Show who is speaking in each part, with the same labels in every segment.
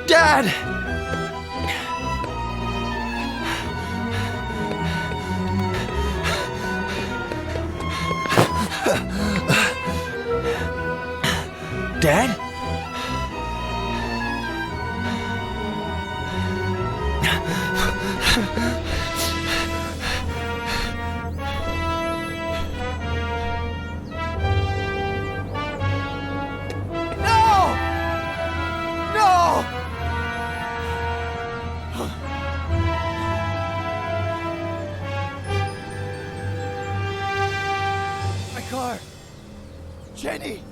Speaker 1: Dad! Dad? Jenny!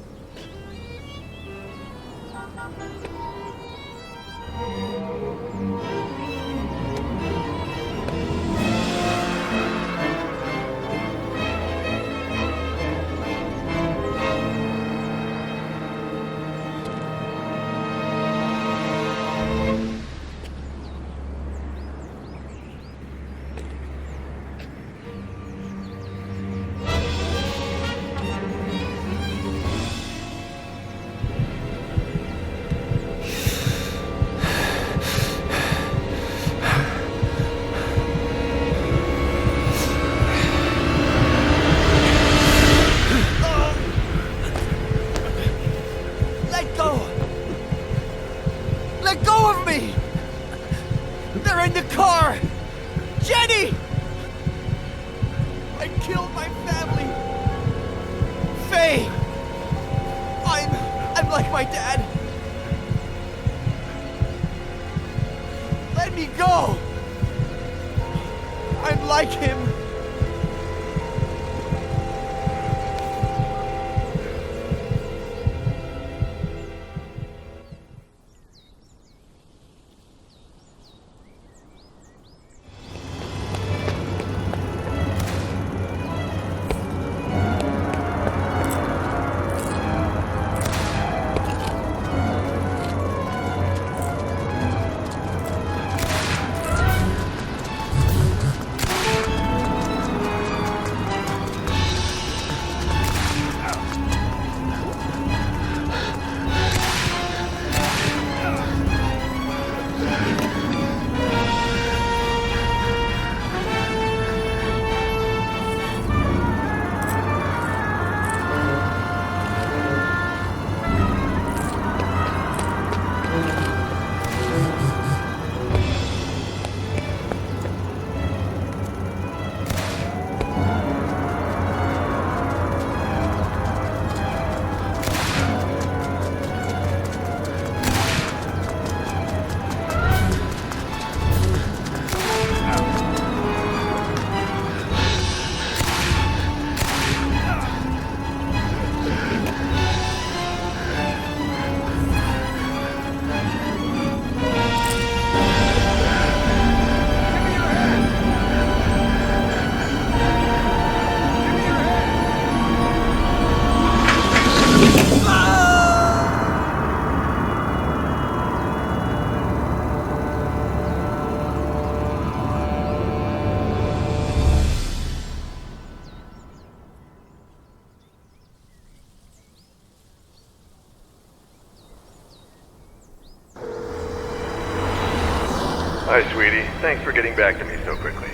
Speaker 2: Hi, sweetie. Thanks for getting back to me so quickly.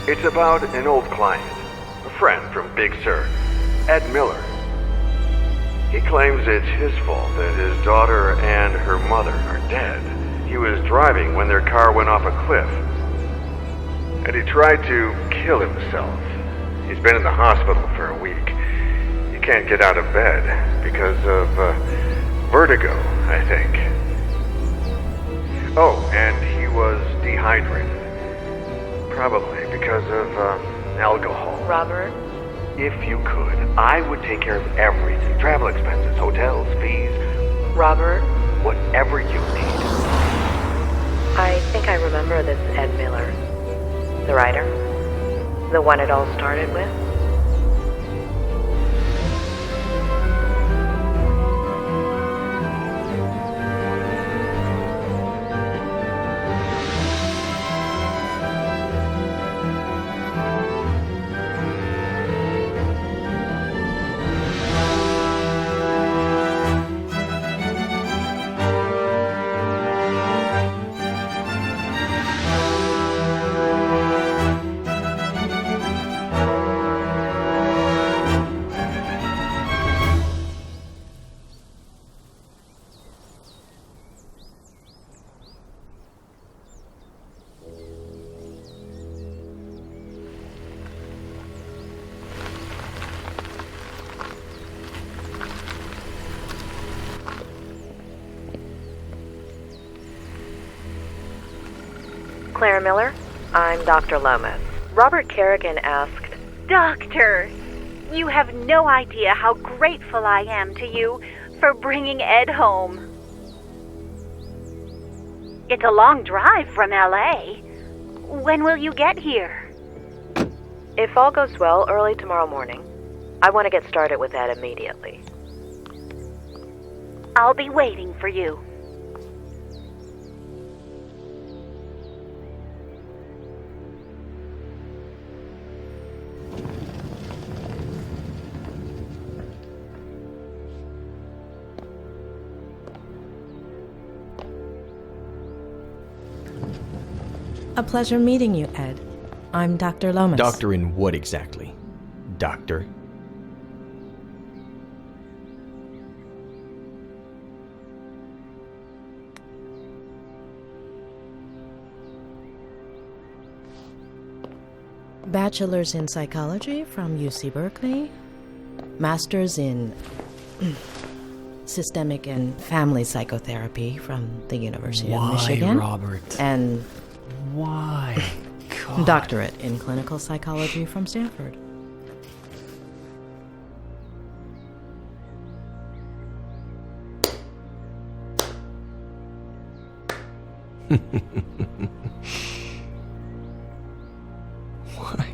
Speaker 2: It's about an old client, a friend from Big Sur, Ed Miller. He claims it's his fault that his daughter and her mother are dead. He was driving when their car went off a cliff, and he tried to kill himself. He's been in the hospital for a week. He can't get out of bed because of vertigo, I think. Oh, and he was dehydrated. Probably because of alcohol.
Speaker 3: Robert?
Speaker 2: If you could, I would take care of everything. Travel expenses, hotels, fees.
Speaker 3: Robert?
Speaker 2: Whatever you need.
Speaker 3: I think I remember this Ed Miller. The writer? The one it all started with? Claire Miller, I'm Dr. Lomas. Robert Kerrigan asked...
Speaker 4: Doctor, you have no idea how grateful I am to you for bringing Ed home. It's a long drive from L.A. When will you get here?
Speaker 3: If all goes well, early tomorrow morning. I want to get started with Ed immediately.
Speaker 4: I'll be waiting for you.
Speaker 5: A pleasure meeting you, Ed. I'm Dr. Lomas.
Speaker 1: Doctor in what exactly? Doctor?
Speaker 5: Bachelor's in psychology from UC Berkeley. Master's in systemic and family psychotherapy from the University of Michigan.
Speaker 1: Why, Robert?
Speaker 5: And
Speaker 1: Why? God.
Speaker 5: doctorate in clinical psychology from Stanford.
Speaker 1: Why?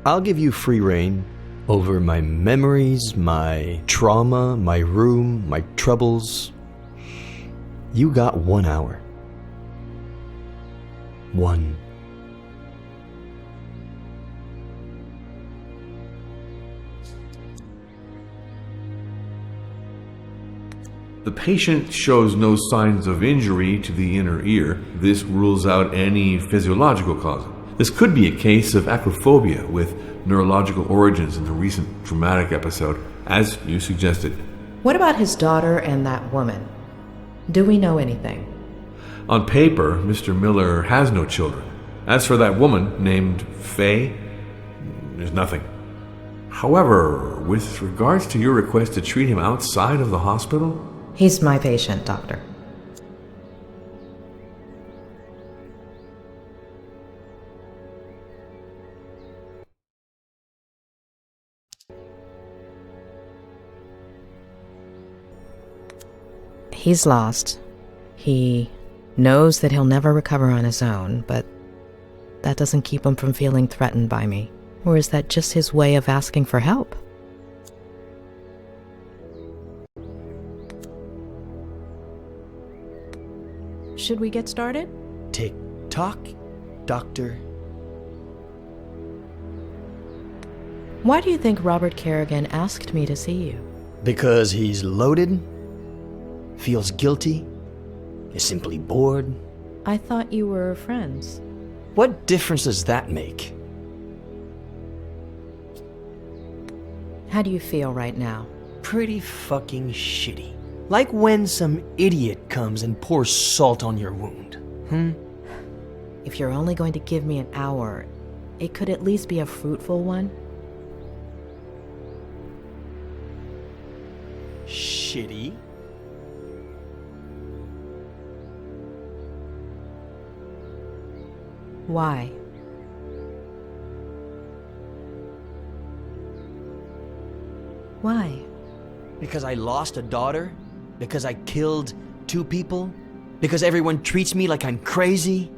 Speaker 1: I'll give you free rein over my memories, my trauma, my room, my troubles. You got 1 hour. 1.
Speaker 6: The patient shows no signs of injury to the inner ear. This rules out any physiological cause. This could be a case of acrophobia with neurological origins in the recent traumatic episode, as you suggested.
Speaker 5: What about his daughter and that woman? Do we know anything?
Speaker 6: On paper, Mr. Miller has no children. As for that woman named Faye, there's nothing. However, with regards to your request to treat him outside of the hospital,
Speaker 5: He's my patient, doctor. He's lost. He knows that he'll never recover on his own, but that doesn't keep him from feeling threatened by me. Or is that just his way of asking for help? Should we get started?
Speaker 1: Tick tock, doctor.
Speaker 5: Why do you think Robert Kerrigan asked me to see you?
Speaker 1: Because he's loaded, feels guilty, is simply bored.
Speaker 5: I thought you were friends.
Speaker 1: What difference does that make?
Speaker 5: How do you feel right now?
Speaker 1: Pretty fucking shitty. Like when some idiot comes and pours salt on your wound.
Speaker 5: If you're only going to give me an hour, it could at least be a fruitful one.
Speaker 1: Shitty?
Speaker 5: Why? Why?
Speaker 1: Because I lost a daughter? Because I killed 2 people? Because everyone treats me like I'm crazy?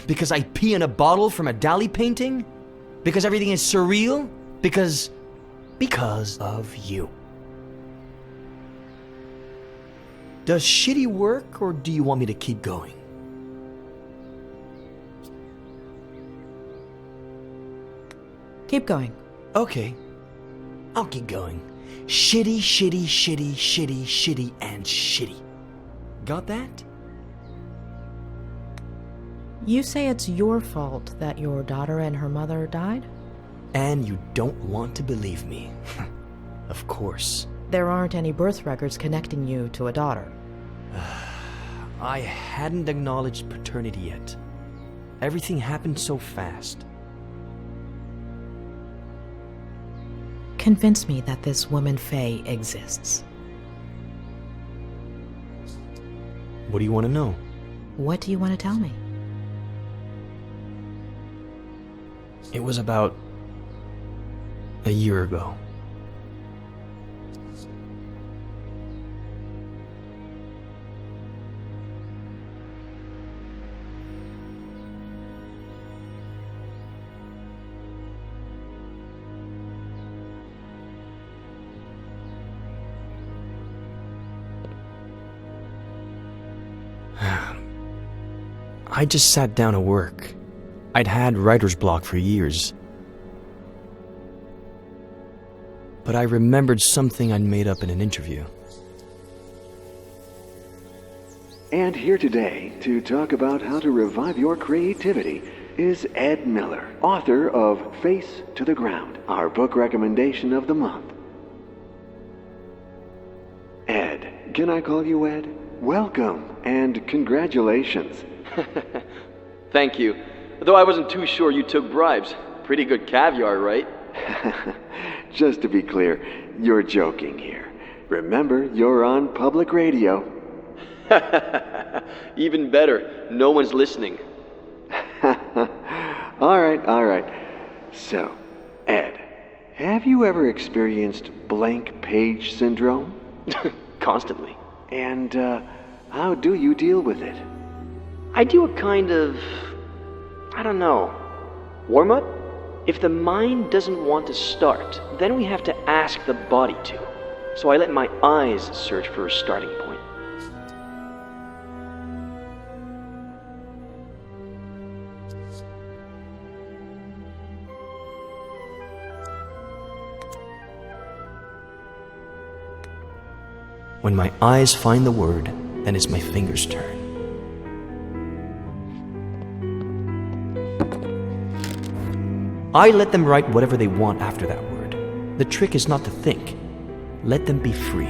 Speaker 1: Because I pee in a bottle from a Dali painting? Because everything is surreal? Because of you. Does shitty work, or do you want me to keep going?
Speaker 5: Keep going.
Speaker 1: Okay, I'll keep going. Shitty, shitty, shitty, shitty, shitty, and shitty. Got that?
Speaker 5: You say it's your fault that your daughter and her mother died?
Speaker 1: And you don't want to believe me. Of course.
Speaker 5: There aren't any birth records connecting you to a daughter.
Speaker 1: I hadn't acknowledged paternity yet. Everything happened so fast.
Speaker 5: Convince me that this woman Faye exists.
Speaker 1: What do you want to know?
Speaker 5: What do you want to tell me?
Speaker 1: It was about a year ago. I just sat down to work. I'd had writer's block for years. But I remembered something I'd made up in an interview.
Speaker 2: And here today to talk about how to revive your creativity is Ed Miller, author of Face to the Ground, our book recommendation of the month. Ed, can I call you Ed? Welcome and congratulations.
Speaker 1: Thank you. Though I wasn't too sure you took bribes. Pretty good caviar, right?
Speaker 2: Just to be clear, you're joking here. Remember, you're on public radio.
Speaker 1: Even better, no one's listening.
Speaker 2: All right. So, Ed, have you ever experienced blank page syndrome?
Speaker 1: Constantly.
Speaker 2: And how do you deal with it?
Speaker 1: I do a kind of, warm-up? If the mind doesn't want to start, then we have to ask the body to. So I let my eyes search for a starting point. When my eyes find the word, then it's my fingers' turn. I let them write whatever they want after that word. The trick is not to think. Let them be free.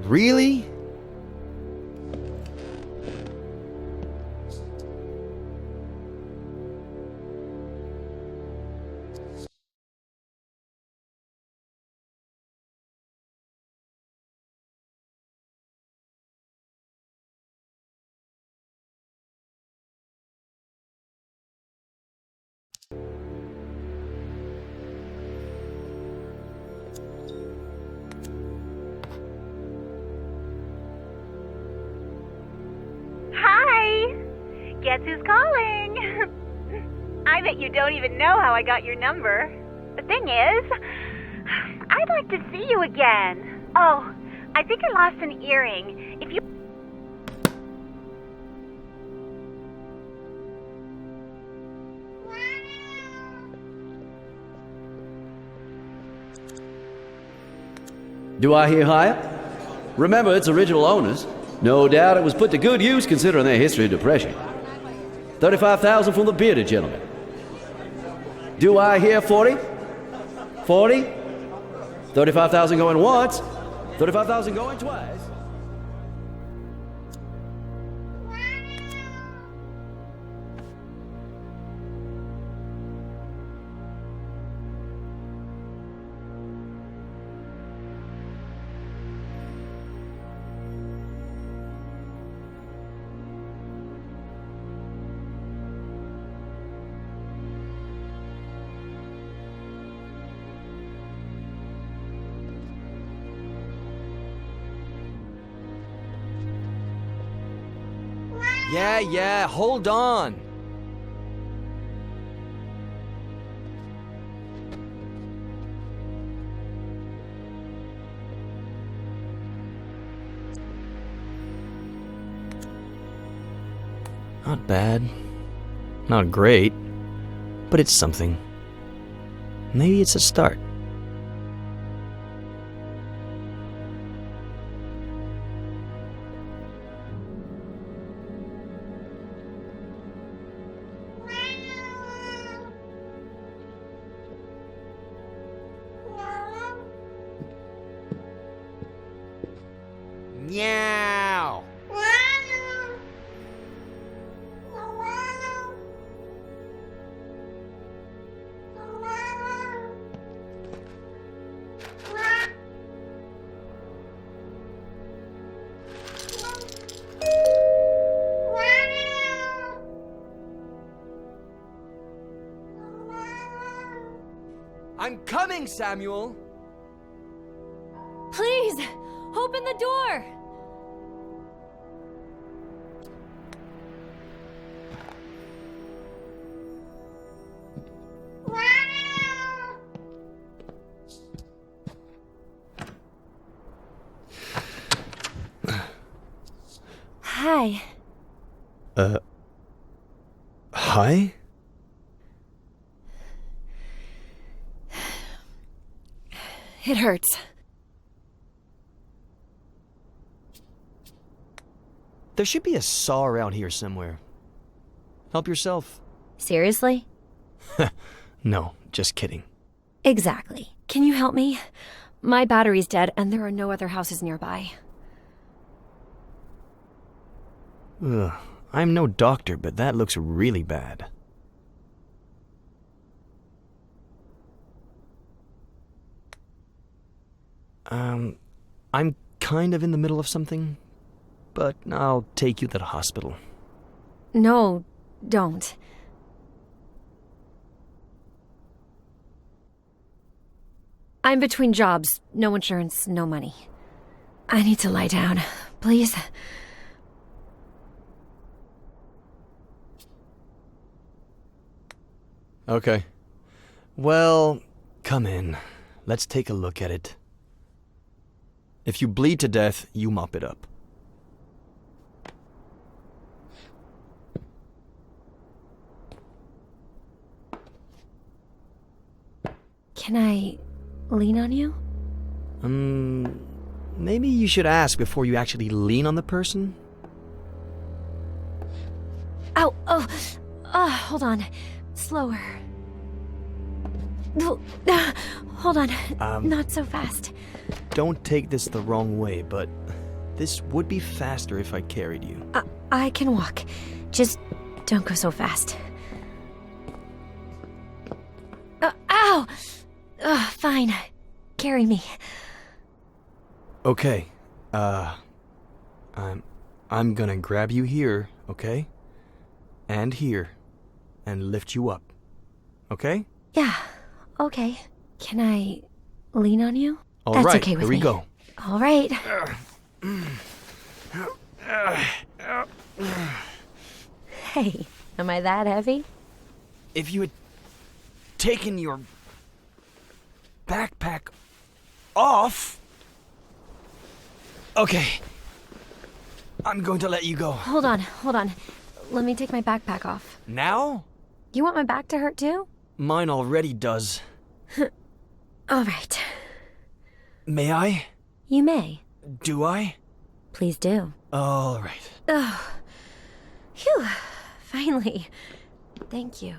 Speaker 1: Really?
Speaker 4: Guess who's calling? I bet you don't even know how I got your number. The thing is, I'd like to see you again. Oh, I think I lost an earring. If you...
Speaker 7: Do I hear higher? Remember, it's original owners. No doubt it was put to good use considering their history of depression. 35,000 from the bearded gentleman. Do I hear 40? 40? 35,000 going once. 35,000 going twice.
Speaker 1: Yeah, hold on. Not bad. Not great. But it's something. Maybe it's a start. Meow. I'm coming, Samuel.
Speaker 8: Please, open the door. Hi.
Speaker 1: Hi?
Speaker 8: It hurts.
Speaker 1: There should be a saw around here somewhere. Help yourself.
Speaker 8: Seriously?
Speaker 1: No, just kidding.
Speaker 8: Exactly. Can you help me? My battery's dead and there are no other houses nearby.
Speaker 1: Ugh, I'm no doctor, but that looks really bad. I'm kind of in the middle of something, but I'll take you to the hospital.
Speaker 8: No, don't. I'm between jobs. No insurance, no money. I need to lie down, please.
Speaker 1: Okay. Well, come in. Let's take a look at it. If you bleed to death, you mop it up.
Speaker 8: Can I lean on you?
Speaker 1: Maybe you should ask before you actually lean on the person?
Speaker 8: Ow, hold on. Slower. Hold on. Not so fast.
Speaker 1: Don't take this the wrong way, but this would be faster if I carried you.
Speaker 8: I can walk. Just don't go so fast. Ow! Fine. Carry me.
Speaker 1: Okay. I'm gonna grab you here, okay? And here. And lift you up. Okay?
Speaker 8: Yeah, okay. Can I lean on you?
Speaker 1: All
Speaker 8: That's
Speaker 1: right,
Speaker 8: okay with
Speaker 1: here we
Speaker 8: me.
Speaker 1: go.
Speaker 8: All right. Hey, am I that heavy?
Speaker 1: If you had taken your backpack off... Okay. I'm going to let you go.
Speaker 8: Hold on. Let me take my backpack off.
Speaker 1: Now?
Speaker 8: You want my back to hurt too?
Speaker 1: Mine already does.
Speaker 8: All right.
Speaker 1: May I?
Speaker 8: You may.
Speaker 1: Do I?
Speaker 8: Please do.
Speaker 1: All right.
Speaker 8: Oh. Phew. Finally. Thank you.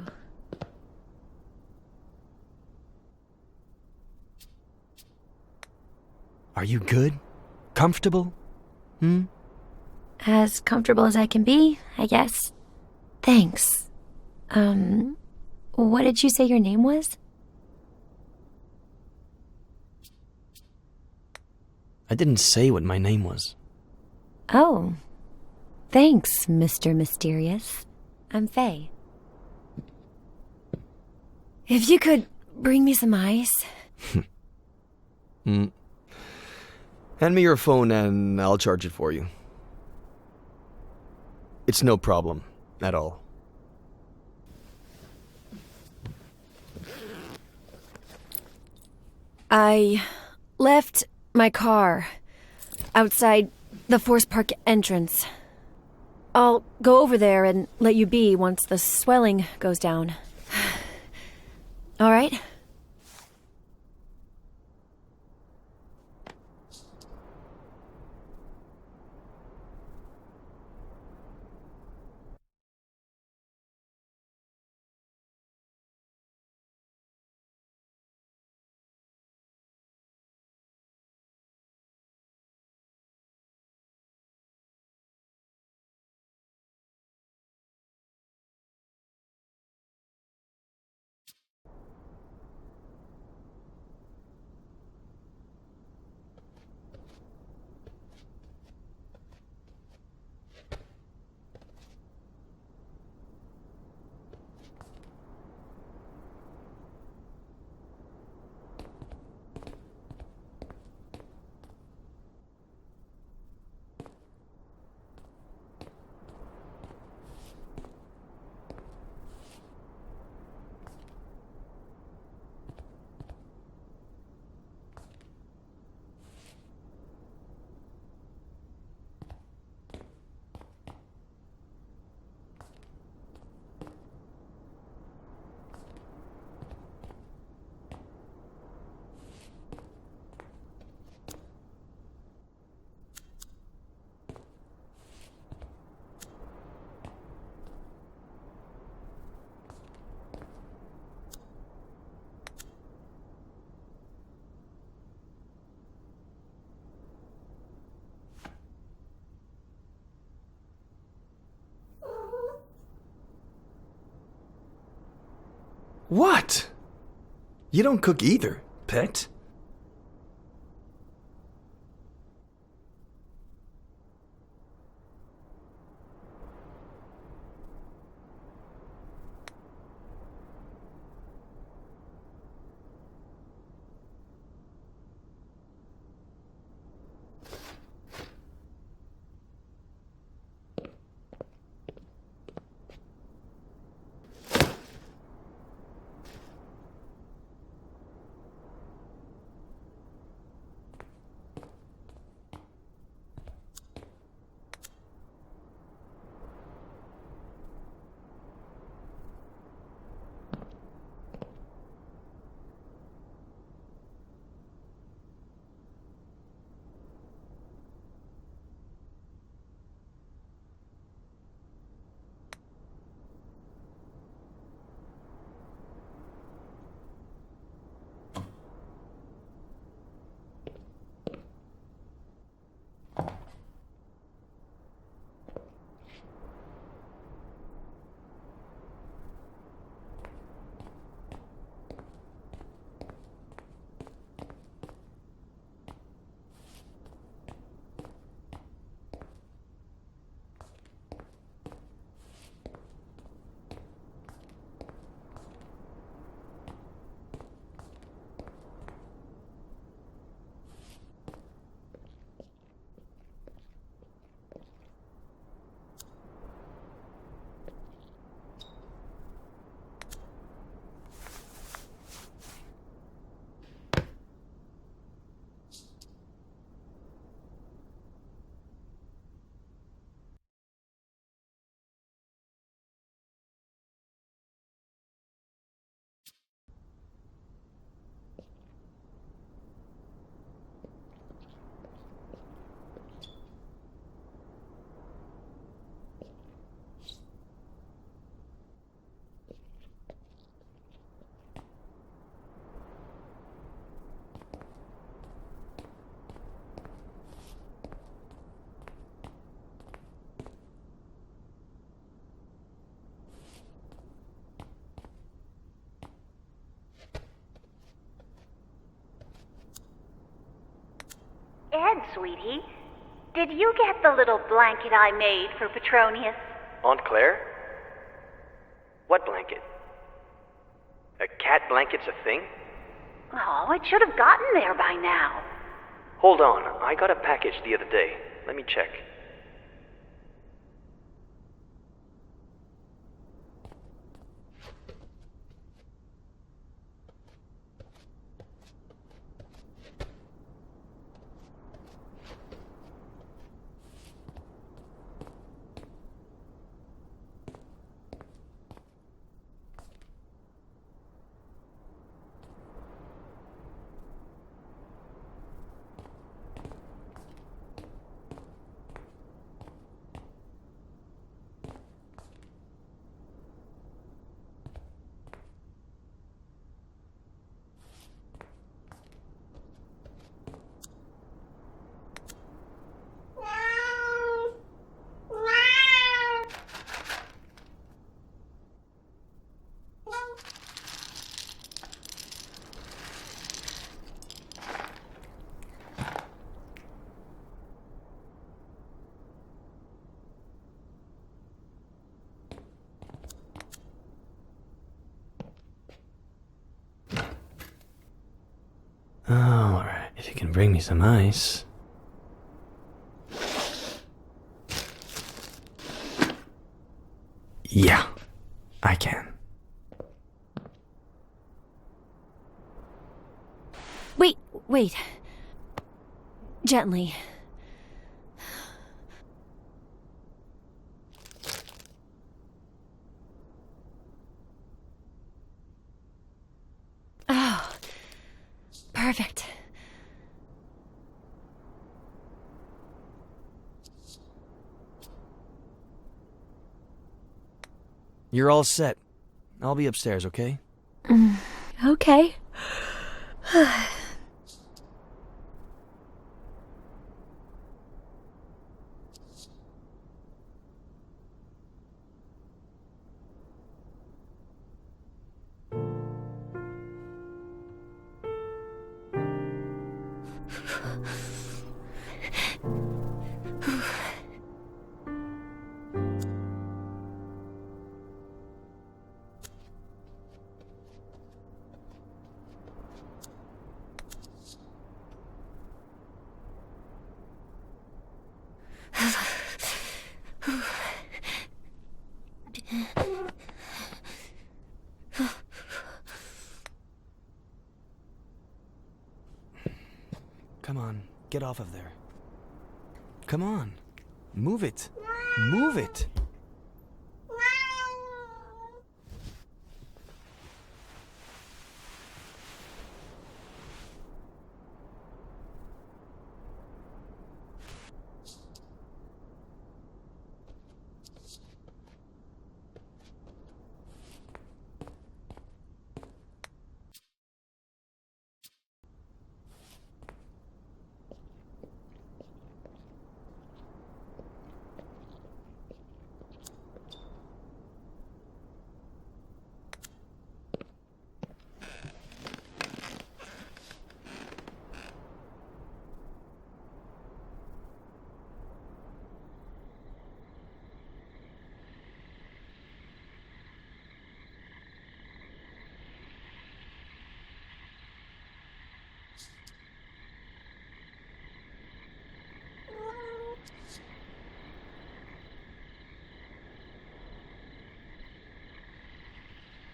Speaker 1: Are you good? Comfortable?
Speaker 8: As comfortable as I can be, I guess. Thanks. What did you say your name was?
Speaker 1: I didn't say what my name was.
Speaker 8: Oh. Thanks, Mr. Mysterious. I'm Faye. If you could bring me some ice.
Speaker 1: Hand me your phone and I'll charge it for you. It's no problem at all.
Speaker 8: I left my car outside the Forest Park entrance. I'll go over there and let you be once the swelling goes down. All right?
Speaker 1: What? You don't cook either, pet.
Speaker 4: Ed, sweetie, did you get the little blanket I made for Petronius?
Speaker 1: Aunt Claire? What blanket? A cat blanket's a thing?
Speaker 4: Oh, it should have gotten there by now.
Speaker 1: Hold on, I got a package the other day. Let me check. can bring me some ice. Yeah, I can.
Speaker 8: Wait. Gently. Oh, perfect.
Speaker 1: You're all set. I'll be upstairs, okay?
Speaker 8: Okay.
Speaker 1: Come on, get off of there. Come on, move it. Move it.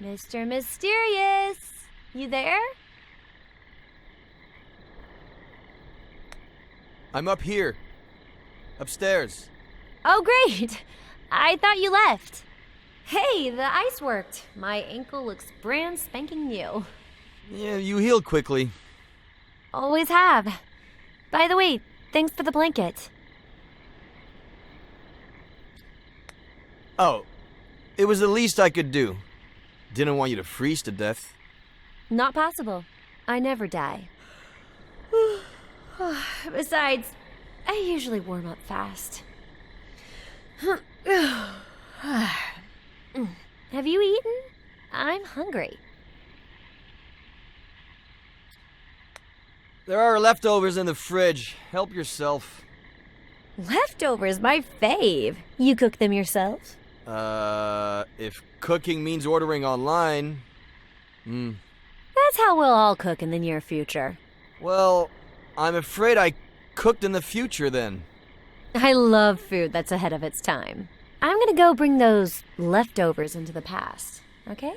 Speaker 8: Mr. Mysterious, you there?
Speaker 1: I'm up here. Upstairs.
Speaker 8: Oh, great. I thought you left. Hey, the ice worked. My ankle looks brand spanking new.
Speaker 1: Yeah, you healed quickly.
Speaker 8: Always have. By the way, thanks for the blanket.
Speaker 1: Oh, it was the least I could do. Didn't want you to freeze to death.
Speaker 8: Not possible. I never die. Besides, I usually warm up fast. Have you eaten? I'm hungry.
Speaker 1: There are leftovers in the fridge. Help yourself.
Speaker 8: Leftovers, my fave. You cook them yourself?
Speaker 1: If cooking means ordering online...
Speaker 8: That's how we'll all cook in the near future.
Speaker 1: Well, I'm afraid I cooked in the future then.
Speaker 8: I love food that's ahead of its time. I'm gonna go bring those leftovers into the past, okay?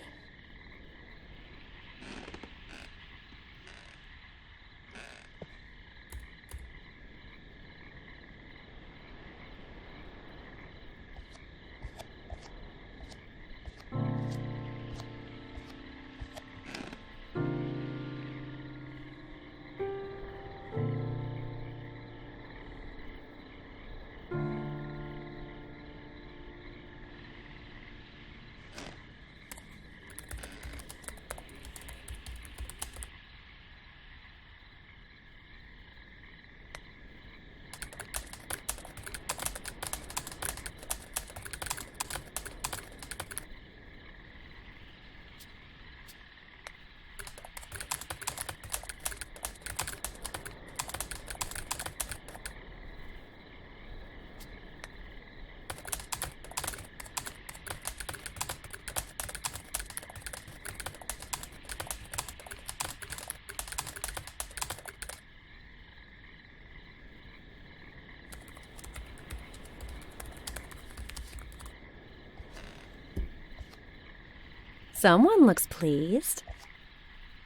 Speaker 8: Someone looks pleased.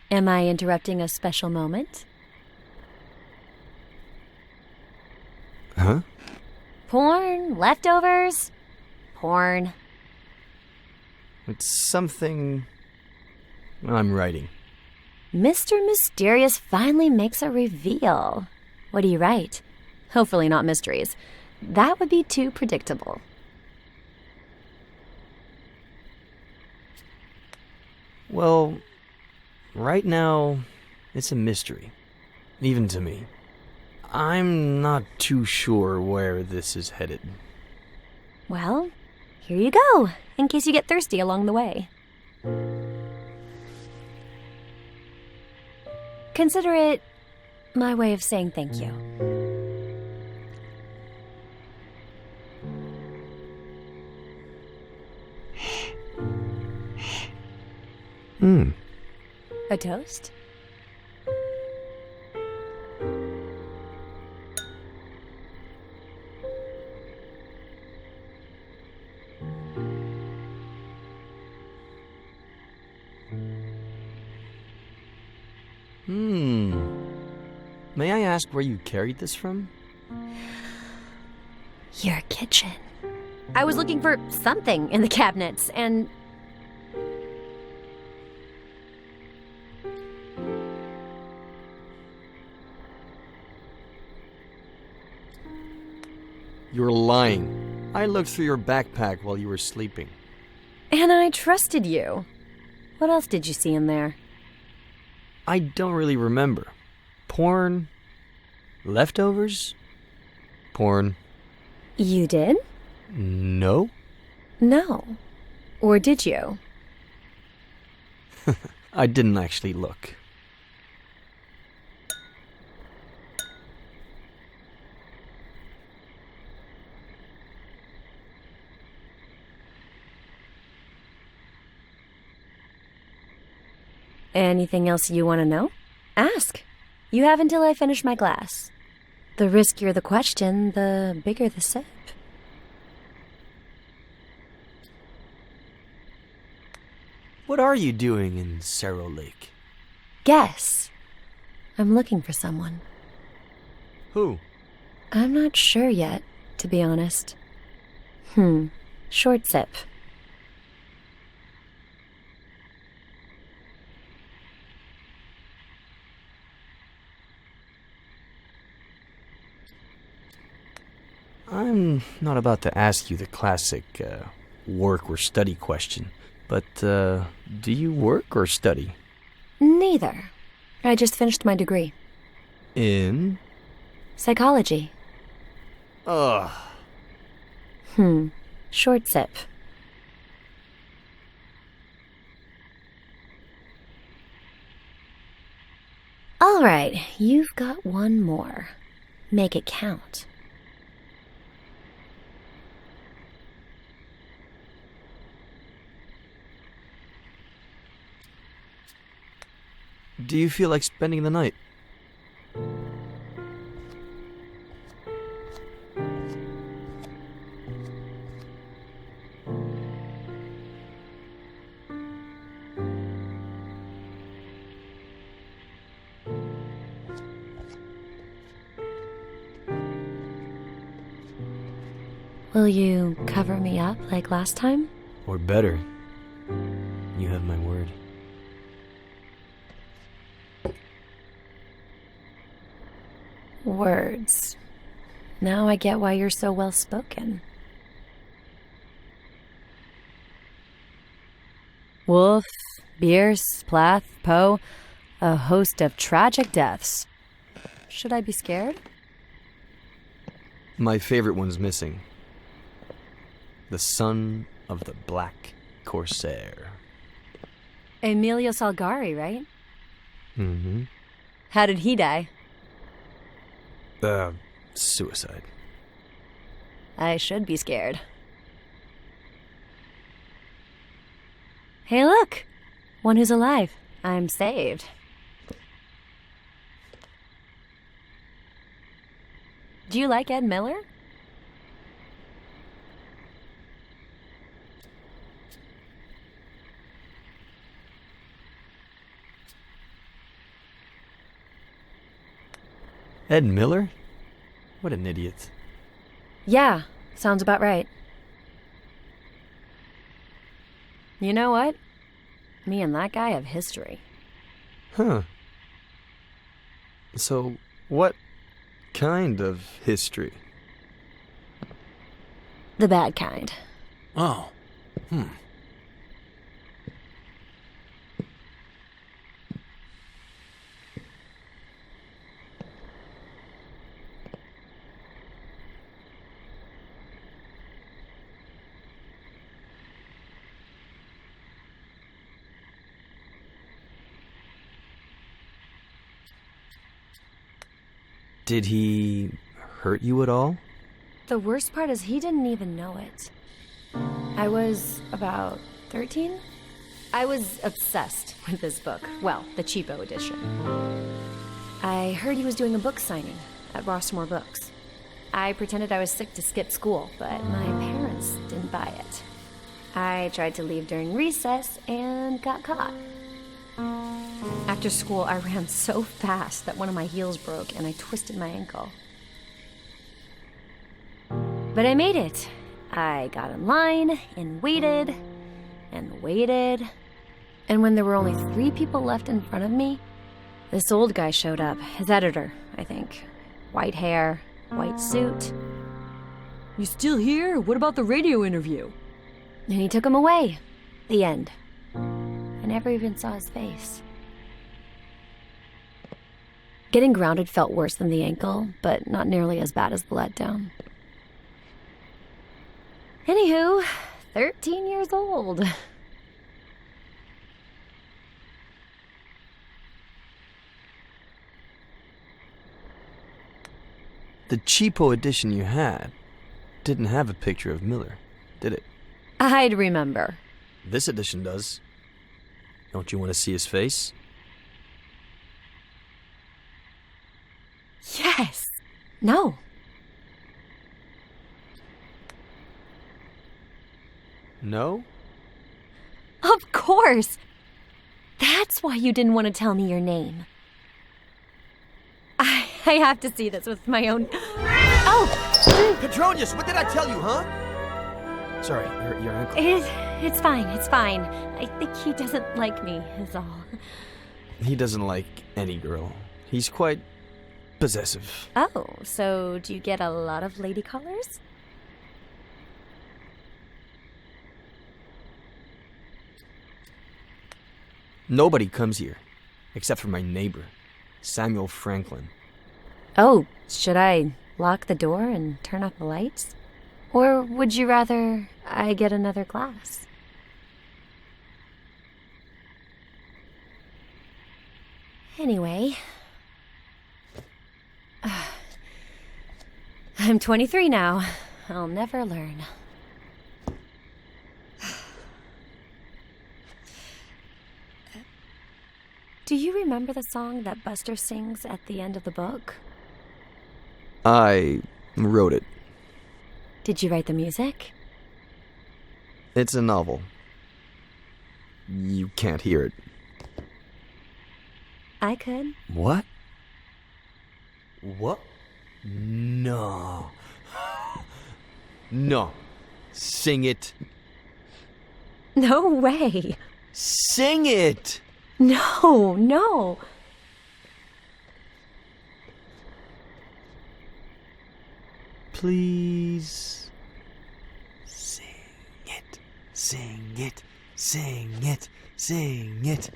Speaker 8: Am I interrupting a special moment?
Speaker 1: Huh?
Speaker 8: Porn, leftovers, porn.
Speaker 1: It's something I'm writing.
Speaker 8: Mr. Mysterious finally makes a reveal. What do you write? Hopefully not mysteries. That would be too predictable.
Speaker 1: Well, right now, it's a mystery. Even to me. I'm not too sure where this is headed.
Speaker 8: Well, here you go, in case you get thirsty along the way. Consider it my way of saying thank you. A toast?
Speaker 1: May I ask where you carried this from?
Speaker 8: Your kitchen. I was looking for something in the cabinets, and
Speaker 1: You're lying. I looked through your backpack while you were sleeping.
Speaker 8: I trusted you. What else did you see in there?
Speaker 1: I don't really remember. Porn? Leftovers? Porn?
Speaker 8: You did?
Speaker 1: No?
Speaker 8: No. Or did you?
Speaker 1: I didn't actually look.
Speaker 8: Anything else you want to know? Ask. You have until I finish my glass. The riskier the question, the bigger the sip.
Speaker 1: What are you doing in Cerro Lake?
Speaker 8: Guess. I'm looking for someone.
Speaker 1: Who?
Speaker 8: I'm not sure yet, to be honest. Short sip.
Speaker 1: I'm not about to ask you the classic work or study question, but do you work or study?
Speaker 8: Neither. I just finished my degree.
Speaker 1: In?
Speaker 8: Psychology.
Speaker 1: Ugh.
Speaker 8: Short sip. All right, you've got one more. Make it count.
Speaker 1: Do you feel like spending the night?
Speaker 8: Will you cover me up like last time?
Speaker 1: Or better? You have my word.
Speaker 8: Words. Now I get why you're so well spoken. Wolf, Bierce, Plath, Poe, a host of tragic deaths. Should I be scared?
Speaker 1: My favorite one's missing. The son of the Black Corsair.
Speaker 8: Emilio Salgari, right?
Speaker 1: Mm-hmm.
Speaker 8: How did he die?
Speaker 1: Suicide.
Speaker 8: I should be scared. Hey, look! One who's alive. I'm saved. Do you like Ed Miller?
Speaker 1: Ed Miller? What an idiot.
Speaker 8: Yeah, sounds about right. You know what? Me and that guy have history.
Speaker 1: Huh. So, what kind of history?
Speaker 8: The bad kind.
Speaker 9: Oh.
Speaker 1: Did he hurt you at all?
Speaker 8: The worst part is he didn't even know it. I was about 13. I was obsessed with this book. Well, the cheapo edition. I heard he was doing a book signing at Rossmore Books. I pretended I was sick to skip school, but my parents didn't buy it. I tried to leave during recess and got caught. After school, I ran so fast that one of my heels broke and I twisted my ankle. But I made it. I got in line and waited and waited. And when there were only 3 people left in front of me, this old guy showed up. His editor, I think. White hair, white suit.
Speaker 10: You still here? What about the radio interview?
Speaker 8: And he took him away. The end. I never even saw his face. Getting grounded felt worse than the ankle, but not nearly as bad as the letdown. Anywho, 13 years old.
Speaker 1: The cheapo edition you had didn't have a picture of Miller, did it?
Speaker 8: I'd remember.
Speaker 1: This edition does. Don't you want to see his face?
Speaker 8: Yes. No.
Speaker 1: No?
Speaker 8: Of course. That's why you didn't want to tell me your name. I have to see this with my own... Oh!
Speaker 1: Petronius, what did I tell you, huh? Sorry, your ankle.
Speaker 8: It's fine, it's fine. I think he doesn't like me, is all.
Speaker 1: He doesn't like any girl. He's quite possessive.
Speaker 8: Oh, so do you get a lot of lady callers?
Speaker 1: Nobody comes here, except for my neighbor, Samuel Franklin.
Speaker 8: Oh, should I lock the door and turn off the lights? Or would you rather I get another glass? Anyway, I'm 23 now. I'll never learn. Do you remember the song that Buster sings at the end of the book?
Speaker 1: I wrote it.
Speaker 8: Did you write the music?
Speaker 1: It's a novel. You can't hear it.
Speaker 8: I could.
Speaker 1: What? What? No. No. Sing it.
Speaker 8: No way.
Speaker 1: Sing it!
Speaker 8: No.
Speaker 1: Please. Sing it. Sing it. Sing it. Sing it.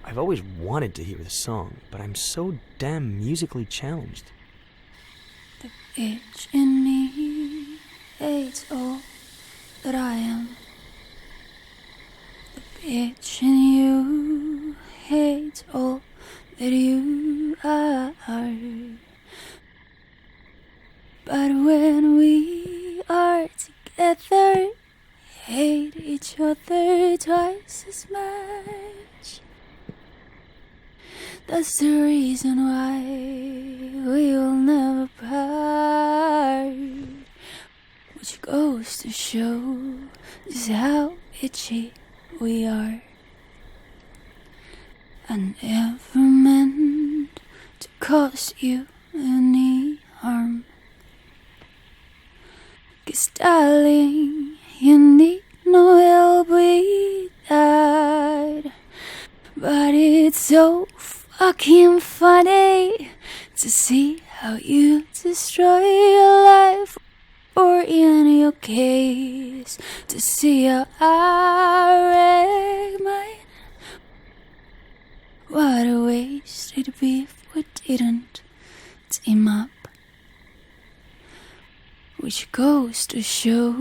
Speaker 1: I've always wanted to hear the song, but I'm so damn musically challenged.
Speaker 11: The itch in me hates all that I am. The itch in you hates all that you are. But when we are together, hate each other twice as much. That's the reason why we will never part. Which goes to show just how itchy we are. I never meant to cause you any harm. 'Cause darling, you need no help with that. But it's so fucking funny to see how you destroy your life, or in your case, to see how I wreck mine. What a waste it'd be if we didn't team up. Which goes to show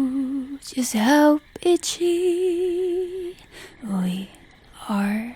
Speaker 11: just how bitchy we are.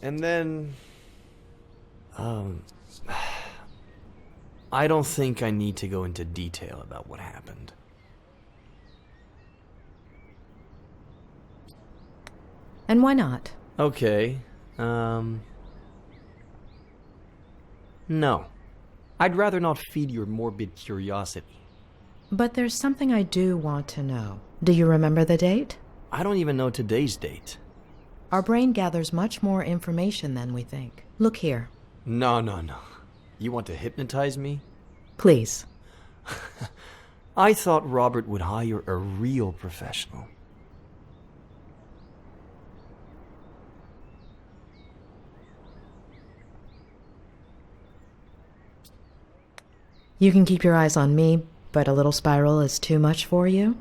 Speaker 1: And then... I don't think I need to go into detail about what happened.
Speaker 5: And why not?
Speaker 1: Okay, no. I'd rather not feed your morbid curiosity.
Speaker 5: But there's something I do want to know. Do you remember the date?
Speaker 1: I don't even know today's date.
Speaker 5: Our brain gathers much more information than we think. Look here.
Speaker 1: No. You want to hypnotize me?
Speaker 5: Please.
Speaker 1: I thought Robert would hire a real professional.
Speaker 5: You can keep your eyes on me, but a little spiral is too much for you?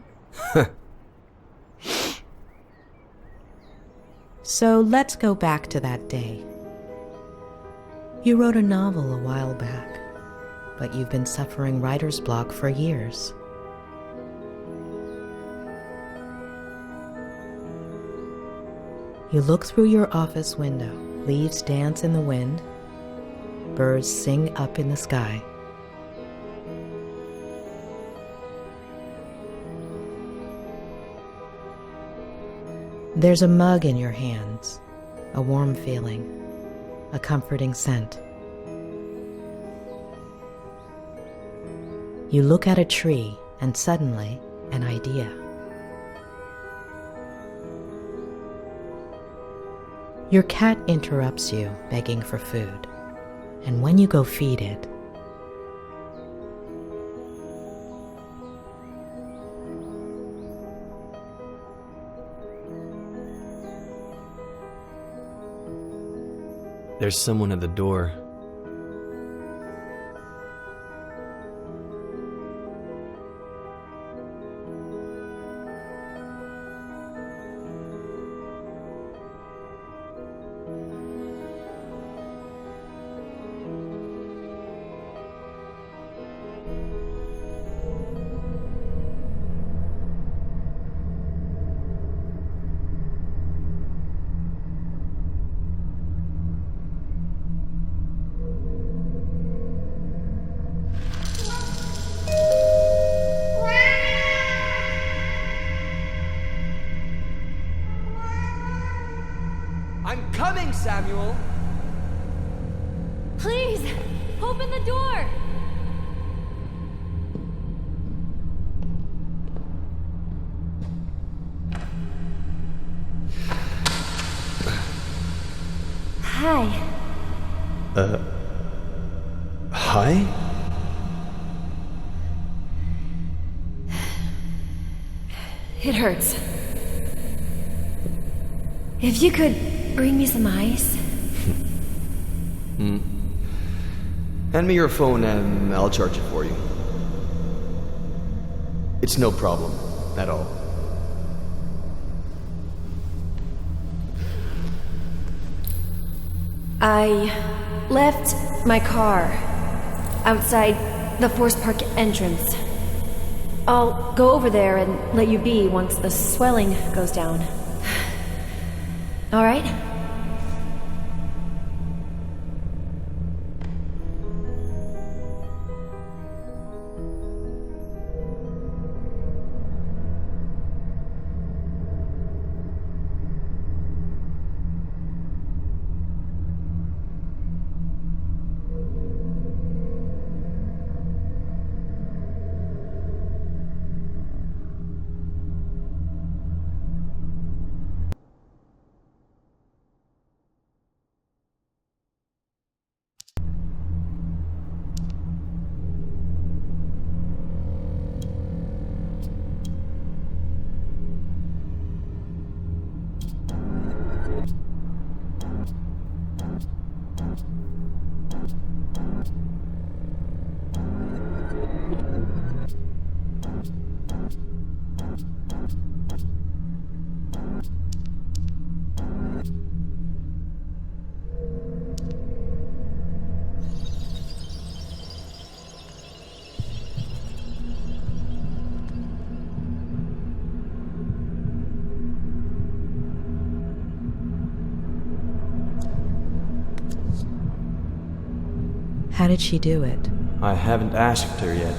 Speaker 5: So let's go back to that day. You wrote a novel a while back, but you've been suffering writer's block for years. You look through your office window. Leaves dance in the wind. Birds sing up in the sky. There's a mug in your hands, a warm feeling, a comforting scent. You look at a tree, and suddenly, an idea. Your cat interrupts you, begging for food, and when you go feed it,
Speaker 1: there's someone at the door. I'm coming, Samuel!
Speaker 10: Please, open the door!
Speaker 8: Hi.
Speaker 1: Hi?
Speaker 8: It hurts. If you could bring me some ice.
Speaker 1: Hand me your phone and I'll charge it for you. It's no problem. at all.
Speaker 8: I left my car outside the Forest Park entrance. I'll go over there and let you be once the swelling goes down. All right?
Speaker 5: How did she do it?
Speaker 1: I haven't asked her yet.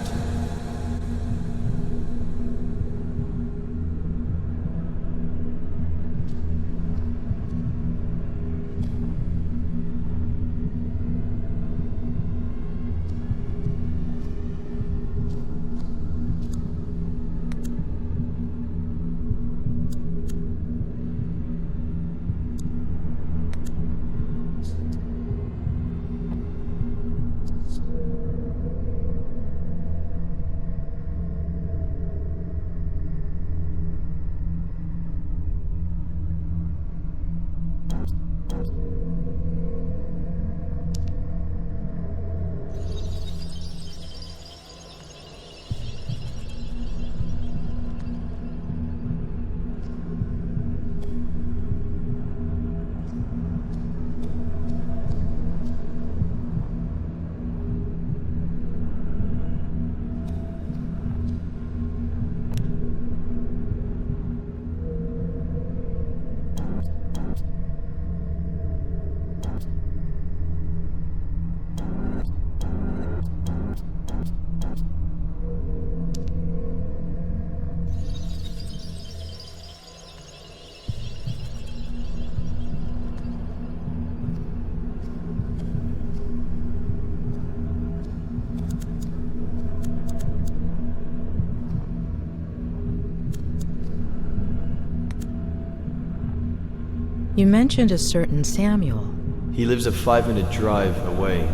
Speaker 5: You mentioned a certain Samuel.
Speaker 1: He lives a 5-minute drive away,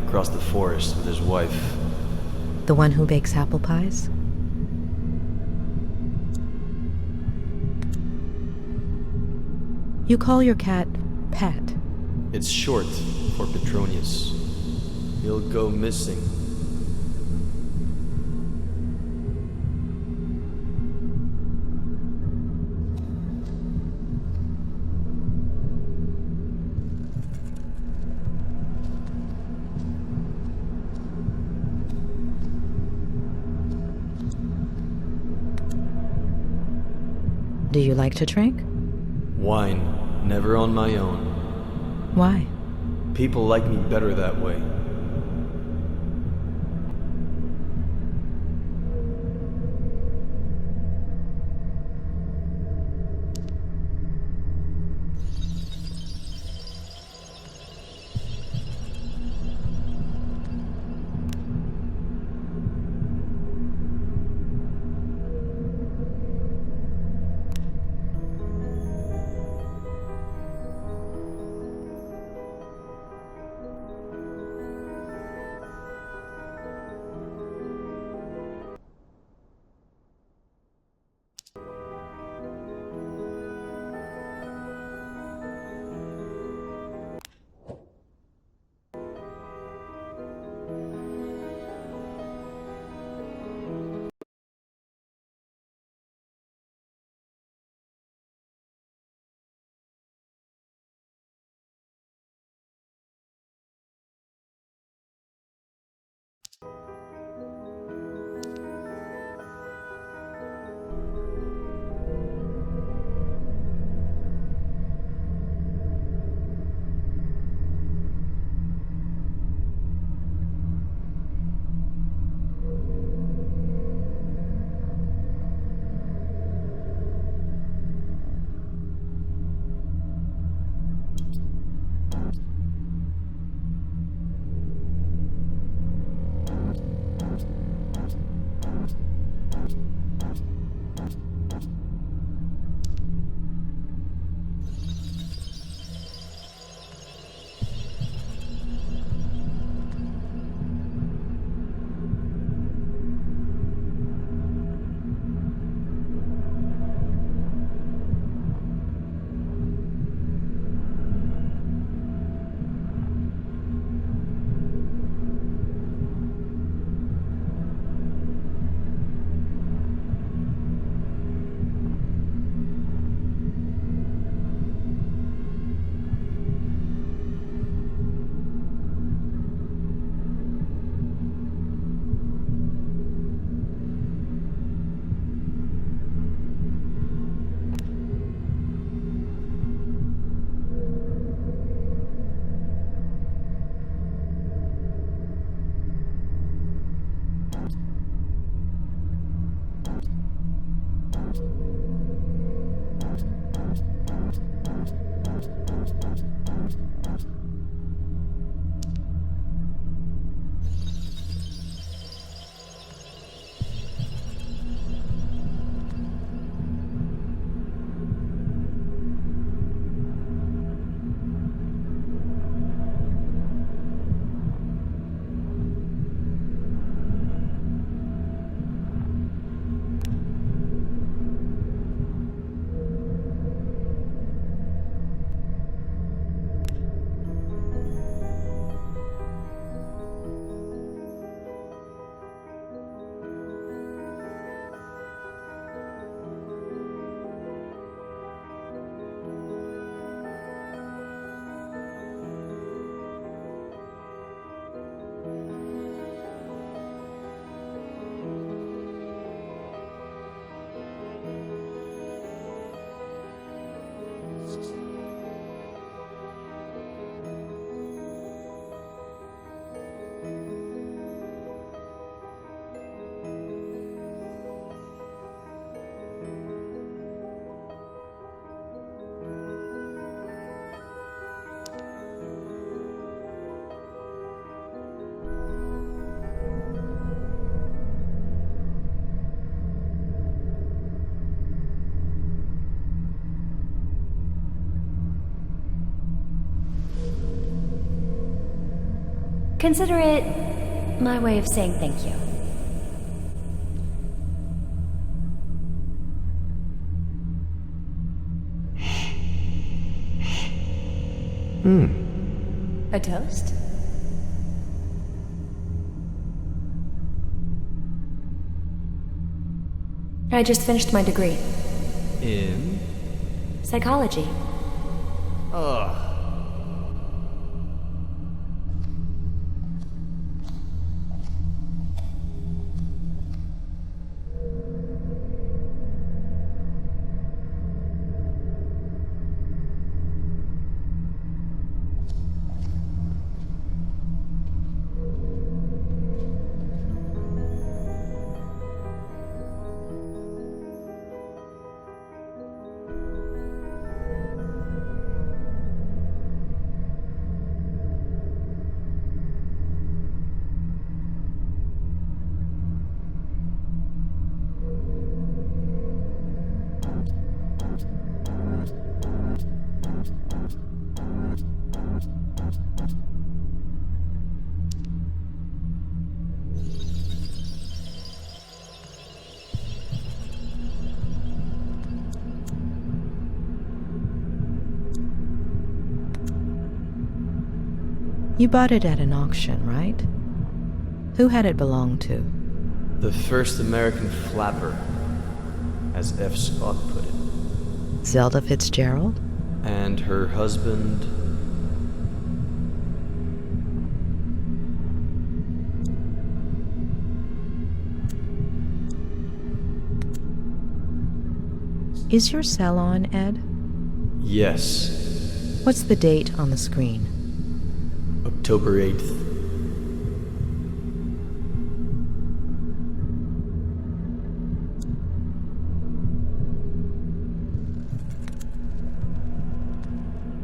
Speaker 1: across the forest with his wife.
Speaker 5: The one who bakes apple pies? You call your cat Pet.
Speaker 1: It's short for Petronius. He'll go missing.
Speaker 5: Do you like to drink?
Speaker 1: Wine, never on my own.
Speaker 5: Why?
Speaker 1: People like me better that way.
Speaker 8: Consider it my way of saying thank you. A toast? I just finished my degree.
Speaker 1: In?
Speaker 8: Psychology.
Speaker 1: Ugh.
Speaker 5: You bought it at an auction, right? Who had it belong to?
Speaker 1: The first American flapper, as F. Scott put it.
Speaker 5: Zelda Fitzgerald?
Speaker 1: And her husband...
Speaker 5: Is your cell on, Ed?
Speaker 1: Yes.
Speaker 5: What's the date on the screen?
Speaker 1: October 8th.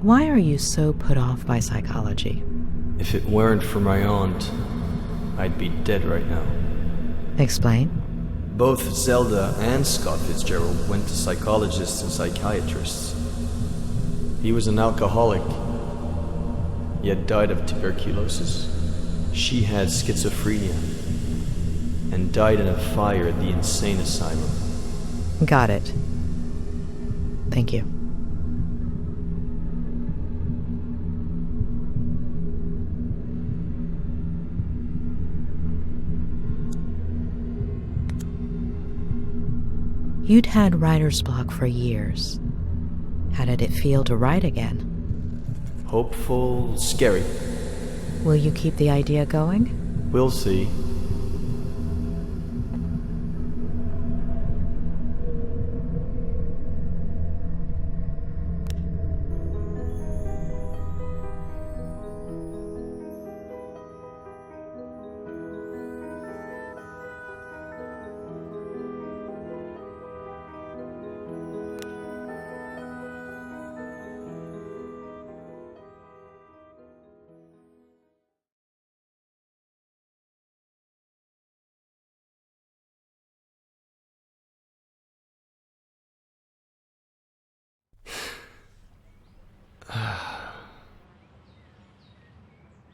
Speaker 5: Why are you so put off by psychology?
Speaker 1: If it weren't for my aunt, I'd be dead right now.
Speaker 5: Explain.
Speaker 1: Both Zelda and Scott Fitzgerald went to psychologists and psychiatrists. He was an alcoholic. He had died of tuberculosis. She had schizophrenia and died in a fire at the insane asylum.
Speaker 5: Got it. Thank you. You'd had writer's block for years. How did it feel to write again?
Speaker 1: Hopeful, scary.
Speaker 5: Will you keep the idea going?
Speaker 1: We'll see.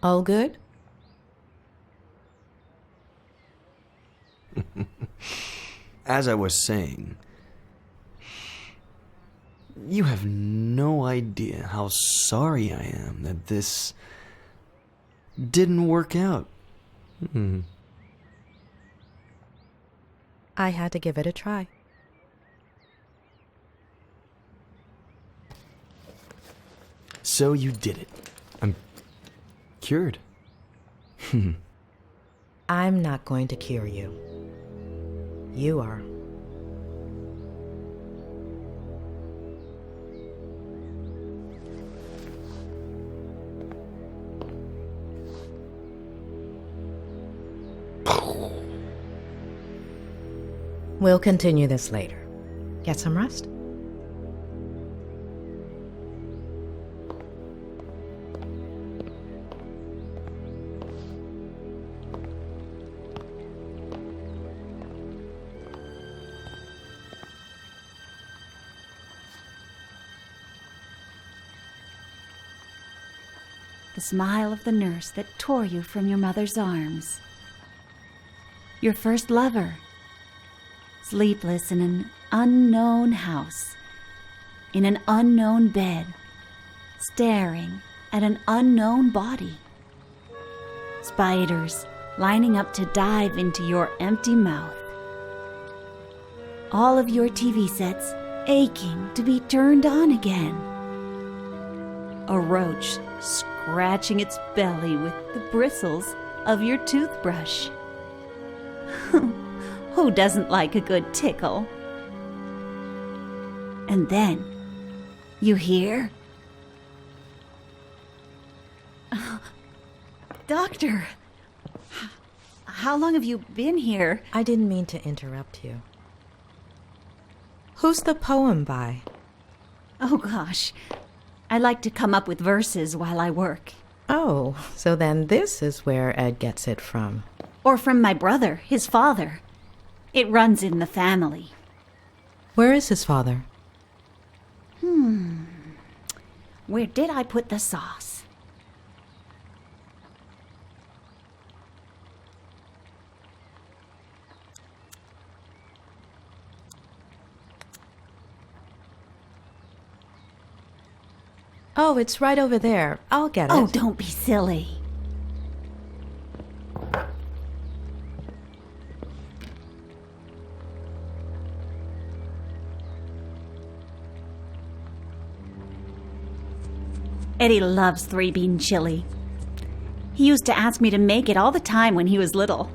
Speaker 5: All good?
Speaker 1: As I was saying, you have no idea how sorry I am that this didn't work out.
Speaker 5: I had to give it a try.
Speaker 1: So you did it. I'm cured.
Speaker 5: I'm not going to cure you. You are. We'll continue this later. Get some rest?
Speaker 11: the smile of the nurse that tore you from your mother's arms. Your first lover, sleepless in an unknown house, in an unknown bed, staring at an unknown body. Spiders lining up to dive into your empty mouth. All of your TV sets aching to be turned on again. A roach scratching its belly with the bristles of your toothbrush. Who doesn't like a good tickle? And then you hear, Doctor, how long have you been here?
Speaker 5: I didn't mean to interrupt you. Who's the poem by?
Speaker 11: Oh gosh, I like to come up with verses while I work.
Speaker 5: Oh, so then this is where Ed gets it from.
Speaker 11: Or from my brother, his father. It runs in the family.
Speaker 5: Where is his father?
Speaker 11: Where did I put the sauce?
Speaker 5: Oh, it's right over there. I'll get it.
Speaker 11: Oh, don't be silly. Eddie loves three-bean chili. He used to ask me to make it all the time when he was little.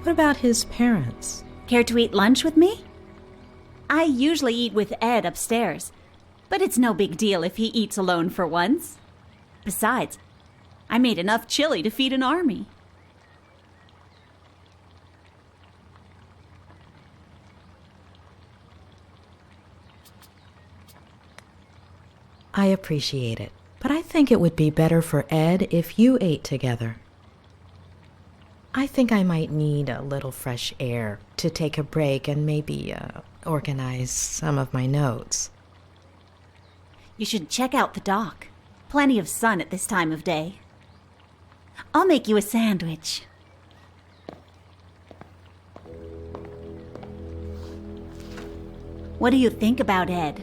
Speaker 5: What about his parents?
Speaker 11: Care to eat lunch with me? I usually eat with Ed upstairs, but it's no big deal if he eats alone for once. Besides, I made enough chili to feed an army.
Speaker 5: I appreciate it, but I think it would be better for Ed if you ate together. I think I might need a little fresh air to take a break and maybe organize some of my notes.
Speaker 11: You should check out the dock. Plenty of sun at this time of day. I'll make you a sandwich. What do you think about Ed?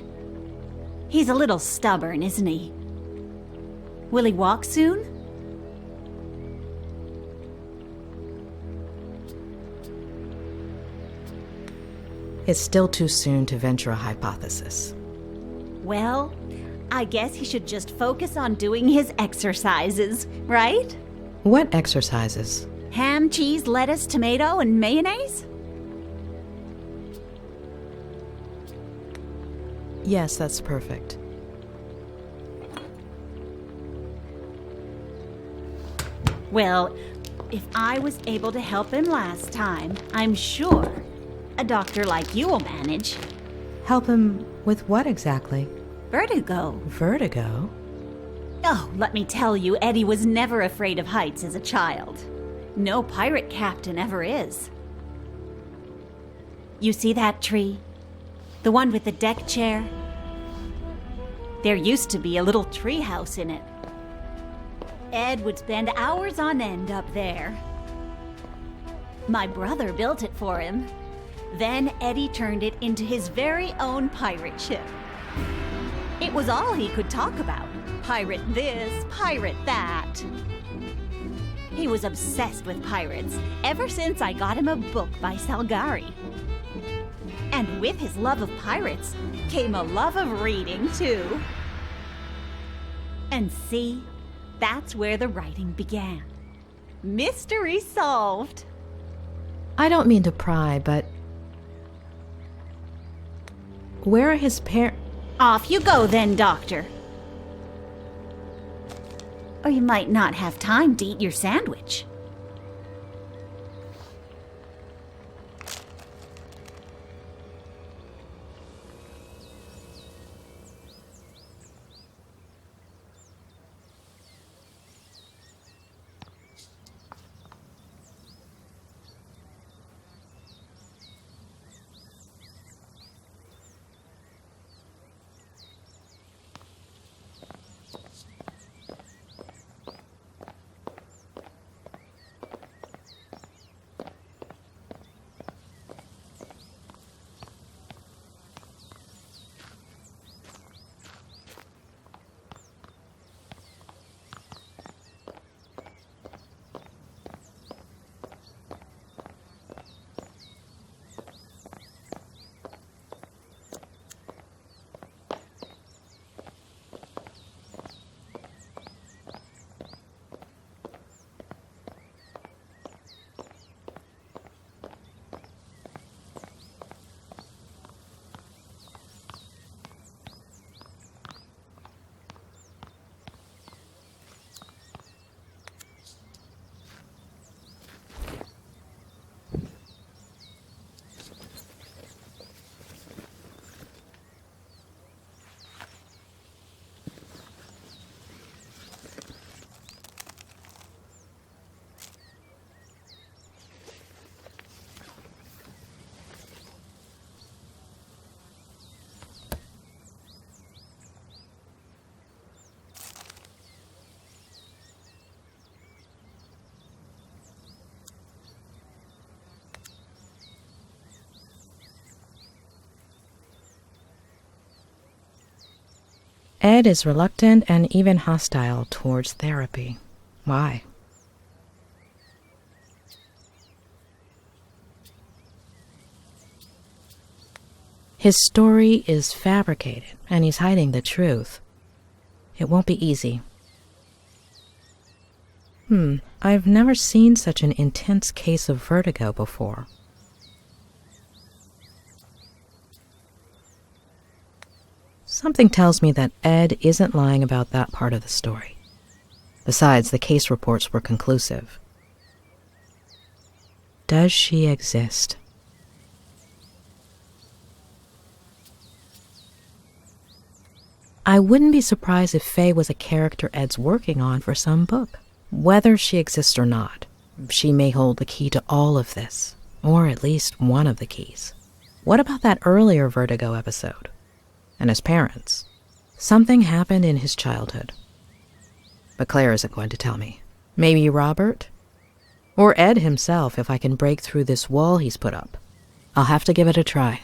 Speaker 11: He's a little stubborn, isn't he? Will he walk soon?
Speaker 5: It's still too soon to venture a hypothesis.
Speaker 11: Well, I guess he should just focus on doing his exercises, right?
Speaker 5: What exercises?
Speaker 11: Ham, cheese, lettuce, tomato, and mayonnaise?
Speaker 5: Yes, that's perfect.
Speaker 11: Well, if I was able to help him last time, I'm sure a doctor like you will manage.
Speaker 5: Help him with what exactly?
Speaker 11: Vertigo.
Speaker 5: Vertigo?
Speaker 11: Oh, let me tell you, Eddie was never afraid of heights as a child. No pirate captain ever is. You see that tree? The one with the deck chair? There used to be a little tree house in it. Ed would spend hours on end up there. My brother built it for him. Then Eddie turned it into his very own pirate ship. It was all he could talk about. Pirate this, pirate that. He was obsessed with pirates ever since I got him a book by Salgari. And with his love of pirates came a love of reading, too. And see, that's where the writing began. Mystery solved.
Speaker 5: I don't mean to pry, but where are his parents?
Speaker 11: Off you go then, Doctor. Or you might not have time to eat your sandwich.
Speaker 5: Ed is reluctant and even hostile towards therapy. Why? His story is fabricated, and he's hiding the truth. It won't be easy. I've never seen such an intense case of vertigo before. Something tells me that Ed isn't lying about that part of the story. Besides, the case reports were conclusive. Does she exist? I wouldn't be surprised if Faye was a character Ed's working on for some book. Whether she exists or not, she may hold the key to all of this, or at least one of the keys. What about that earlier Vertigo episode? And his parents? Something happened in his childhood. But Claire isn't going to tell me. Maybe Robert? Or Ed himself, if I can break through this wall he's put up. I'll have to give it a try.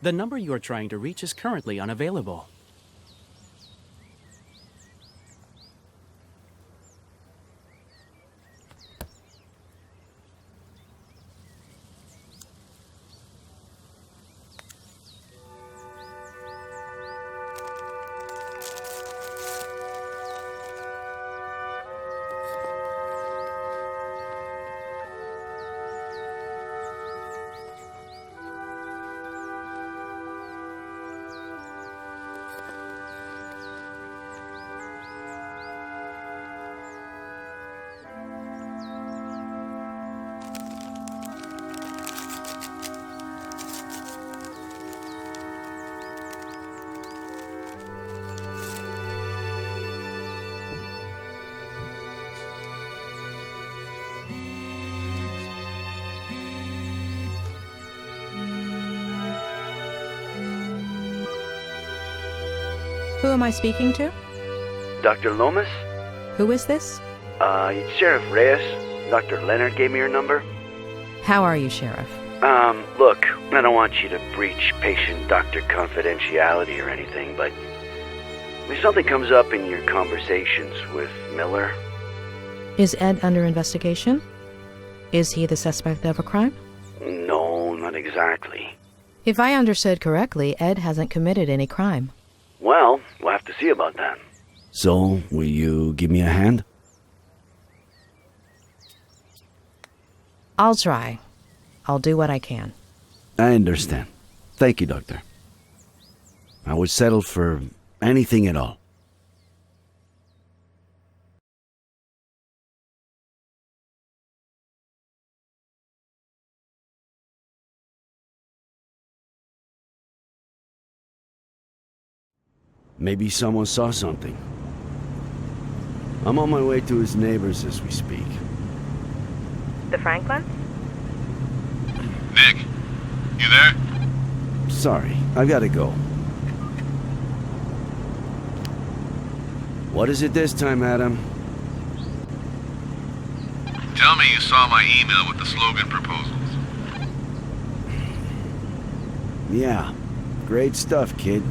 Speaker 9: The number you are trying to reach is currently unavailable.
Speaker 5: Who am I speaking to?
Speaker 12: Dr. Lomas?
Speaker 5: Who is this?
Speaker 12: It's Sheriff Reyes. Dr. Leonard gave me your number.
Speaker 5: How are you, Sheriff?
Speaker 12: Look, I don't want you to breach patient-doctor confidentiality or anything, but if something comes up in your conversations with Miller...
Speaker 5: Is Ed under investigation? Is he the suspect of a crime?
Speaker 12: No, not exactly.
Speaker 5: If I understood correctly, Ed hasn't committed any crime.
Speaker 12: Well, we'll have to see about that.
Speaker 7: So, will you give me a hand?
Speaker 5: I'll try. I'll do what I can.
Speaker 7: I understand. Thank you, Doctor. I would settle for anything at all. Maybe someone saw something. I'm on my way to his neighbors as we speak.
Speaker 3: The Franklins?
Speaker 6: Nick, you there?
Speaker 7: Sorry, I gotta go. What is it this time, Adam?
Speaker 6: Tell me you saw my email with the slogan proposals.
Speaker 7: Yeah, great stuff, kid.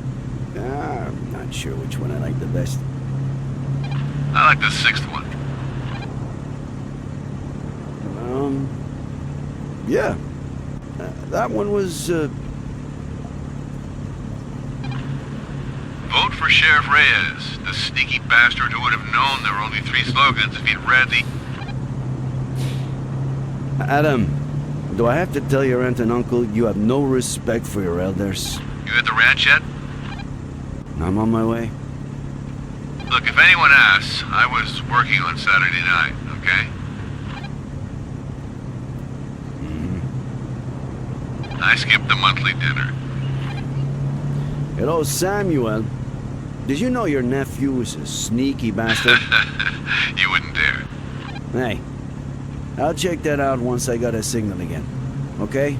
Speaker 7: I'm not sure which one I like the best.
Speaker 6: I like the sixth one.
Speaker 7: Yeah. That one was,
Speaker 6: Vote for Sheriff Reyes, the sneaky bastard who would have known there were only 3 slogans if he'd read the...
Speaker 7: Adam, do I have to tell your aunt and uncle you have no respect for your elders?
Speaker 6: You at the ranch yet?
Speaker 7: I'm on my way.
Speaker 6: Look, if anyone asks, I was working on Saturday night, okay? I skipped the monthly dinner.
Speaker 7: Hello, Samuel. Did you know your nephew is a sneaky bastard?
Speaker 6: You wouldn't dare.
Speaker 7: Hey, I'll check that out once I got a signal again. Okay?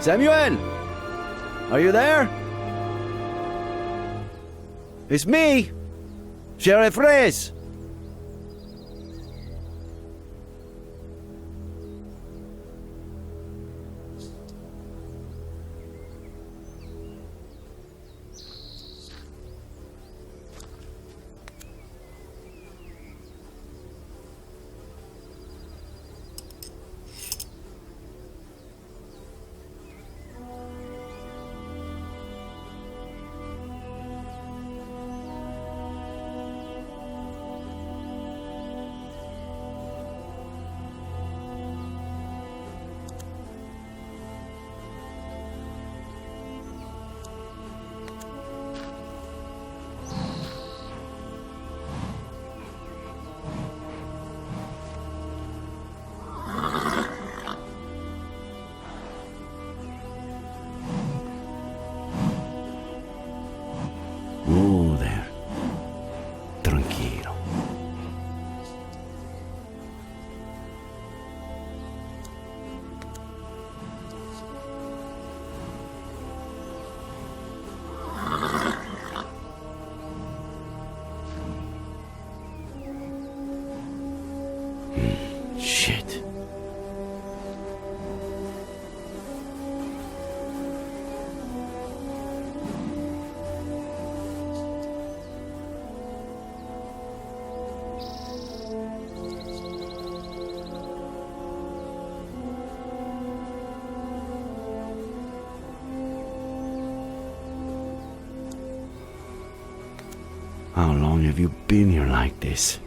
Speaker 7: Samuel! Are you there? It's me, Sheriff Reyes. There. Tranquilo. Shit. How long have you been here like this?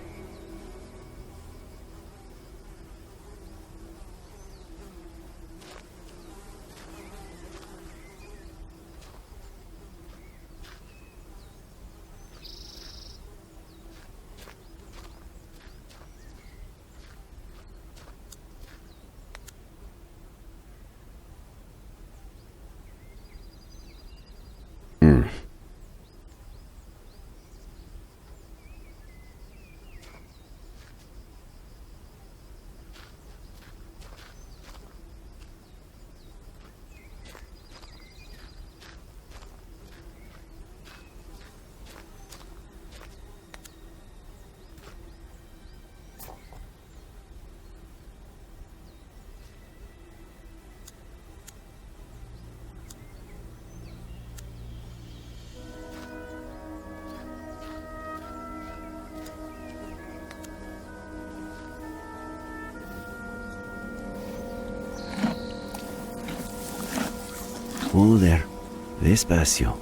Speaker 7: Joder, despacio.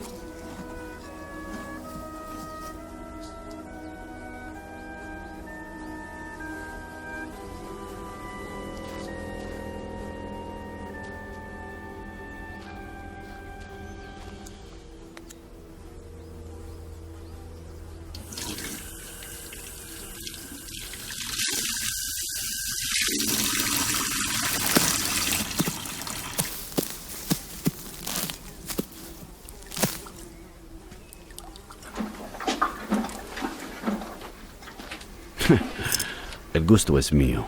Speaker 7: El gusto es mío.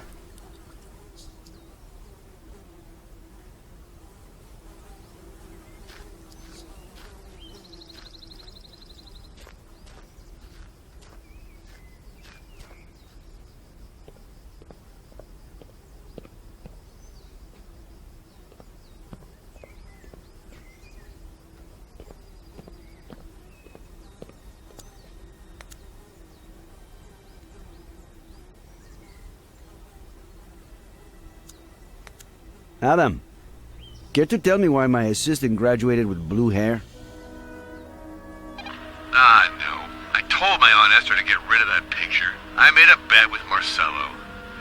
Speaker 7: Adam, care to tell me why my assistant graduated with blue hair?
Speaker 6: No. I told my Aunt Esther to get rid of that picture. I made a bet with Marcello.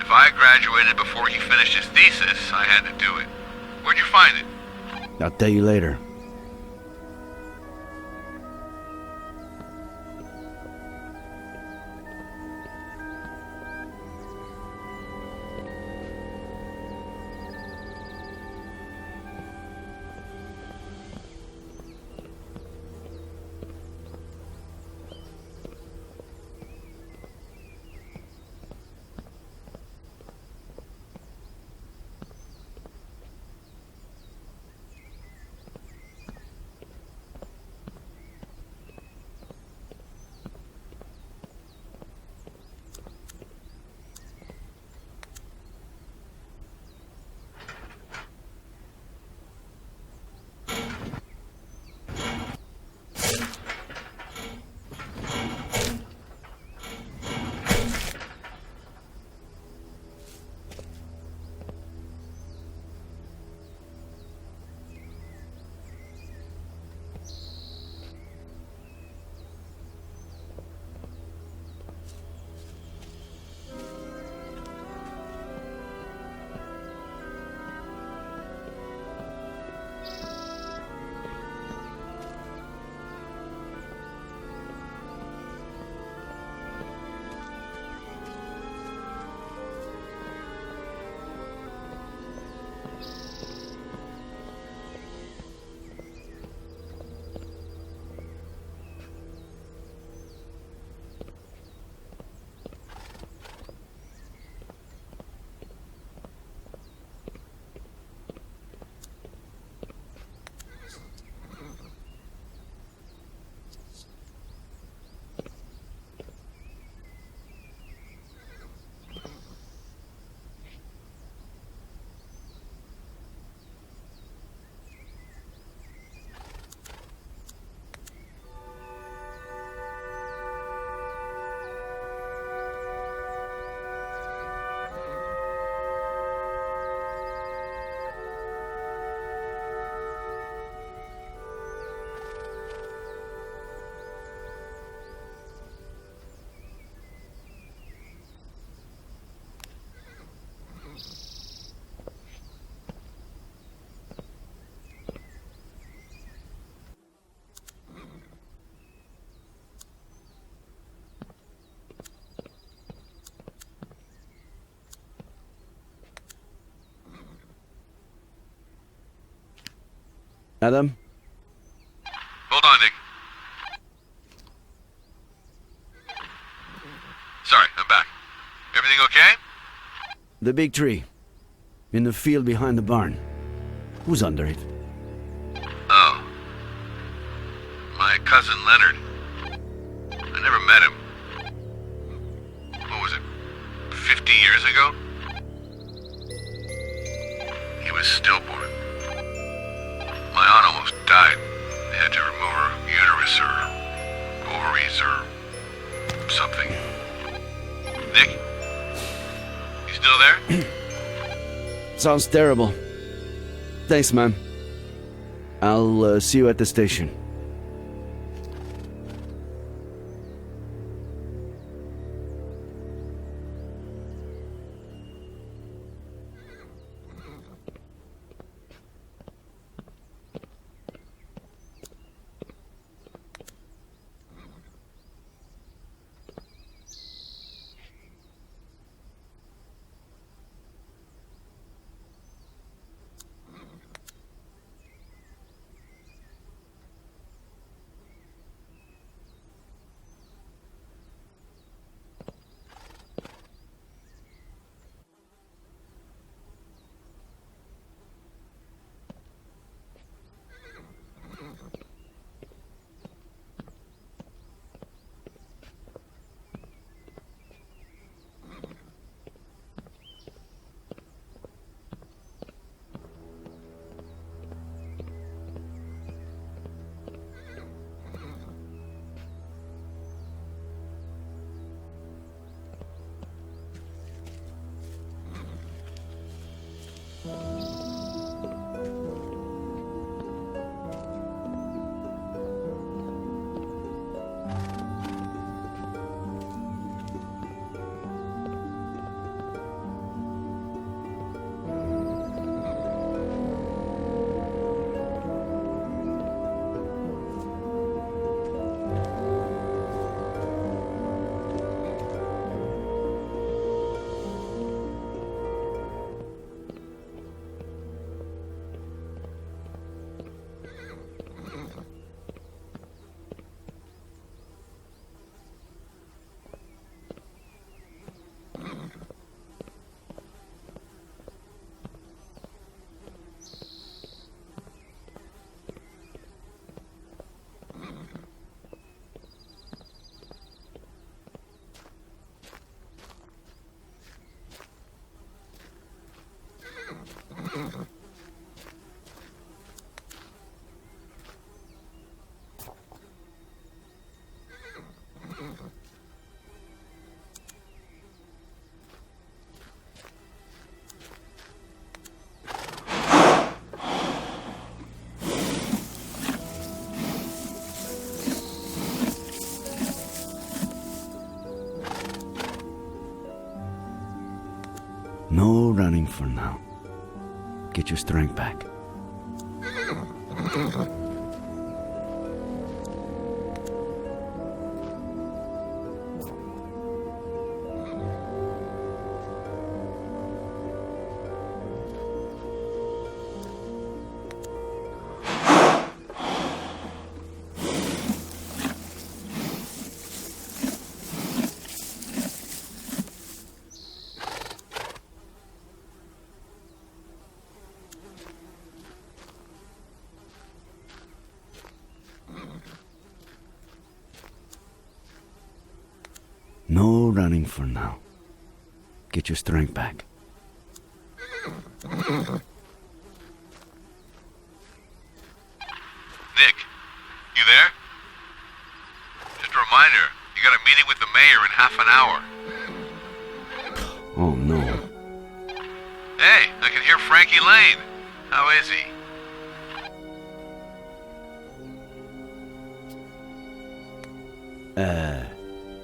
Speaker 6: If I graduated before he finished his thesis, I had to do it. Where'd you find it?
Speaker 7: I'll tell you later. Adam?
Speaker 6: Hold on, Nick. Sorry, I'm back. Everything okay?
Speaker 7: The big tree. In the field behind the barn. Who's under it?
Speaker 6: Oh. My cousin Leonard. I never met him. What was it? 50 years ago? He was stillborn. My aunt almost died. They had to remove her uterus or ovaries or something. Nick? You still there?
Speaker 7: Sounds terrible. Thanks, man. I'll see you at the station. No running for now. Get your strength back. No running for now. Get your strength back.
Speaker 6: Nick, you there? Just a reminder, you got a meeting with the mayor in half an hour.
Speaker 7: Oh no.
Speaker 6: Hey, I can hear Frankie Lane. How is he?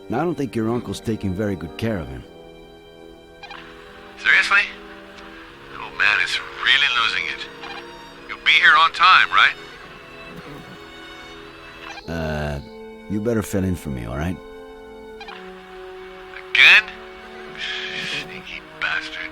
Speaker 7: I don't think your uncle's taking very good care of him.
Speaker 6: Seriously? The old man is really losing it. You'll be here on time, right?
Speaker 7: You better fill in for me, alright?
Speaker 6: Again? Sneaky bastard.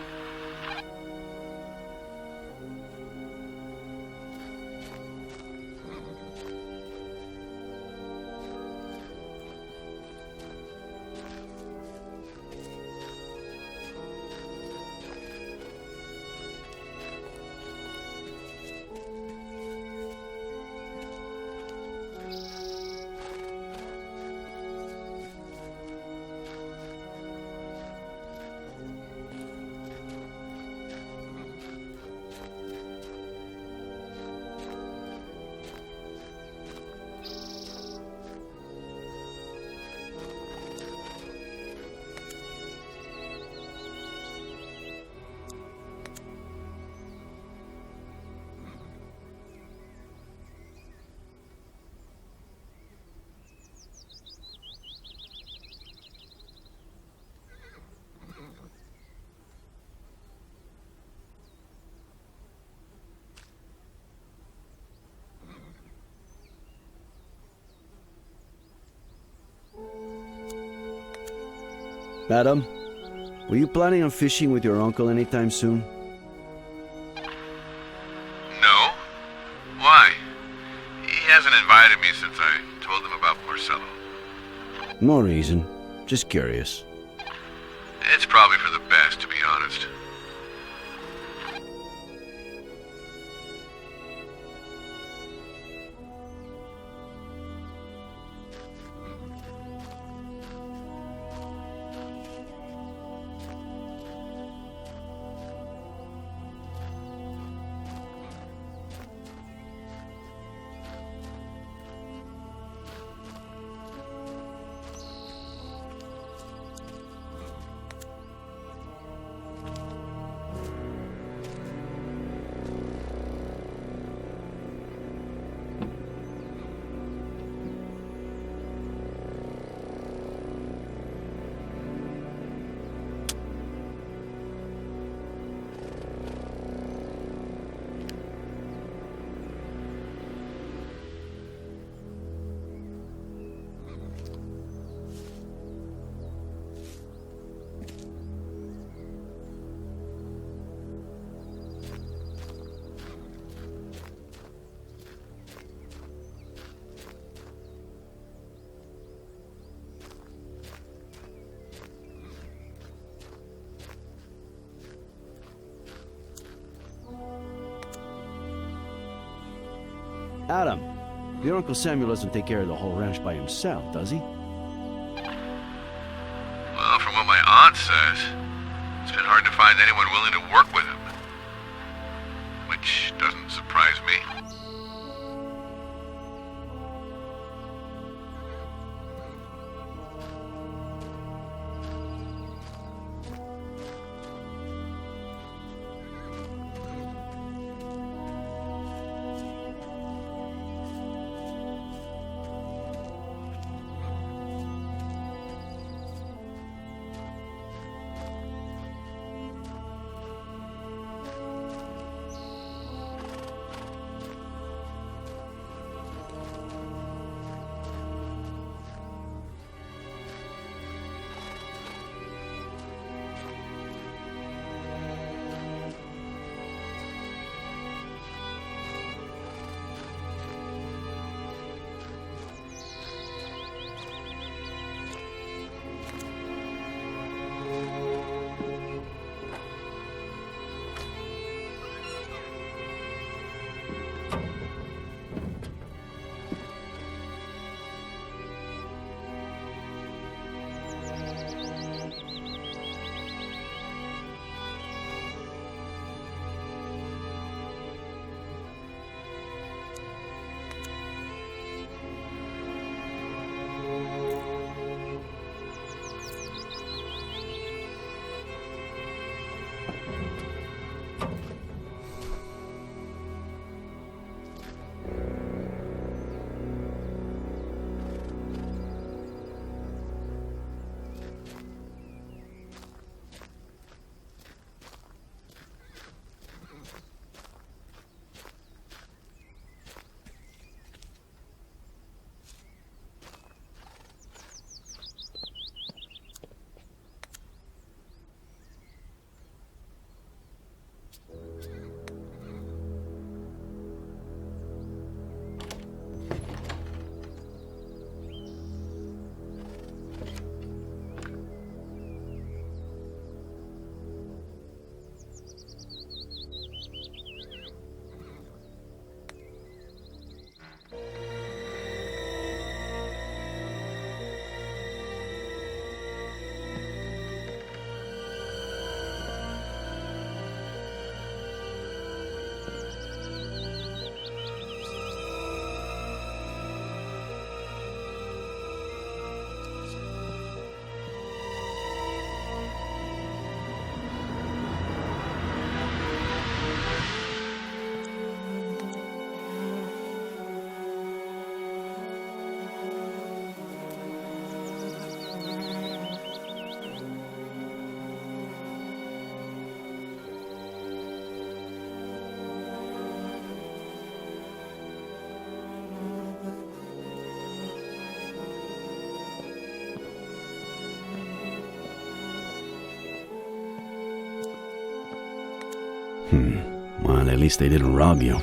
Speaker 7: Adam, were you planning on fishing with your uncle anytime soon?
Speaker 6: No. Why? He hasn't invited me since I told him about Marcelo.
Speaker 7: No reason. Just curious.
Speaker 6: It's probably for the best, to be honest.
Speaker 7: Adam, your Uncle Samuel doesn't take care of the whole ranch by himself, does he?
Speaker 6: Well, from what my aunt says, it's been hard to find anyone willing to work with him. Which doesn't surprise me.
Speaker 7: Well, at least they didn't rob you.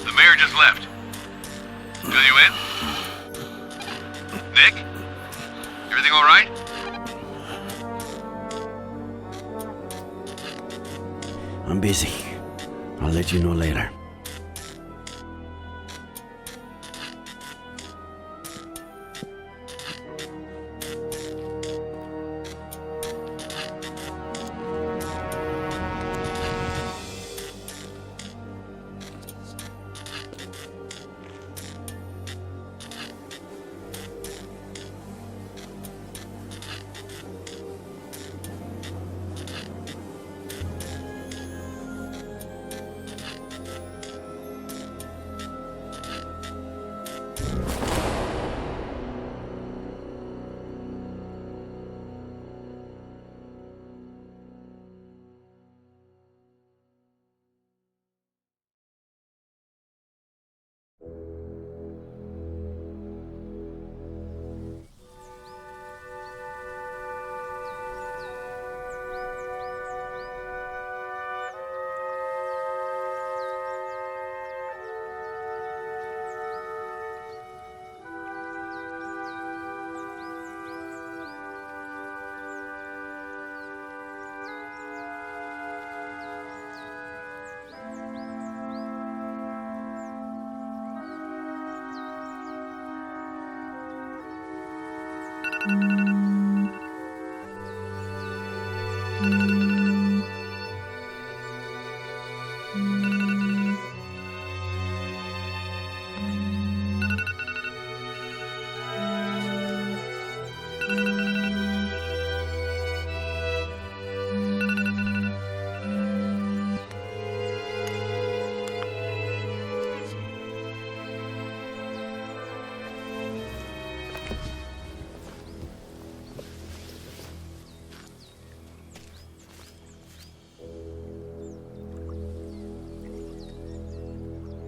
Speaker 6: The mayor just left. Fill you in? Nick? Everything all right?
Speaker 12: I'm busy. I'll let you know later.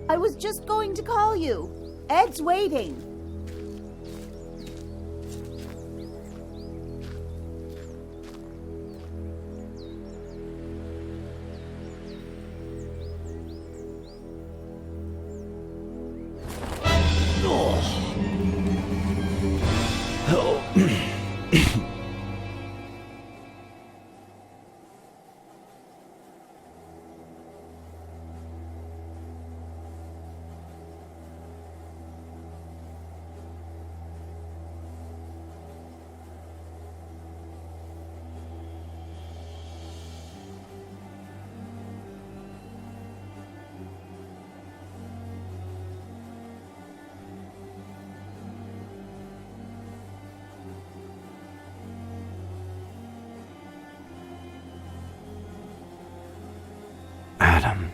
Speaker 13: I was just going to call you. Ed's waiting.
Speaker 12: Adam.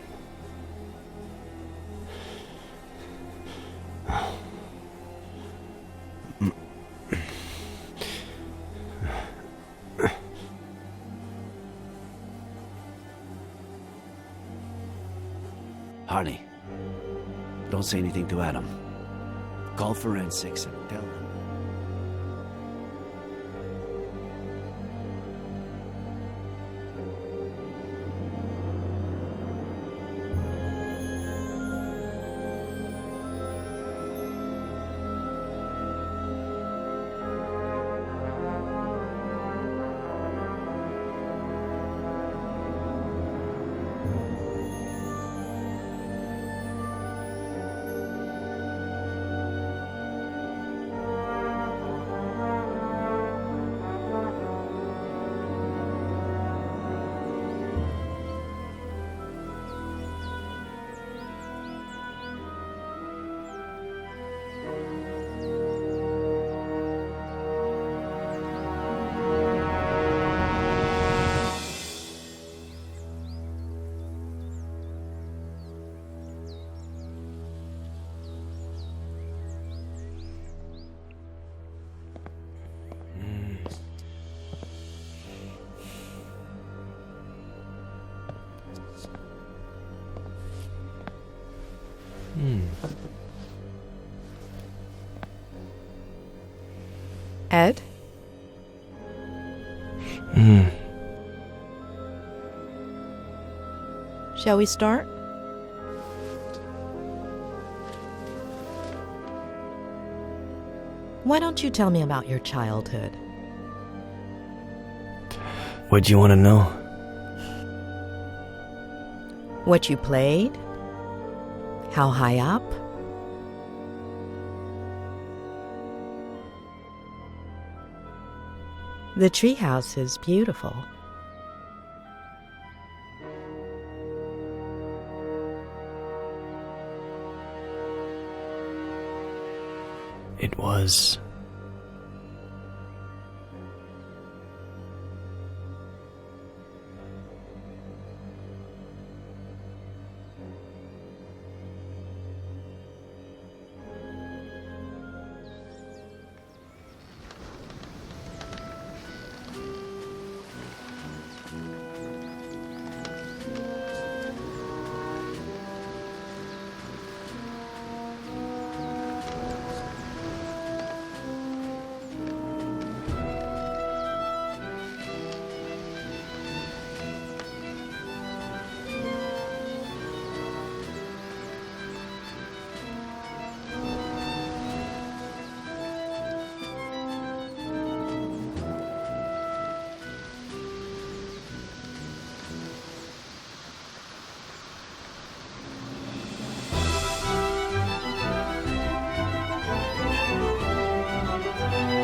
Speaker 12: Harley, don't say anything to Adam. Call forensics and tell them.
Speaker 5: Ed? Shall we start? Why don't you tell me about your childhood?
Speaker 14: What do you want to know?
Speaker 5: What you played? How high up? The treehouse is beautiful.
Speaker 14: It was.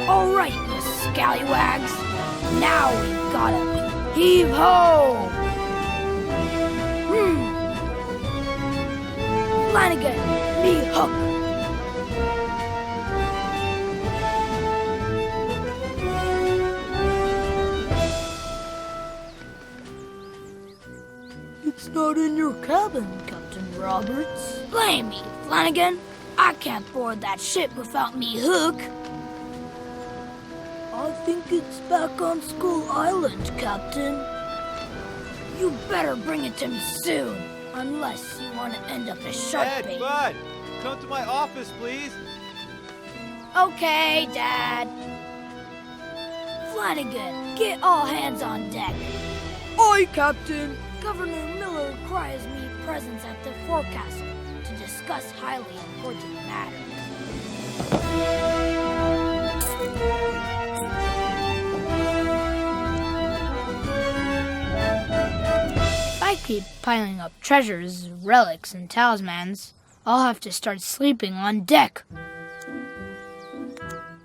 Speaker 15: All right, you scallywags. Now we've got him. Heave ho! Flanagan, me hook.
Speaker 16: It's not in your cabin, Captain Roberts.
Speaker 15: Blame me, Flanagan. I can't board that ship without me hook.
Speaker 16: I think it's back on Skull Island, Captain.
Speaker 15: You better bring it to me soon, unless you want to end up as shark bait.
Speaker 17: Bud, come to my office, please.
Speaker 15: Okay, Dad. Flanagan, get all hands on deck.
Speaker 16: Aye, Captain.
Speaker 15: Governor Miller requires me presence at the forecastle to discuss highly important matters.
Speaker 16: If I keep piling up treasures, relics, and talismans, I'll have to start sleeping on deck.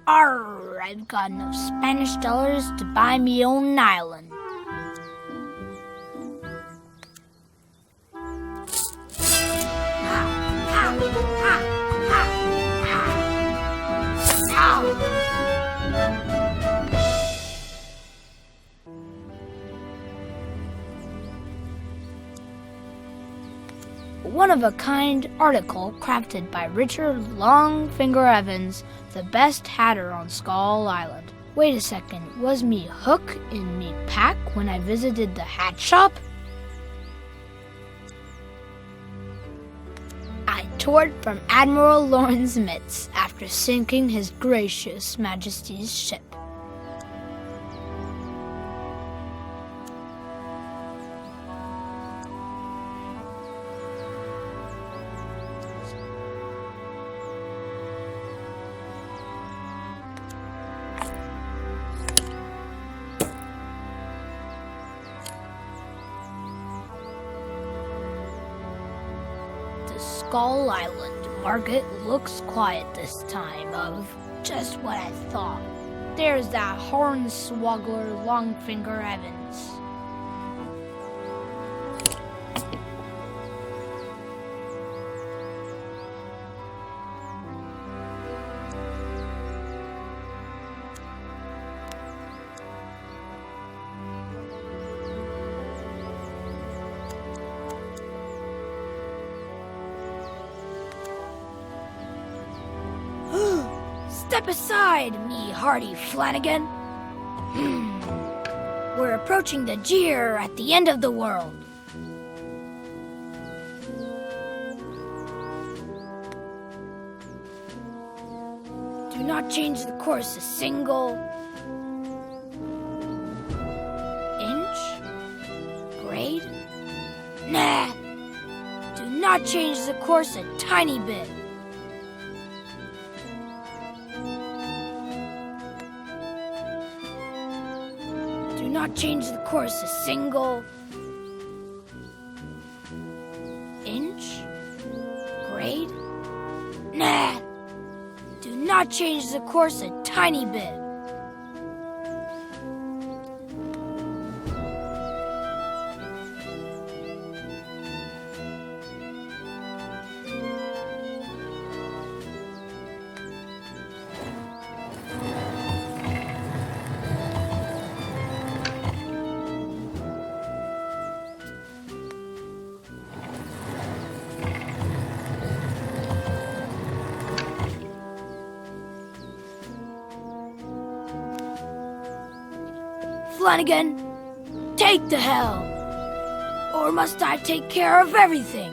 Speaker 16: Arr, I've got enough Spanish dollars to buy me own island. One-of-a-kind article crafted by Richard Longfinger Evans, the best hatter on Skull Island. Wait a second, was me hook in me pack when I visited the hat shop? I tore it from Admiral Lawrence Mitz after sinking His Gracious Majesty's ship. Skull Island market looks quiet this time of just what I thought. There's that hornswoggler Longfinger Evans. Step aside, me hardy Flanagan. We're approaching the jeer at the end of the world. Do not change the course a single inch? Grade? Nah. Do not change the course a tiny bit. not change the course a single inch? Grade? Nah. Do not change the course a tiny bit. Flanagan, take the helm. Or must I take care of everything?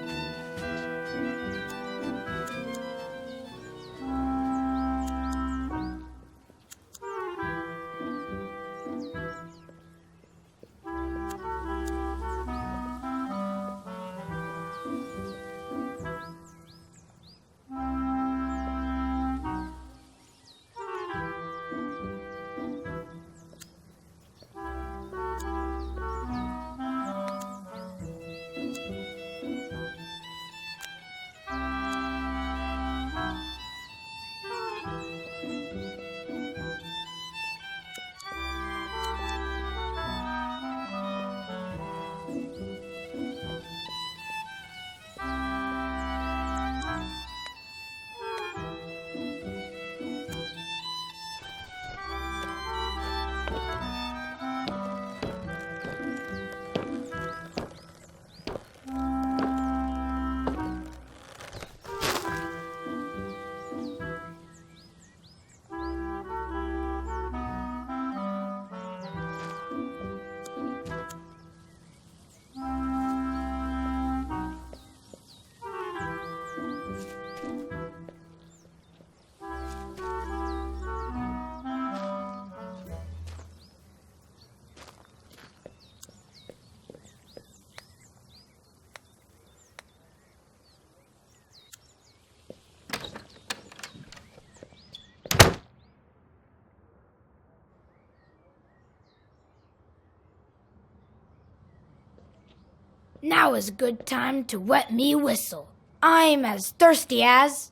Speaker 16: Now is a good time to wet me whistle. I'm as thirsty as...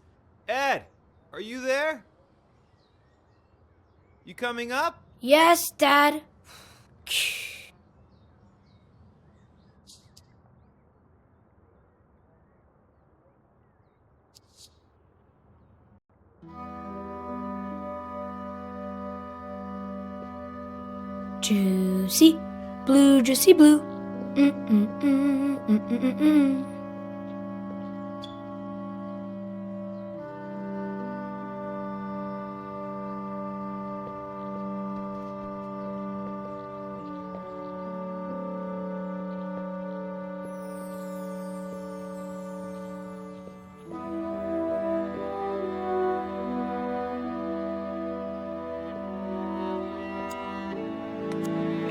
Speaker 17: Ed, are you there? You coming up?
Speaker 16: Yes, Dad. Juicy blue, juicy blue.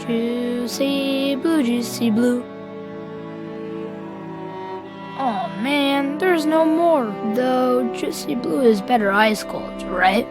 Speaker 16: Juicy blue, juicy blue. Oh man, there's no more. Though juicy blue is better ice cold, right?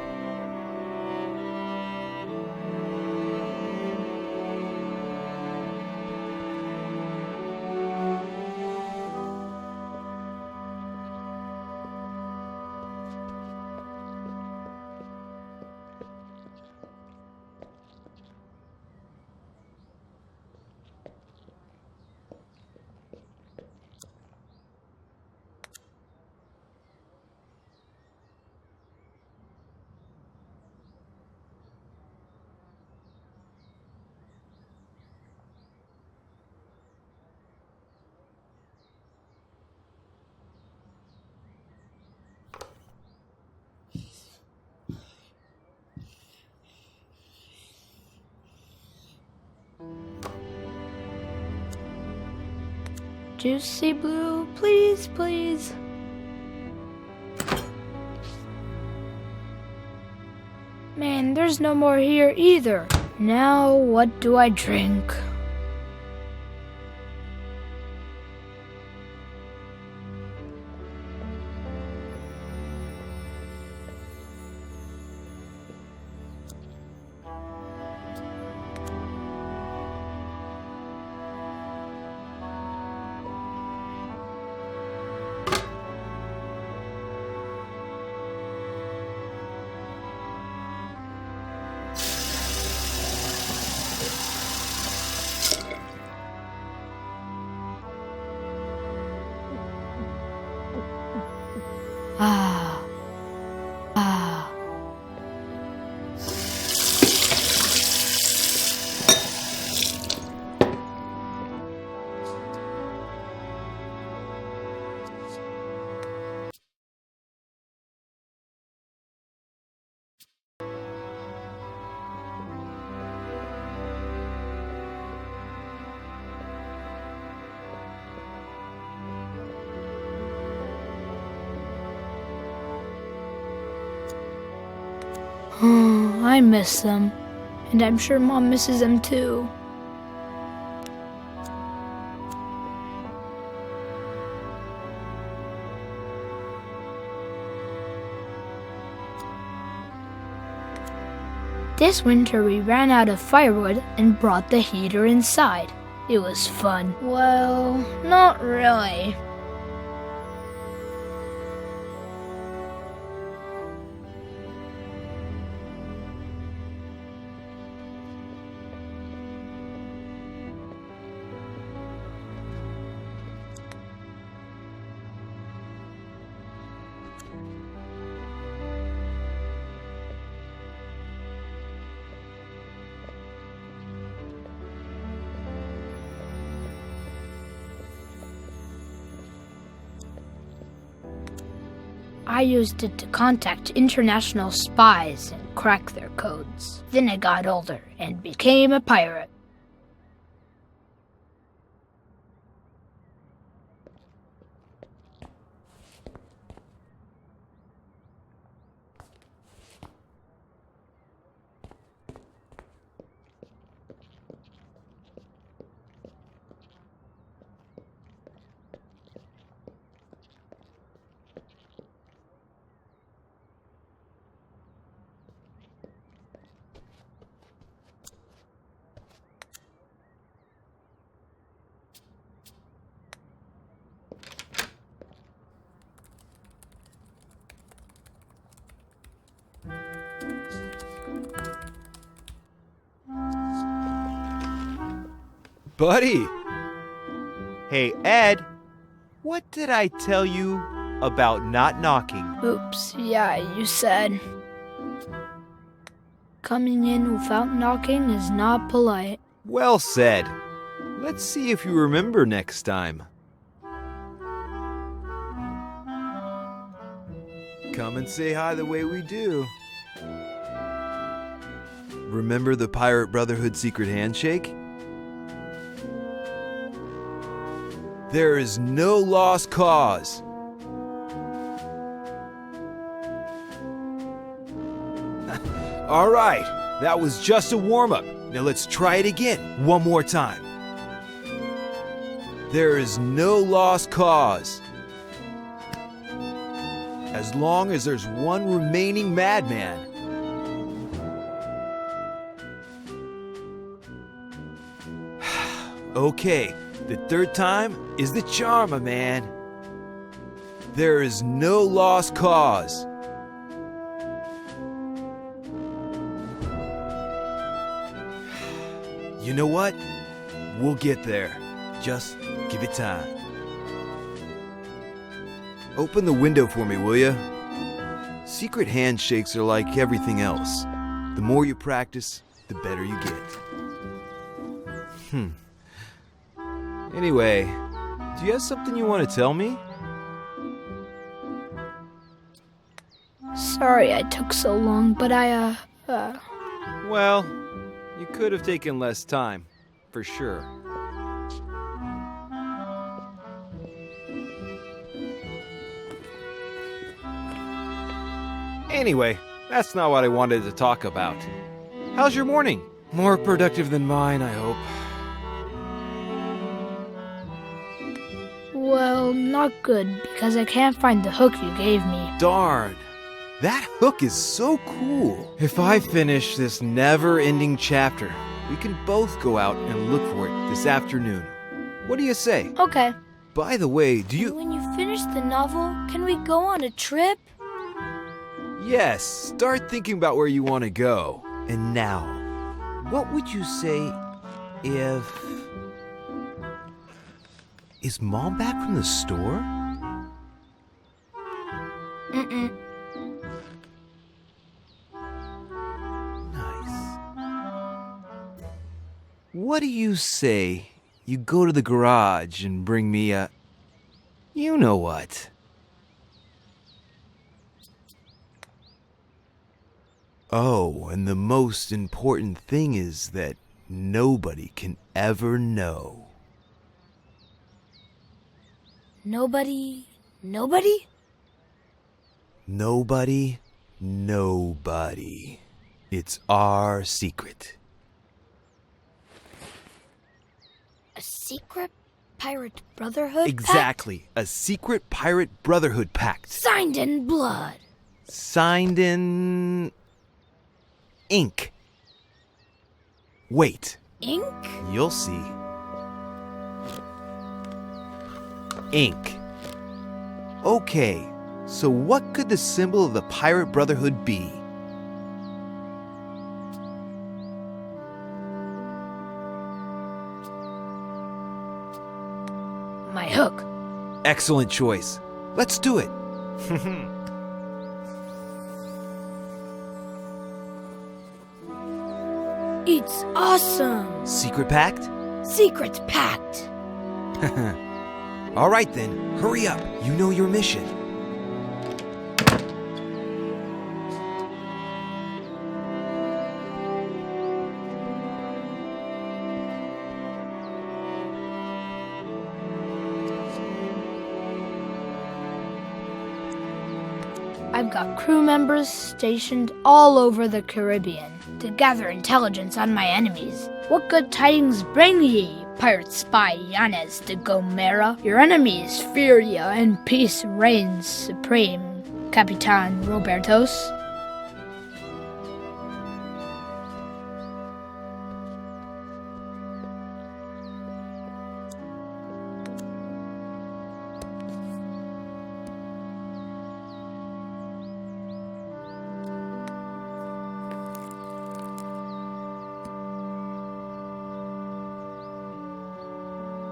Speaker 16: Juicy blue, please, please. Man, there's no more here either. Now, what do I drink? Ah. Ah. I miss them, and I'm sure Mom misses them too. This winter we ran out of firewood and brought the heater inside. It was fun. Well, not really. I used it to contact international spies and crack their codes. Then I got older and became a pirate.
Speaker 17: Buddy! Hey, Ed, what did I tell you about not knocking?
Speaker 16: Oops, yeah, you said. Coming in without knocking is not polite.
Speaker 17: Well said. Let's see if you remember next time. Come and say hi the way we do. Remember the Pirate Brotherhood secret handshake? There is no lost cause. All right, that was just a warm-up. Now let's try it again, one more time. There is no lost cause. As long as there's one remaining madman. Okay, the third time is the charm, my man. There is no lost cause. You know what? We'll get there. Just give it time. Open the window for me, will ya? Secret handshakes are like everything else. The more you practice, the better you get. Anyway, do you have something you want to tell me?
Speaker 16: Sorry I took so long, but
Speaker 17: Well, you could have taken less time, for sure. Anyway, that's not what I wanted to talk about. How's your morning? More productive than mine, I hope.
Speaker 16: Well, not good, because I can't find the hook you gave me.
Speaker 17: Darn. That hook is so cool. If I finish this never-ending chapter, we can both go out and look for it this afternoon. What do you say?
Speaker 16: Okay.
Speaker 17: By the way, do you...
Speaker 16: When you finish the novel, can we go on a trip?
Speaker 17: Yes, start thinking about where you want to go. And now, what would you say if... Is Mom back from the store?
Speaker 16: Mm-mm.
Speaker 17: What do you say you go to the garage and bring me a... you know what? Oh, and the most important thing is that nobody can ever know.
Speaker 16: Nobody?
Speaker 17: Nobody. It's our secret.
Speaker 16: A secret pirate brotherhood
Speaker 17: Exactly. A secret pirate brotherhood pact.
Speaker 16: Signed in blood.
Speaker 17: Signed in... ink. Wait.
Speaker 16: Ink?
Speaker 17: You'll see. Ink. Okay, so what could the symbol of the pirate brotherhood be?
Speaker 16: My hook.
Speaker 17: Excellent choice. Let's do it.
Speaker 16: It's awesome.
Speaker 17: Secret pact?
Speaker 16: Secret pact.
Speaker 17: All right then, hurry up. You know your mission.
Speaker 16: I've got crew members stationed all over the Caribbean to gather intelligence on my enemies. What good tidings bring ye, pirate spy Yanez de Gomera? Your enemies fear ya, and peace reigns supreme, Capitan Robertos.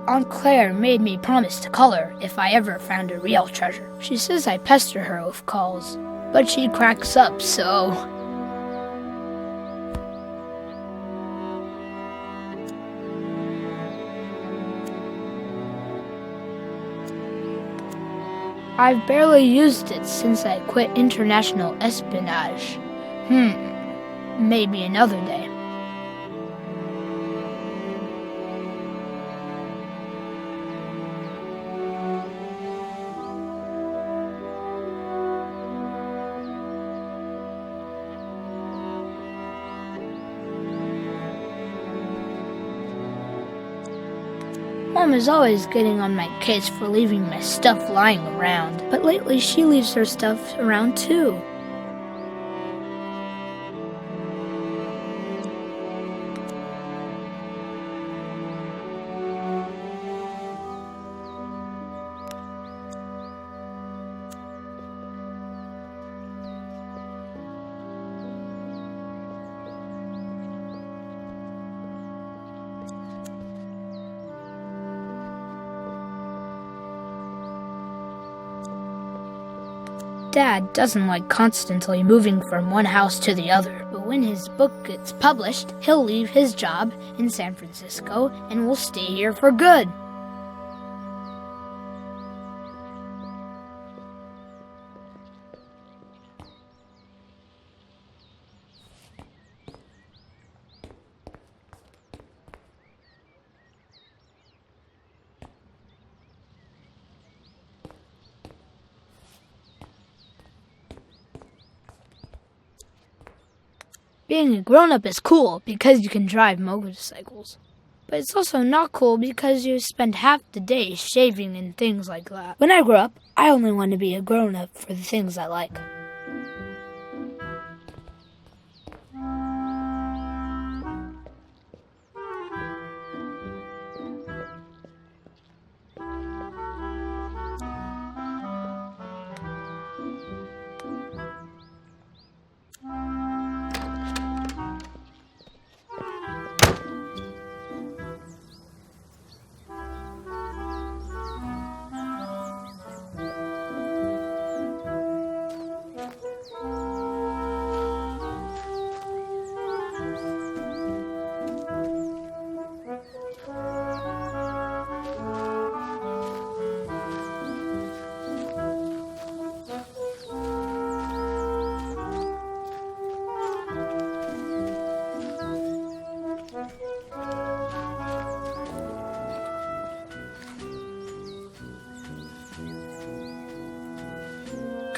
Speaker 16: Aunt Claire made me promise to call her if I ever found a real treasure. She says I pester her with calls, but she cracks up, so... I've barely used it since I quit international espionage. Maybe another day. Mom is always getting on my case for leaving my stuff lying around, but lately she leaves her stuff around too. Dad doesn't like constantly moving from one house to the other, but when his book gets published, he'll leave his job in San Francisco and will stay here for good. Being a grown-up is cool because you can drive motorcycles. But it's also not cool because you spend half the day shaving and things like that. When I grow up, I only want to be a grown-up for the things I like.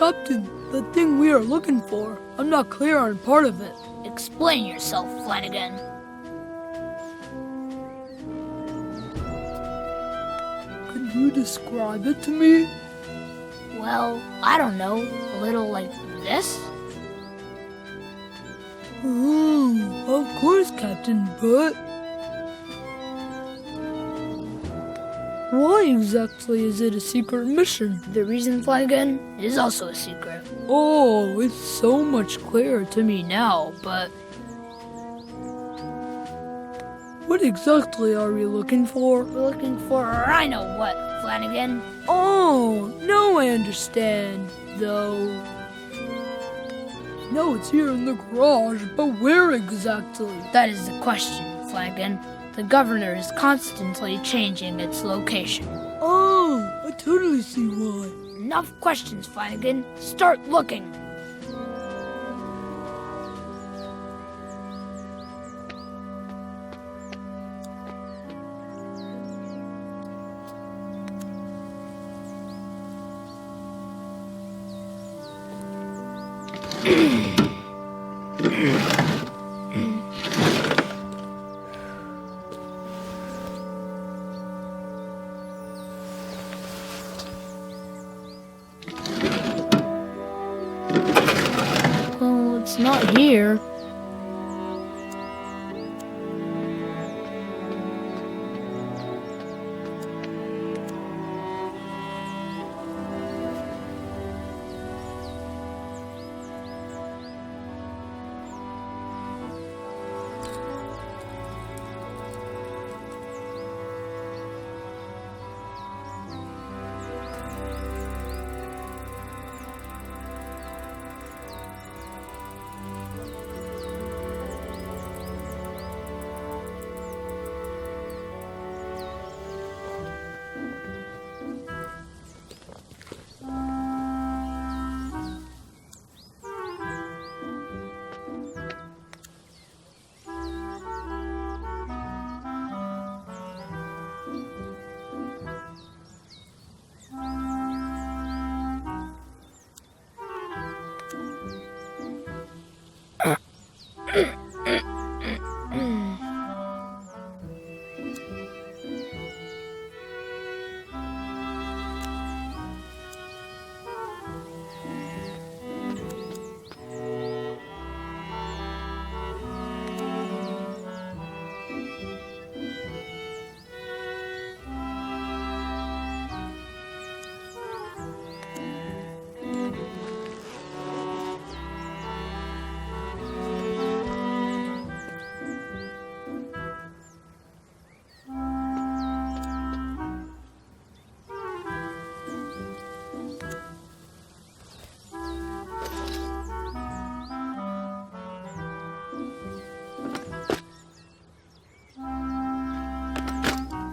Speaker 15: Captain, the thing we are looking for. I'm not clear on part of it. Explain yourself, Flanagan. Could you describe it to me? Well, I don't know. A little like this? Of course, Captain, but... why exactly is it a secret mission? The reason, Flanagan, is also a secret. Oh, it's so much clearer to me now, but... what exactly are we looking for? We're looking for I know what, Flanagan. Oh, now I understand, though. No, it's here in the garage, but where exactly? That is the question, Flanagan. The governor is constantly changing its location. Oh, I totally see why. Enough questions, Flanagan. Start looking. Well, it's not here.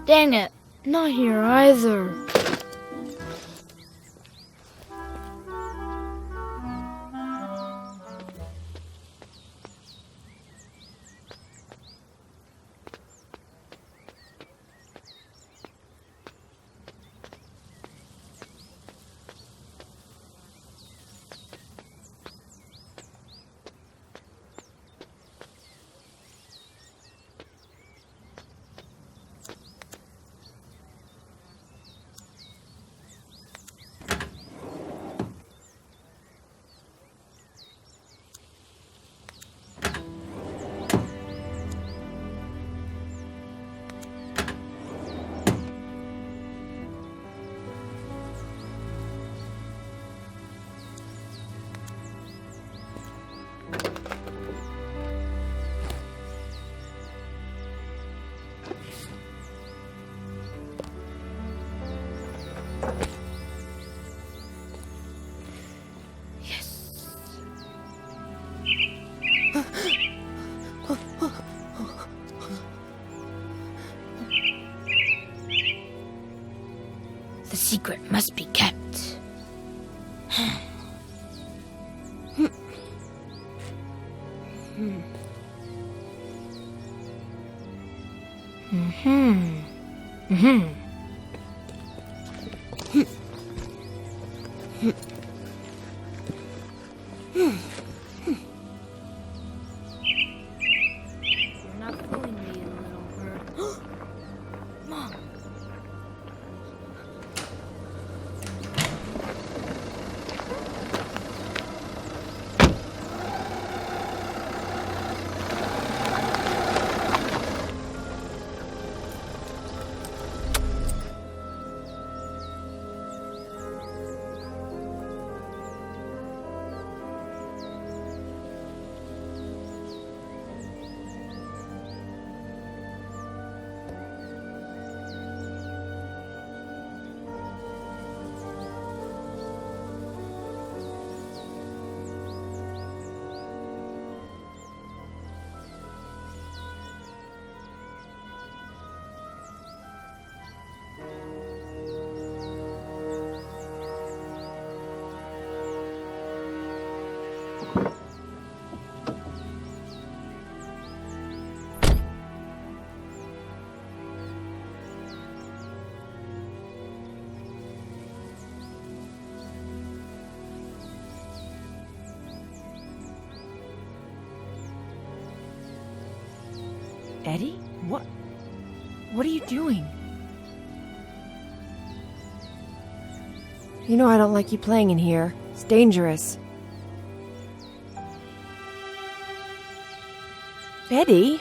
Speaker 15: Dang it, not here either. The secret must be kept.
Speaker 16: You're not fooling me, you little bird. Mom!
Speaker 5: Eddie? What are you doing?
Speaker 8: You know I don't like you playing in here. It's dangerous. Eddie?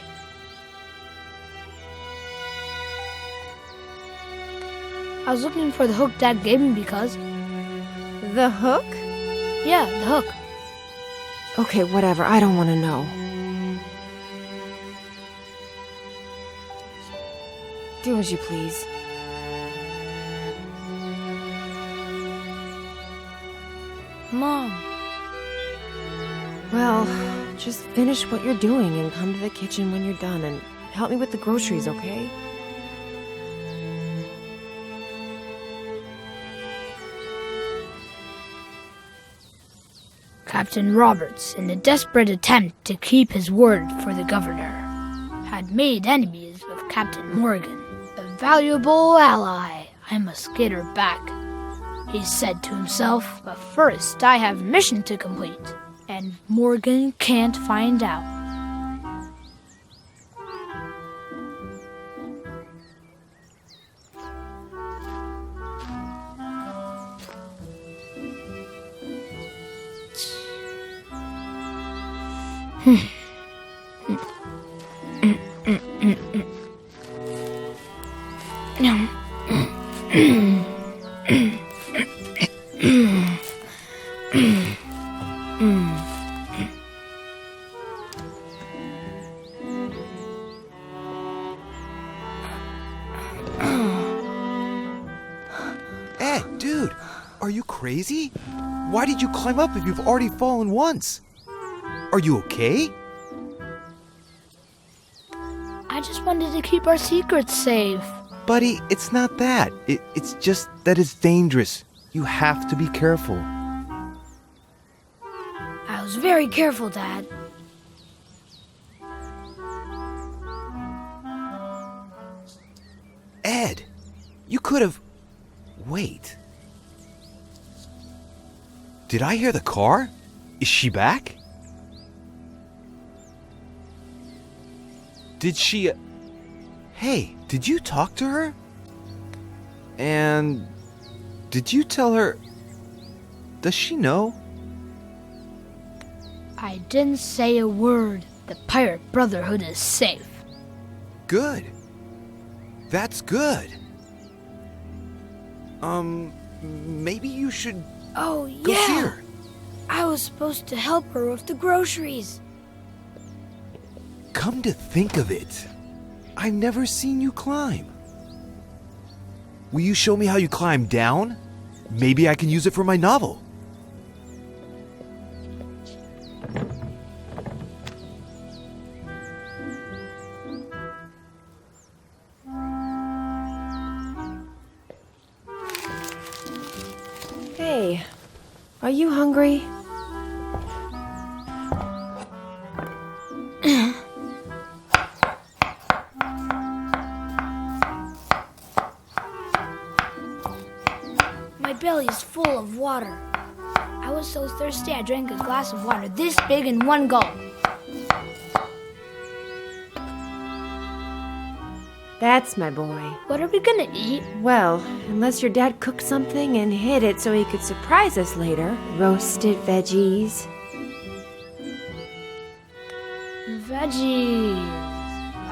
Speaker 16: I was looking for the hook Dad gave me because...
Speaker 8: The hook?
Speaker 16: Yeah, the hook.
Speaker 8: Okay, whatever. I don't want to know. Do as you please.
Speaker 16: Mom.
Speaker 8: Well, just finish what you're doing and come to the kitchen when you're done and help me with the groceries, okay?
Speaker 16: Captain Roberts, in a desperate attempt to keep his word for the governor, had made enemies of Captain Morgan, a valuable ally. I must get her back, he said to himself, but first I have a mission to complete, and Morgan can't find out.
Speaker 17: Ed, dude, are you crazy? Why did you climb up if you've already fallen once? Are you okay?
Speaker 16: I just wanted to keep our secrets safe.
Speaker 17: Buddy, it's not that. It's just that it's dangerous. You have to be careful.
Speaker 16: I was very careful, Dad.
Speaker 17: Ed, you could have... Wait. Did I hear the car? Is she back? Did she... Hey, did you talk to her? And... did you tell her... Does she know?
Speaker 16: I didn't say a word. The Pirate Brotherhood is safe.
Speaker 17: Good. That's good. Maybe you should...
Speaker 16: Oh,
Speaker 17: go
Speaker 16: yeah.
Speaker 17: see her.
Speaker 16: I was supposed to help her with the groceries.
Speaker 17: Come to think of it, I've never seen you climb. Will you show me how you climb down? Maybe I can use it for my novel.
Speaker 8: Hey, are you hungry?
Speaker 16: My belly's full of water. I was so thirsty I drank a glass of water this big in one gulp.
Speaker 18: That's my boy.
Speaker 16: What are we gonna eat?
Speaker 18: Well, unless your dad cooked something and hid it so he could surprise us later. Roasted veggies.
Speaker 16: Veggies.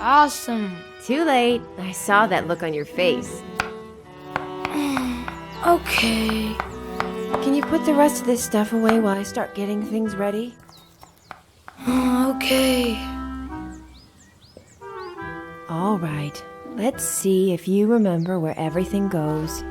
Speaker 16: Awesome.
Speaker 18: Too late. I saw that look on your face.
Speaker 16: Okay.
Speaker 18: Can you put the rest of this stuff away while I start getting things ready?
Speaker 16: Okay.
Speaker 18: All right. Let's see if you remember where everything goes.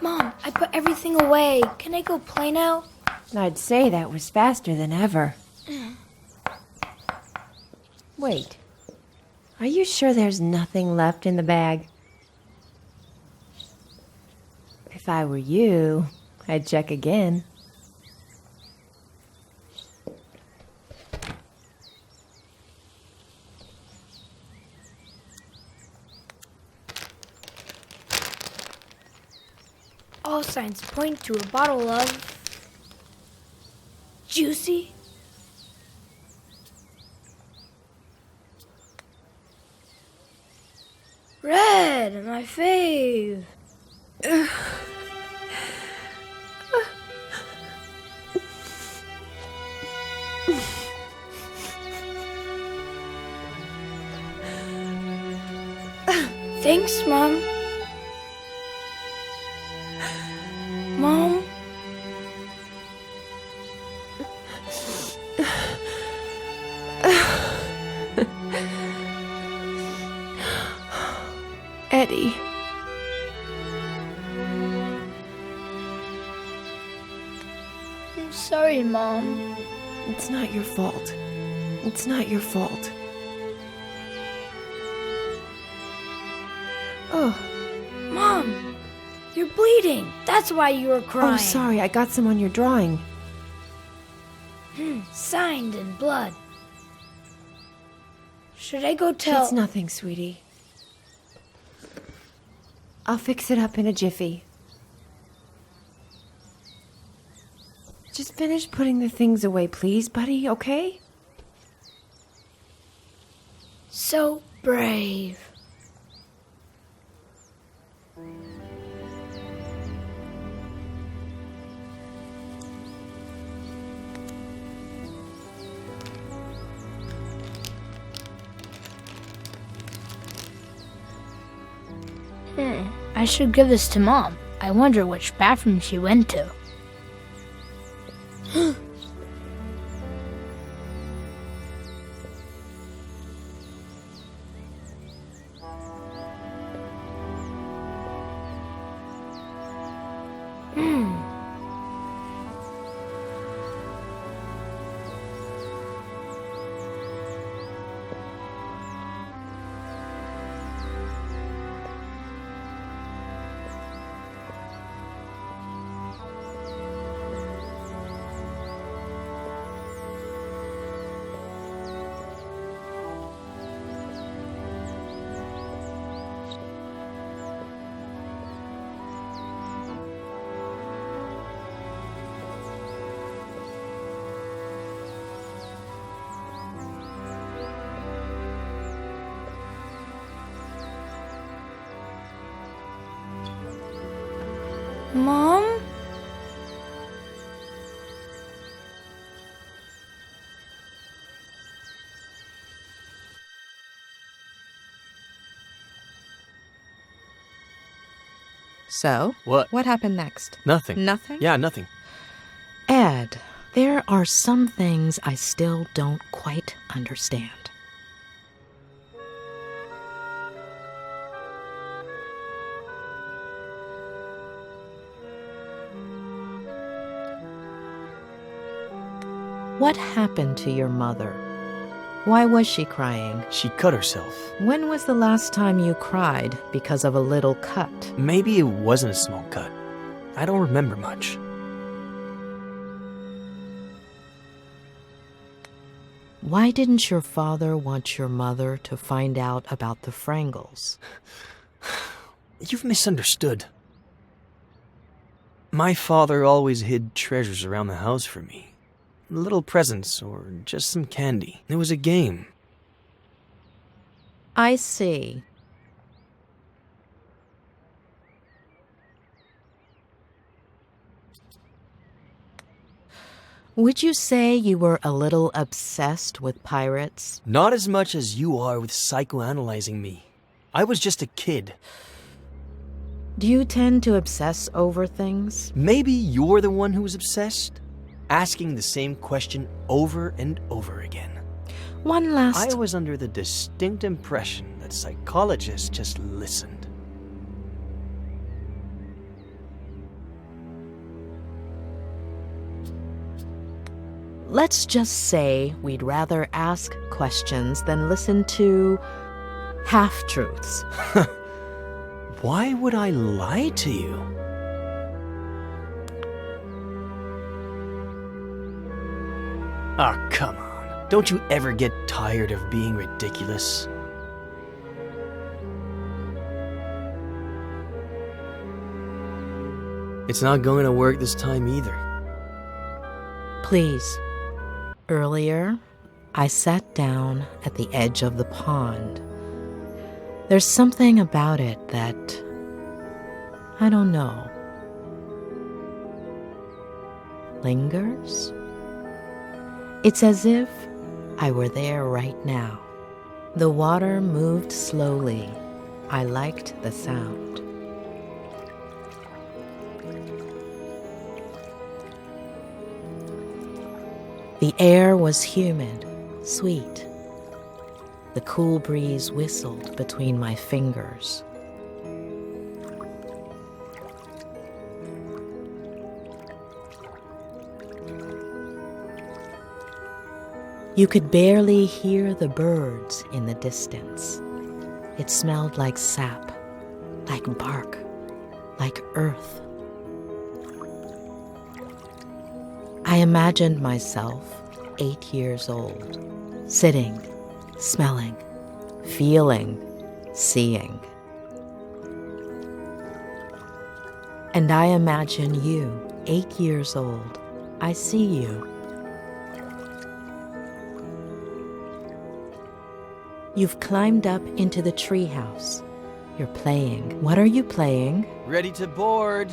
Speaker 16: Mom, I put everything away. Can I go play now?
Speaker 18: I'd say that was faster than ever. Wait. Are you sure there's nothing left in the bag? If I were you, I'd check again.
Speaker 16: All signs point to a bottle of... Juicy? Red, my fave. Thanks, Mom. Mom?
Speaker 18: Eddie.
Speaker 16: I'm sorry, Mom.
Speaker 18: It's not your fault. It's not your fault. Oh.
Speaker 16: Mom! You're bleeding! That's why you were crying.
Speaker 18: Oh, sorry, I got some on your drawing.
Speaker 16: Signed in blood. Should I go tell...
Speaker 18: It's nothing, sweetie. I'll fix it up in a jiffy. Just finish putting the things away, please, buddy, okay?
Speaker 16: So brave. I should give this to Mom. I wonder which bathroom she went to. Mom?
Speaker 14: So? What happened next?
Speaker 9: Nothing.
Speaker 14: Nothing?
Speaker 9: Yeah, nothing.
Speaker 5: Ed, there are some things I still don't quite understand. What happened to your mother? Why was she crying?
Speaker 14: She cut herself.
Speaker 5: When was the last time you cried because of a little cut?
Speaker 14: Maybe it wasn't a small cut. I don't remember much.
Speaker 5: Why didn't your father want your mother to find out about the Frangles?
Speaker 14: You've misunderstood. My father always hid treasures around the house for me. Little presents or just some candy. It was a game.
Speaker 5: I see. Would you say you were a little obsessed with pirates?
Speaker 14: Not as much as you are with psychoanalyzing me. I was just a kid.
Speaker 5: Do you tend to obsess over things?
Speaker 14: Maybe you're the one who's obsessed? Asking the same question over and over again.
Speaker 5: One last...
Speaker 14: I was under the distinct impression that psychologists just listened.
Speaker 5: Let's just say we'd rather ask questions than listen to half-truths.
Speaker 14: Why would I lie to you? Ah, come on. Don't you ever get tired of being ridiculous? It's not going to work this time either.
Speaker 5: Please. Earlier, I sat down at the edge of the pond. There's something about it that... I don't know. Lingers? It's as if I were there right now. The water moved slowly. I liked the sound. The air was humid, sweet. The cool breeze whistled between my fingers. You could barely hear the birds in the distance. It smelled like sap, like bark, like earth. I imagined myself 8 years old, sitting, smelling, feeling, seeing. And I imagine you, 8 years old. I see you. You've climbed up into the treehouse. You're playing. What are you playing?
Speaker 14: Ready to board.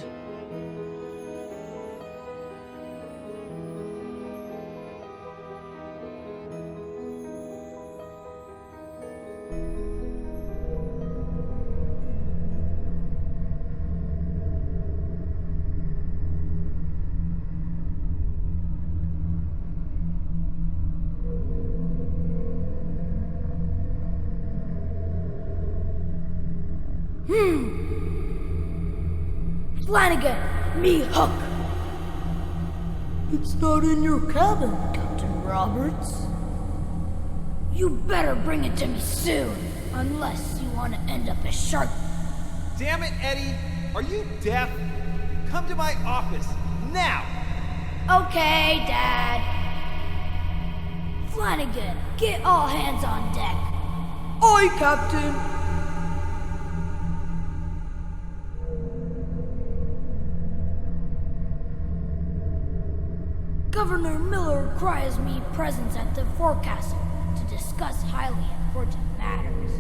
Speaker 15: Flanagan, me Hook. It's not in your cabin, Captain Roberts. You better bring it to me soon, unless you want to end up as shark.
Speaker 19: Damn it, Eddie! Are you deaf? Come to my office, now!
Speaker 15: Okay, Dad. Flanagan, get all hands on deck. Aye, Captain. Governor Miller requires me presence at the forecastle to discuss highly important matters.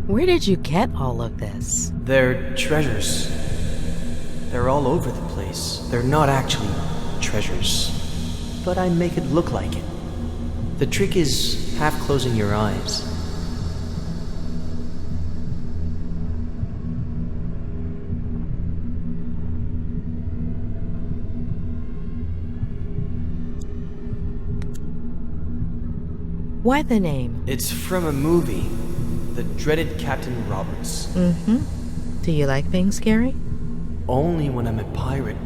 Speaker 5: Where did you get all of this?
Speaker 14: They're treasures. They're all over the place. They're not actually treasures, but I make it look like it. The trick is half closing your eyes.
Speaker 5: Why the name?
Speaker 14: It's from a movie, The Dreaded Captain Roberts.
Speaker 5: Mm-hmm. Do you like being scary?
Speaker 14: Only when I'm a pirate.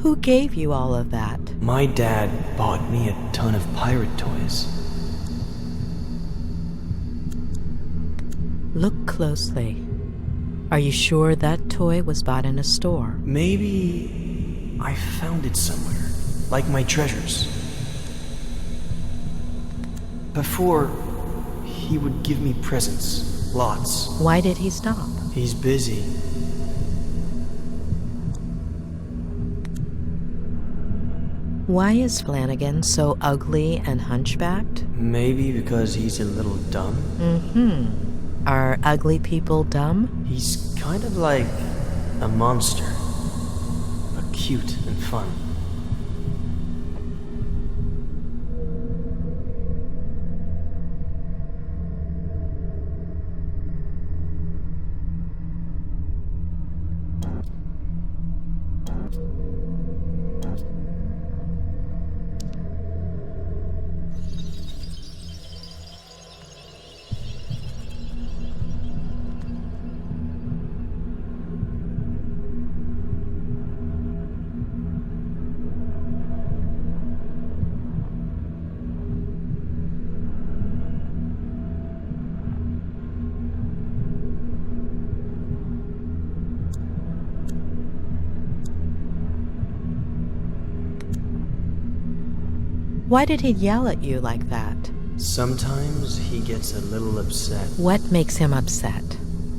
Speaker 5: Who gave you all of that?
Speaker 14: My dad bought me a ton of pirate toys.
Speaker 5: Look closely. Are you sure that toy was bought in a store?
Speaker 14: Maybe I found it somewhere, like my treasures. Before, he would give me presents, lots.
Speaker 5: Why did he stop?
Speaker 14: He's busy.
Speaker 5: Why is Flanagan so ugly and hunchbacked?
Speaker 14: Maybe because he's a little dumb.
Speaker 5: Mm-hmm. Are ugly people dumb?
Speaker 14: He's kind of like a monster, but cute and fun.
Speaker 5: Why did he yell at you like that?
Speaker 14: Sometimes he gets a little upset.
Speaker 5: What makes him upset?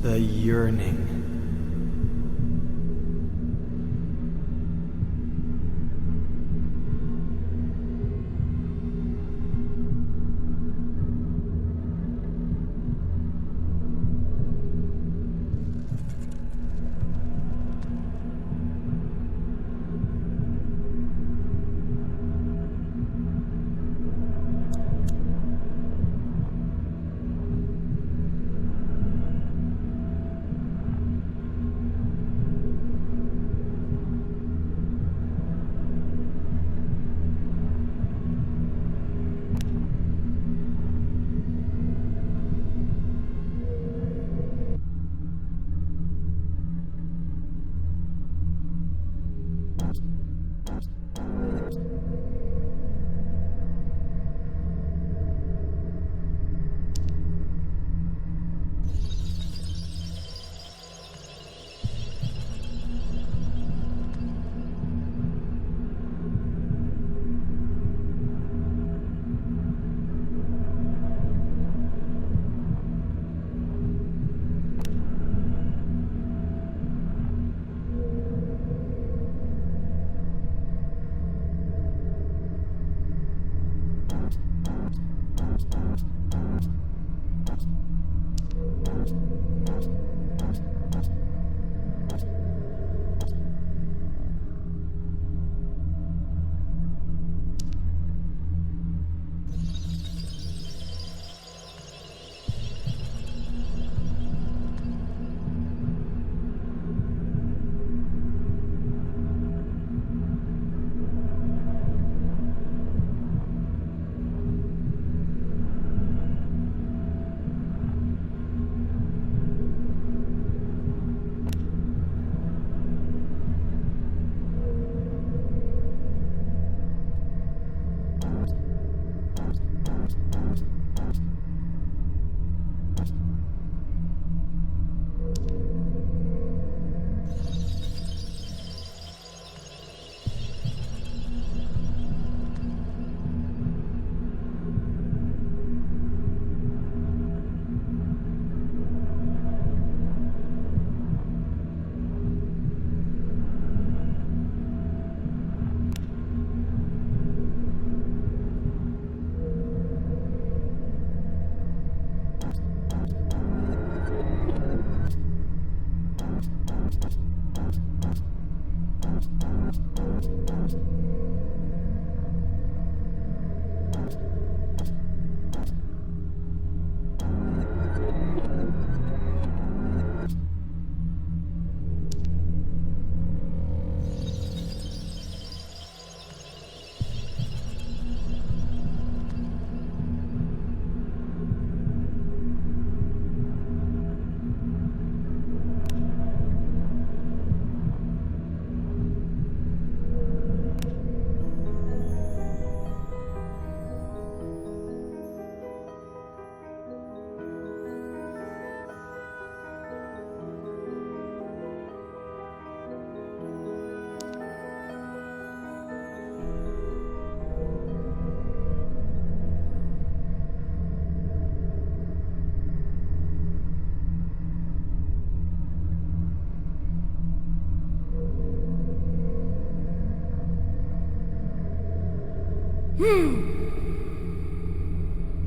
Speaker 14: The yearning.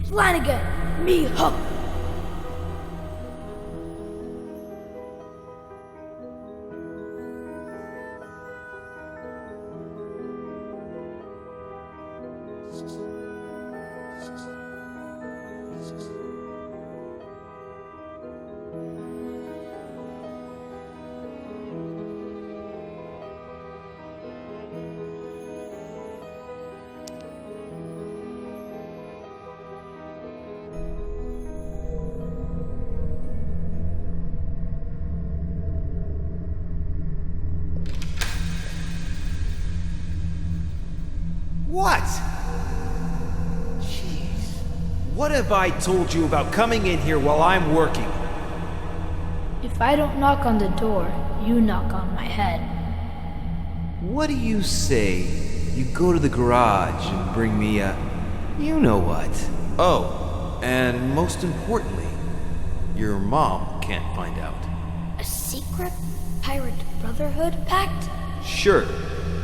Speaker 16: Flanagan, me Hook.
Speaker 19: What? Jeez. What have I told you about coming in here while I'm working?
Speaker 16: If I don't knock on the door, you knock on my head.
Speaker 17: What do you say you go to the garage and bring me a... you know what? Oh, and most importantly, your mom can't find out.
Speaker 16: A secret pirate brotherhood pact?
Speaker 17: Sure,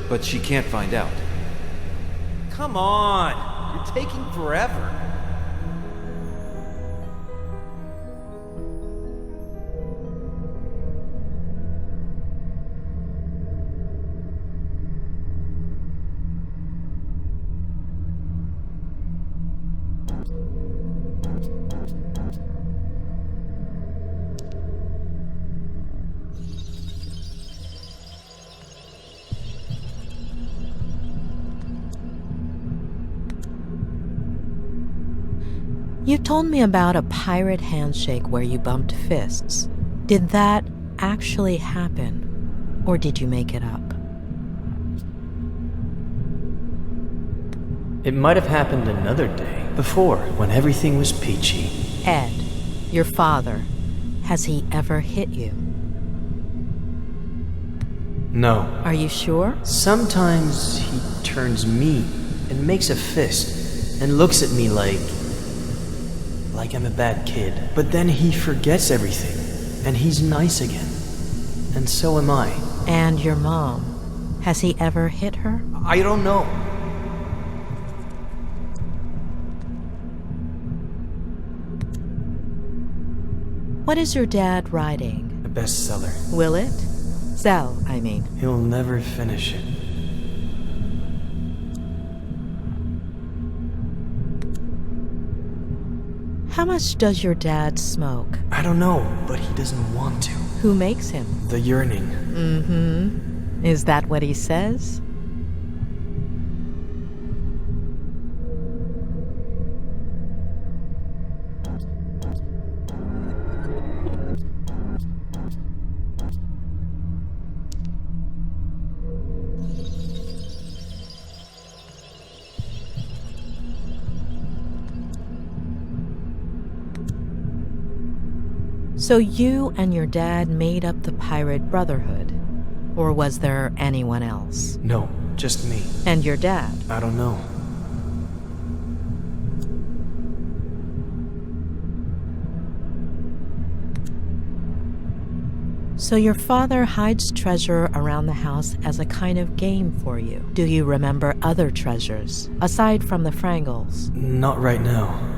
Speaker 17: but she can't find out.
Speaker 19: Come on! You're taking forever.
Speaker 5: You told me about a pirate handshake where you bumped fists. Did that actually happen, or did you make it up?
Speaker 14: It might have happened another day, before, when everything was peachy.
Speaker 5: Ed, your father, has he ever hit you?
Speaker 14: No.
Speaker 5: Are you sure?
Speaker 14: Sometimes he turns mean and makes a fist and looks at me like I'm a bad kid. But then he forgets everything, and he's nice again. And so am I.
Speaker 5: And your mom, has he ever hit her?
Speaker 14: I don't know.
Speaker 5: What is your dad writing?
Speaker 14: A bestseller.
Speaker 5: Will it? Sell, I mean.
Speaker 14: He'll never finish it.
Speaker 5: How much does your dad smoke?
Speaker 14: I don't know, but he doesn't want to.
Speaker 5: Who makes him?
Speaker 14: The yearning.
Speaker 5: Mm-hmm. Is that what he says? So you and your dad made up the pirate brotherhood? Or was there anyone else?
Speaker 14: No, just me.
Speaker 5: And your dad?
Speaker 14: I don't know.
Speaker 5: So your father hides treasure around the house as a kind of game for you. Do you remember other treasures, aside from the Frangles?
Speaker 14: Not right now.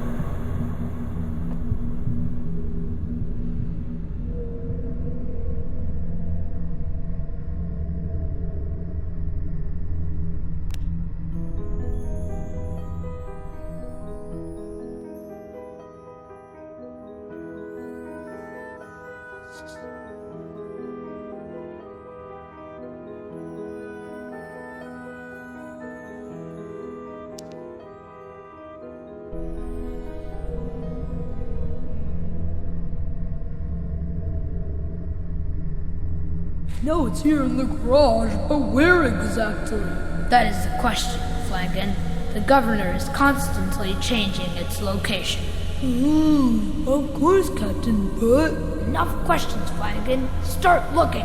Speaker 15: No, it's here in the garage, but where exactly?
Speaker 16: That is the question, Flanagan. The governor is constantly changing its location.
Speaker 15: Of course, Captain, but...
Speaker 16: Enough questions, Flanagan. Start looking.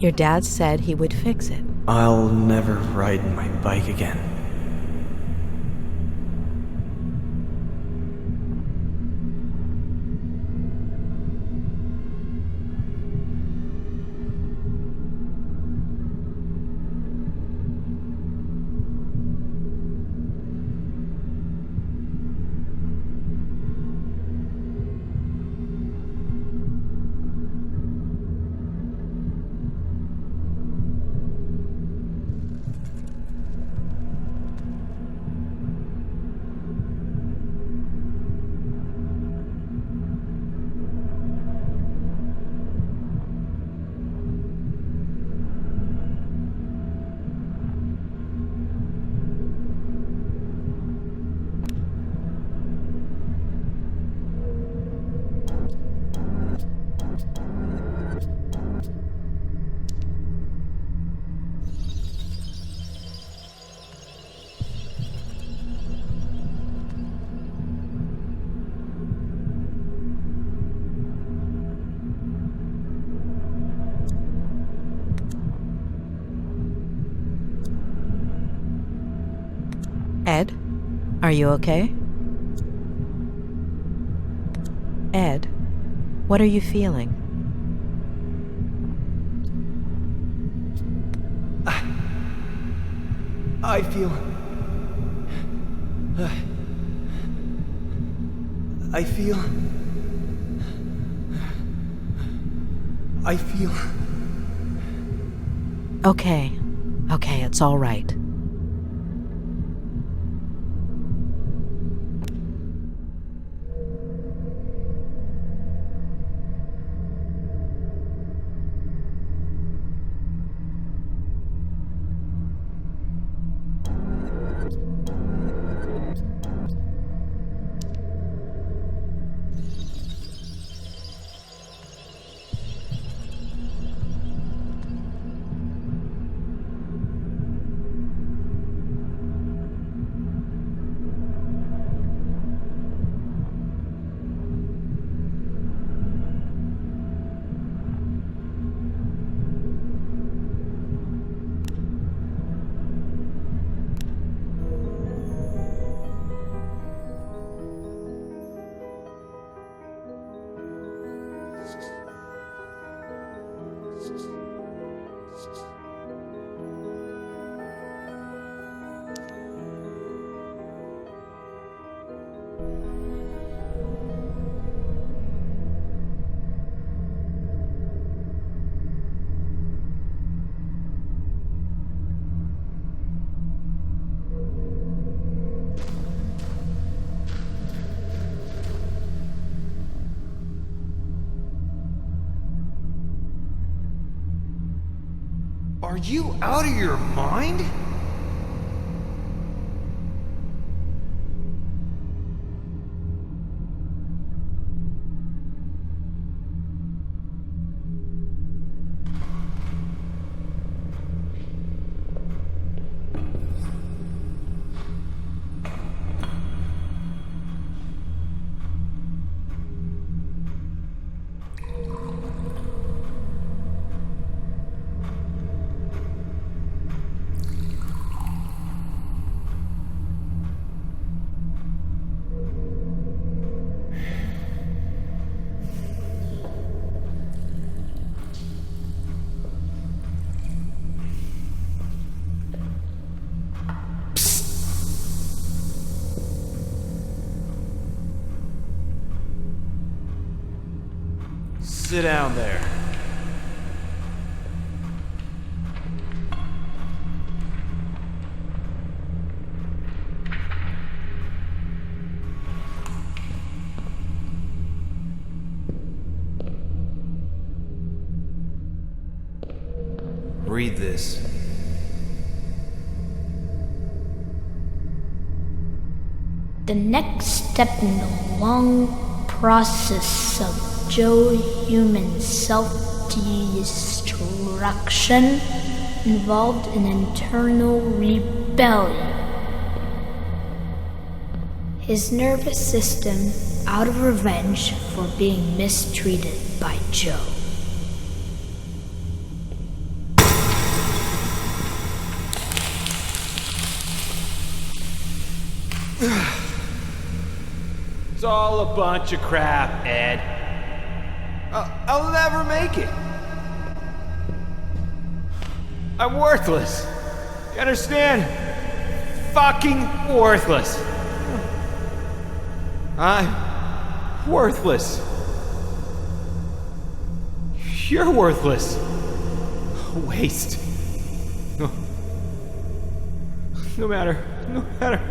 Speaker 5: Your dad said he would fix it.
Speaker 14: I'll never ride my bike again.
Speaker 5: Ed, are you okay? Ed, what are you feeling?
Speaker 14: I feel...
Speaker 5: Okay, it's all right.
Speaker 17: Are you out of your mind?
Speaker 14: Sit down there. Read this.
Speaker 16: The next step in the long process of Joe human self-destruction involved an internal rebellion. His nervous system out of revenge for being mistreated by Joe.
Speaker 19: It's all a bunch of crap, Ed. I'll never make it. I'm worthless. You understand? Fucking worthless. I'm worthless. You're worthless. A waste. No matter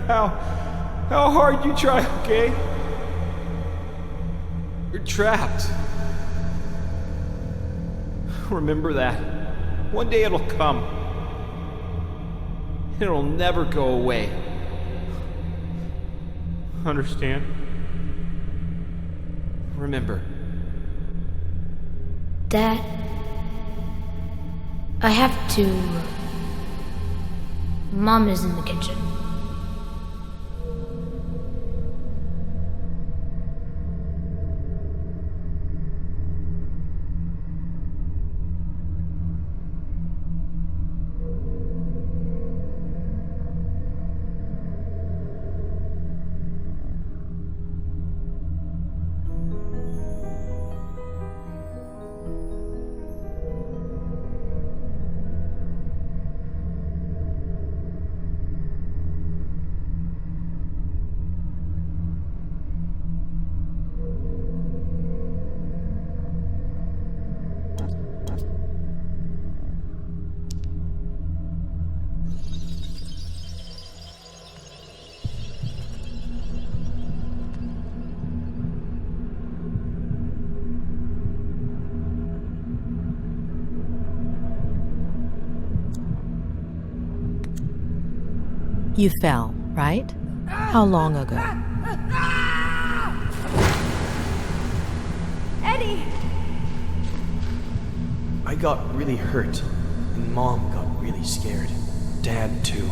Speaker 19: how hard you try, okay? You're trapped. Remember that. One day it'll come. It'll never go away. Understand? Remember.
Speaker 16: Dad, I have to. Mom is in the kitchen.
Speaker 5: You fell, right? How long ago?
Speaker 11: Eddie!
Speaker 14: I got really hurt, and Mom got really scared. Dad, too.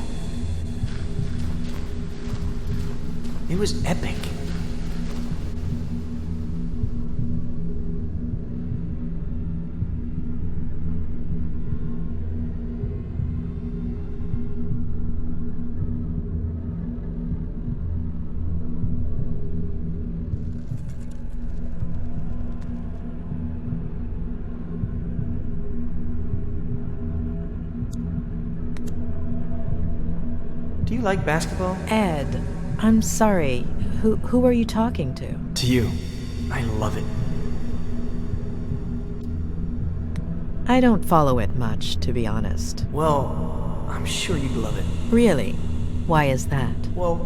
Speaker 14: It was epic. Do you like basketball?
Speaker 5: Ed, I'm sorry. Who are you talking to?
Speaker 14: To you. I love it.
Speaker 5: I don't follow it much, to be honest.
Speaker 14: Well, I'm sure you'd love it.
Speaker 5: Really? Why is that?
Speaker 14: Well,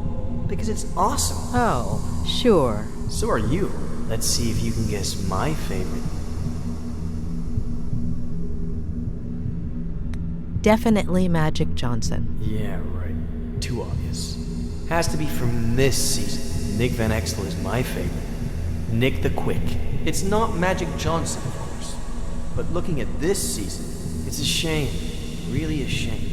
Speaker 14: because it's awesome.
Speaker 5: Oh, sure.
Speaker 14: So are you. Let's see if you can guess my favorite.
Speaker 5: Definitely Magic Johnson.
Speaker 14: Yeah, right. Too obvious. Has to be from this season. Nick Van Exel is my favorite. Nick the Quick. It's not Magic Johnson, of course. But looking at this season, it's a shame. Really a shame.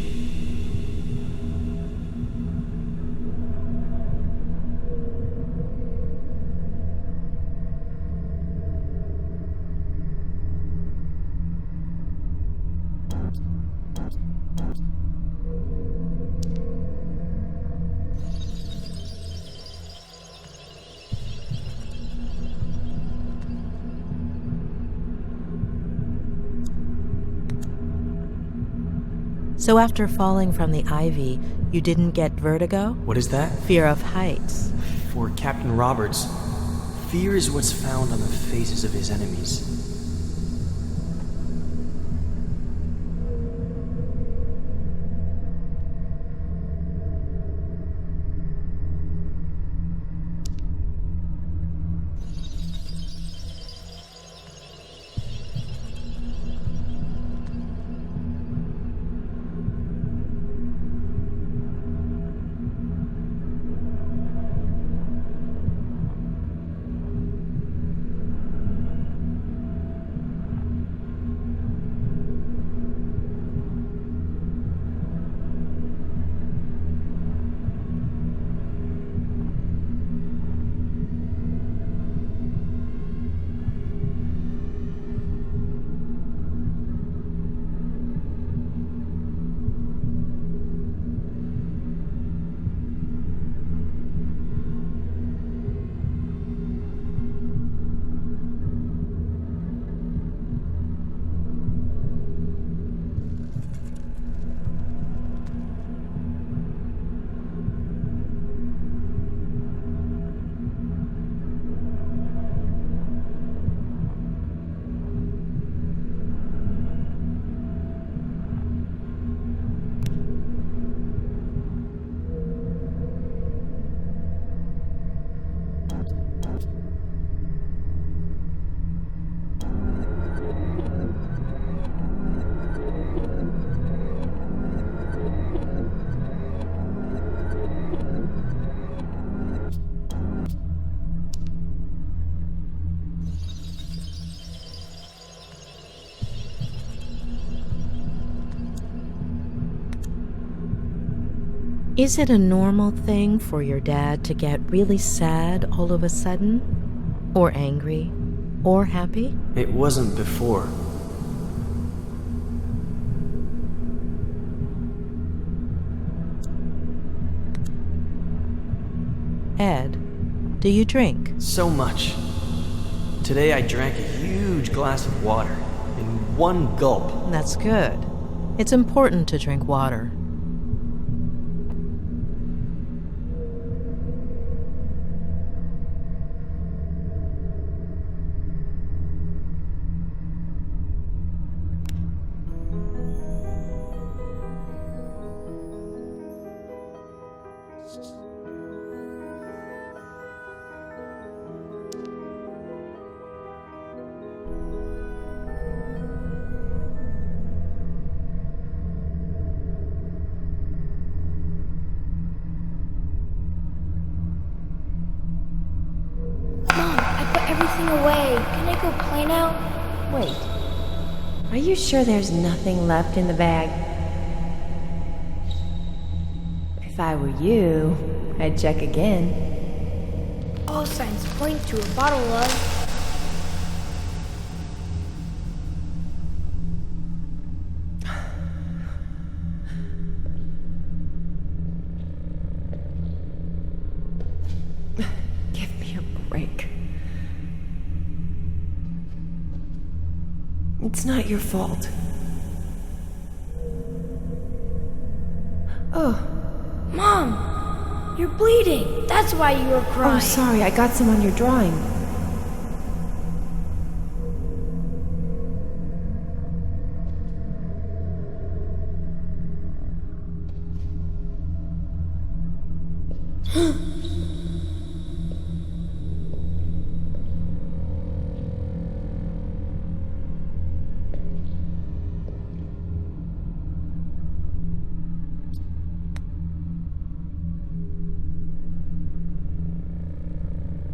Speaker 5: So after falling from the ivy, you didn't get vertigo?
Speaker 14: What is that?
Speaker 5: Fear of heights.
Speaker 14: For Captain Roberts, fear is what's found on the faces of his enemies.
Speaker 5: Is it a normal thing for your dad to get really sad all of a sudden? Or angry? Or happy?
Speaker 14: It wasn't before.
Speaker 5: Ed, do you drink?
Speaker 14: So much. Today I drank a huge glass of water in one gulp.
Speaker 5: That's good. It's important to drink water.
Speaker 16: Away. Can I go play now?
Speaker 18: Wait. Are you sure there's nothing left in the bag? If I were you, I'd check again.
Speaker 16: All signs point to a bottle of...
Speaker 18: Give me a break. It's not your fault. Oh.
Speaker 16: Mom! You're bleeding! That's why you were crying.
Speaker 18: Oh, sorry. I got some on your drawing.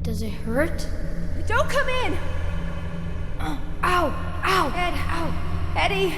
Speaker 16: Does it hurt?
Speaker 18: Don't come in!
Speaker 16: Ow! Ow!
Speaker 18: Ed, ow! Eddie!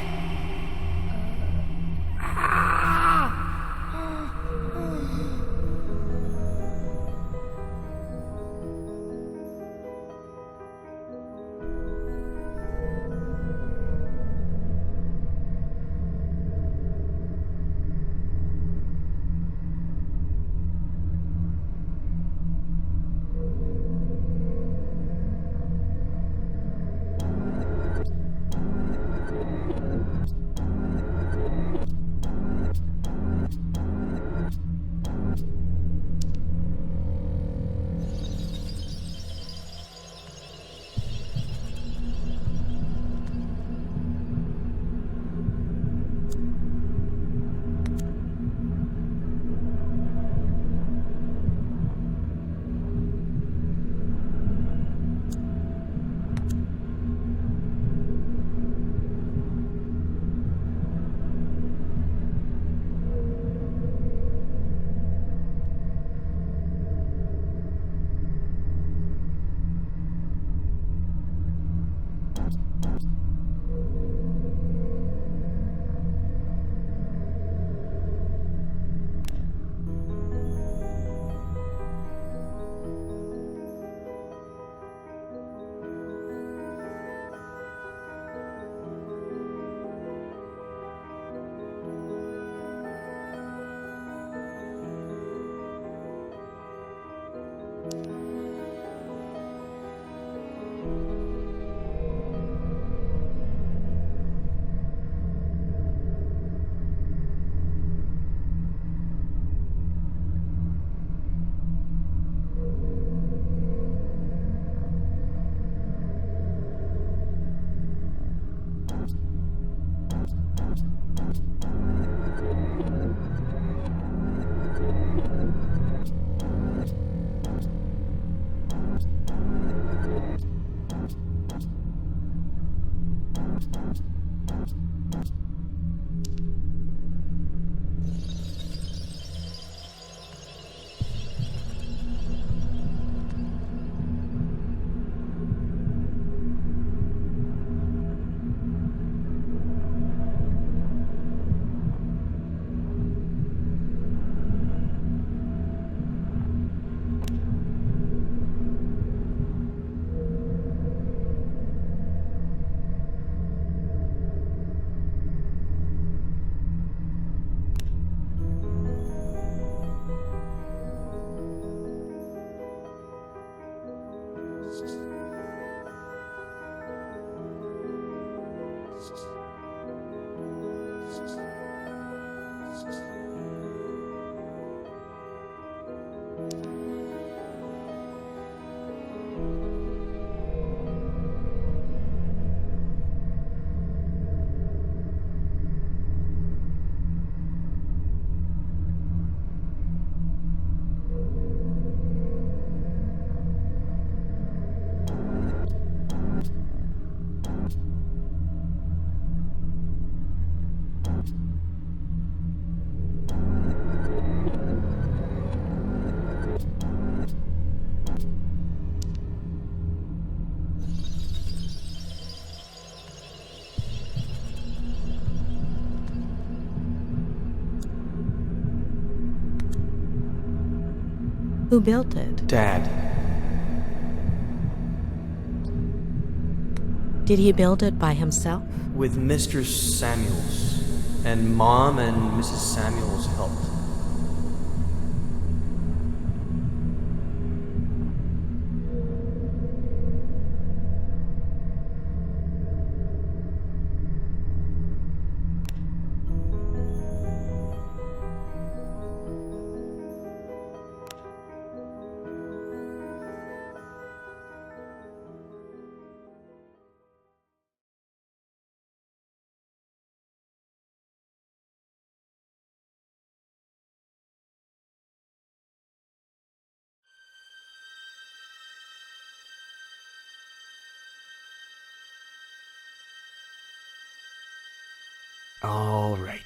Speaker 5: Who built it?
Speaker 14: Dad.
Speaker 5: Did he build it by himself?
Speaker 14: With Mr. Samuels. And Mom and Mrs. Samuels helped. All right.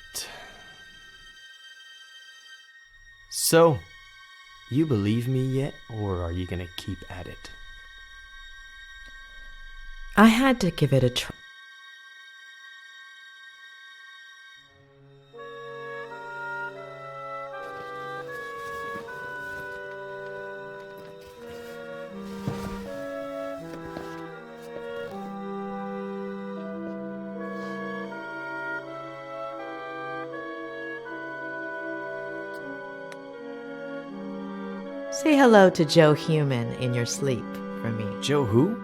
Speaker 14: So, you believe me yet, or are you gonna keep at it?
Speaker 5: I had to give it a try. Say hello to Joe Human in your sleep for me.
Speaker 14: Joe who?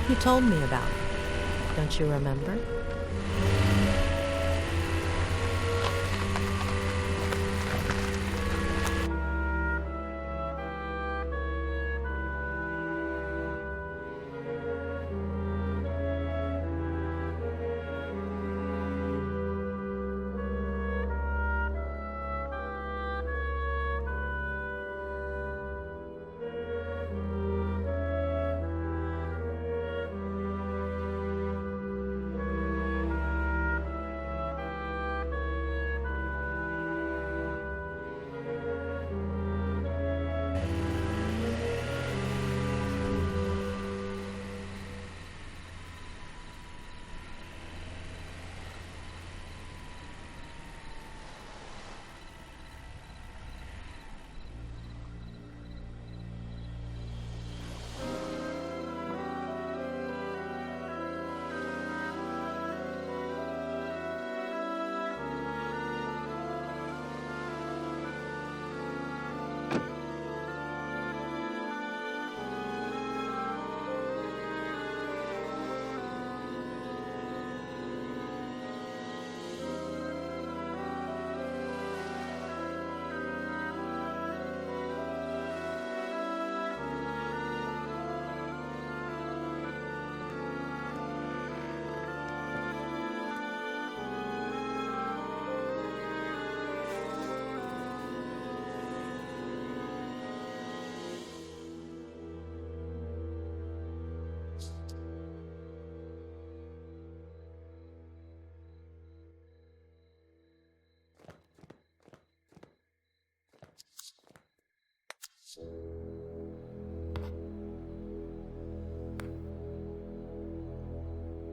Speaker 5: You told me about it. Don't you remember?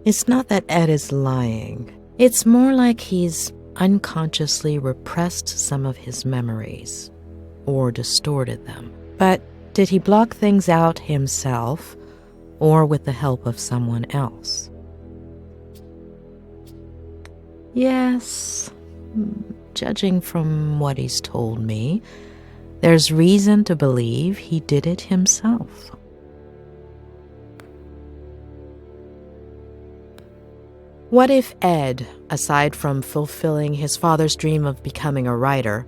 Speaker 5: It's not that Ed is lying. It's more like he's unconsciously repressed some of his memories or distorted them. But did he block things out himself or with the help of someone else? Yes, judging from what he's told me, there's reason to believe he did it himself. What if Ed, aside from fulfilling his father's dream of becoming a writer,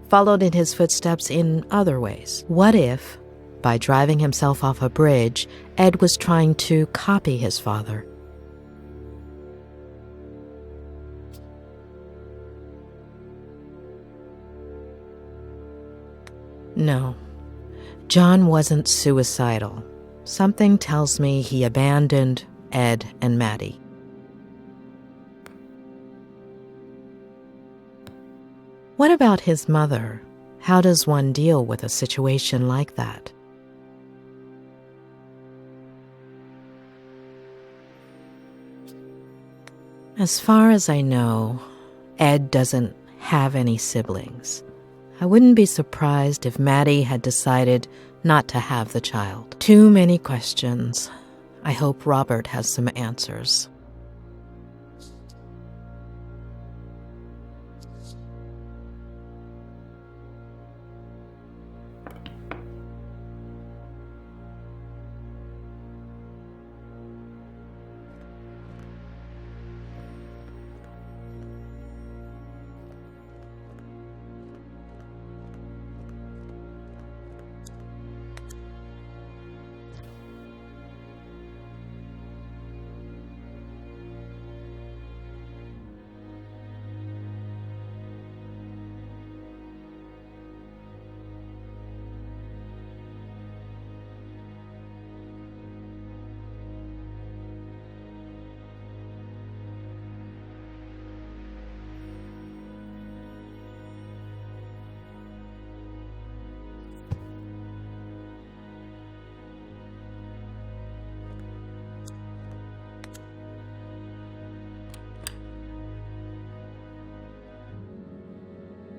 Speaker 5: followed in his footsteps in other ways? What if, by driving himself off a bridge, Ed was trying to copy his father? No, John wasn't suicidal. Something tells me he abandoned Ed and Maddie. What about his mother? How does one deal with a situation like that? As far as I know, Ed doesn't have any siblings. I wouldn't be surprised if Maddie had decided not to have the child. Too many questions. I hope Robert has some answers.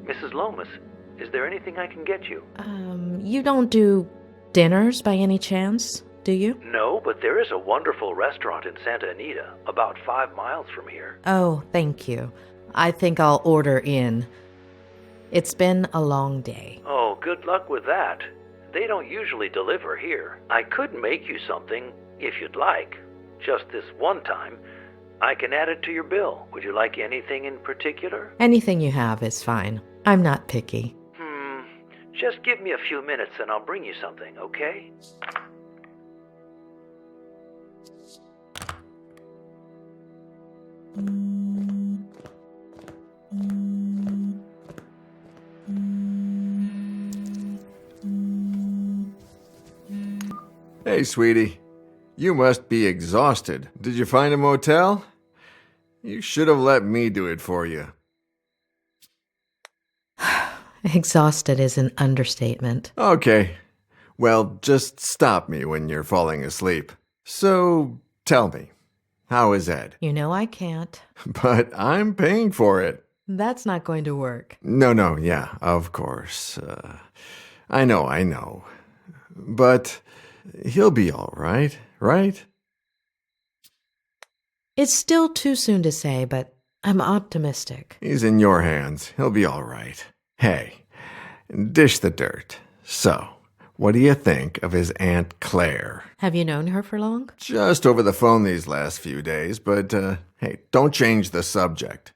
Speaker 2: Mrs. Lomas, is there anything I can get you?
Speaker 5: You don't do dinners by any chance, do you?
Speaker 2: No, but there is a wonderful restaurant in Santa Anita, about 5 miles from here.
Speaker 5: Oh, thank you. I think I'll order in. It's been a long day.
Speaker 2: Oh, good luck with that. They don't usually deliver here. I could make you something, if you'd like. Just this one time. I can add it to your bill. Would you like anything in particular?
Speaker 5: Anything you have is fine. I'm not picky.
Speaker 2: Just give me a few minutes and I'll bring you something, okay?
Speaker 20: Hey, sweetie. You must be exhausted. Did you find a motel? You should have let me do it for you.
Speaker 5: Exhausted is an understatement.
Speaker 20: Okay. Well, just stop me when you're falling asleep. So, tell me, how is Ed?
Speaker 5: You know I can't.
Speaker 20: But I'm paying for it.
Speaker 5: That's not going to work.
Speaker 20: No, yeah, of course. I know. But he'll be all right, right?
Speaker 5: It's still too soon to say, but I'm optimistic.
Speaker 20: He's in your hands. He'll be all right. Hey, dish the dirt. So, what do you think of his Aunt Claire?
Speaker 5: Have you known her for long?
Speaker 20: Just over the phone these last few days, but hey, don't change the subject.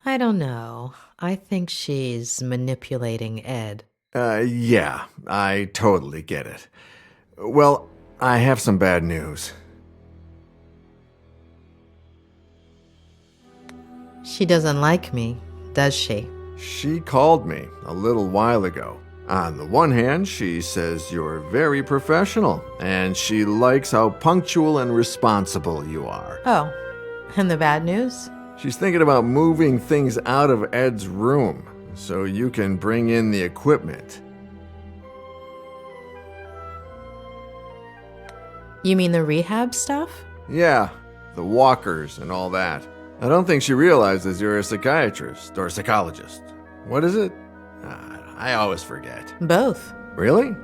Speaker 5: I don't know. I think she's manipulating Ed.
Speaker 20: Yeah, I totally get it. Well, I have some bad news.
Speaker 5: She doesn't like me, does she?
Speaker 20: She called me a little while ago. On the one hand, she says you're very professional, and she likes how punctual and responsible you are.
Speaker 5: Oh, and the bad news?
Speaker 20: She's thinking about moving things out of Ed's room so you can bring in the equipment.
Speaker 5: You mean the rehab stuff?
Speaker 20: Yeah, the walkers and all that. I don't think she realizes you're a psychiatrist or psychologist. What is it? I always forget.
Speaker 5: Both.
Speaker 20: Really?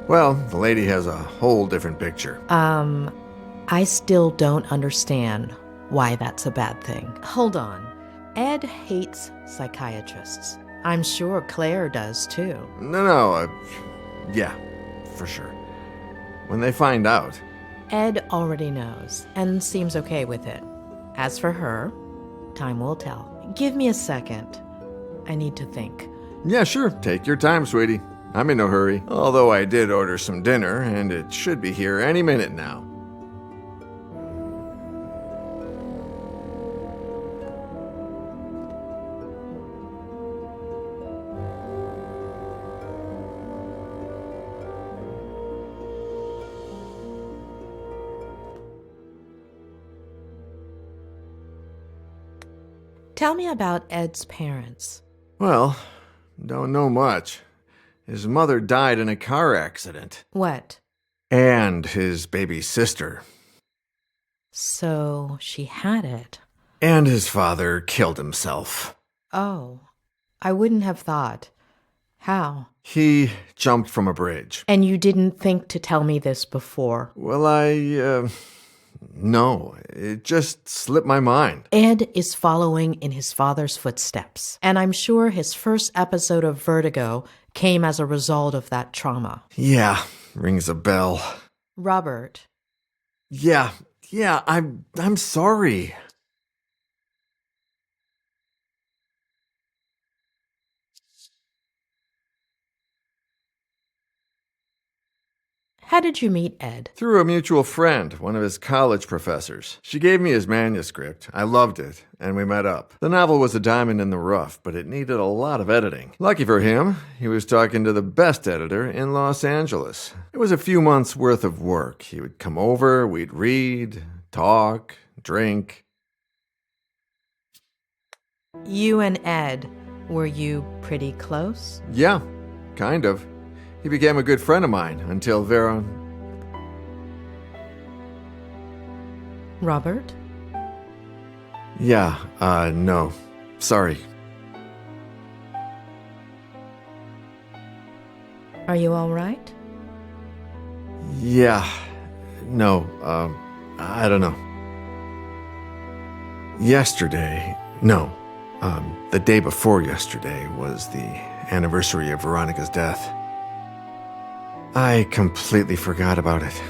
Speaker 20: Well, the lady has a whole different picture.
Speaker 5: I still don't understand why that's a bad thing. Hold on. Ed hates psychiatrists. I'm sure Claire does too.
Speaker 20: No, yeah, for sure. When they find out.
Speaker 5: Ed already knows and seems okay with it. As for her, time will tell. Give me a second. I need to think.
Speaker 20: Yeah, sure. Take your time, sweetie. I'm in no hurry. Although I did order some dinner, and it should be here any minute now.
Speaker 5: Tell me about Ed's parents.
Speaker 20: Well, don't know much. His mother died in a car accident.
Speaker 5: What?
Speaker 20: And his baby sister.
Speaker 5: So she had it.
Speaker 20: And his father killed himself.
Speaker 5: Oh, I wouldn't have thought. How?
Speaker 20: He jumped from a bridge.
Speaker 5: And you didn't think to tell me this before?
Speaker 20: Well, no, it just slipped my mind.
Speaker 5: Ed is following in his father's footsteps, and I'm sure his first episode of Vertigo came as a result of that trauma.
Speaker 20: Yeah, rings a bell.
Speaker 5: Robert.
Speaker 20: Yeah, I'm sorry.
Speaker 5: How did you meet Ed?
Speaker 20: Through a mutual friend, one of his college professors. She gave me his manuscript. I loved it, and we met up. The novel was a diamond in the rough, but it needed a lot of editing. Lucky for him, he was talking to the best editor in Los Angeles. It was a few months' worth of work. He would come over, we'd read, talk, drink.
Speaker 5: You and Ed, were you pretty close?
Speaker 20: Yeah, kind of. He became a good friend of mine until Vera...
Speaker 5: Robert?
Speaker 20: Yeah, no. Sorry.
Speaker 5: Are you all right?
Speaker 20: Yeah. No, I don't know. Yesterday... No. The day before yesterday was the anniversary of Veronica's death. I completely forgot about it.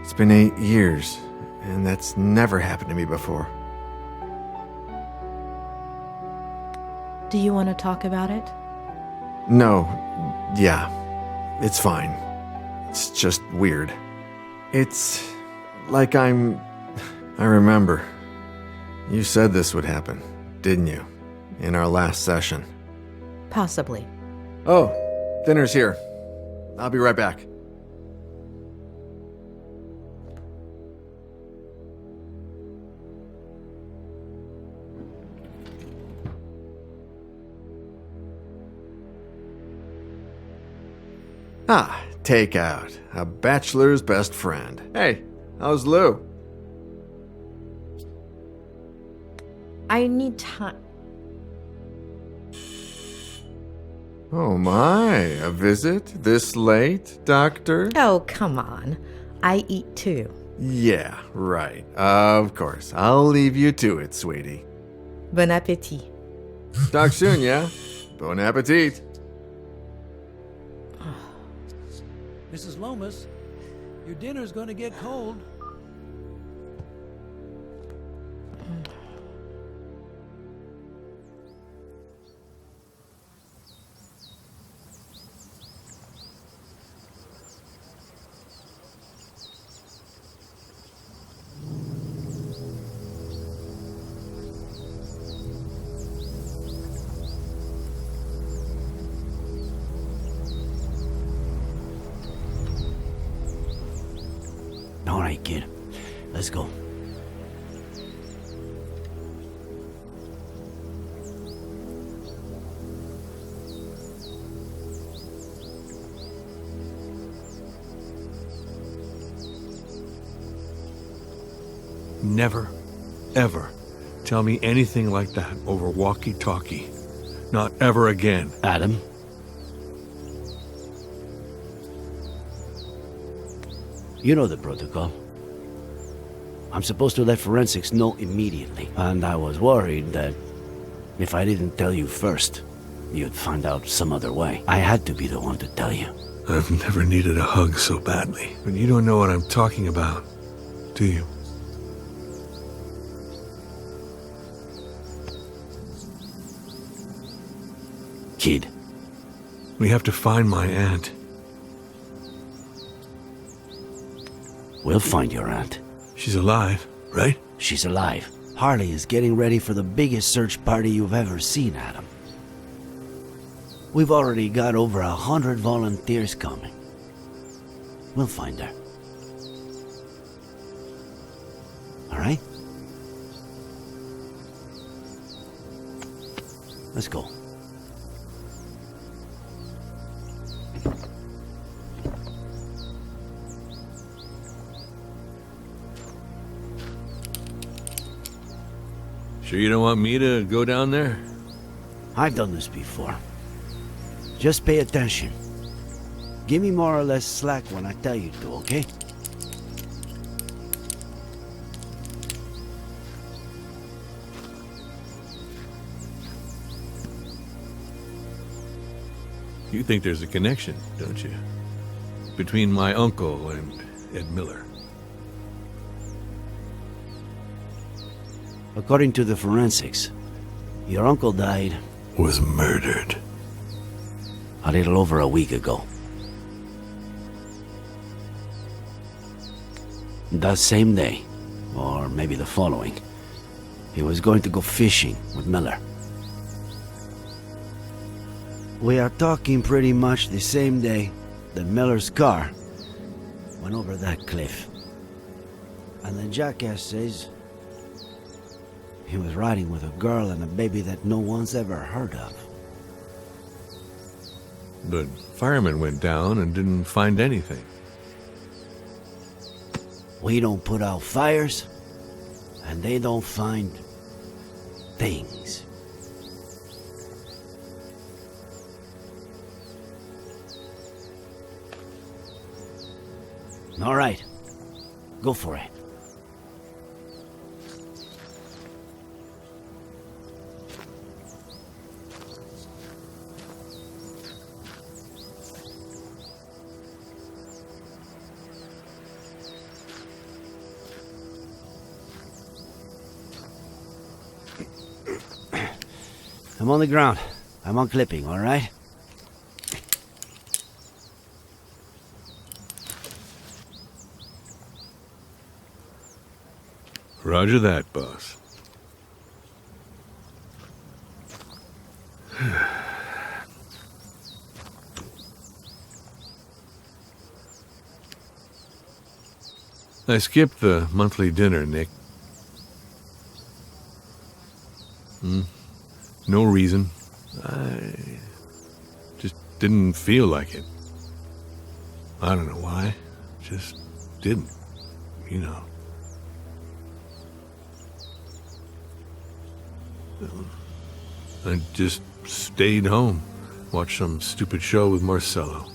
Speaker 20: It's been 8 years, and that's never happened to me before.
Speaker 5: Do you want to talk about it?
Speaker 20: No, yeah, it's fine. It's just weird. It's like I remember. You said this would happen, didn't you? In our last session.
Speaker 5: Possibly.
Speaker 20: Oh, dinner's here. I'll be right back. Ah, takeout. A bachelor's best friend. Hey, how's Lou?
Speaker 5: I need time.
Speaker 20: Oh my, a visit this late, Doctor?
Speaker 5: Oh, come on. I eat too.
Speaker 20: Yeah, right. Of course. I'll leave you to it, sweetie.
Speaker 5: Bon appétit.
Speaker 20: Talk soon, yeah? Bon appetit.
Speaker 21: Mrs. Lomas, your dinner's gonna get cold.
Speaker 7: All right, kid. Let's go.
Speaker 6: Never, ever tell me anything like that over walkie-talkie. Not ever again.
Speaker 7: Adam? You know the protocol. I'm supposed to let forensics know immediately. And I was worried that if I didn't tell you first, you'd find out some other way. I had to be the one to tell you.
Speaker 6: I've never needed a hug so badly. But you don't know what I'm talking about, do you?
Speaker 7: Kid.
Speaker 6: We have to find my aunt.
Speaker 7: We'll find your aunt.
Speaker 6: She's alive, right?
Speaker 7: She's alive. Harley is getting ready for the biggest search party you've ever seen, Adam. We've already got over 100 volunteers coming. We'll find her. All right? Let's go.
Speaker 6: Sure you don't want me to go down there?
Speaker 7: I've done this before. Just pay attention. Give me more or less slack when I tell you to, okay?
Speaker 6: You think there's a connection, don't you? Between my uncle and Ed Miller.
Speaker 7: According to the forensics, your uncle died...
Speaker 6: Was murdered.
Speaker 7: A little over a week ago. That same day, or maybe the following, he was going to go fishing with Miller. We are talking pretty much the same day that Miller's car went over that cliff. And the jackass says he was riding with a girl and a baby that no one's ever heard of.
Speaker 6: But firemen went down and didn't find anything.
Speaker 7: We don't put out fires, and they don't find things. All right, go for it. I'm on the ground. I'm on clipping, all right?
Speaker 6: Roger that, boss. I skipped the monthly dinner, Nick. No reason. I just didn't feel like it. I don't know why. Just didn't, you know. I just stayed home, watched some stupid show with Marcello.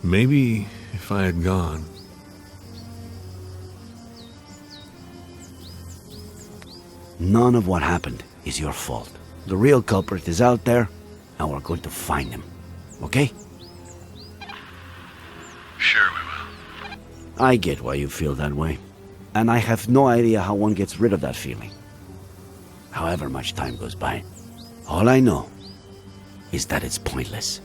Speaker 6: Maybe if I had gone...
Speaker 7: None of what happened is your fault. The real culprit is out there, and we're going to find him. Okay?
Speaker 6: Sure we will.
Speaker 7: I get why you feel that way. And I have no idea how one gets rid of that feeling. However much time goes by. All I know is that it's pointless.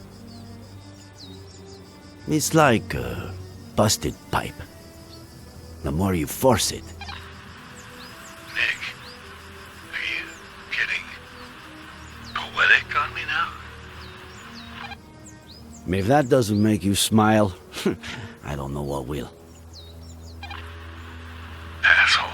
Speaker 7: It's like a busted pipe. The more you force it...
Speaker 6: Nick, are you getting poetic on me now?
Speaker 7: If that doesn't make you smile, I don't know what will.
Speaker 6: Asshole.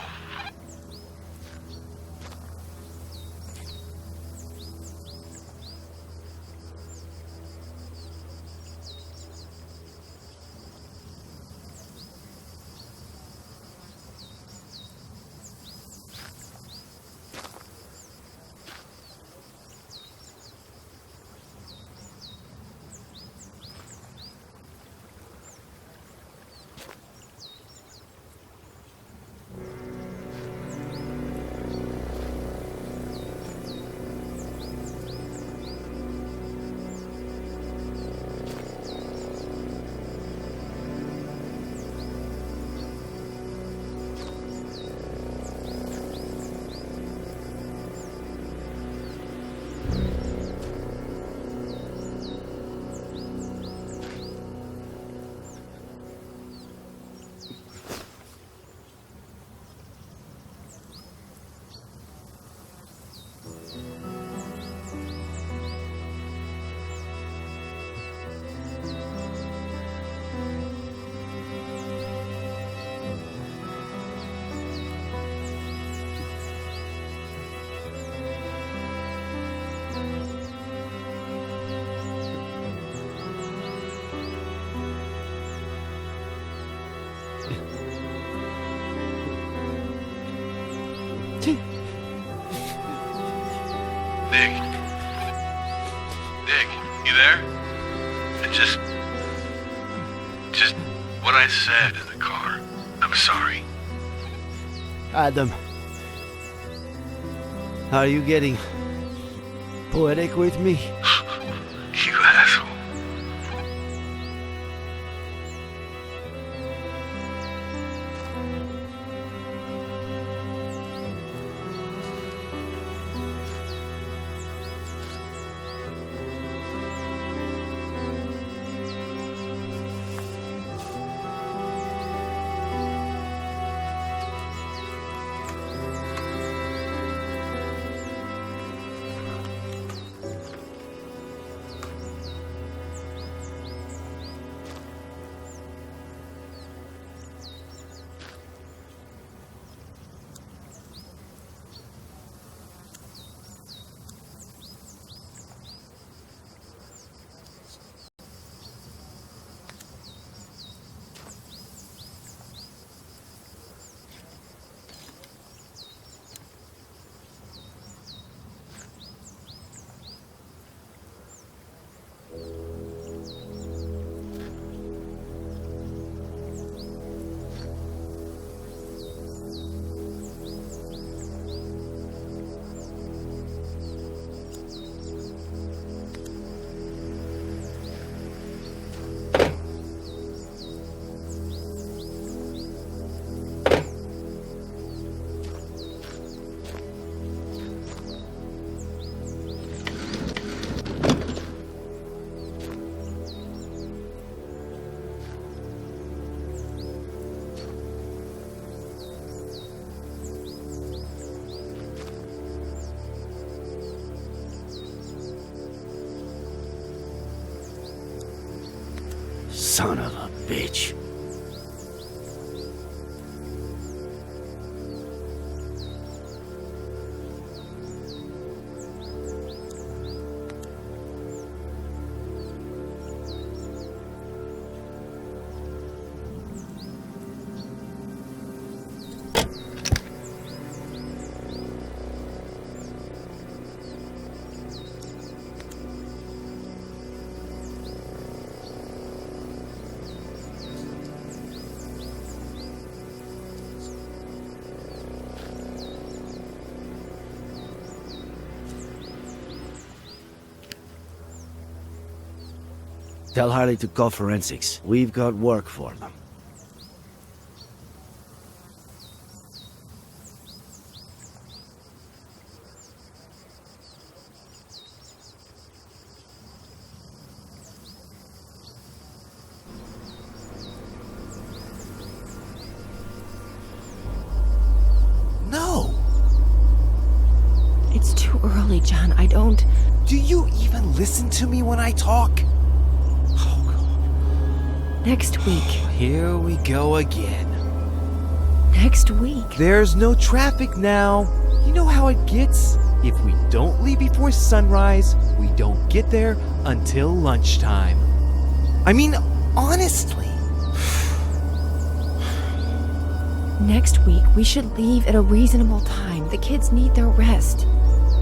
Speaker 6: Nick. Nick, you there? Just what I said in the car. I'm sorry.
Speaker 4: Adam. Are you getting poetic with me?
Speaker 6: You asshole.
Speaker 4: Son of a bitch. Tell Harley to call forensics. We've got work for them.
Speaker 17: No!
Speaker 18: It's too early, John. I don't...
Speaker 17: Do you even listen to me when I talk?
Speaker 18: Next week.
Speaker 17: Here we go again.
Speaker 18: Next week.
Speaker 17: There's no traffic now. You know how it gets? If we don't leave before sunrise, we don't get there until lunchtime. I mean, honestly.
Speaker 18: Next week, we should leave at a reasonable time. The kids need their rest.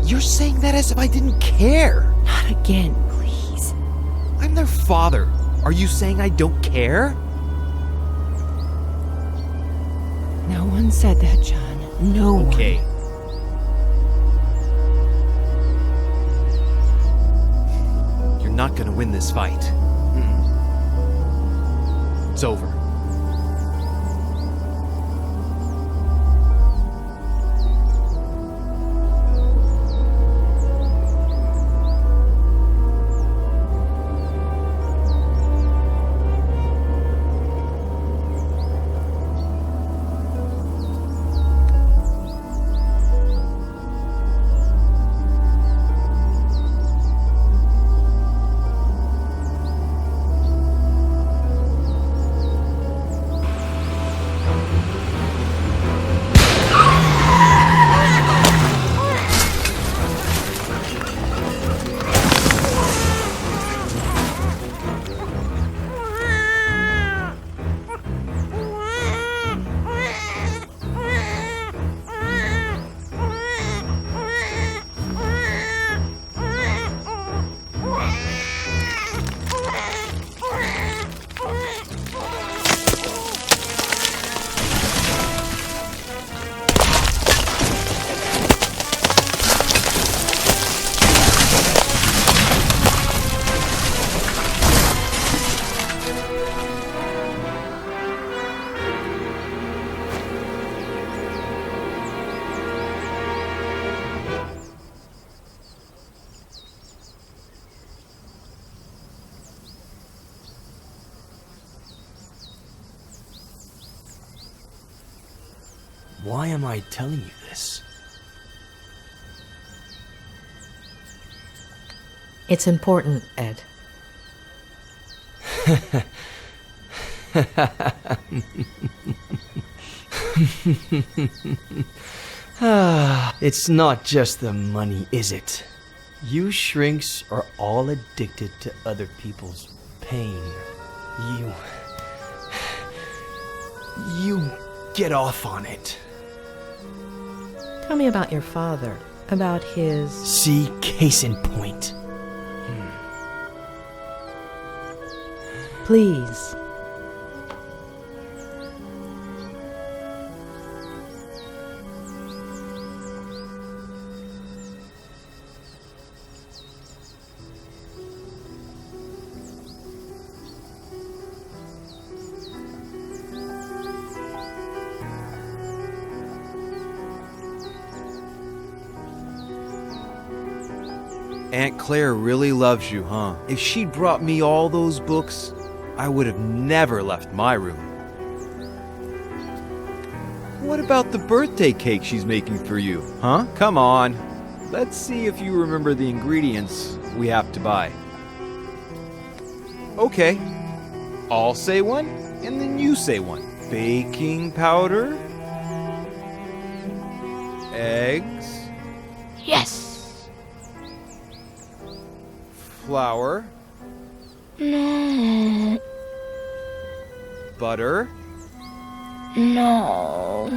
Speaker 17: You're saying that as if I didn't care.
Speaker 18: Not again, please.
Speaker 17: I'm their father. Are you saying I don't care?
Speaker 18: No one said that, John. No one.
Speaker 17: Okay. You're not gonna win this fight. It's over.
Speaker 14: Why am I telling you this?
Speaker 5: It's important, Ed.
Speaker 14: It's not just the money, is it? You shrinks are all addicted to other people's pain. You get off on it.
Speaker 5: Tell me about your father, about his...
Speaker 14: See, case in point.
Speaker 5: Please.
Speaker 17: Aunt Claire really loves you, huh? If she'd brought me all those books, I would have never left my room. What about the birthday cake she's making for you, huh? Come on. Let's see if you remember the ingredients we have to buy. Okay. I'll say one, and then you say one. Baking powder. Eggs.
Speaker 16: Yes.
Speaker 17: Flour.
Speaker 16: No.
Speaker 17: Butter.
Speaker 16: No.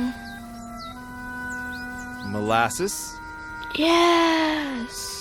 Speaker 17: Molasses.
Speaker 16: Yes.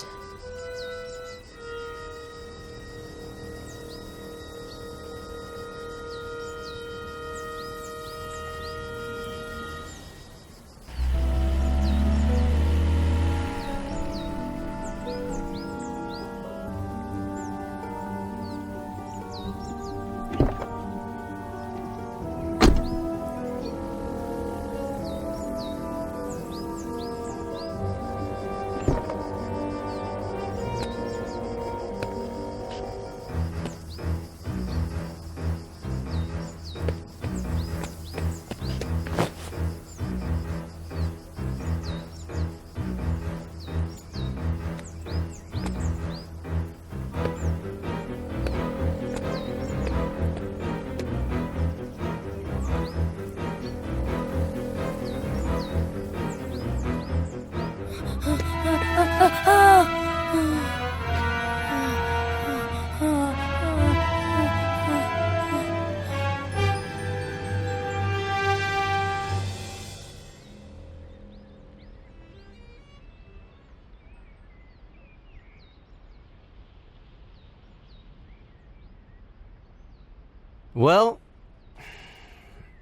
Speaker 14: Well,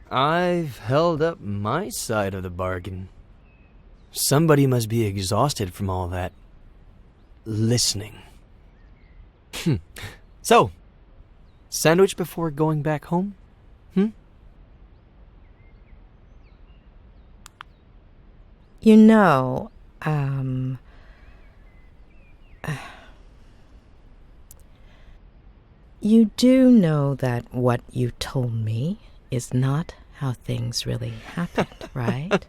Speaker 14: I've held up my side of the bargain. Somebody must be exhausted from all that listening. So, sandwich before going back home?
Speaker 5: You know, you do know that what you told me is not how things really happened, right?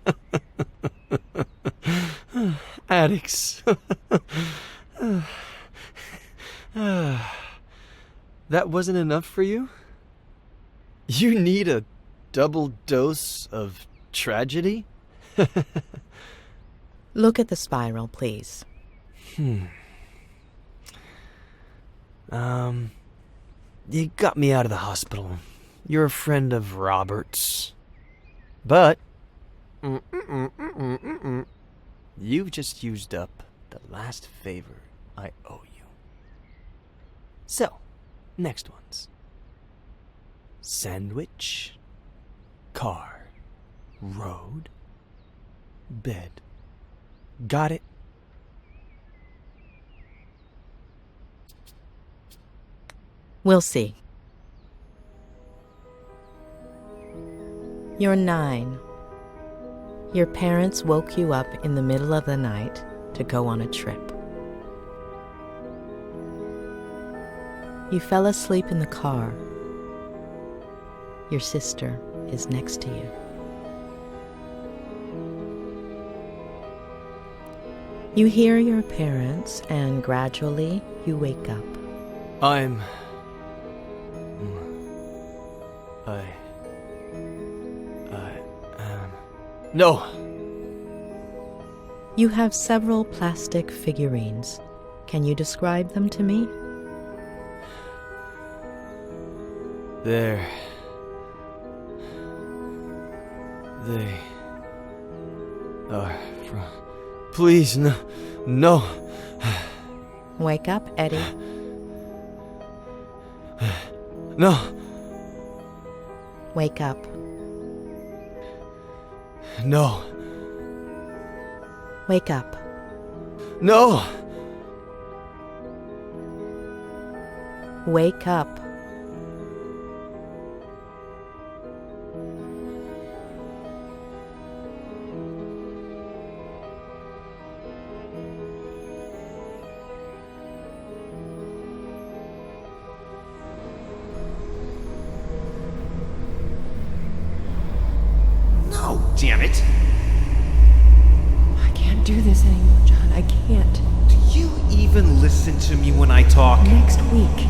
Speaker 14: Addicts. That wasn't enough for you? You need a double dose of tragedy?
Speaker 5: Look at the spiral, please.
Speaker 14: You got me out of the hospital. You're a friend of Robert's. But you've just used up the last favor I owe you. So, next ones. Sandwich, car, road, bed. Got it?
Speaker 5: We'll see. You're 9. Your parents woke you up in the middle of the night to go on a trip. You fell asleep in the car. Your sister is next to you. You hear your parents, and gradually you wake up.
Speaker 14: No!
Speaker 5: You have several plastic figurines. Can you describe them to me?
Speaker 14: They are from... Please, no. No.
Speaker 5: Wake up, Eddie.
Speaker 14: No.
Speaker 5: Wake up.
Speaker 14: No.
Speaker 5: Wake up.
Speaker 14: No.
Speaker 5: Wake up.
Speaker 19: No, damn it!
Speaker 18: I can't do this anymore, John. I can't.
Speaker 19: Do you even listen to me when I talk?
Speaker 18: Next week.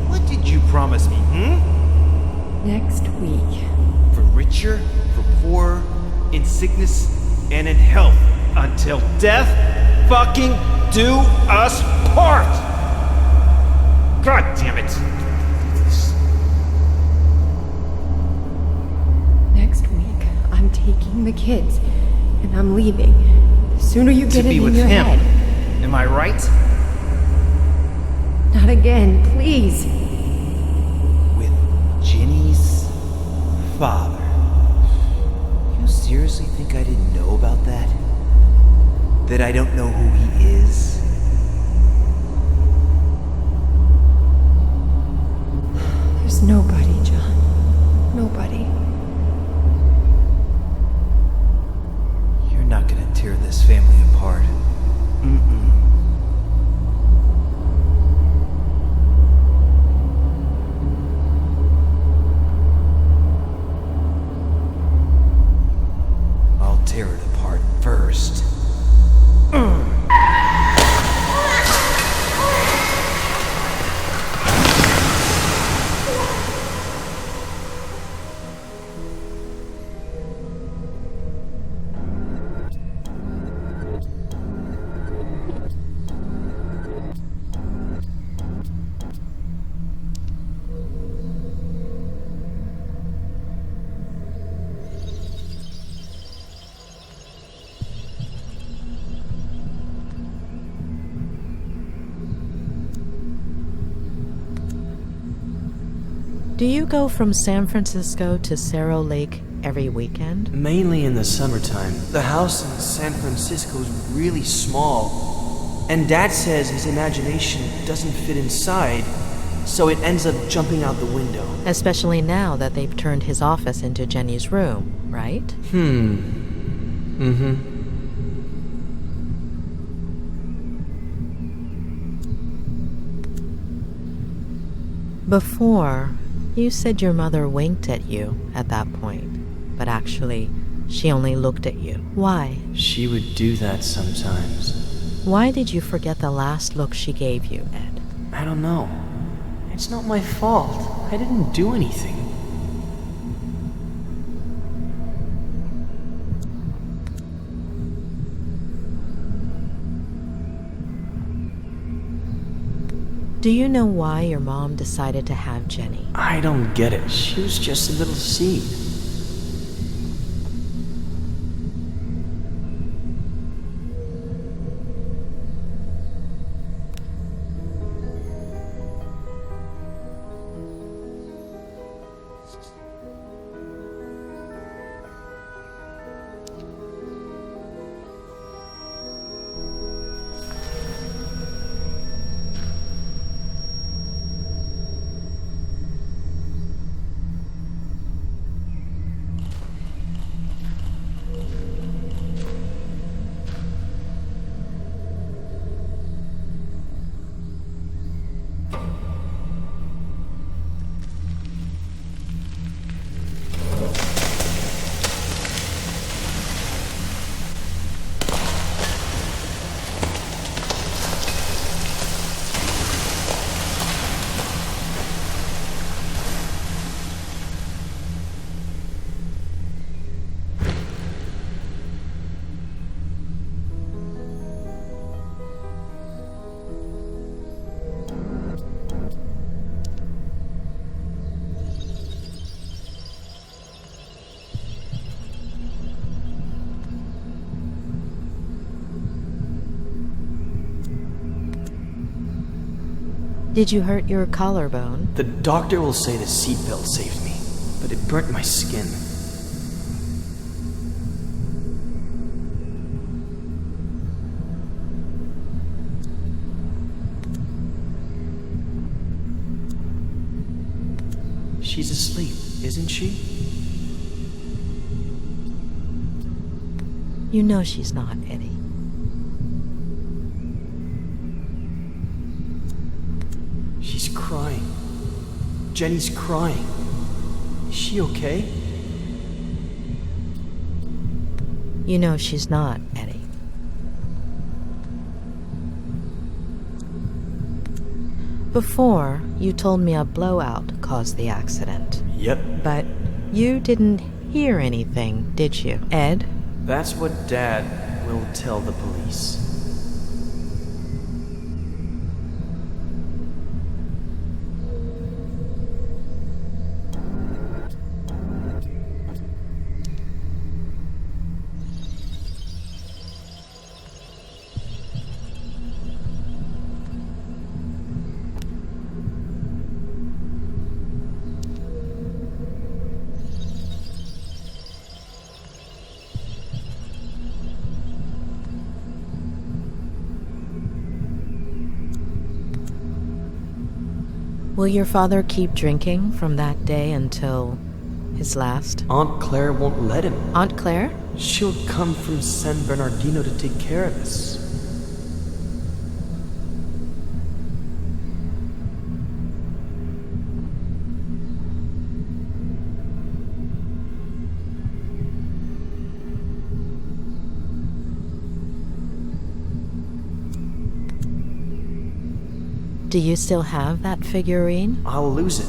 Speaker 19: What did you promise me,
Speaker 18: Next week.
Speaker 19: For richer, for poorer, in sickness, and in health, until death fucking do us part! God damn it!
Speaker 18: Next week, I'm taking the kids, and I'm leaving. The sooner you get it in your head.
Speaker 19: Am I right?
Speaker 18: Not again, please.
Speaker 19: With Ginny's father. You seriously think I didn't know about that? That I don't know who he is?
Speaker 18: There's nobody, John. Nobody.
Speaker 19: You're not gonna tear this family apart. I'll tear it apart first.
Speaker 5: Do you go from San Francisco to Cerro Lake every weekend?
Speaker 14: Mainly in the summertime. The house in San Francisco is really small. And Dad says his imagination doesn't fit inside, so it ends up jumping out the window.
Speaker 5: Especially now that they've turned his office into Jenny's room, right? Before, you said your mother winked at you at that point, but actually, she only looked at you. Why?
Speaker 14: She would do that sometimes.
Speaker 5: Why did you forget the last look she gave you, Ed?
Speaker 14: I don't know. It's not my fault. I didn't do anything.
Speaker 5: Do you know why your mom decided to have Jenny?
Speaker 14: I don't get it. She was just a little seed.
Speaker 5: Did you hurt your collarbone?
Speaker 14: The doctor will say the seatbelt saved me, but it burnt my skin. She's asleep, isn't she?
Speaker 5: You know she's not, Eddie.
Speaker 14: She's crying. Jenny's crying. Is she okay?
Speaker 5: You know she's not, Eddie. Before, you told me a blowout caused the accident.
Speaker 14: Yep.
Speaker 5: But you didn't hear anything, did you, Ed?
Speaker 14: That's what Dad will tell the police.
Speaker 5: Will your father keep drinking from that day until his last?
Speaker 14: Aunt Claire won't let him.
Speaker 5: Aunt Claire?
Speaker 14: She'll come from San Bernardino to take care of us.
Speaker 5: Do you still have that figurine?
Speaker 14: I'll lose it.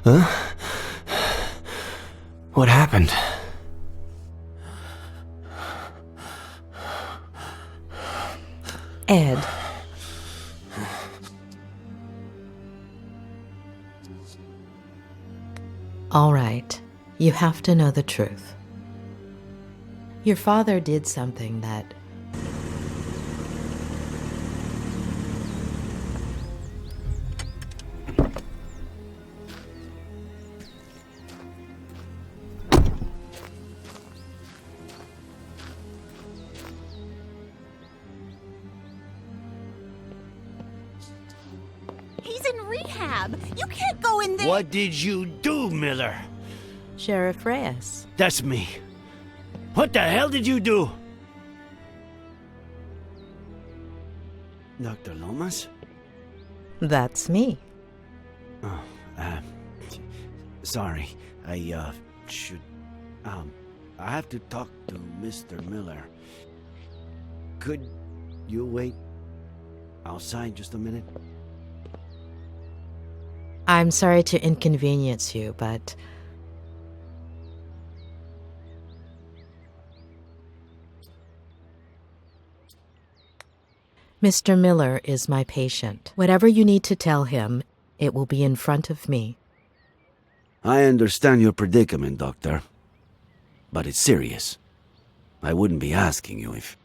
Speaker 14: Huh? What happened?
Speaker 5: Ed. All right. You have to know the truth. Your father did something that...
Speaker 11: He's in rehab. You can't go in there.
Speaker 10: What did you do, Miller?
Speaker 5: Sheriff Reyes.
Speaker 10: That's me. What the hell did you do? Dr. Lomas?
Speaker 5: That's me.
Speaker 10: Oh, sorry. I have to talk to Mr. Miller. Could you wait outside just a minute?
Speaker 5: I'm sorry to inconvenience you, but... Mr. Miller is my patient. Whatever you need to tell him, it will be in front of me.
Speaker 10: I understand your predicament, Doctor. But it's serious. I wouldn't be asking you if...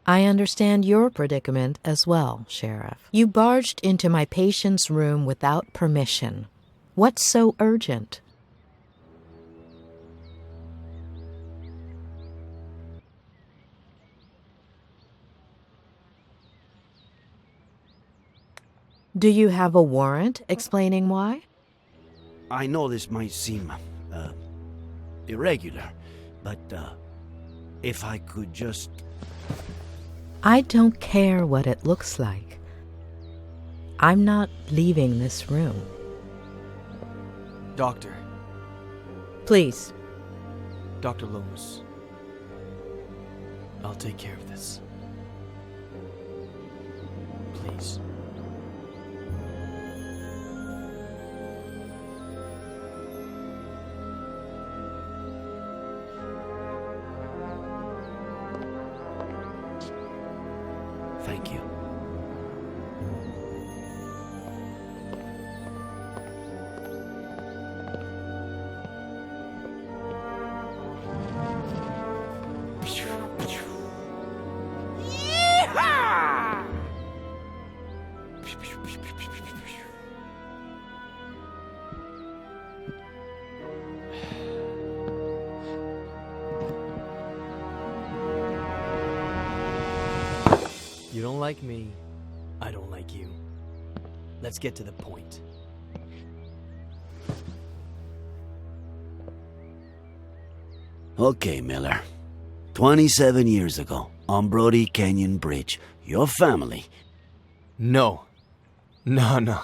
Speaker 5: I understand your predicament as well, Sheriff. You barged into my patient's room without permission. What's so urgent? Do you have a warrant explaining why?
Speaker 10: I know this might seem, irregular, but, if I could just...
Speaker 5: I don't care what it looks like. I'm not leaving this room.
Speaker 14: Doctor.
Speaker 5: Please.
Speaker 14: Dr. Lomas. I'll take care of this. please.
Speaker 10: Thank you.
Speaker 14: You don't like me, I don't like you. Let's get to the point.
Speaker 10: Okay, Miller. 27 years ago, on Brody Canyon Bridge, your family...
Speaker 14: No. No.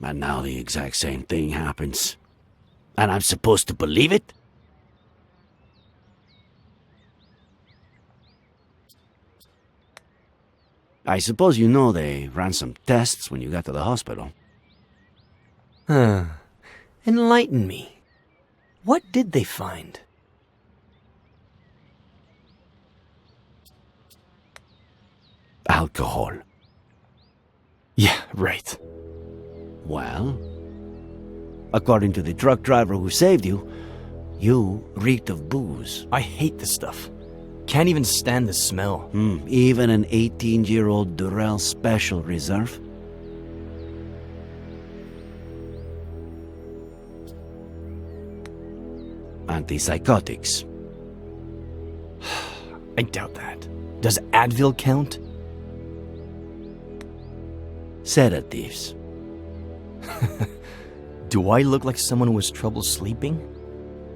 Speaker 10: And now the exact same thing happens. And I'm supposed to believe it? I suppose you know they ran some tests when you got to the hospital.
Speaker 14: Enlighten me. What did they find?
Speaker 10: Alcohol.
Speaker 14: Yeah, right.
Speaker 10: Well, according to the truck driver who saved you, you reeked of booze.
Speaker 14: I hate this stuff. Can't even stand the smell.
Speaker 10: Even an 18-year-old Durrell Special Reserve? Antipsychotics.
Speaker 14: I doubt that. Does Advil count?
Speaker 10: Sedatives.
Speaker 14: Do I look like someone who has trouble sleeping?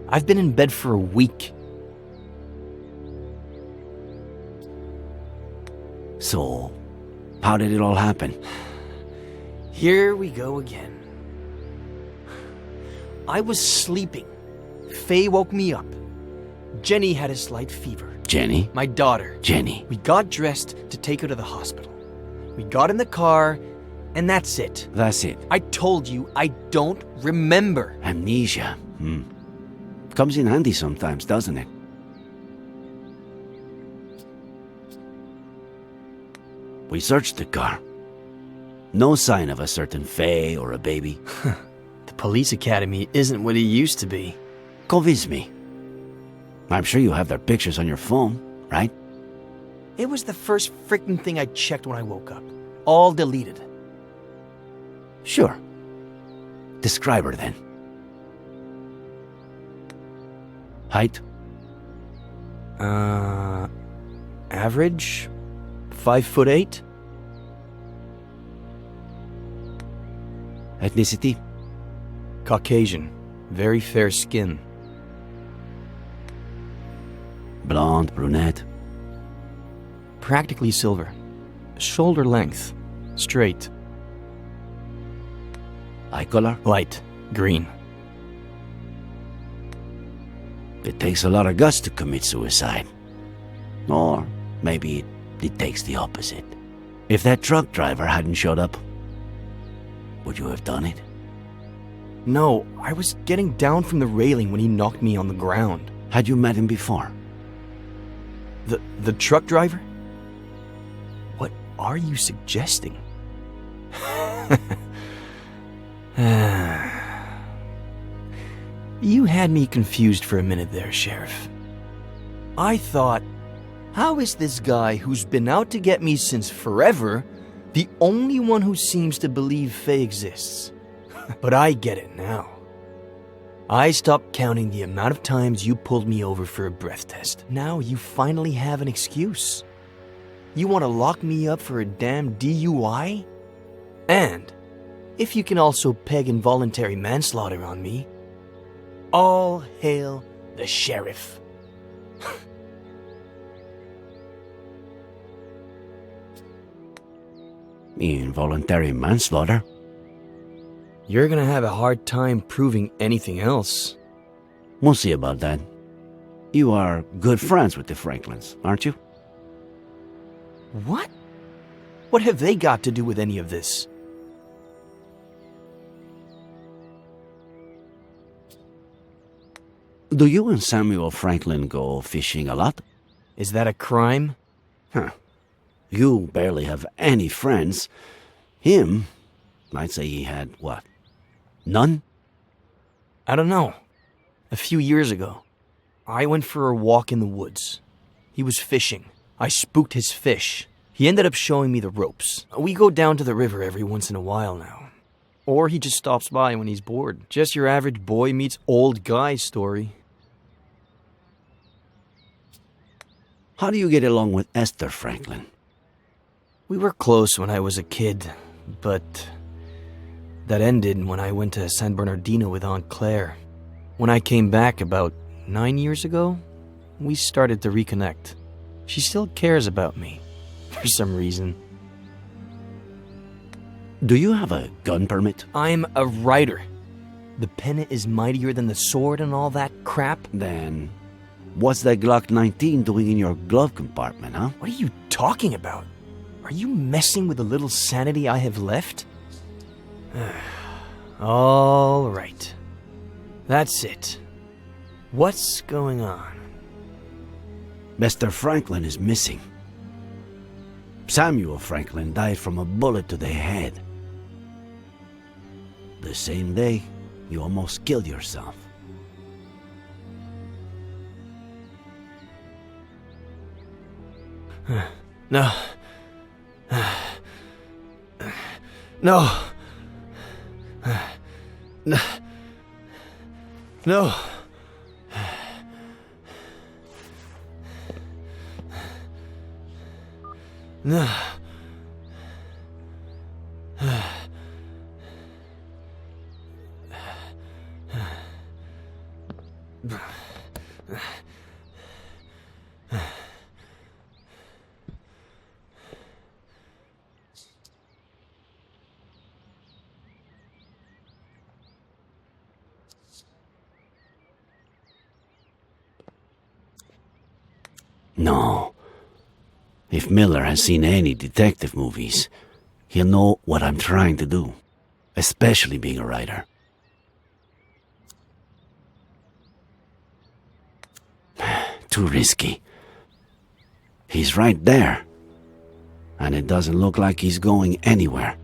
Speaker 14: I've been in bed for a week.
Speaker 10: So, how did it all happen?
Speaker 14: Here we go again. I was sleeping. Faye woke me up. Jenny had a slight fever.
Speaker 10: Jenny?
Speaker 14: My daughter.
Speaker 10: Jenny.
Speaker 14: We got dressed to take her to the hospital. We got in the car, and that's it.
Speaker 10: That's it.
Speaker 14: I told you, I don't remember.
Speaker 10: Amnesia. Comes in handy sometimes, doesn't it? We searched the car. No sign of a certain Faye or a baby.
Speaker 14: The police academy isn't what it used to be.
Speaker 10: Convince me. I'm sure you have their pictures on your phone, right?
Speaker 14: It was the first freaking thing I checked when I woke up. All deleted.
Speaker 10: Sure. Describe her then. Height?
Speaker 14: Average? 5'8".
Speaker 10: Ethnicity?
Speaker 14: Caucasian. Very fair skin.
Speaker 10: Blonde, brunette?
Speaker 14: Practically silver. Shoulder length. Straight.
Speaker 10: Eye color?
Speaker 14: Light. Green.
Speaker 10: It takes a lot of guts to commit suicide. Or maybe it takes the opposite. If that truck driver hadn't showed up, would you have done it?
Speaker 14: No, I was getting down from the railing when he knocked me on the ground.
Speaker 10: Had you met him before?
Speaker 14: The truck driver? What are you suggesting? You had me confused for a minute there, Sheriff. I thought, how is this guy who's been out to get me since forever the only one who seems to believe Faye exists? But I get it now. I stopped counting the amount of times you pulled me over for a breath test. Now you finally have an excuse. You want to lock me up for a damn DUI? And if you can also peg involuntary manslaughter on me, all hail the sheriff.
Speaker 10: Involuntary manslaughter?
Speaker 14: You're gonna have a hard time proving anything else.
Speaker 10: We'll see about that. You are good friends with the Franklins, aren't you?
Speaker 14: What? What have they got to do with any of this?
Speaker 10: Do you and Samuel Franklin go fishing a lot?
Speaker 14: Is that a crime?
Speaker 10: Huh. You barely have any friends. Him, I'd say he had, what, none?
Speaker 14: I don't know. A few years ago, I went for a walk in the woods. He was fishing. I spooked his fish. He ended up showing me the ropes. We go down to the river every once in a while now. Or he just stops by when he's bored. Just your average boy meets old guy story.
Speaker 10: How do you get along with Esther Franklin?
Speaker 14: We were close when I was a kid, but that ended when I went to San Bernardino with Aunt Claire. When I came back about 9 years ago, we started to reconnect. She still cares about me, for some reason.
Speaker 10: Do you have a gun permit?
Speaker 14: I'm a writer. The pen is mightier than the sword and all that crap.
Speaker 10: Then, what's that Glock 19 doing in your glove compartment, huh?
Speaker 14: What are you talking about? Are you messing with the little sanity I have left? All right. That's it. What's going on?
Speaker 10: Mr. Franklin is missing. Samuel Franklin died from a bullet to the head. The same day, you almost killed yourself.
Speaker 14: No. No. No. No. No.
Speaker 10: No. If Miller has seen any detective movies, he'll know what I'm trying to do, especially being a writer. Too risky. He's right there, and it doesn't look like he's going anywhere.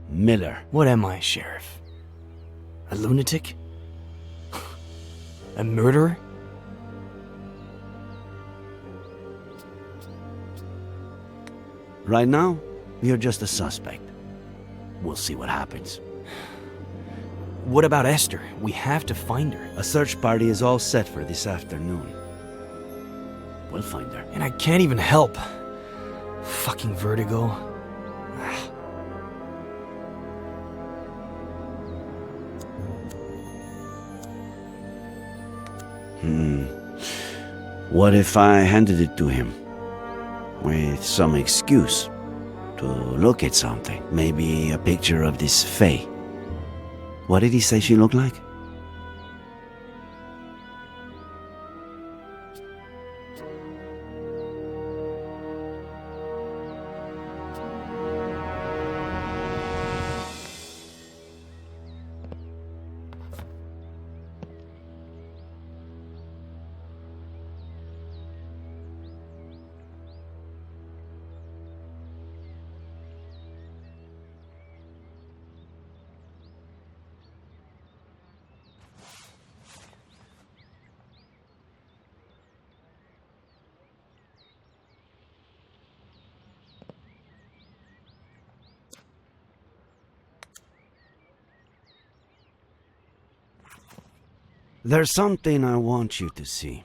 Speaker 10: Miller.
Speaker 14: What am I, Sheriff? A lunatic? A murderer?
Speaker 10: Right now, you're just a suspect. We'll see what happens.
Speaker 14: What about Esther? We have to find her.
Speaker 10: A search party is all set for this afternoon. We'll find her.
Speaker 14: And I can't even help. Fucking Vertigo.
Speaker 10: What if I handed it to him? With some excuse to look at something. Maybe a picture of this Faye. What did he say she looked like? There's something I want you to see.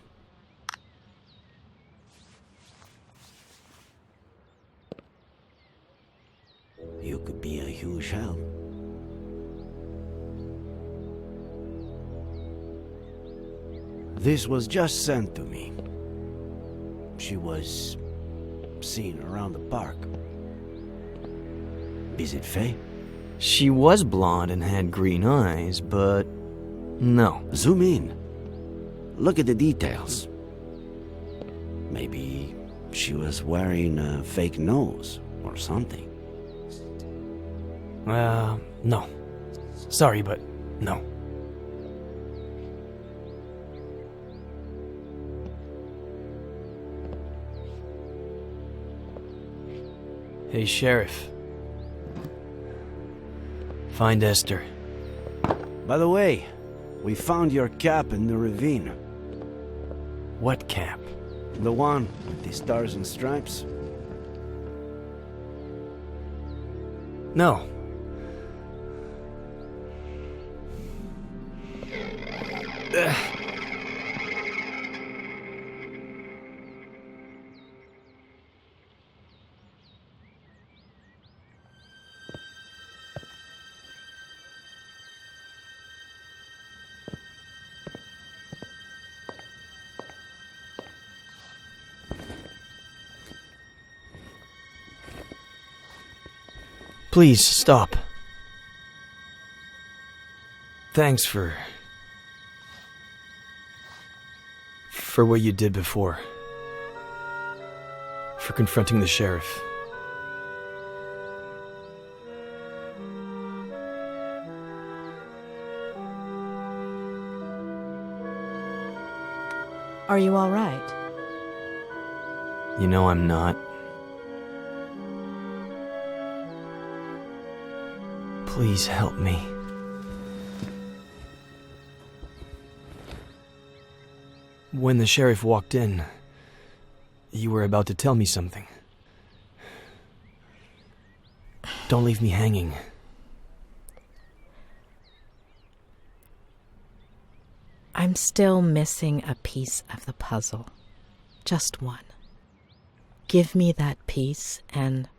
Speaker 10: You could be a huge help. This was just sent to me. She was seen around the park. Is it Faye?
Speaker 14: She was blonde and had green eyes, but no.
Speaker 10: Zoom in. Look at the details. Maybe she was wearing a fake nose or something.
Speaker 14: No. Sorry, but no. Hey, Sheriff. Find Esther.
Speaker 10: By the way, we found your cap in the ravine.
Speaker 14: What cap?
Speaker 10: The one with the stars and stripes?
Speaker 14: No. Please, stop. Thanks for what you did before. For confronting the sheriff.
Speaker 5: Are you all right?
Speaker 14: You know I'm not. Please help me. When the sheriff walked in, you were about to tell me something. Don't leave me hanging.
Speaker 5: I'm still missing a piece of the puzzle. Just one. Give me that piece and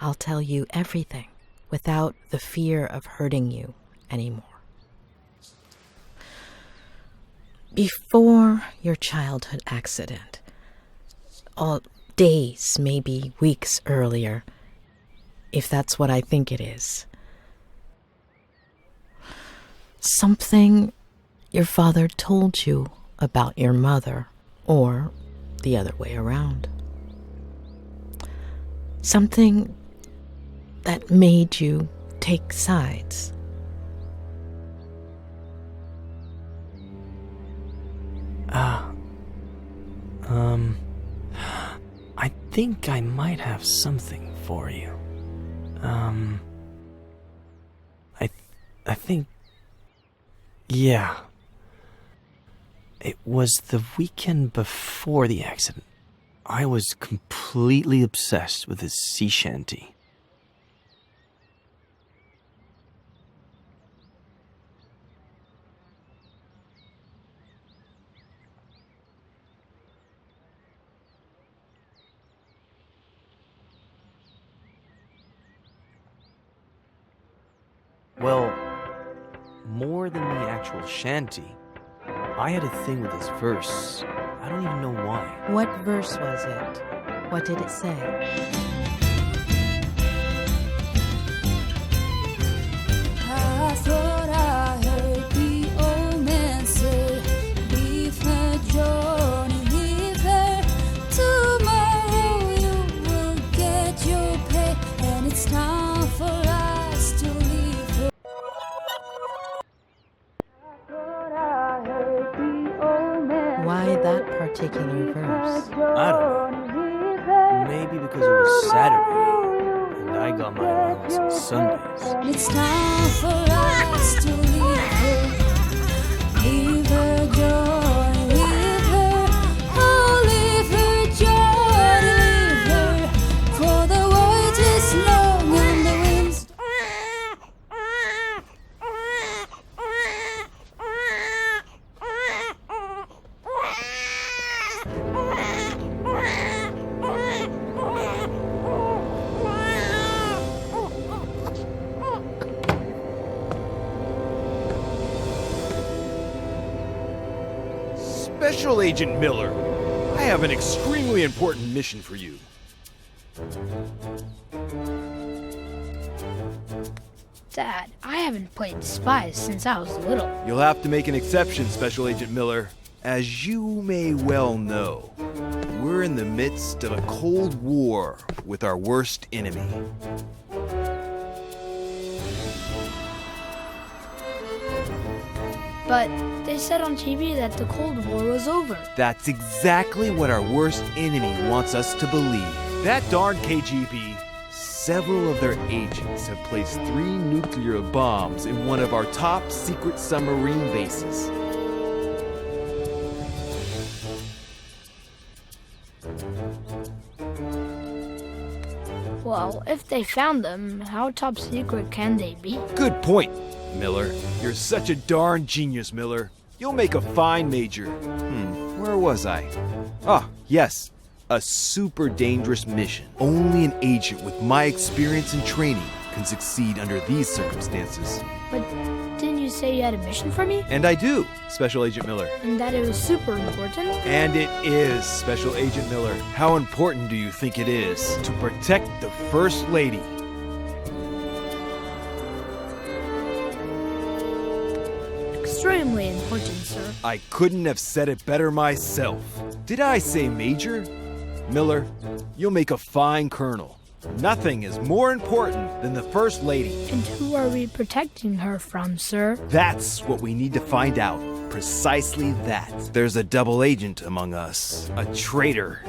Speaker 5: I'll tell you everything without the fear of hurting you anymore. Before your childhood accident, days, maybe weeks earlier, if that's what I think it is, something your father told you about your mother, or the other way around. Something that made you take sides.
Speaker 14: I think I might have something for you. I think... Yeah. It was the weekend before the accident. I was completely obsessed with his sea shanty. Well, more than the actual shanty, I had a thing with this verse. I don't even know why.
Speaker 5: What verse was it? What did it say?
Speaker 1: I thought I heard the old man say, leave her, Johnny, leave her. Tomorrow you will get your pay, and it's time for us to leave her.
Speaker 5: Why that particular verse?
Speaker 14: I don't know. Maybe because it was Saturday, and I got my allowance on Sundays.
Speaker 1: It's time for us to leave her. Leave her, Johnny, leave her. Oh, leave her, Johnny, leave her. For the voyage is long and the winds.
Speaker 22: Special Agent Miller, I have an extremely important mission for you.
Speaker 16: Dad, I haven't played spies since I was little.
Speaker 22: You'll have to make an exception, Special Agent Miller. As you may well know, we're
Speaker 17: in the midst of a cold war with our worst enemy.
Speaker 16: But they said on TV that the Cold War was over.
Speaker 17: That's exactly what our worst enemy wants us to believe.
Speaker 19: That darn KGB.
Speaker 17: Several of their agents have placed 3 nuclear bombs in one of our top secret submarine bases.
Speaker 16: Well, if they found them, how top secret can they be?
Speaker 19: Good point, Miller. You're such a darn genius, Miller. You'll make a fine major.
Speaker 17: Where was I? Ah, yes. A super dangerous mission. Only an agent with my experience and training can succeed under these circumstances.
Speaker 16: But didn't you say you had a mission for me?
Speaker 17: And I do, Special Agent Miller.
Speaker 16: And that it was super important?
Speaker 19: And it is, Special Agent Miller. How important do you think it is to protect the First Lady?
Speaker 16: Extremely important, sir.
Speaker 19: I couldn't have said it better myself. Did I say Major? Miller, you'll make a fine colonel. Nothing is more important than the First Lady.
Speaker 16: And who are we protecting her from, sir?
Speaker 19: That's what we need to find out. Precisely that.
Speaker 17: There's a double agent among us.
Speaker 19: A traitor.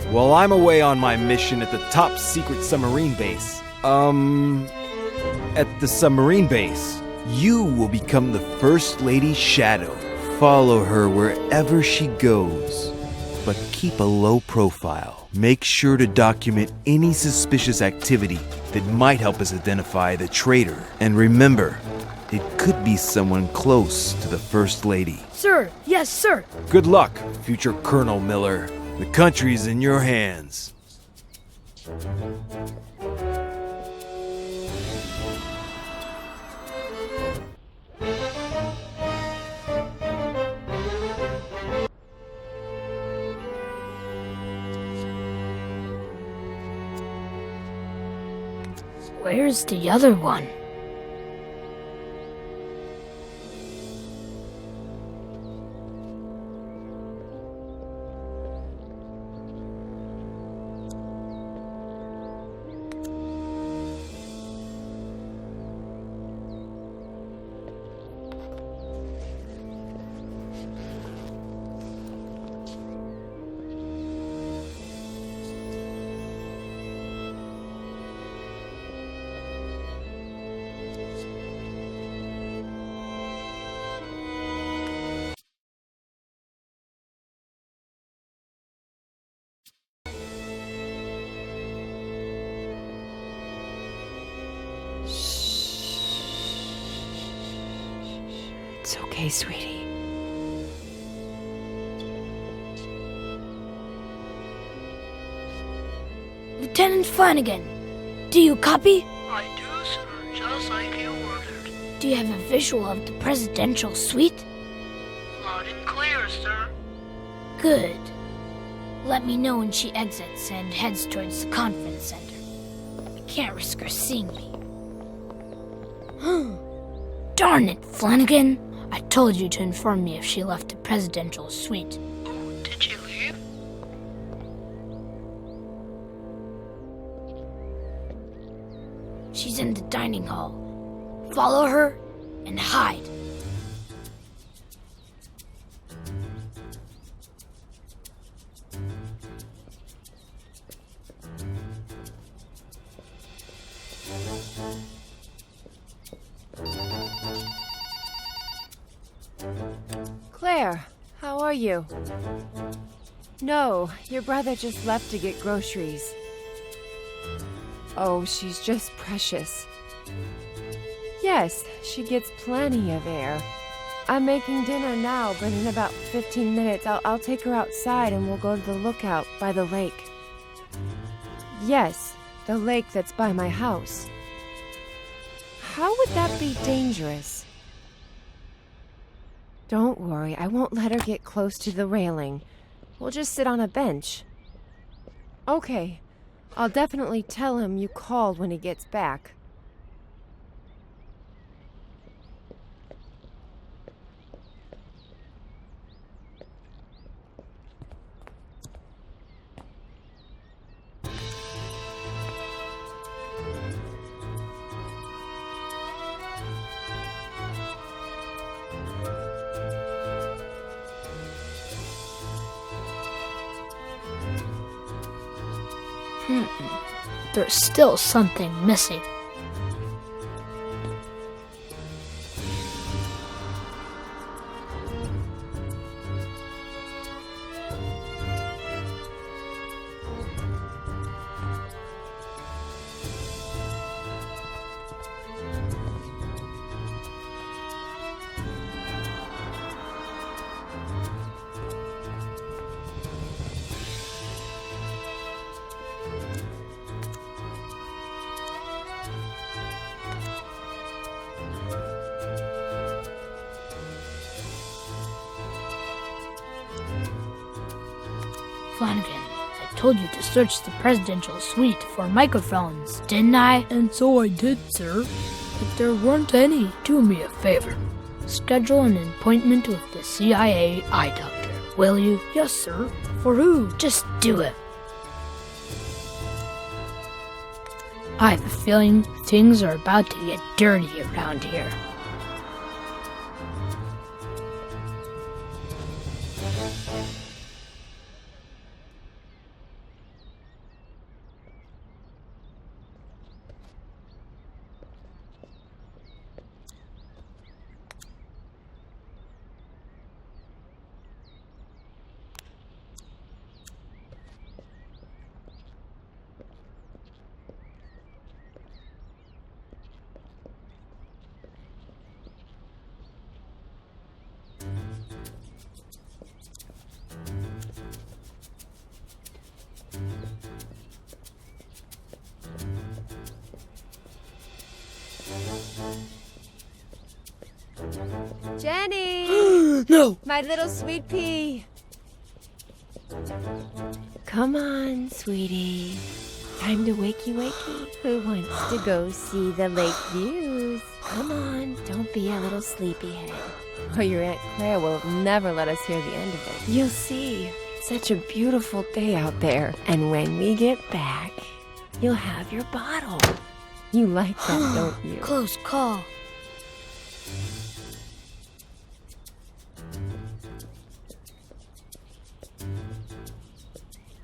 Speaker 19: While I'm away on my mission at the top secret submarine base, at the submarine base,
Speaker 17: you will become the First Lady's shadow. Follow her wherever she goes. But keep a low profile. Make sure to document any suspicious activity that might help us identify the traitor. And remember, it could be someone close to the First Lady.
Speaker 16: Sir, yes, sir.
Speaker 19: Good luck, future Colonel Miller. The country's in your hands.
Speaker 16: Where's the other one?
Speaker 18: It's okay, sweetie.
Speaker 16: Lieutenant Flanagan, do you copy?
Speaker 15: I do, sir, just like you ordered.
Speaker 16: Do you have a visual of the presidential suite?
Speaker 15: Loud and clear, sir.
Speaker 16: Good. Let me know when she exits and heads towards the conference center. I can't risk her seeing me. Darn it, Flanagan. I told you to inform me if she left the presidential suite.
Speaker 15: Oh, did she leave?
Speaker 16: She's in the dining hall. Follow her and hide.
Speaker 18: Claire, how are you? No, your brother just left to get groceries. Oh, she's just precious. Yes, she gets plenty of air. I'm making dinner now, but in about 15 minutes I'll take her outside and we'll go to the lookout by the lake. Yes, the lake that's by my house. How would that be dangerous? Don't worry, I won't let her get close to the railing. We'll just sit on a bench. Okay, I'll definitely tell him you called when he gets back.
Speaker 16: There's still something missing. Flanagan, I told you to search the presidential suite for microphones, didn't I?
Speaker 15: And so I did, sir. But there weren't any. Do me a favor. Schedule an appointment with the CIA eye doctor, will you? Yes, sir. For who? Just do it. I have a feeling things are about to get dirty around here.
Speaker 18: Jenny!
Speaker 15: No!
Speaker 18: My little sweet pea. Come on, sweetie. Time to wakey wakey. Who wants to go see the lake views? Come on, don't be a little sleepyhead. Or your Aunt Claire will never let us hear the end of it. You'll see. It's such a beautiful day out there. And when we get back, you'll have your bottle. You like that, don't you?
Speaker 16: Close call.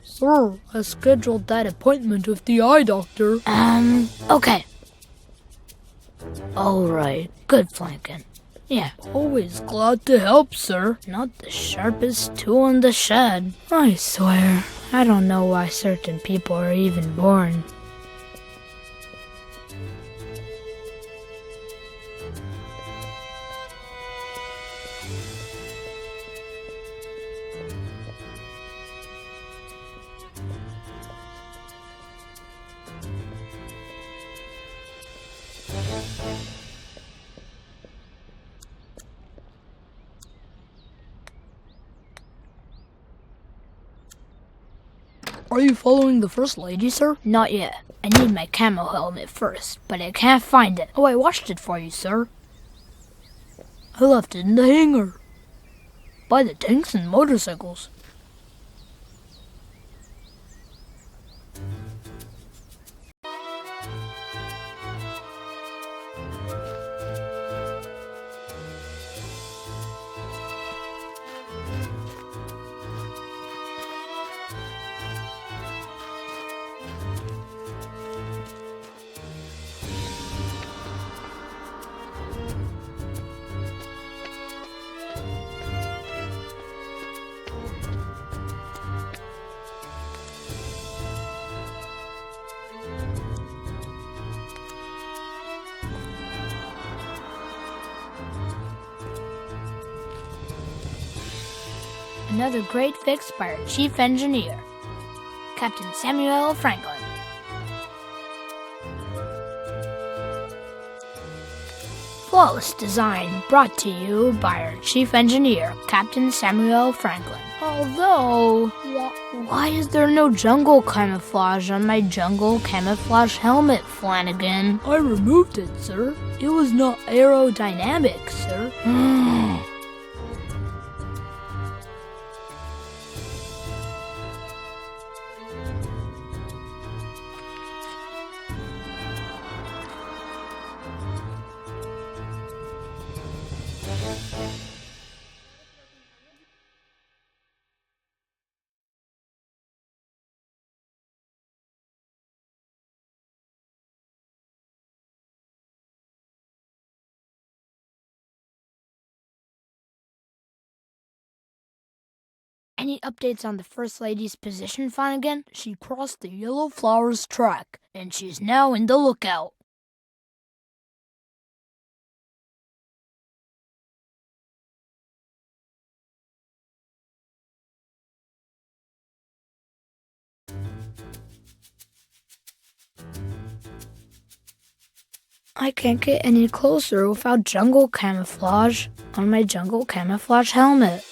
Speaker 15: Sir, I scheduled that appointment with the eye doctor.
Speaker 16: Okay.
Speaker 15: All right. Good, Flanagan. Yeah, always glad to help, sir. Not the sharpest tool in the shed.
Speaker 16: I swear, I don't know why certain people are even born.
Speaker 15: Are you following the First Lady, sir?
Speaker 16: Not yet. I need my camo helmet first, but I can't find it.
Speaker 15: Oh, I washed it for you, sir. I left it in the hangar. By the tanks and motorcycles.
Speaker 16: Another great fix by our chief engineer, Captain Samuel Franklin. Flawless design brought to you by our chief engineer, Captain Samuel Franklin. Although, why is there no jungle camouflage on my jungle camouflage helmet, Flanagan?
Speaker 15: I removed it, sir. It was not aerodynamic, sir.
Speaker 16: Any updates on the First Lady's position, Flanagan? She crossed the Yellow Flowers track, and she's now in the lookout. I can't get any closer without jungle camouflage on my jungle camouflage helmet.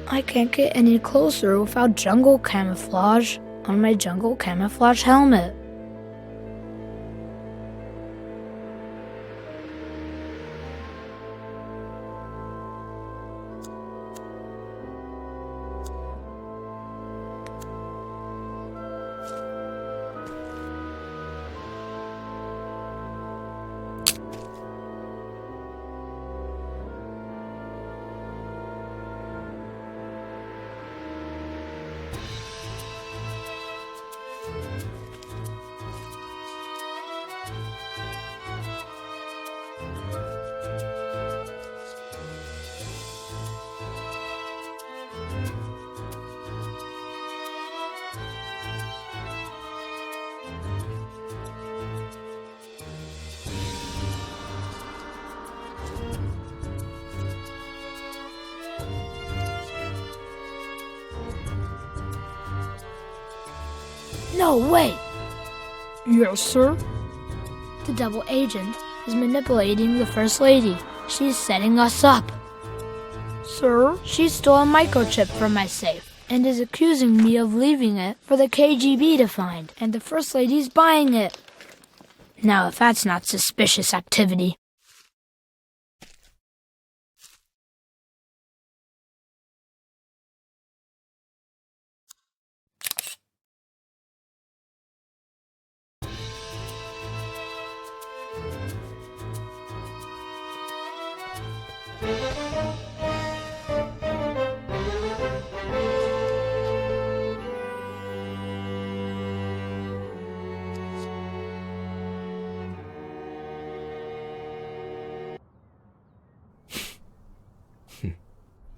Speaker 16: I can't get any closer without jungle camouflage on my jungle camouflage helmet. No, wait! Yes, sir? The double agent is manipulating the First Lady. She's setting us up. Sir? She stole a microchip from my safe and is accusing me of leaving it for the KGB to find, and the First Lady's buying it. Now, if that's not suspicious activity.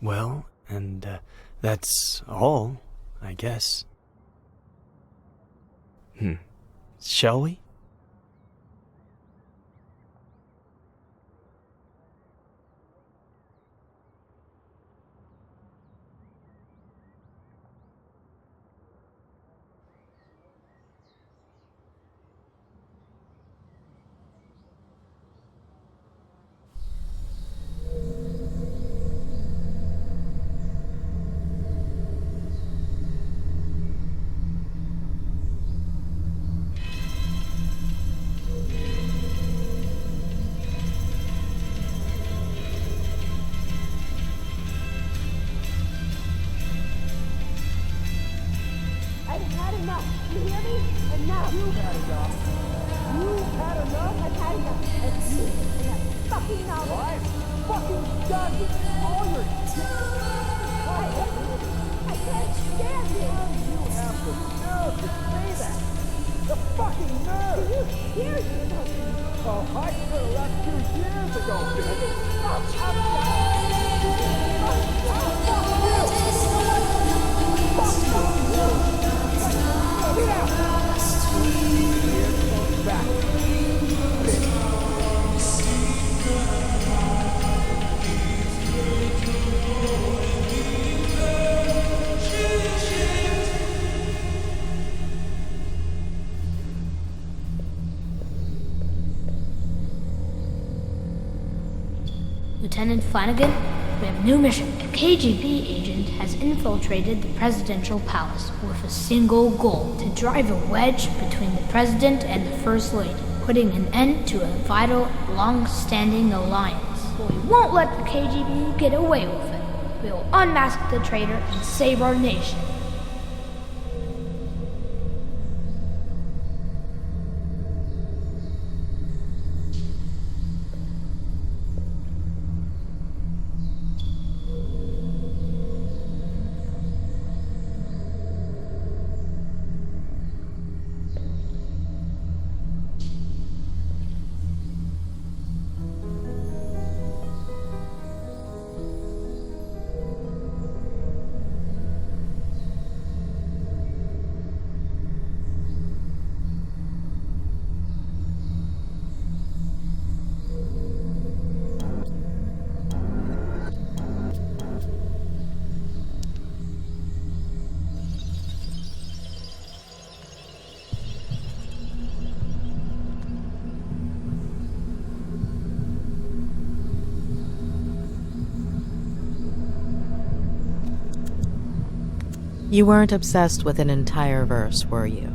Speaker 14: Well, and that's all, I guess. Shall we?
Speaker 3: enough. You've had enough. You've had enough. I've had enough. It's you and that fucking novel. Well, I'm fucking done with all your I can't stand it. You have the nerve to say that. The fucking nerve. Do you hear yourself? Oh, I could have left 2 years ago, bitch. Fuck
Speaker 16: Lieutenant Flanagan, we have a new mission. A KGB agent has infiltrated the presidential palace with a single goal: to drive a wedge between the president and the first lady, putting an end to a vital, long-standing alliance. But we won't let the KGB get away with it. We will unmask the traitor and save our nation.
Speaker 5: You weren't obsessed with an entire verse, were you?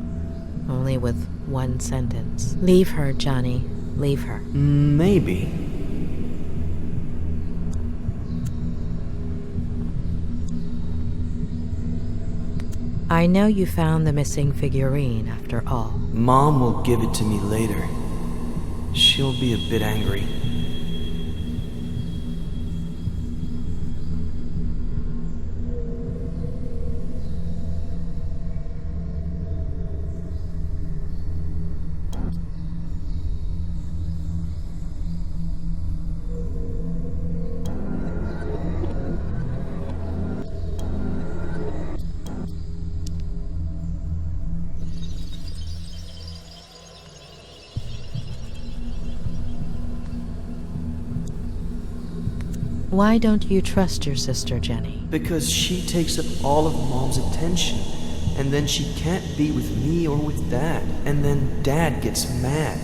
Speaker 5: Only with one sentence. Leave her, Johnny. Leave her.
Speaker 14: Maybe.
Speaker 5: I know you found the missing figurine after all.
Speaker 14: Mom will give it to me later. She'll be a bit angry.
Speaker 5: Why don't you trust your sister, Jenny?
Speaker 14: Because she takes up all of Mom's attention, and then she can't be with me or with Dad, and then Dad gets mad.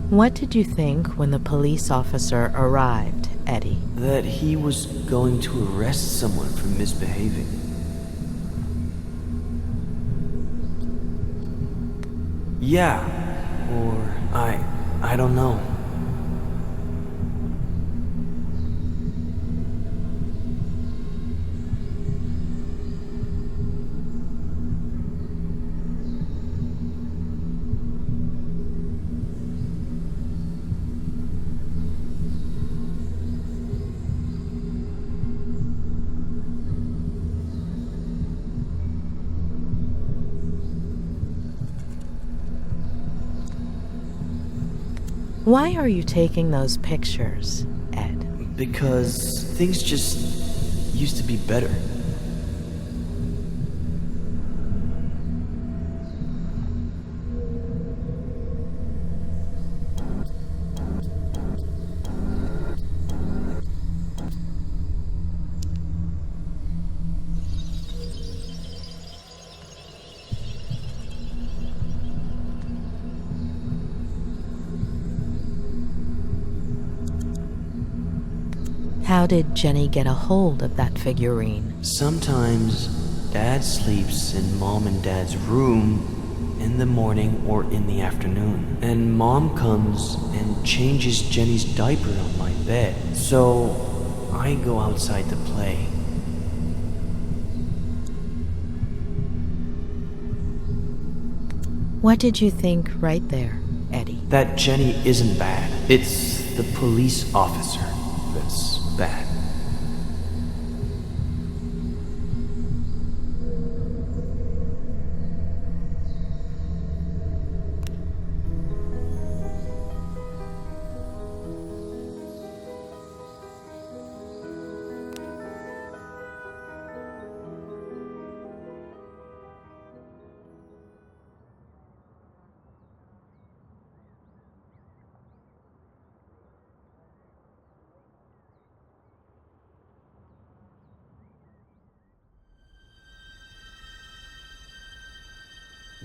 Speaker 5: What did you think when the police officer arrived, Eddie?
Speaker 14: That he was going to arrest someone for misbehaving. Yeah, or I don't know.
Speaker 5: Why are you taking those pictures, Ed?
Speaker 14: Because things just used to be better.
Speaker 5: How did Jenny get a hold of that figurine?
Speaker 14: Sometimes Dad sleeps in Mom and Dad's room in the morning or in the afternoon. And Mom comes and changes Jenny's diaper on my bed. So I go outside to play.
Speaker 5: What did you think right there, Eddie?
Speaker 14: That Jenny isn't bad. It's the police officer that's bad.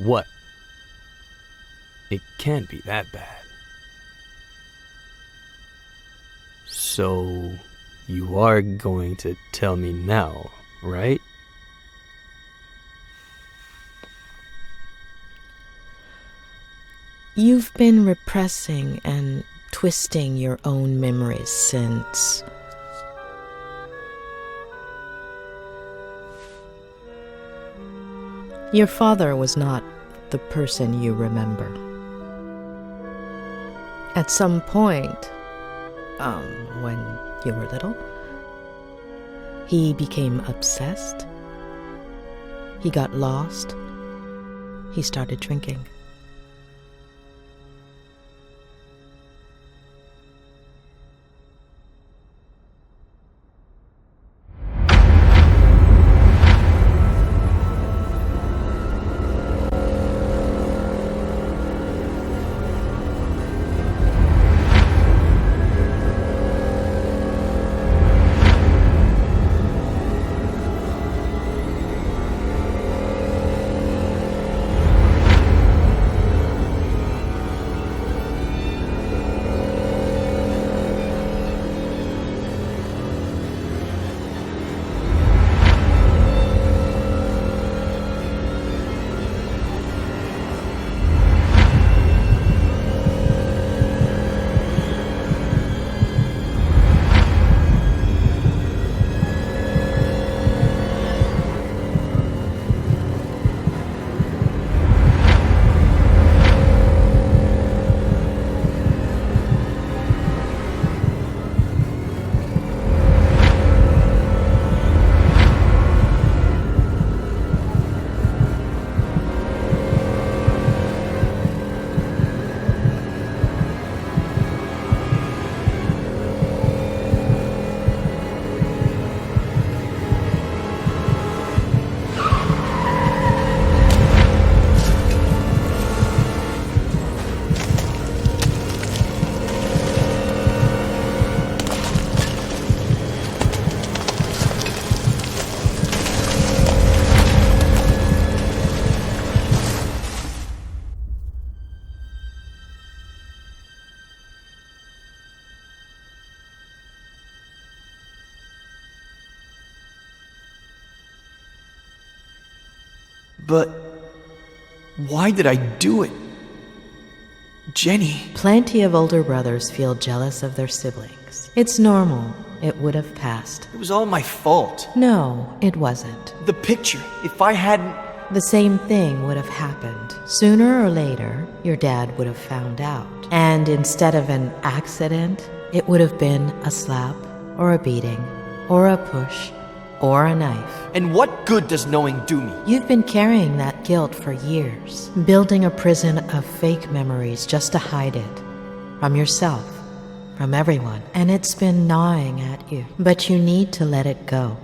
Speaker 14: What? It can't be that bad. So, you are going to tell me now, right?
Speaker 5: You've been repressing and twisting your own memories since... Your father was not the person you remember. At some point, when you were little, he became obsessed. He got lost. He started drinking.
Speaker 14: But why did I do it? Jenny.
Speaker 5: Plenty of older brothers feel jealous of their siblings. It's normal. It would have passed.
Speaker 14: It was all my fault.
Speaker 5: No, it wasn't.
Speaker 14: The picture, if I hadn't...
Speaker 5: The same thing would have happened. Sooner or later, your dad would have found out. And instead of an accident, it would have been a slap, or a beating, or a push, or a knife.
Speaker 14: And what good does knowing do me?
Speaker 5: You've been carrying that guilt for years, building a prison of fake memories just to hide it. From yourself, from everyone. And it's been gnawing at you. But you need to let it go.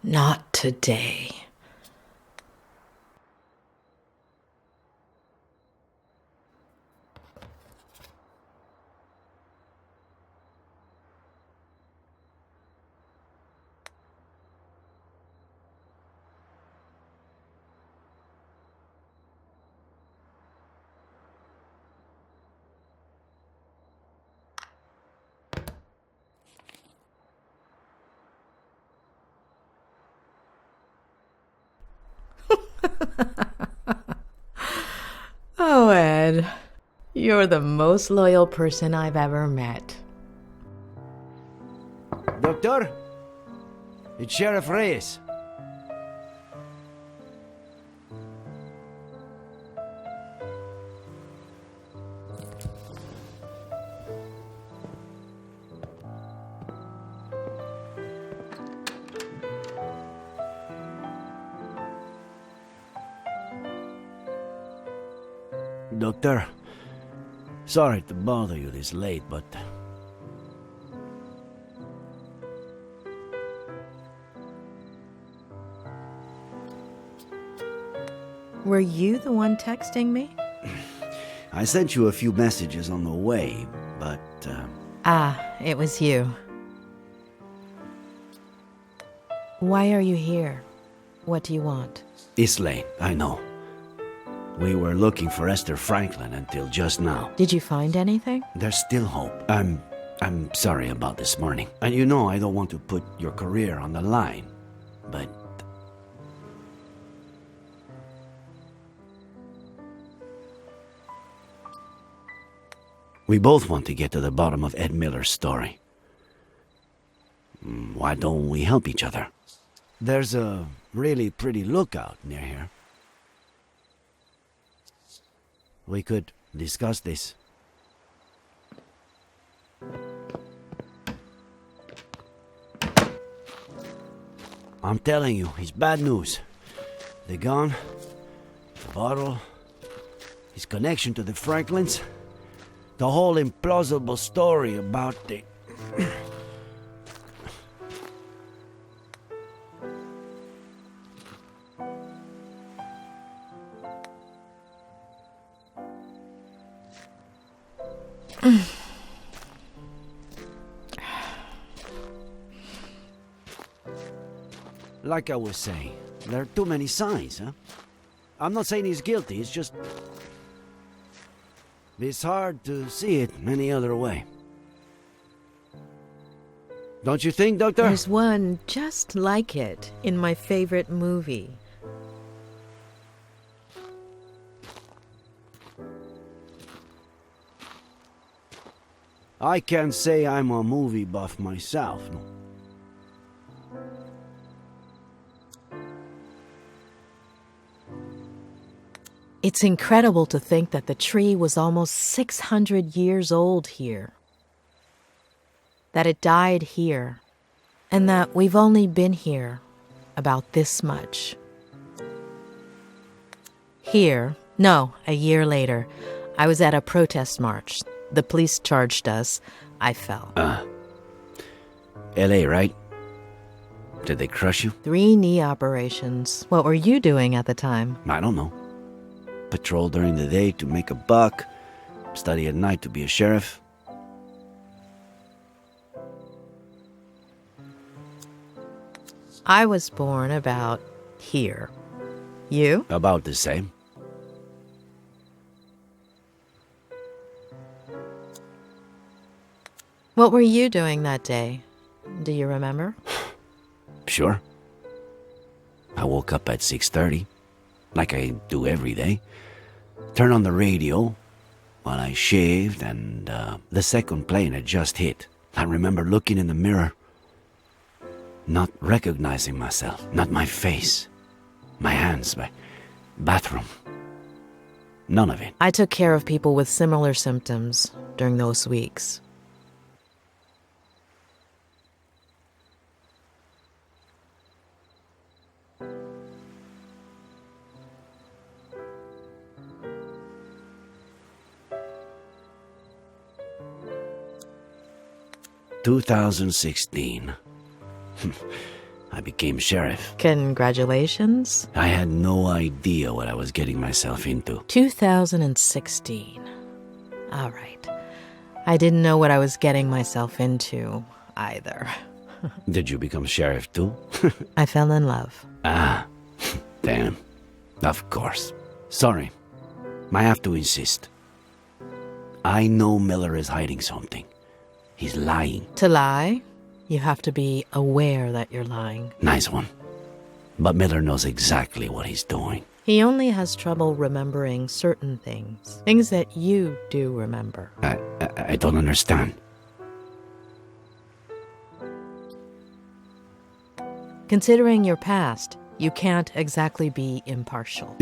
Speaker 5: Not today. Oh, Ed, you're the most loyal person I've ever met.
Speaker 10: Doctor? It's Sheriff Reyes. Doctor, sorry to bother you this late, but...
Speaker 5: Were you the one texting me?
Speaker 10: I sent you a few messages on the way, but...
Speaker 5: It was you. Why are you here? What do you want?
Speaker 10: It's late, I know. We were looking for Esther Franklin until just now.
Speaker 5: Did you find anything?
Speaker 10: There's still hope. I'm sorry about this morning. And you know I don't want to put your career on the line, but... We both want to get to the bottom of Ed Miller's story. Why don't we help each other? There's a really pretty lookout near here. We could discuss this. I'm telling you, it's bad news. The gun, the bottle, his connection to the Franklins, the whole implausible story about the... Like I was saying, there are too many signs, huh? I'm not saying he's guilty, it's just... It's hard to see it any other way. Don't you think, Doctor?
Speaker 5: There's one just like it in my favorite movie.
Speaker 10: I can't say I'm a movie buff myself, no.
Speaker 5: It's incredible to think that the tree was almost 600 years old here. That it died here, and that we've only been here about this much. Here, no, a year later, I was at a protest march. The police charged us. I fell.
Speaker 10: LA, right? Did they crush you?
Speaker 5: 3 knee operations. What were you doing at the time?
Speaker 10: I don't know. Patrol during the day to make a buck, study at night to be a sheriff.
Speaker 5: I was born about here. You?
Speaker 10: About the same.
Speaker 5: What were you doing that day? Do you remember?
Speaker 10: Sure. I woke up at 6:30, like I do every day. Turned on the radio while I shaved, and the second plane had just hit. I remember looking in the mirror, not recognizing myself, not my face, my hands, my bathroom. None of it.
Speaker 5: I took care of people with similar symptoms during those weeks.
Speaker 10: In 2016, I became sheriff.
Speaker 5: Congratulations.
Speaker 10: I had no idea what I was getting myself into.
Speaker 5: 2016. All right. I didn't know what I was getting myself into either.
Speaker 10: Did you become sheriff too?
Speaker 5: I fell in love.
Speaker 10: Ah, damn. Of course. Sorry. I have to insist. I know Miller is hiding something. He's lying.
Speaker 5: To lie, you have to be aware that you're lying.
Speaker 10: Nice one. But Miller knows exactly what he's doing.
Speaker 5: He only has trouble remembering certain things. Things that you do remember.
Speaker 10: I don't understand.
Speaker 5: Considering your past, you can't exactly be impartial.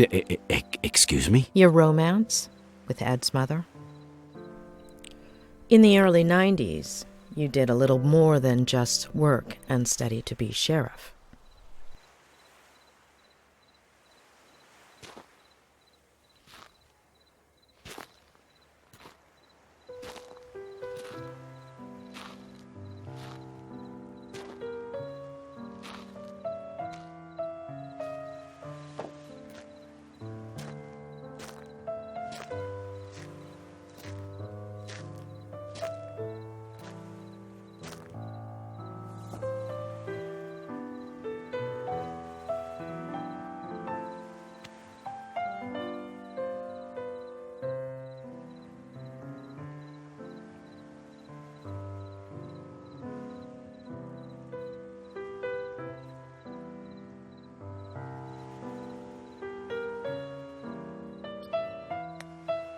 Speaker 10: Excuse me?
Speaker 5: Your romance with Ed's mother? In the early 90s, you did a little more than just work and study to be sheriff.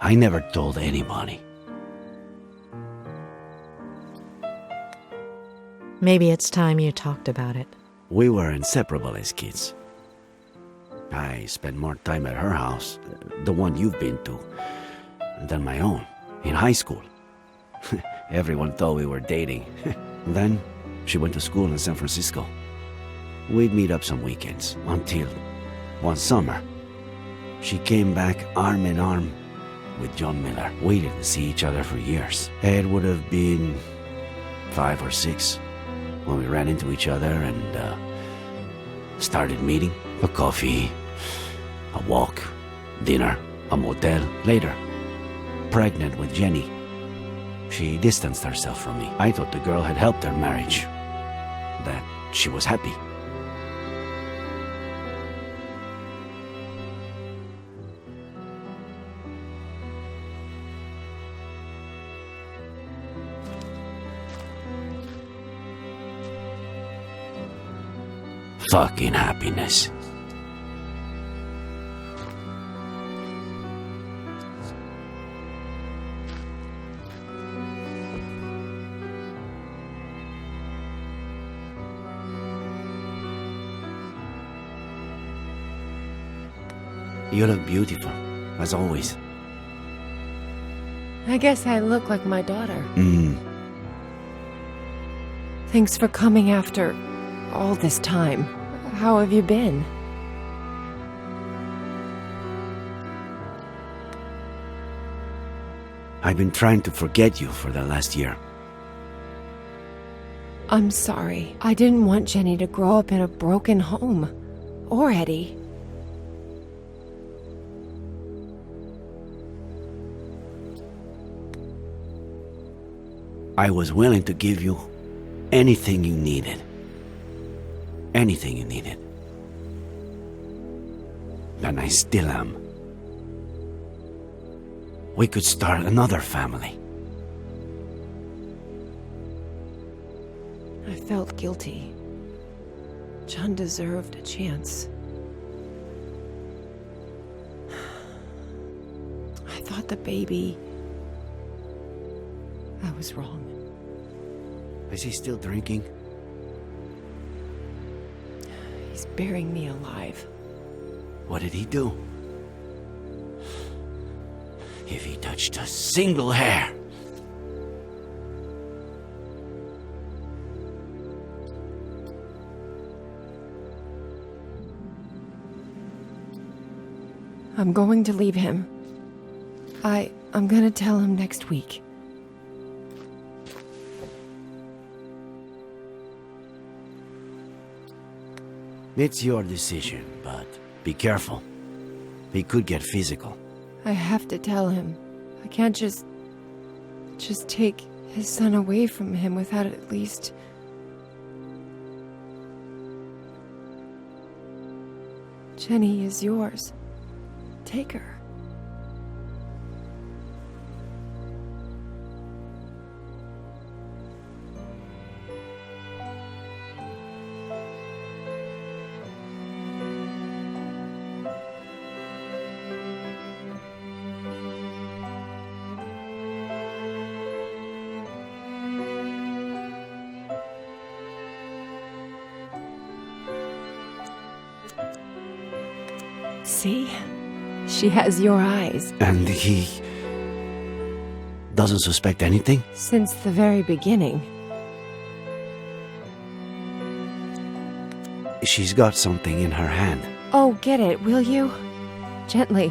Speaker 10: I never told anybody.
Speaker 5: Maybe it's time you talked about it.
Speaker 10: We were inseparable as kids. I spent more time at her house, the one you've been to, than my own, in high school. Everyone thought we were dating. Then she went to school in San Francisco. We'd meet up some weekends, until one summer. She came back arm in arm with John Miller. Waited to see each other for years. Ed would have been 5 or 6 when we ran into each other and started meeting. A coffee, a walk, dinner, a motel. Later, pregnant with Jenny. She distanced herself from me. I thought the girl had helped her marriage, that she was happy. Fucking happiness. You look beautiful, as always.
Speaker 18: I guess I look like my daughter.
Speaker 10: Mm.
Speaker 18: Thanks for coming after all this time. How have you been?
Speaker 10: I've been trying to forget you for the last year.
Speaker 18: I'm sorry. I didn't want Jenny to grow up in a broken home. Or Eddie.
Speaker 10: I was willing to give you anything you needed. Anything you needed. And I still am. We could start another family.
Speaker 18: I felt guilty. John deserved a chance. I thought the baby... I was wrong.
Speaker 10: Is he still drinking?
Speaker 18: He's burying me alive.
Speaker 10: What did he do? If he touched a single hair.
Speaker 18: I'm going to leave him. I'm gonna tell him next week.
Speaker 10: It's your decision, but be careful. He could get physical.
Speaker 18: I have to tell him. I can't just take his son away from him without at least... Jenny is yours. Take her. See? She has your eyes.
Speaker 10: And he... doesn't suspect anything?
Speaker 18: Since the very beginning.
Speaker 10: She's got something in her hand.
Speaker 18: Oh, get it, will you? Gently.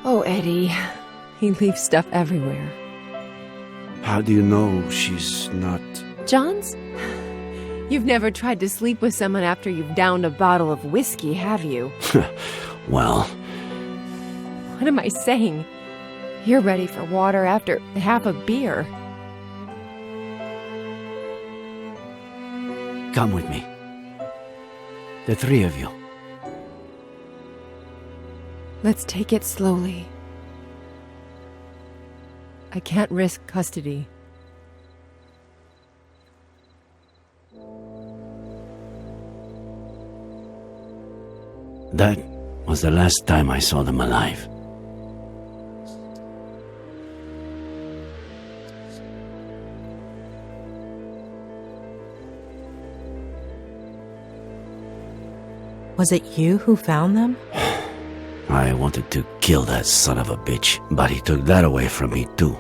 Speaker 18: Oh, Eddie. He leaves stuff everywhere.
Speaker 10: How do you know she's not...
Speaker 18: John's? You've never tried to sleep with someone after you've downed a bottle of whiskey, have you?
Speaker 10: Well...
Speaker 18: What am I saying? You're ready for water after half a beer.
Speaker 10: Come with me. The three of you.
Speaker 18: Let's take it slowly. I can't risk custody.
Speaker 10: That was the last time I saw them alive.
Speaker 5: Was it you who found them?
Speaker 10: I wanted to kill that son of a bitch, but he took that away from me too.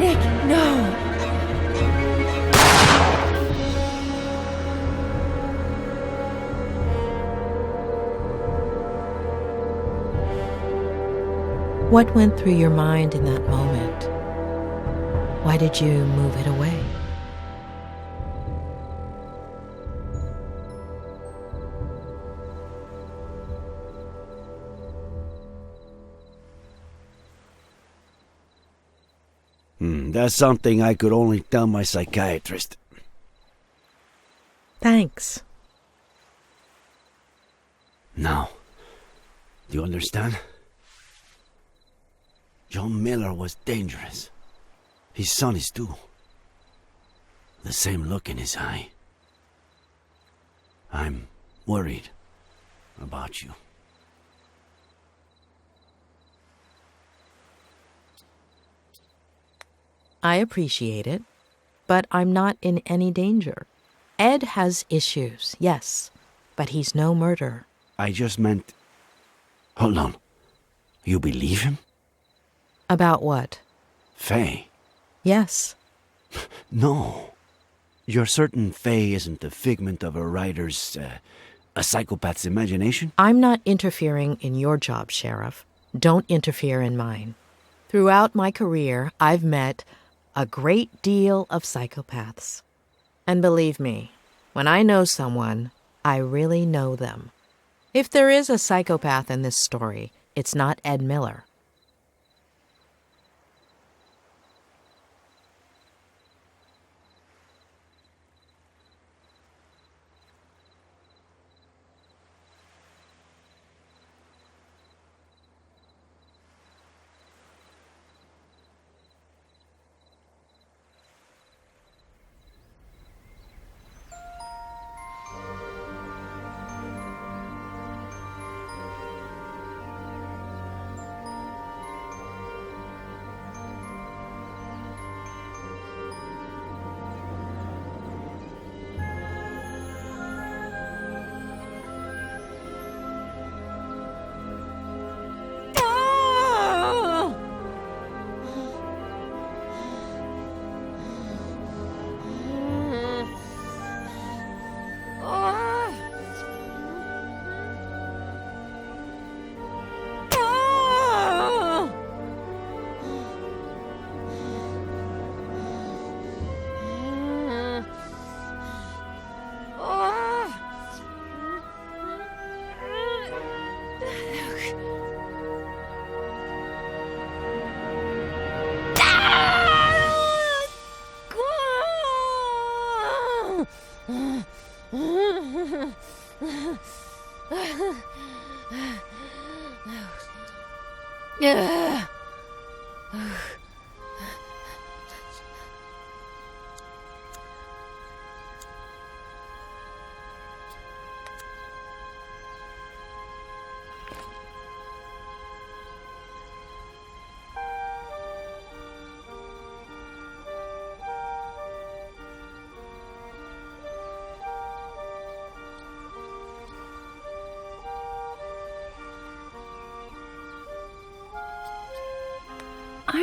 Speaker 18: Nick, no!
Speaker 5: What went through your mind in that moment? Why did you move it away?
Speaker 10: That's something I could only tell my psychiatrist.
Speaker 5: Thanks.
Speaker 10: Now, do you understand? John Miller was dangerous. His son is too. The same look in his eye. I'm worried about you.
Speaker 5: I appreciate it, but I'm not in any danger. Ed has issues, yes, but he's no murderer.
Speaker 10: I just meant... Hold on. You believe him?
Speaker 5: About what?
Speaker 10: Faye?
Speaker 5: Yes.
Speaker 10: No. You're certain Faye isn't a figment of a writer's, a psychopath's imagination?
Speaker 5: I'm not interfering in your job, Sheriff. Don't interfere in mine. Throughout my career, I've met a great deal of psychopaths. And believe me, when I know someone, I really know them. If there is a psychopath in this story, it's not Ed Miller.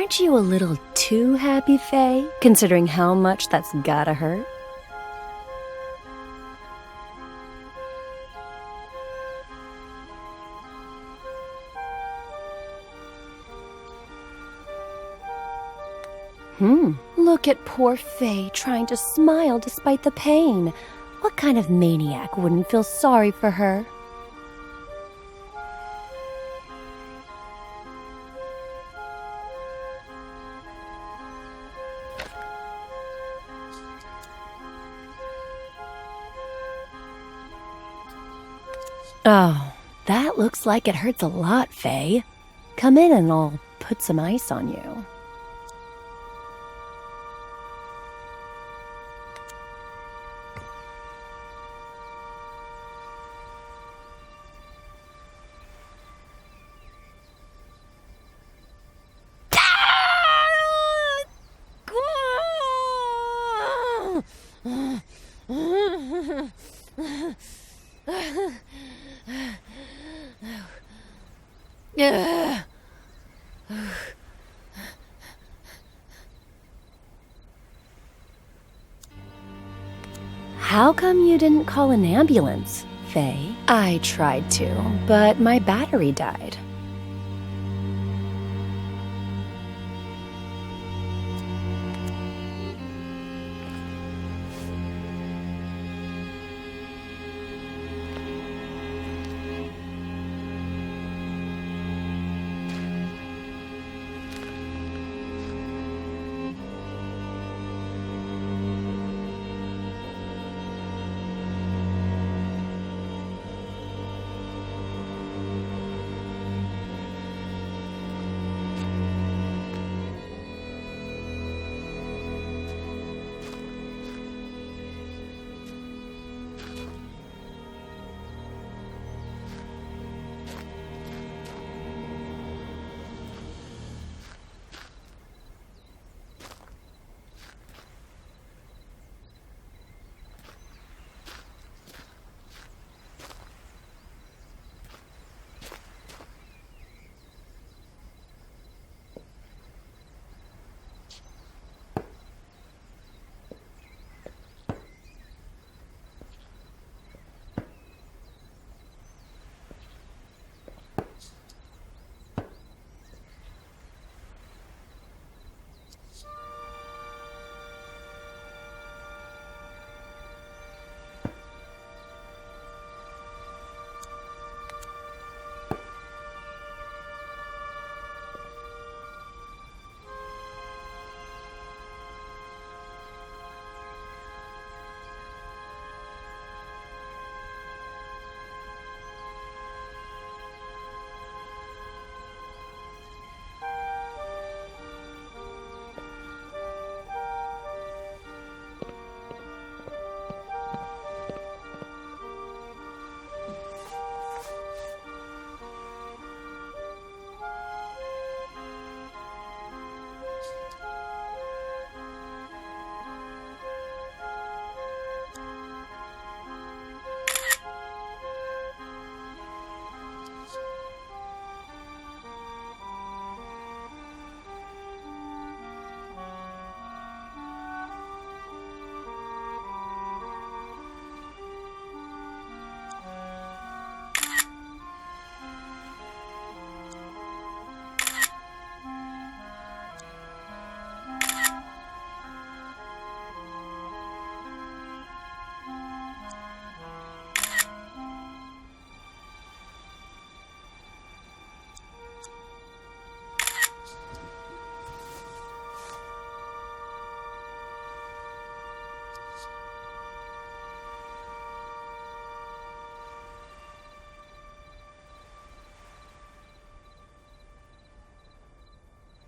Speaker 8: Aren't you a little too happy, Faye, considering how much that's gotta hurt? Look at poor Faye trying to smile despite the pain. What kind of maniac wouldn't feel sorry for her? Oh, that looks like it hurts a lot, Faye. Come in and I'll put some ice on you. How come you didn't call an ambulance, Faye? I tried to, but my battery died.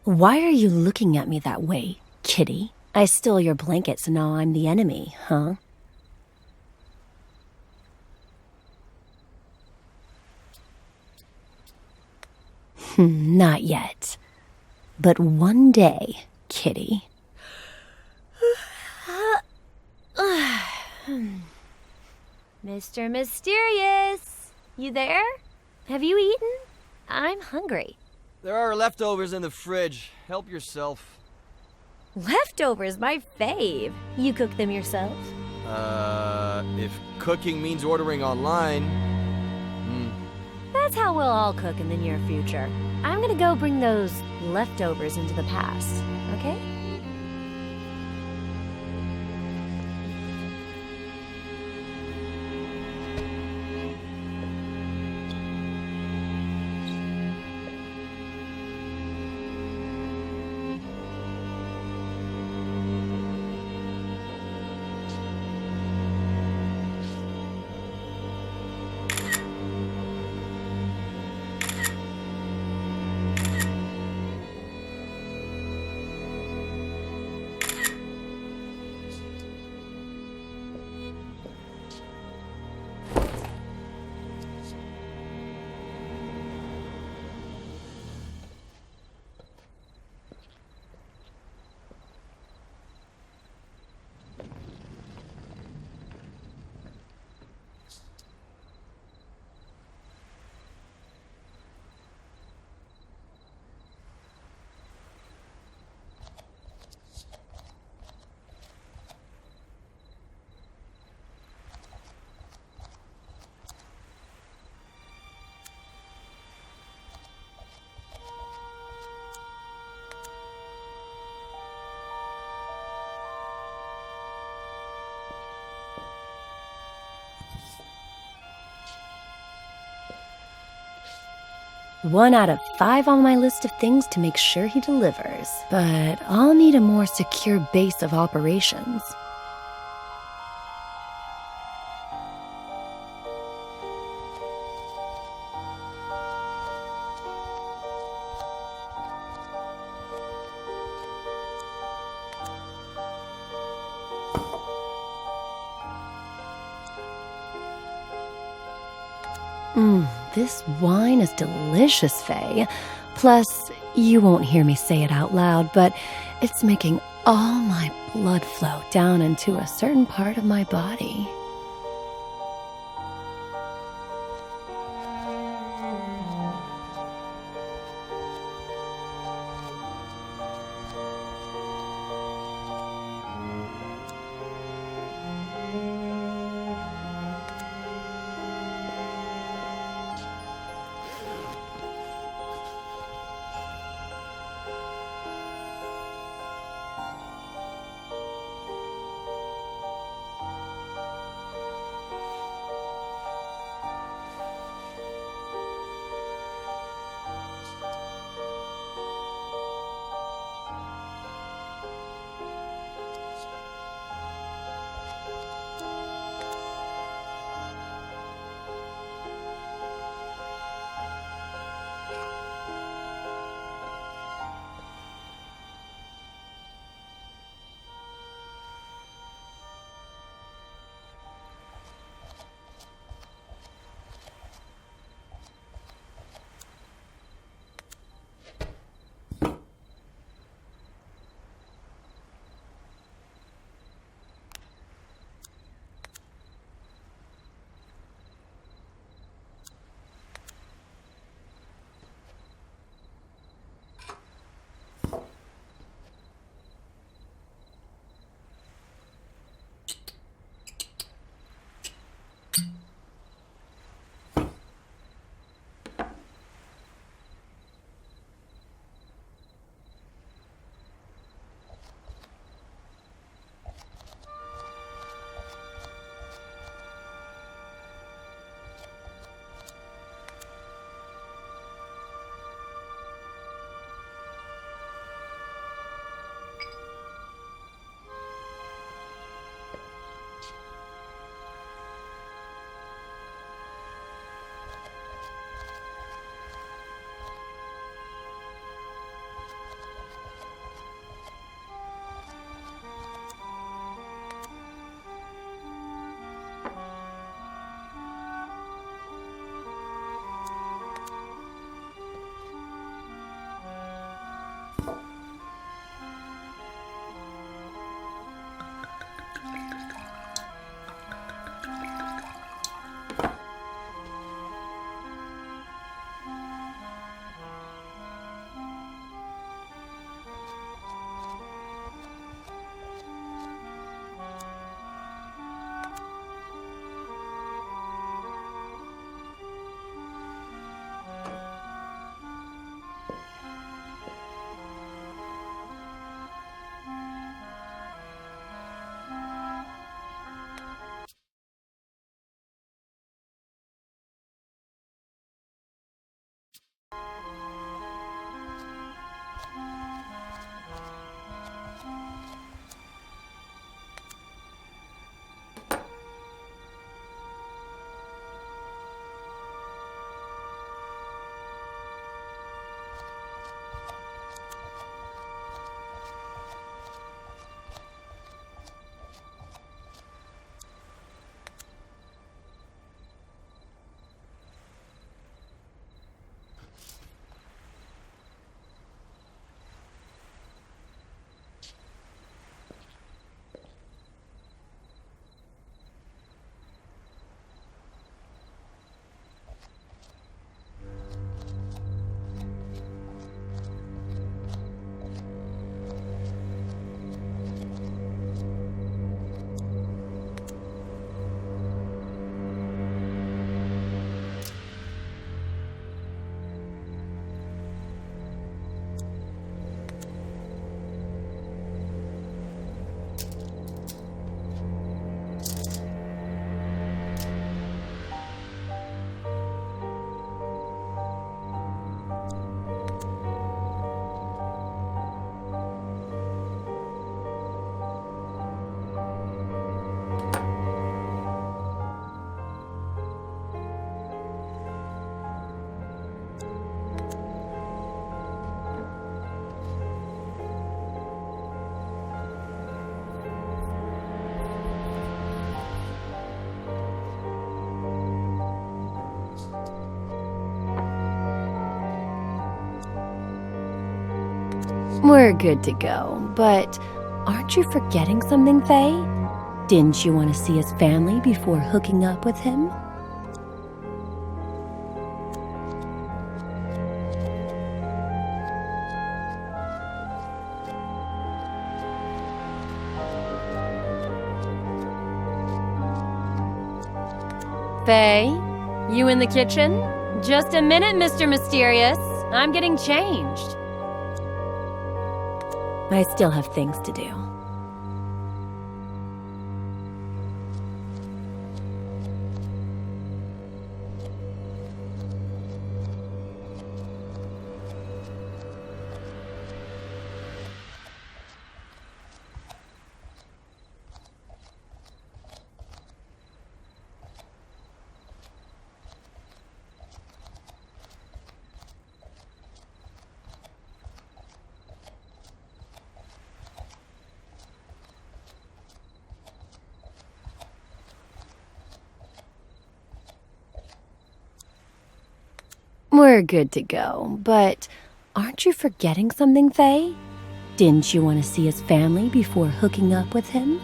Speaker 8: Why are you looking at me that way, kitty? I stole your blanket, so now I'm the enemy, huh? Not yet. But one day, kitty.
Speaker 18: Mr. Mysterious, you there? Have you eaten? I'm hungry.
Speaker 4: There are leftovers in the fridge. Help yourself.
Speaker 8: Leftovers, my fave. You cook them yourself?
Speaker 4: If cooking means ordering online...
Speaker 8: That's how we'll all cook in the near future. I'm gonna go bring those leftovers into the past, okay? One out of 5 on my list of things to make sure he delivers. But I'll need a more secure base of operations. This wine is delicious, Faye. Plus, you won't hear me say it out loud, but it's making all my blood flow down into a certain part of my body. We're good to go, but aren't you forgetting something, Faye? Didn't you want to see his family before hooking up with him? Faye, you in the kitchen? Just a minute, Mr. Mysterious. I'm getting changed. I still have things to do. We're good to go, but aren't you forgetting something, Faye? Didn't you want to see his family before hooking up with him?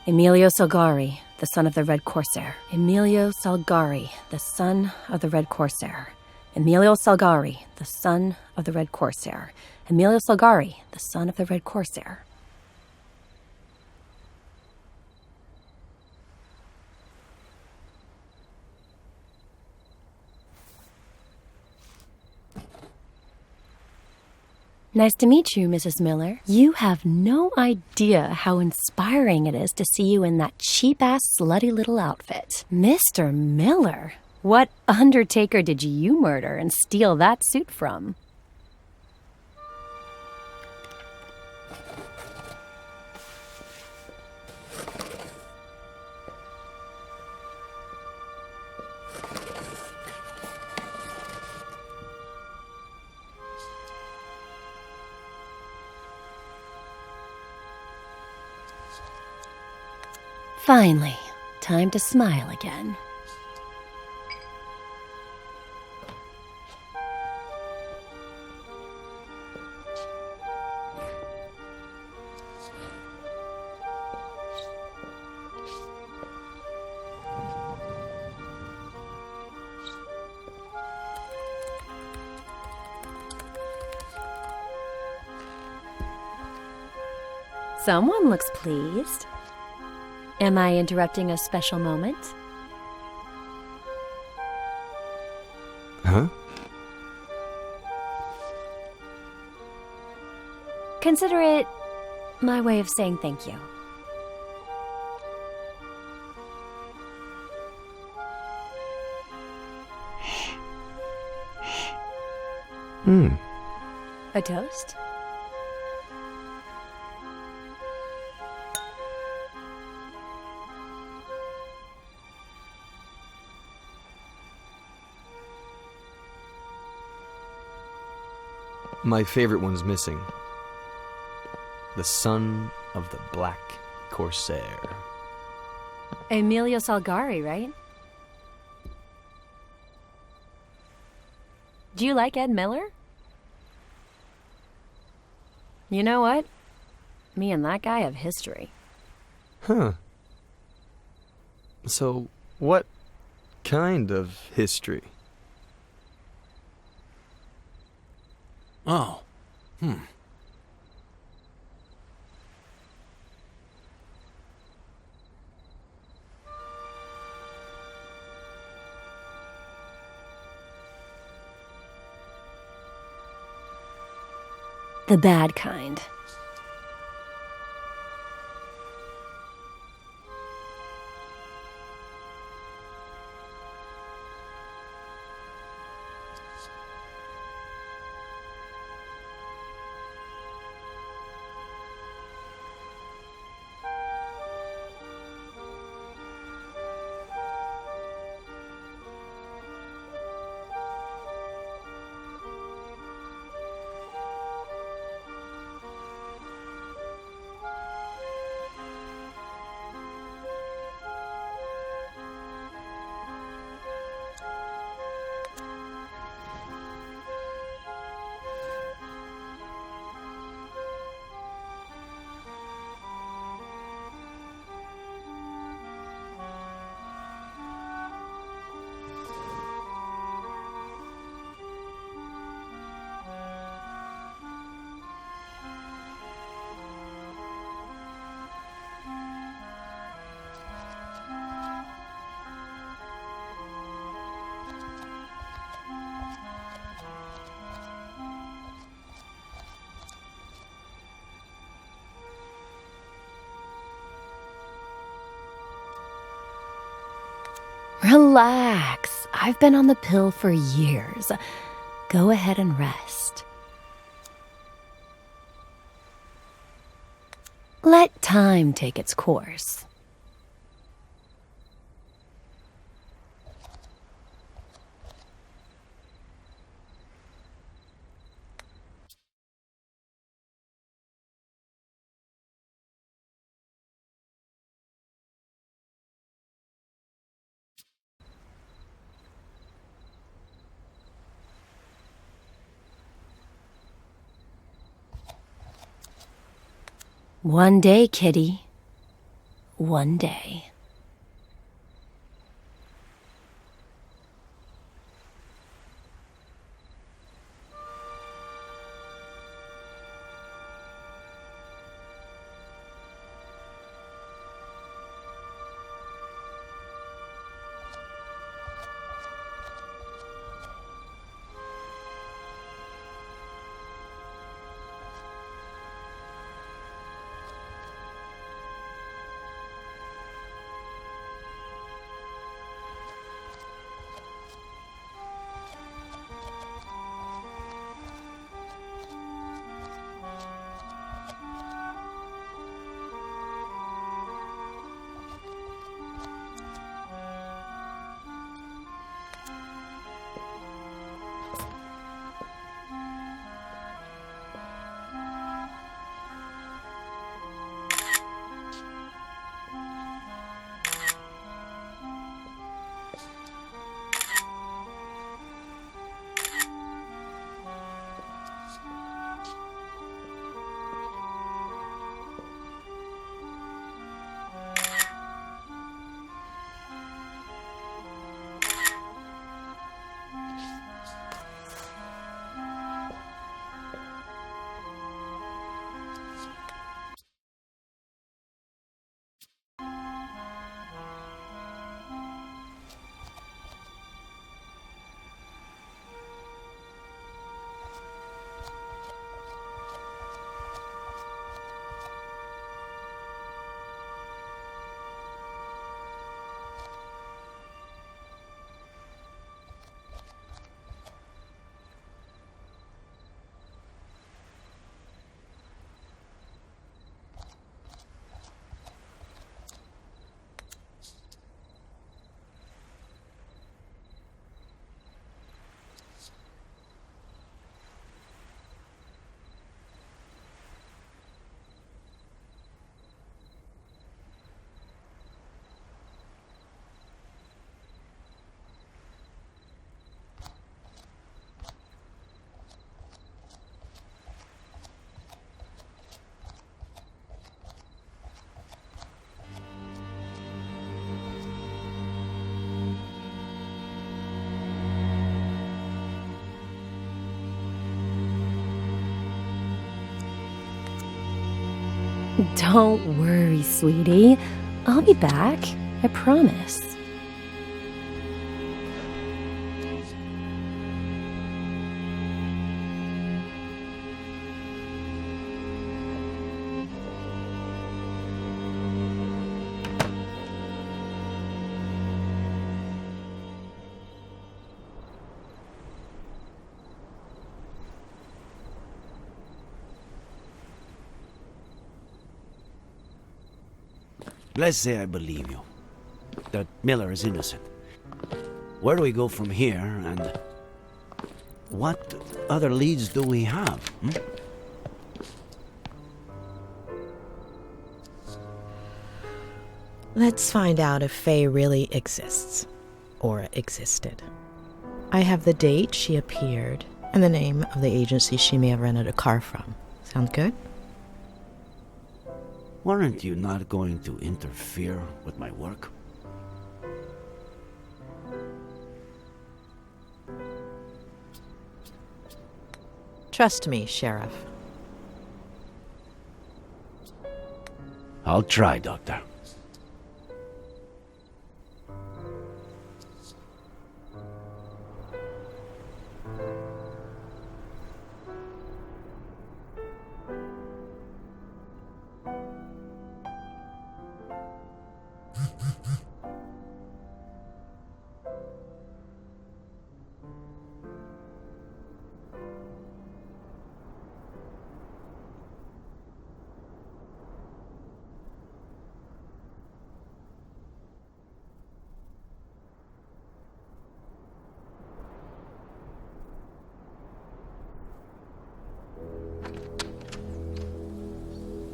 Speaker 8: Emilio Salgari, the son of the Red Corsair. Emilio Salgari, the son of the Red Corsair. Emilio Salgari, the son of the Red Corsair. Emilio Salgari, the son of the Red Corsair. Nice to meet you, Mrs. Miller. You have no idea how inspiring it is to see you in that cheap-ass, slutty little outfit. Mr. Miller? What undertaker did you murder and steal that suit from? Finally, time to smile again. Someone looks pleased. Am I interrupting a special moment?
Speaker 14: Huh?
Speaker 8: Consider it my way of saying thank you. A toast?
Speaker 14: My favorite one's missing. The son of the Black Corsair.
Speaker 8: Emilio Salgari, right? Do you like Ed Miller? You know what? Me and that guy have history.
Speaker 14: Huh. So, what kind of history?
Speaker 21: Oh.
Speaker 8: The bad kind. Relax. I've been on the pill for years. Go ahead and rest. Let time take its course. One day, kitty. One day. Don't worry, sweetie. I'll be back. I promise.
Speaker 10: Let's say I believe you, that Miller is innocent. Where do we go from here, and what other leads do we have?
Speaker 5: Let's find out if Faye really exists, or existed. I have the date she appeared, and the name of the agency she may have rented a car from. Sound good?
Speaker 10: Weren't you not going to interfere with my work?
Speaker 5: Trust me, Sheriff.
Speaker 10: I'll try, Doctor.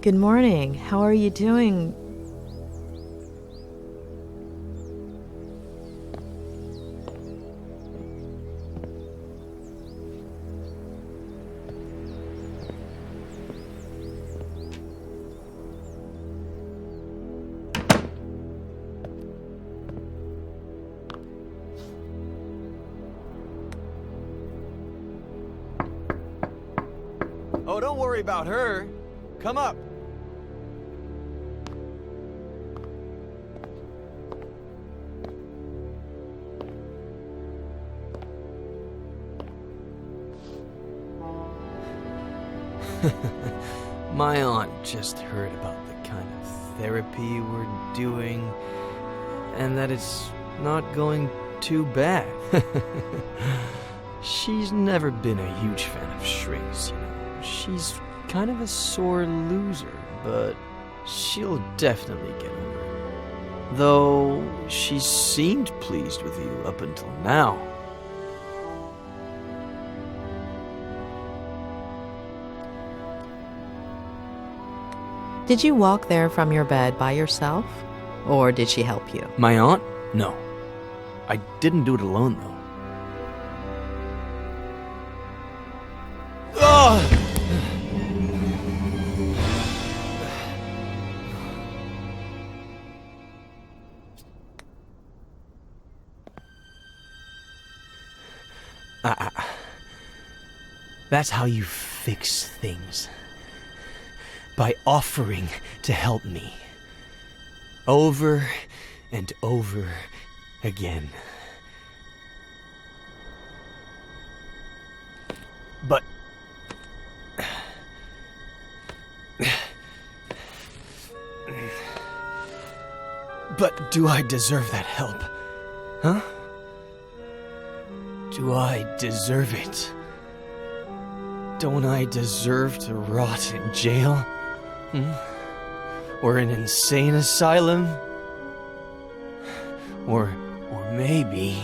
Speaker 5: Good morning. How are you doing?
Speaker 4: Oh, don't worry about her. Come up. My aunt just heard about the kind of therapy we're doing, and that it's not going too bad. She's never been a huge fan of shrinks, you know. She's kind of a sore loser, but she'll definitely get over it. Though she seemed pleased with you up until now.
Speaker 5: Did you walk there from your bed by yourself? Or did she help you?
Speaker 4: My aunt? No. I didn't do it alone, though. That's how you fix things. By offering to help me. Over and over again. But... But do I deserve that help? Huh? Do I deserve it? Don't I deserve to rot in jail? Or an insane asylum? Or maybe...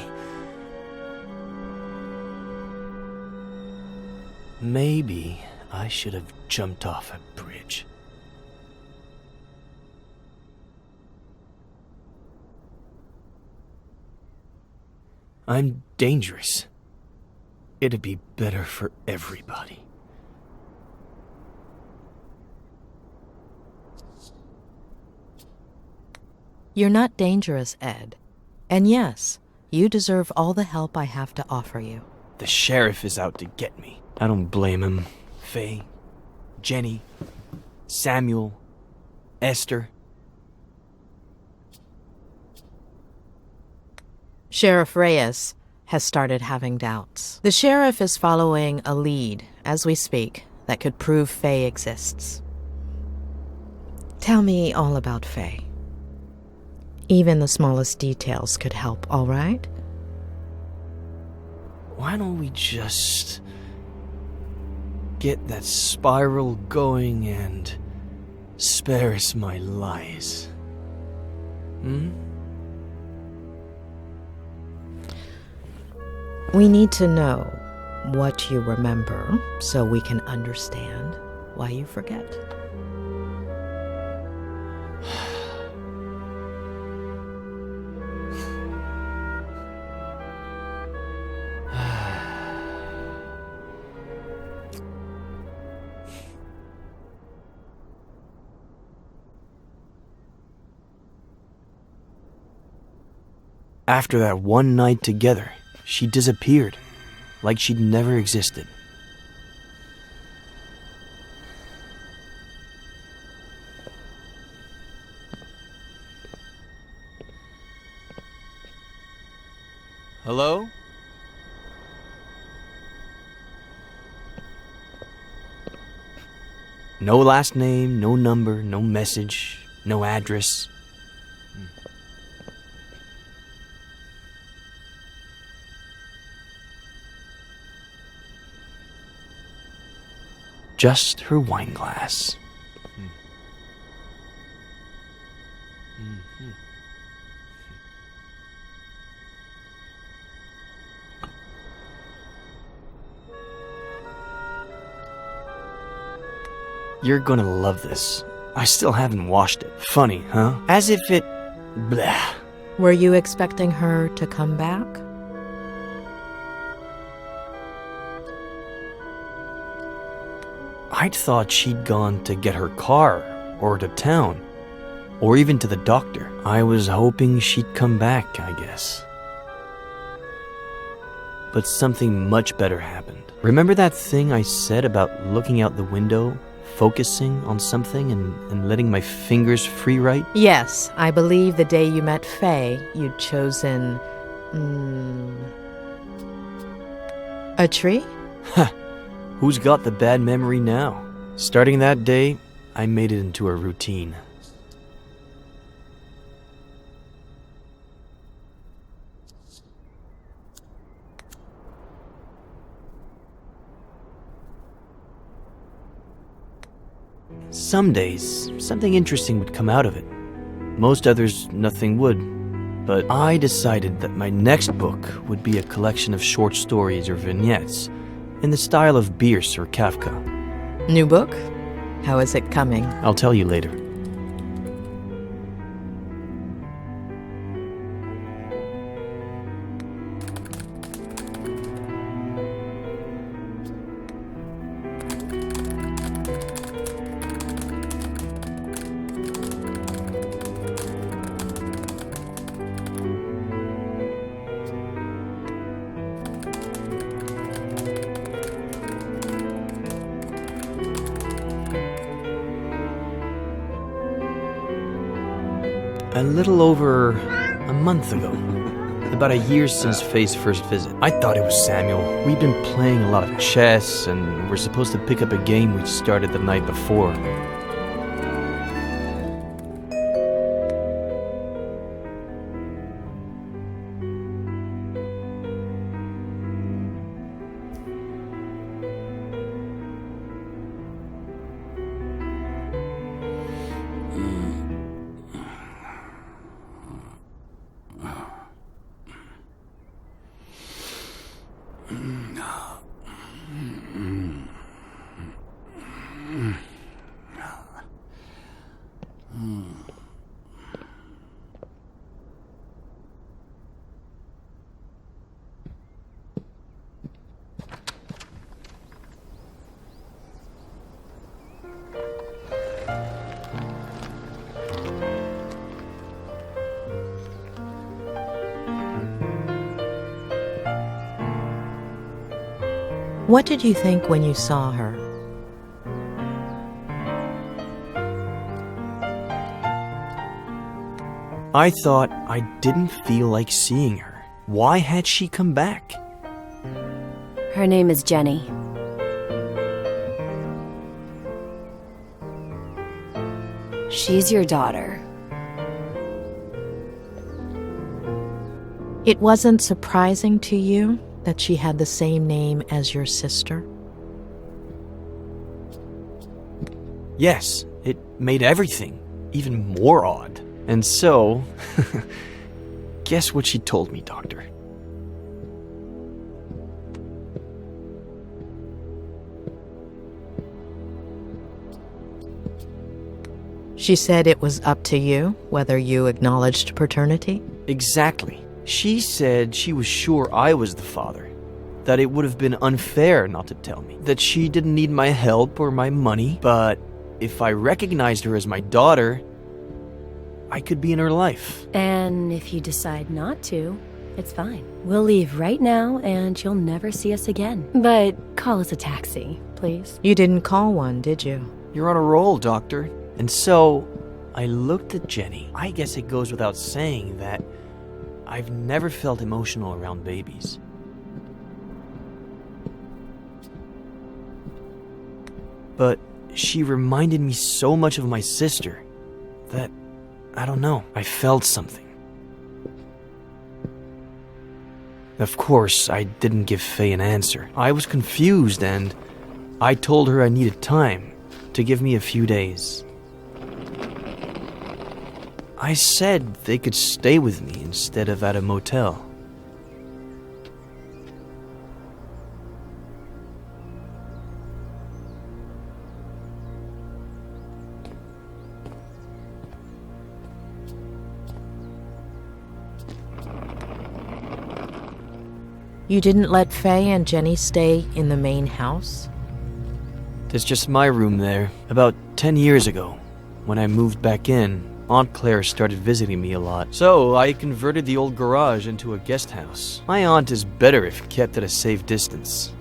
Speaker 4: Maybe I should have jumped off a bridge. I'm dangerous. It'd be better for everybody.
Speaker 5: You're not dangerous, Ed. And yes, you deserve all the help I have to offer you.
Speaker 4: The sheriff is out to get me. I don't blame him. Faye, Jenny, Samuel,
Speaker 14: Esther.
Speaker 5: Sheriff Reyes has started having doubts. The sheriff is following a lead, as we speak, that could prove Faye exists. Tell me all about Faye. Even the smallest details could help, all right?
Speaker 14: Why don't we just get that spiral going and spare us my lies?
Speaker 5: We need to know what you remember so we can understand why you forget.
Speaker 14: After that one night together, she disappeared, like she'd never existed. Hello? No last name, no number, no message, no address. Just her wine glass. You're gonna love this. I still haven't washed it. Funny, huh? As if it... blah.
Speaker 5: Were you expecting her to come back?
Speaker 14: I'd thought she'd gone to get her car, or to town, or even to the doctor. I was hoping she'd come back, I guess. But something much better happened. Remember that thing I said about looking out the window, focusing on something and letting my fingers free write?
Speaker 5: Yes, I believe the day you met Faye, you'd chosen... a tree?
Speaker 14: Ha! Who's got the bad memory now? Starting that day, I made it into a routine. Some days, something interesting would come out of it. Most others, nothing would. But I decided that my next book would be a collection of short stories or vignettes in the style of Bierce or Kafka.
Speaker 5: New book? How is it coming?
Speaker 14: I'll tell you later. A little over a month ago. About a year since Faye's first visit. I thought it was Samuel. We'd been playing a lot of chess, and we're supposed to pick up a game we'd started the night before.
Speaker 5: What did you think when you saw her?
Speaker 14: I thought I didn't feel like seeing her. Why had she come back?
Speaker 8: Her name is Jenny. She's your daughter.
Speaker 5: It wasn't surprising to you that she had the same name as your sister?
Speaker 14: Yes, it made everything even more odd. And so, guess what she told me, Doctor?
Speaker 5: She said it was up to you whether you acknowledged paternity?
Speaker 14: Exactly. She said she was sure I was the father, that it would have been unfair not to tell me, that she didn't need my help or my money, but if I recognized her as my daughter, I could be in her life.
Speaker 8: And if you decide not to, it's fine. We'll leave right now and you'll never see us again. But call us a taxi, please.
Speaker 5: You didn't call one, did you?
Speaker 14: You're on a roll, Doctor. And so, I looked at Jenny. I guess it goes without saying that I've never felt emotional around babies. But she reminded me so much of my sister that, I don't know, I felt something. Of course, I didn't give Faye an answer. I was confused and I told her I needed time, to give me a few days. I said they could stay with me instead of at a motel.
Speaker 5: You didn't let Faye and Jenny stay in the main house?
Speaker 14: There's just my room there. About 10 years ago, when I moved back in, Aunt Claire started visiting me a lot, so I converted the old garage into a guest house. My aunt is better if kept at a safe distance.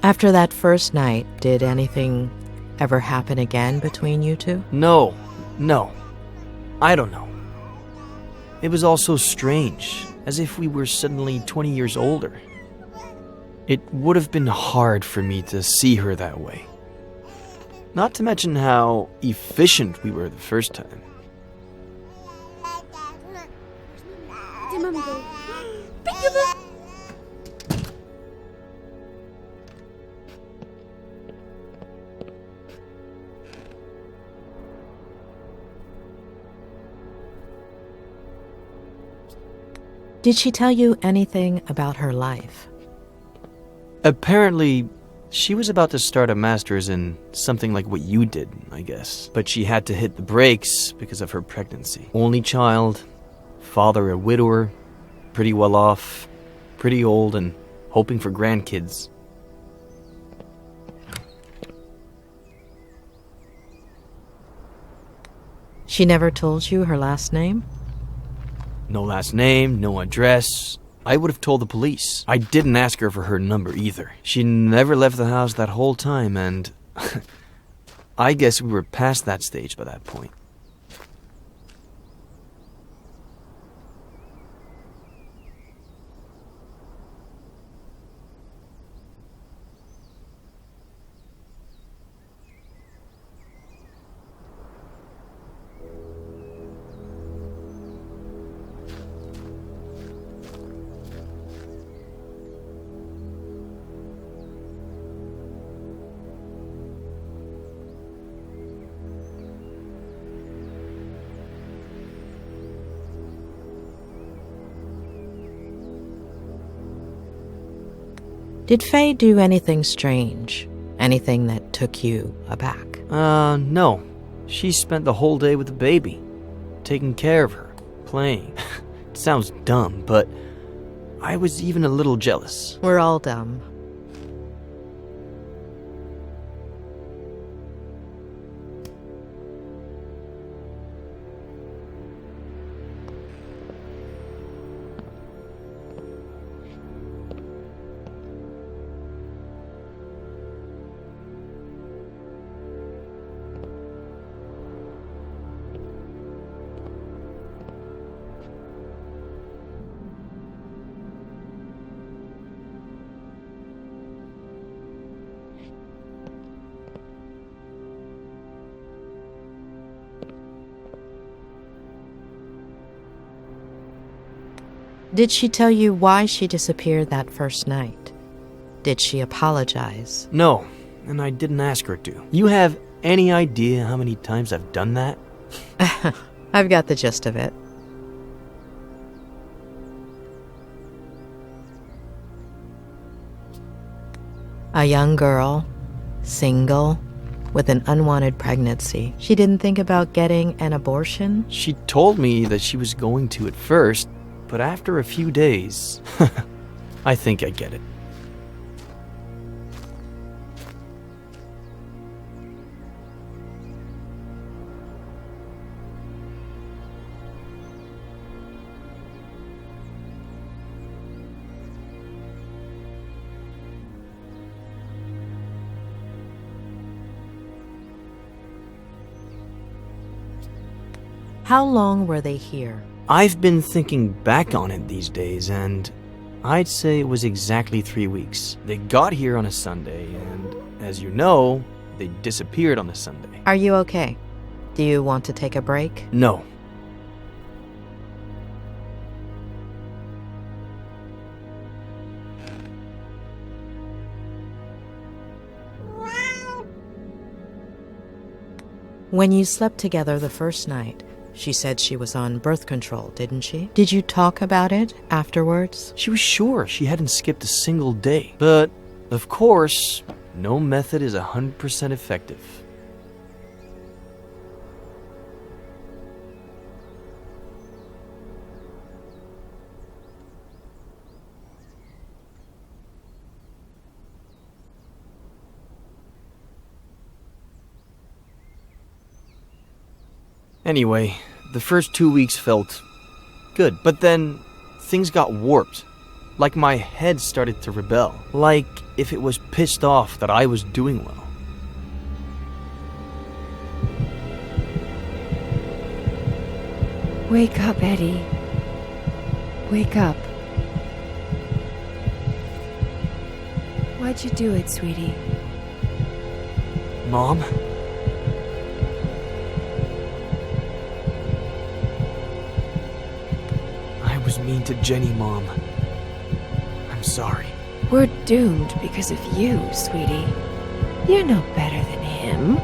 Speaker 5: After that first night, did anything ever happen again between you two?
Speaker 14: No. I don't know. It was all so strange, as if we were suddenly 20 years older. It would have been hard for me to see her that way. Not to mention how efficient we were the first time.
Speaker 5: Did she tell you anything about her life?
Speaker 14: Apparently, she was about to start a master's in something like what you did, I guess. But she had to hit the brakes because of her pregnancy. Only child, father a widower, pretty well off, pretty old, and hoping for grandkids.
Speaker 5: She never told you her last name?
Speaker 14: No last name, no address. I would have told the police. I didn't ask her for her number either. She never left the house that whole time, and I guess we were past that stage by that point.
Speaker 5: Did Faye do anything strange? Anything that took you aback?
Speaker 14: No. She spent the whole day with the baby, taking care of her, playing. It sounds dumb, but I was even a little jealous.
Speaker 5: We're all dumb. Did she tell you why she disappeared that first night? Did she apologize?
Speaker 14: No, and I didn't ask her to. You have any idea how many times I've done that?
Speaker 5: I've got the gist of it. A young girl, single, with an unwanted pregnancy. She didn't think about getting an abortion?
Speaker 14: She told me that she was going to at first, but after a few days, I think I get it.
Speaker 5: How long were they here?
Speaker 14: I've been thinking back on it these days, and I'd say it was exactly 3 weeks. They got here on a Sunday, and as you know, they disappeared on a Sunday.
Speaker 5: Are you okay? Do you want to take a break?
Speaker 14: No.
Speaker 5: When you slept together the first night, she said she was on birth control, didn't she? Did you talk about it afterwards?
Speaker 14: She was sure she hadn't skipped a single day. But, of course, no method is 100% effective. Anyway, the first 2 weeks felt good, but then things got warped. Like my head started to rebel. Like if it was pissed off that I was doing well.
Speaker 18: Wake up, Eddie. Wake up. Why'd you do it, sweetie?
Speaker 14: Mom? I was mean to Jenny, Mom. I'm sorry.
Speaker 18: We're doomed because of you, sweetie. You're no better than him.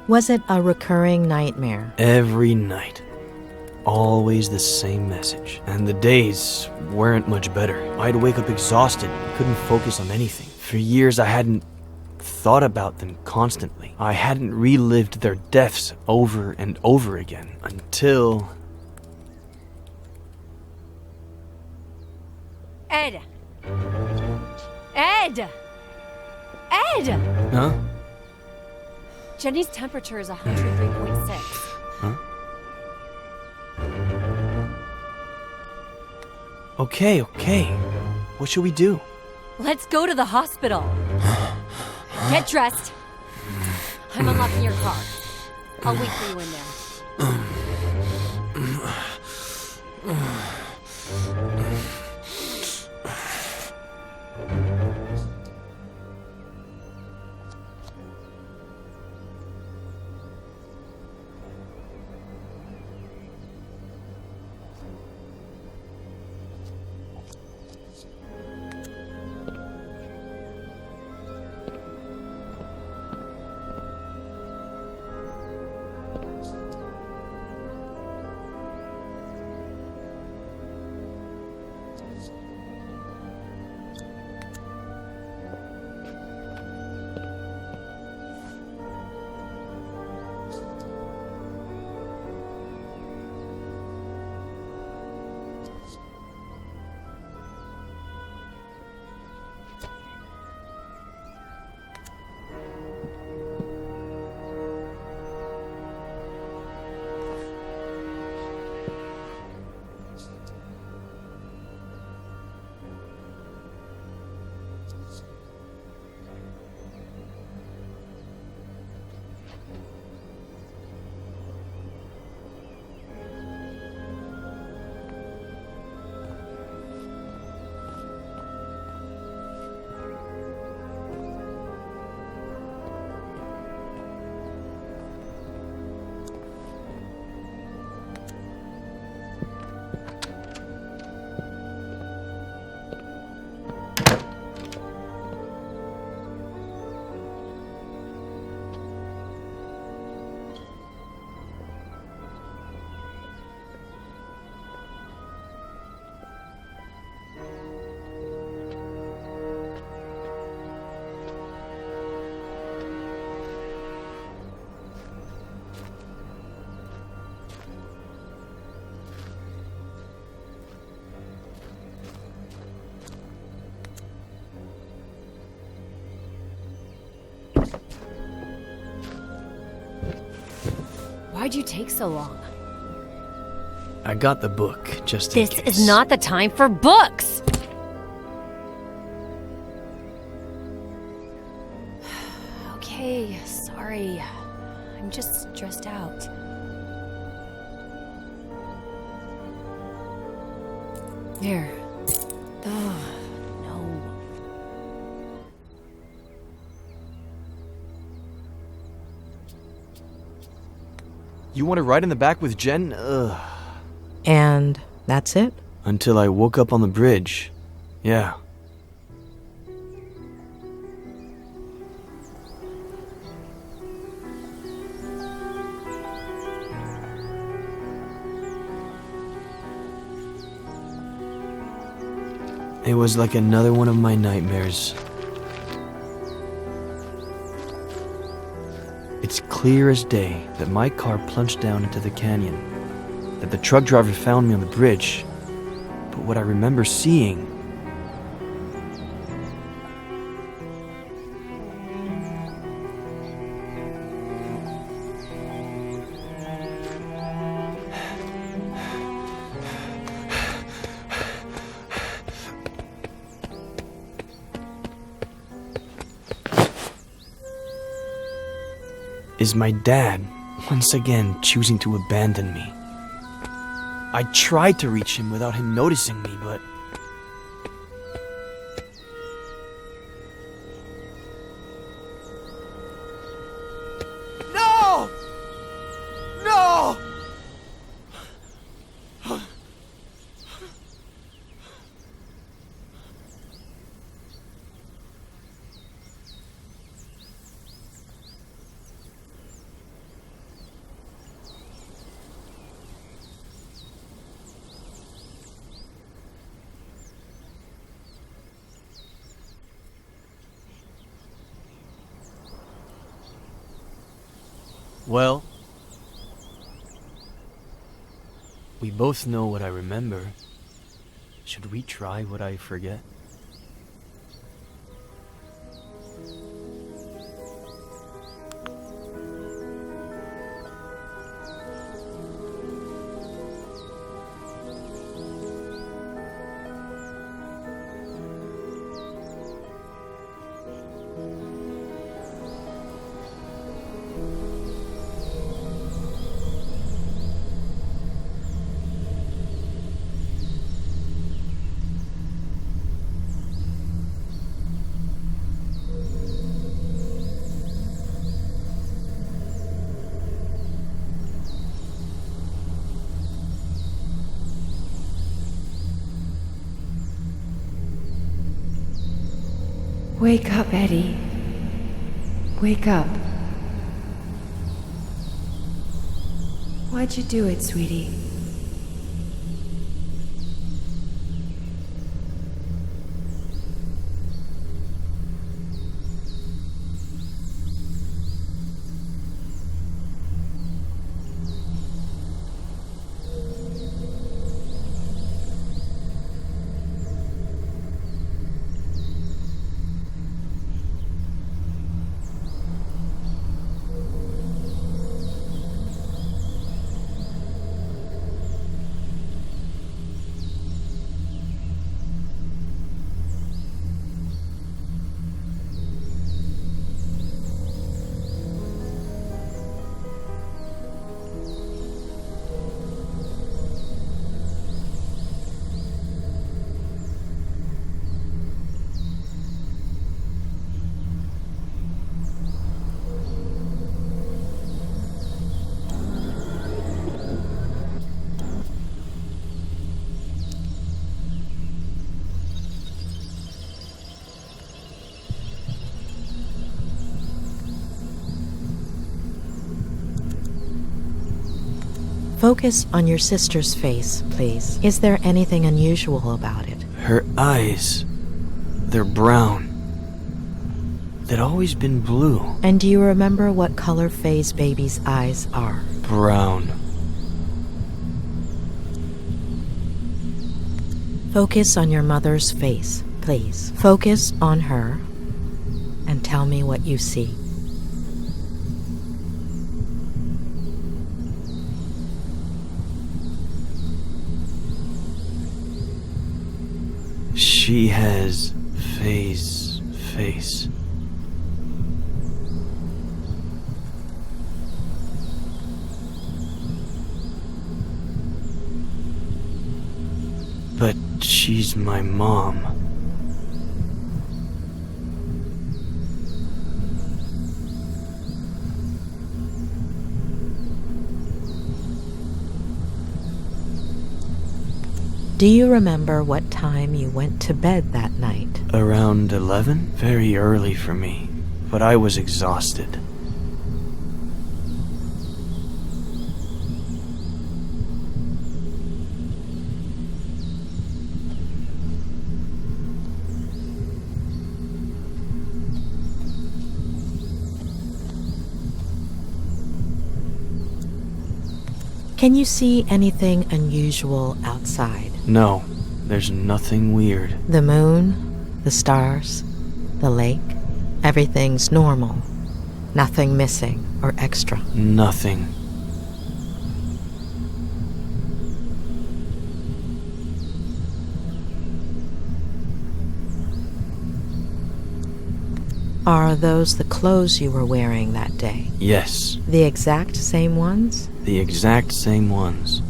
Speaker 5: Was it a recurring nightmare?
Speaker 4: Every night. Always the same message. And the days weren't much better. I'd wake up exhausted, couldn't focus on anything. For years I hadn't thought about them constantly. I hadn't relived their deaths over and over again until...
Speaker 8: Ed! Ed! Ed!
Speaker 4: Huh?
Speaker 8: Jenny's temperature is 103.6.
Speaker 4: Huh? Okay. What should we do?
Speaker 8: Let's go to the hospital. Get dressed. I'm unlocking your car. I'll wait for you in there. Why'd you take so long?
Speaker 4: I got the book, just in case.
Speaker 8: This is not the time for books! Okay, sorry. I'm just stressed out. Here. Ugh, no.
Speaker 4: You want to ride in the back with Jen? Ugh.
Speaker 5: And that's it?
Speaker 4: Until I woke up on the bridge. Yeah. It was like another one of my nightmares. It's clear as day that my car plunged down into the canyon, that the truck driver found me on the bridge, but what I remember seeing... is my dad once again choosing to abandon me. I tried to reach him without him noticing me, but...
Speaker 3: No! No!
Speaker 4: Well, we both know what I remember. Should we try what I forget?
Speaker 18: Wake up, Eddie. Wake up. Why'd you do it, sweetie?
Speaker 5: Focus on your sister's face, please. Is there anything unusual about it?
Speaker 4: Her eyes, they're brown. They'd always been blue.
Speaker 5: And do you remember what color Faye's baby's eyes are?
Speaker 4: Brown.
Speaker 5: Focus on your mother's face, please. Focus on her and tell me what you see.
Speaker 4: She has Faye's face. But she's my mom.
Speaker 5: Do you remember what time you went to bed that night?
Speaker 4: Around 11? Very early for me, but I was exhausted.
Speaker 5: Can you see anything unusual outside?
Speaker 4: No, there's nothing weird.
Speaker 5: The moon, the stars, the lake, everything's normal. Nothing missing or extra.
Speaker 4: Nothing.
Speaker 5: Are those the clothes you were wearing that day?
Speaker 4: Yes.
Speaker 5: The exact same ones?
Speaker 4: The exact same ones.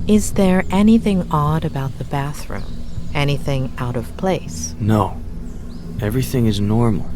Speaker 5: Is there anything odd about the bathroom? Anything out of place?
Speaker 4: No. Everything is normal.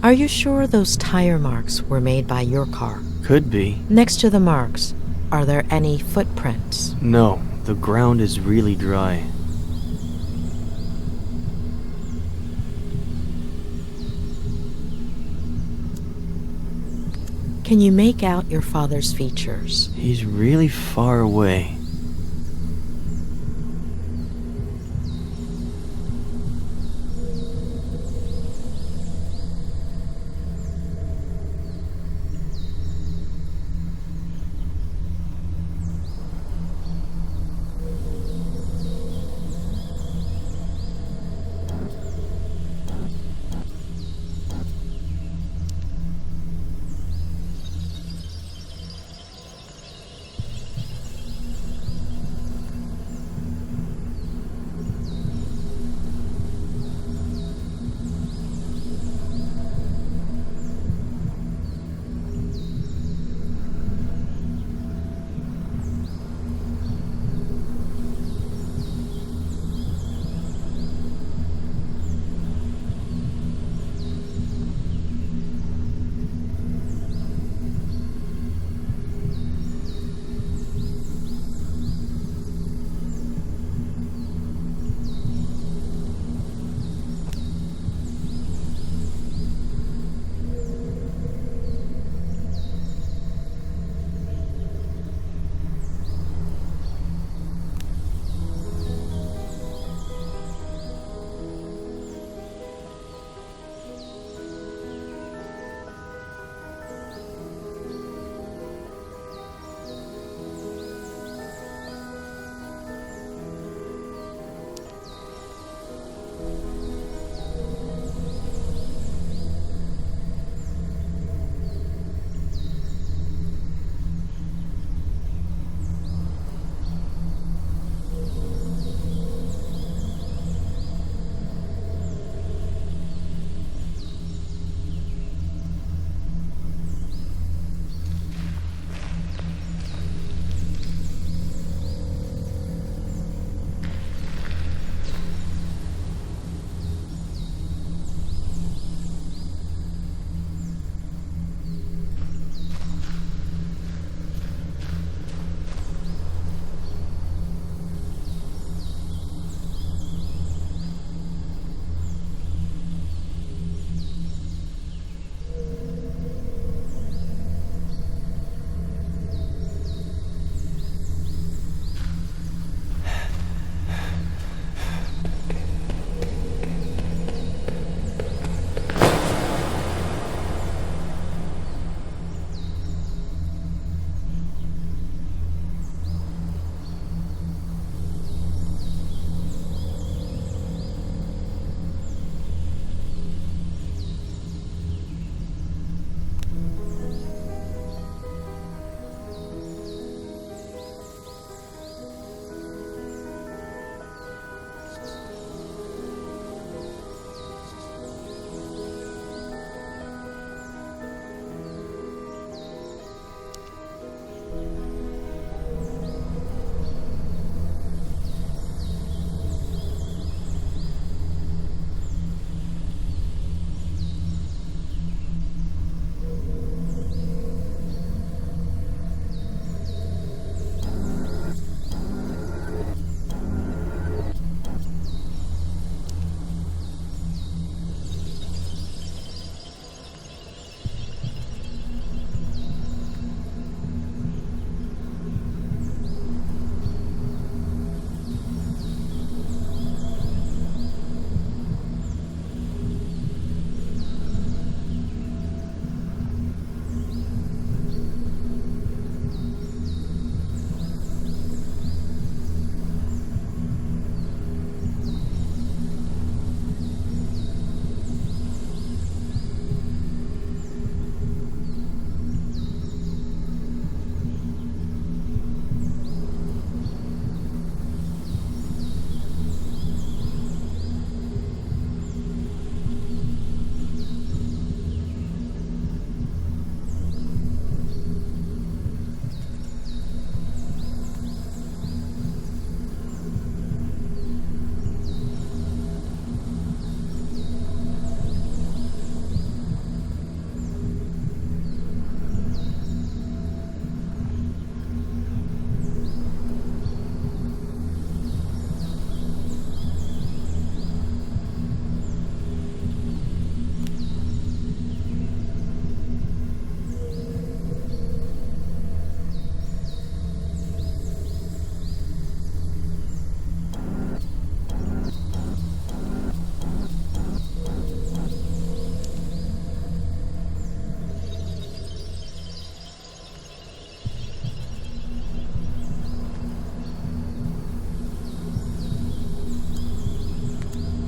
Speaker 5: Are you sure those tire marks were made by your car?
Speaker 4: Could be.
Speaker 5: Next to the marks, are there any footprints?
Speaker 4: No, the ground is really dry.
Speaker 5: Can you make out your father's features?
Speaker 4: He's really far away.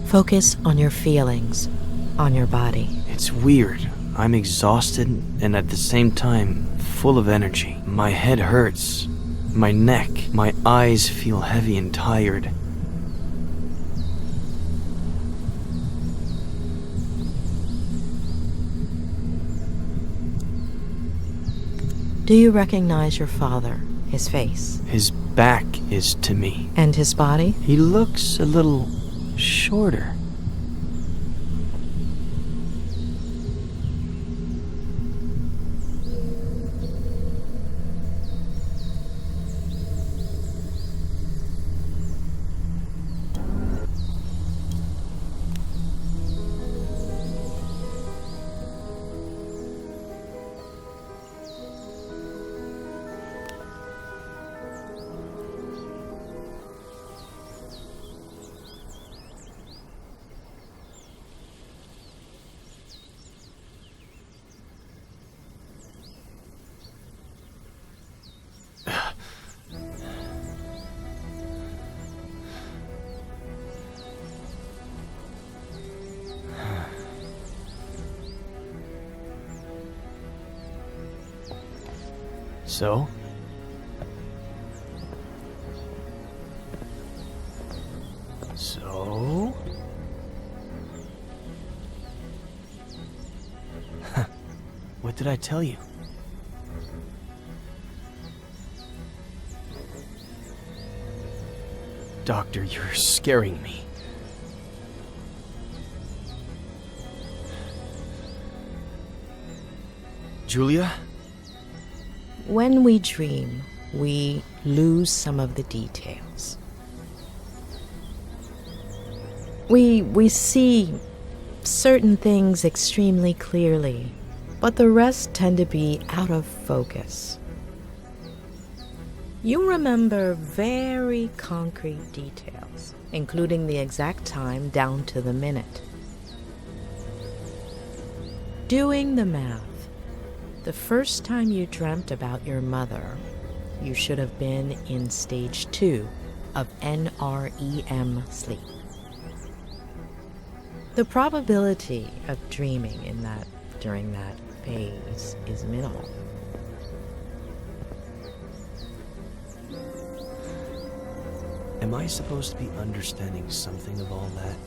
Speaker 5: Focus on your feelings, on your body.
Speaker 14: It's weird. I'm exhausted and at the same time full of energy. My head hurts. My neck, my eyes feel heavy and tired.
Speaker 5: Do you recognize your father, his face?
Speaker 14: His back is to me.
Speaker 5: And his body?
Speaker 14: He looks a little shorter. So? What did I tell you? Doctor, you're scaring me. Julia?
Speaker 5: When we dream, we lose some of the details. We see certain things extremely clearly, but the rest tend to be out of focus. You remember very concrete details, including the exact time down to the minute. Doing the math, the first time you dreamt about your mother, you should have been in stage 2 of NREM sleep. The probability of dreaming during that phase is minimal.
Speaker 14: Am I supposed to be understanding something of all that?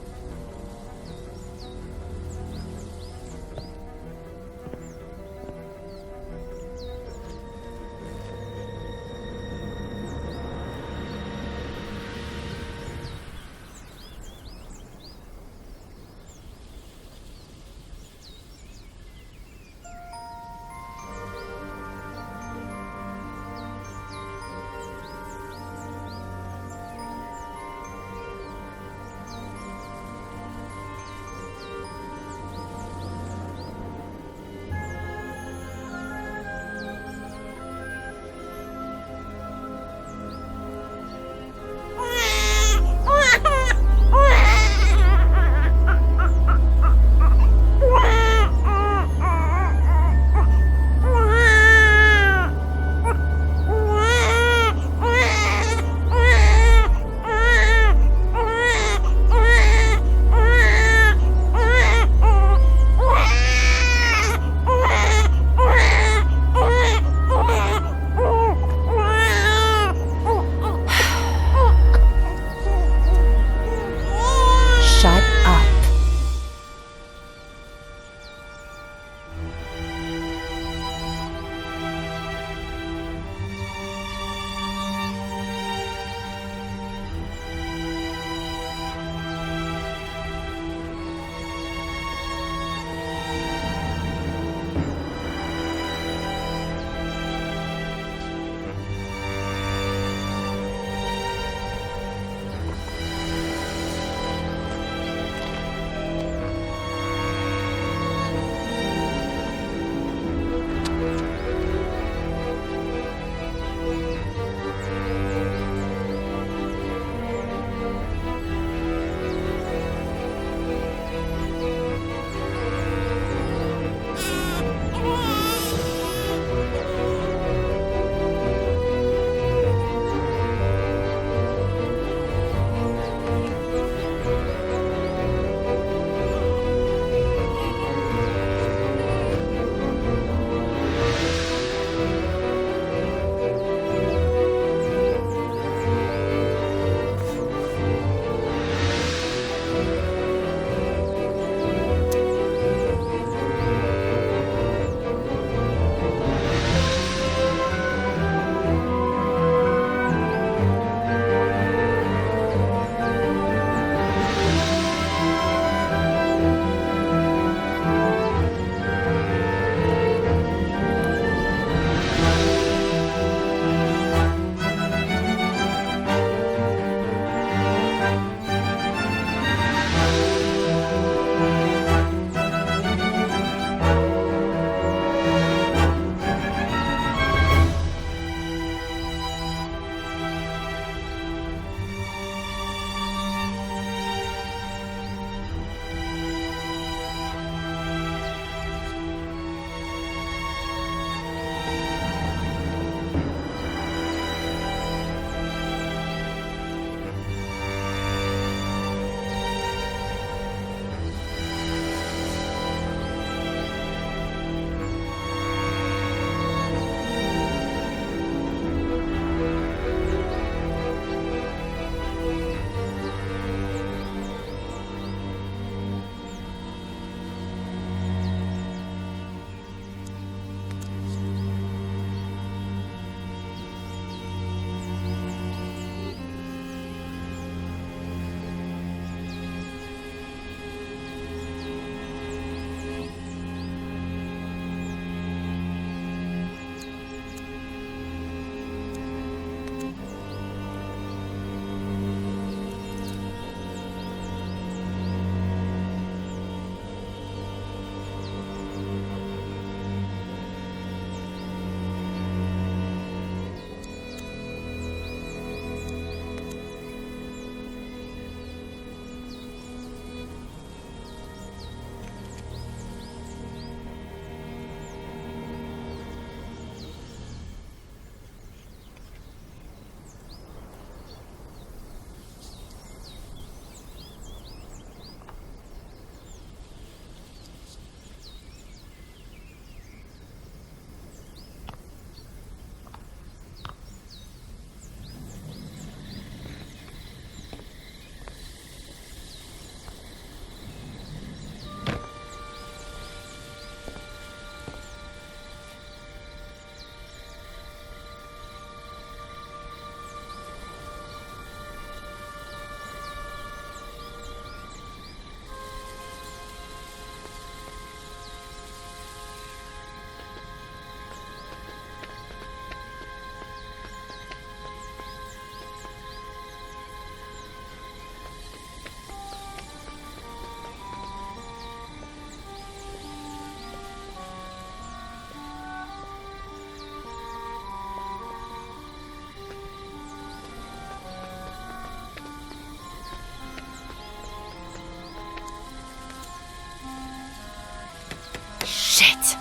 Speaker 8: Shit!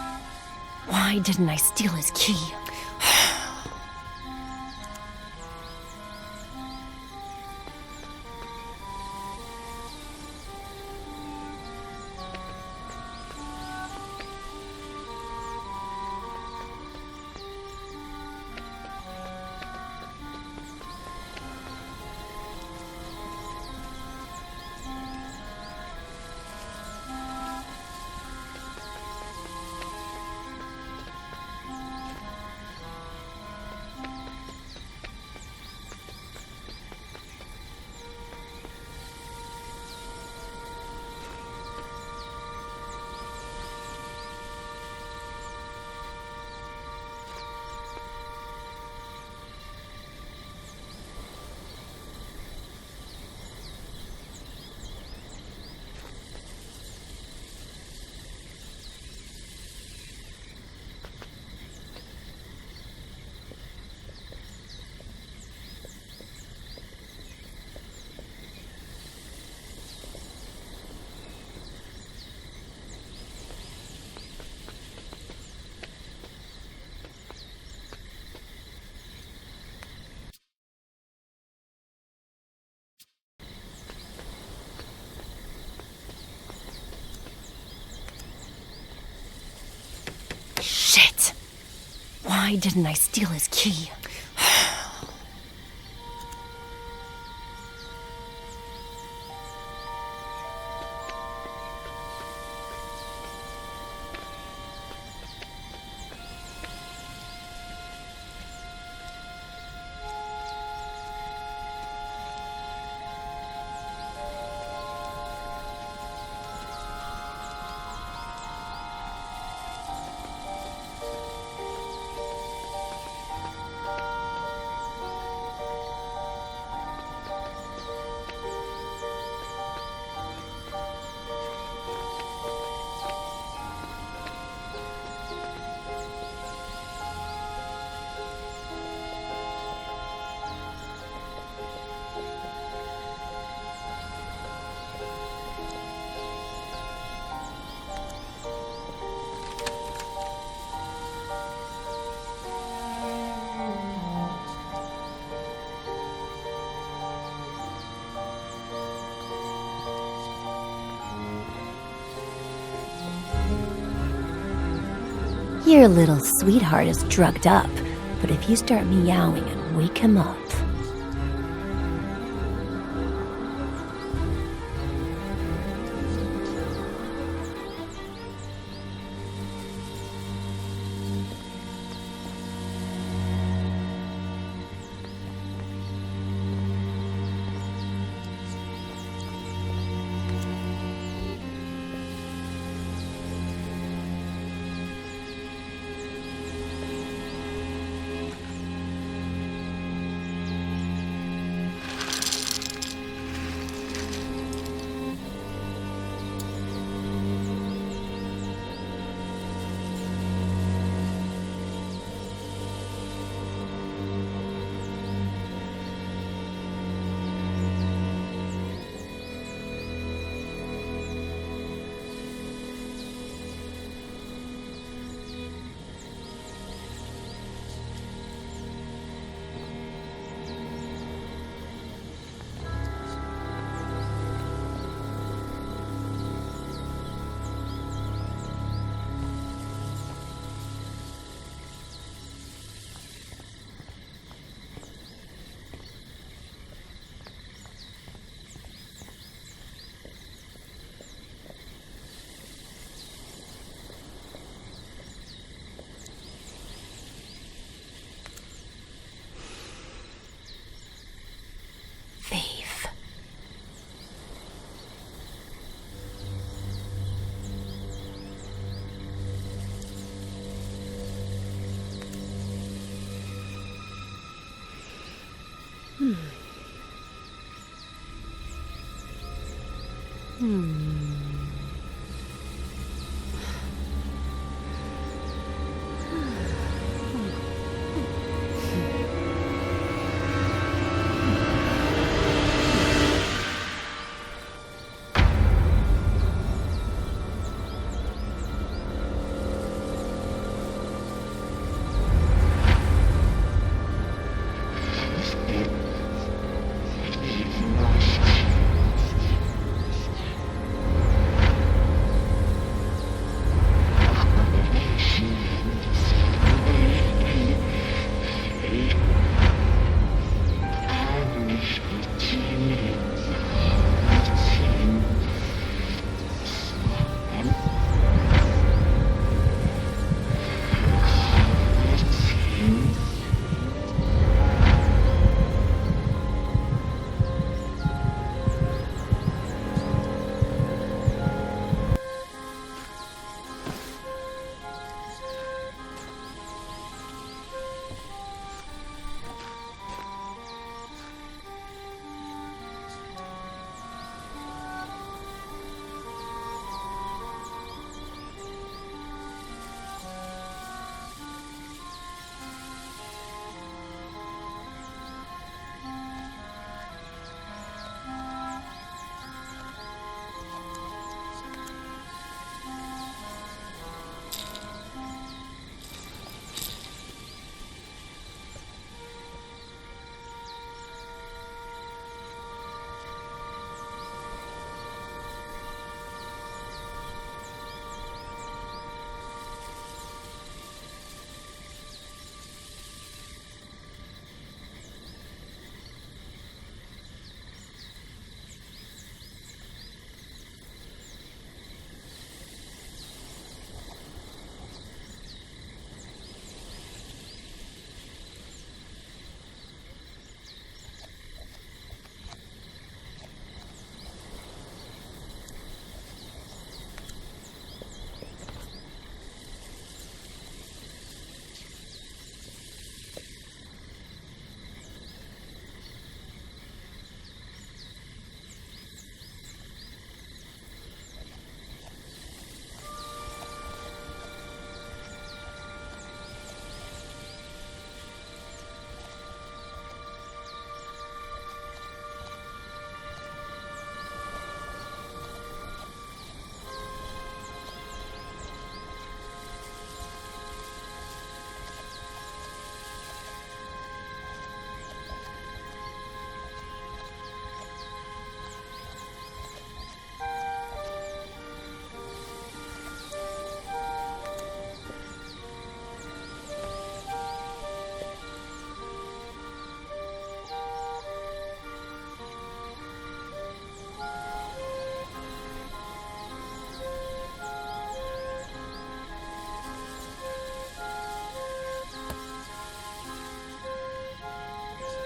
Speaker 8: Why didn't I steal his key? Shit! Why didn't I steal his key? Your little sweetheart is drugged up, but if you start meowing and wake him up...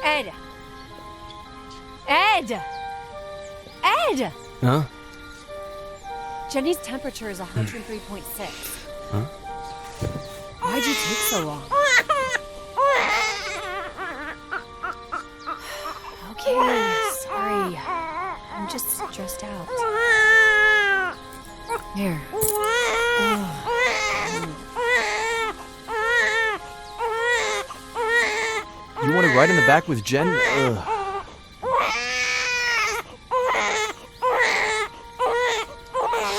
Speaker 8: Ed! Ed! Ed!
Speaker 4: Huh?
Speaker 8: Jenny's temperature is 103.6.
Speaker 4: Huh?
Speaker 8: Why'd you take so long? Okay, sorry. I'm just stressed out. Here.
Speaker 4: You want to ride in the back with Jen? Ugh.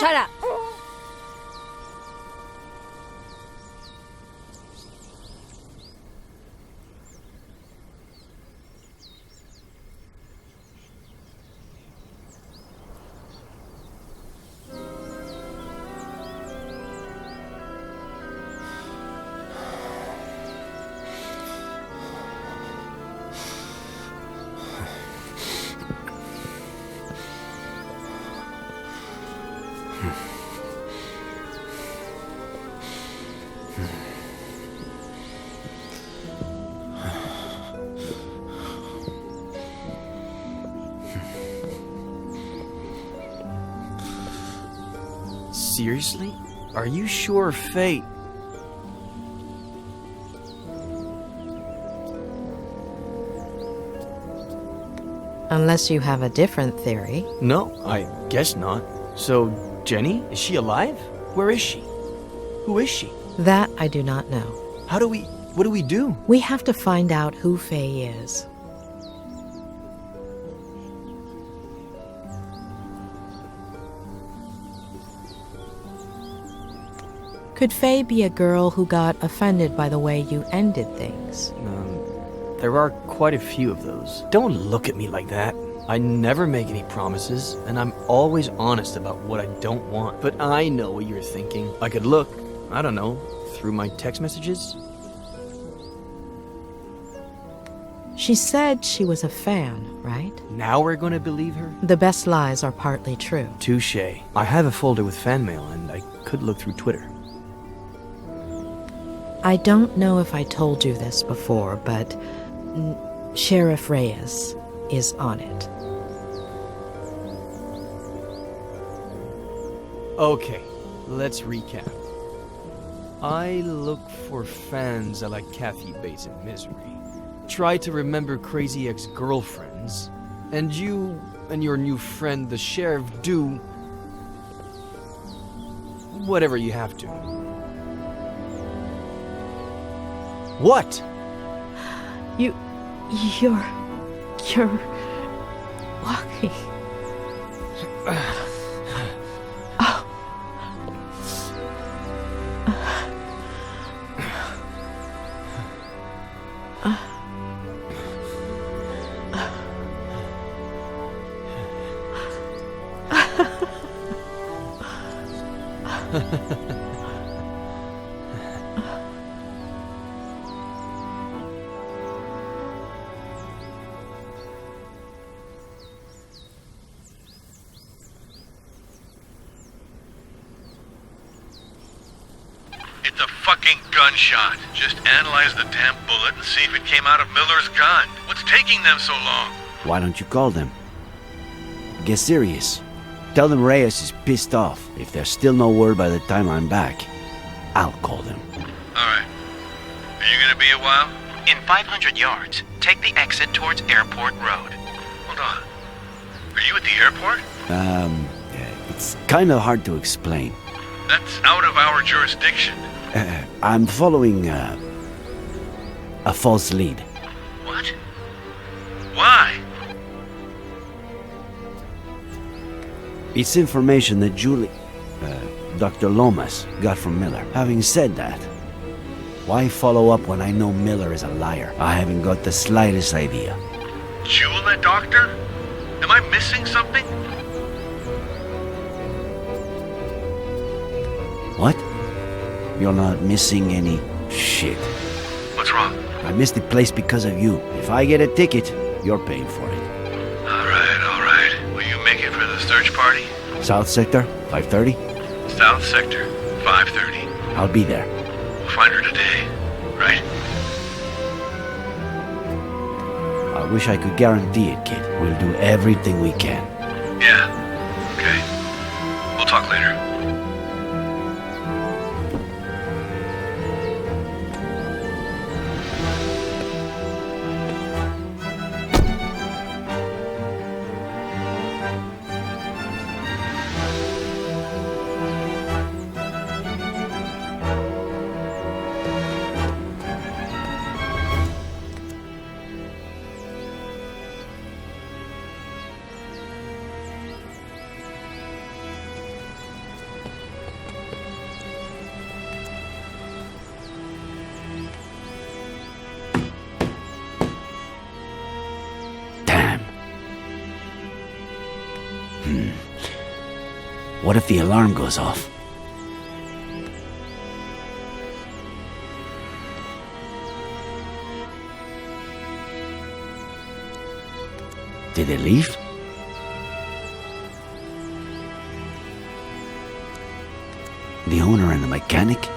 Speaker 8: Shut up!
Speaker 4: Seriously? Are you sure Faye...
Speaker 5: Unless you have a different theory.
Speaker 4: No, I guess not. So, Jenny, is she alive? Where is she? Who is she?
Speaker 5: That I do not know.
Speaker 4: What do we do?
Speaker 5: We have to find out who Faye is. Could Faye be a girl who got offended by the way you ended things?
Speaker 4: There are quite a few of those. Don't look at me like that. I never make any promises, and I'm always honest about what I don't want. But I know what you're thinking. I could look, I don't know, through my text messages?
Speaker 5: She said she was a fan, right?
Speaker 4: Now we're gonna believe her?
Speaker 5: The best lies are partly true.
Speaker 4: Touché. I have a folder with fan mail, and I could look through Twitter.
Speaker 5: I don't know if I told you this before, but Sheriff Reyes is on it.
Speaker 4: Okay, let's recap. I look for fans a la Kathy Bates in Misery. Try to remember crazy ex-girlfriends. And you and your new friend, the sheriff, do... whatever you have to. What?
Speaker 5: You're walking.
Speaker 2: It's a fucking gunshot. Just analyze the damn bullet and see if it came out of Miller's gun. What's taking them so long?
Speaker 10: Why don't you call them? Get serious. Tell them Reyes is pissed off. If there's still no word by the time I'm back, I'll call them.
Speaker 2: Alright. Are you gonna be a while?
Speaker 12: In 500 yards, take the exit towards Airport Road.
Speaker 2: Hold on. Are you at the airport?
Speaker 10: It's kind of hard to explain.
Speaker 2: That's out of our jurisdiction.
Speaker 10: I'm following a false lead.
Speaker 2: What? Why?
Speaker 10: It's information that Dr. Lomas got from Miller. Having said that, why follow up when I know Miller is a liar? I haven't got the slightest idea.
Speaker 2: Jewel that doctor? Am I missing something?
Speaker 10: What? You're not missing any shit.
Speaker 2: What's wrong?
Speaker 10: I missed the place because of you. If I get a ticket, you're paying for it.
Speaker 2: Alright. Will you make it for the search party?
Speaker 10: South Sector, 5:30?
Speaker 2: South Sector, 5:30.
Speaker 10: I'll be there.
Speaker 2: We'll find her today, right?
Speaker 10: I'll wish I could guarantee it, kid. We'll do everything we can.
Speaker 12: Yeah. Okay. We'll talk later.
Speaker 10: What if the alarm goes off? Did they leave? The owner and the mechanic?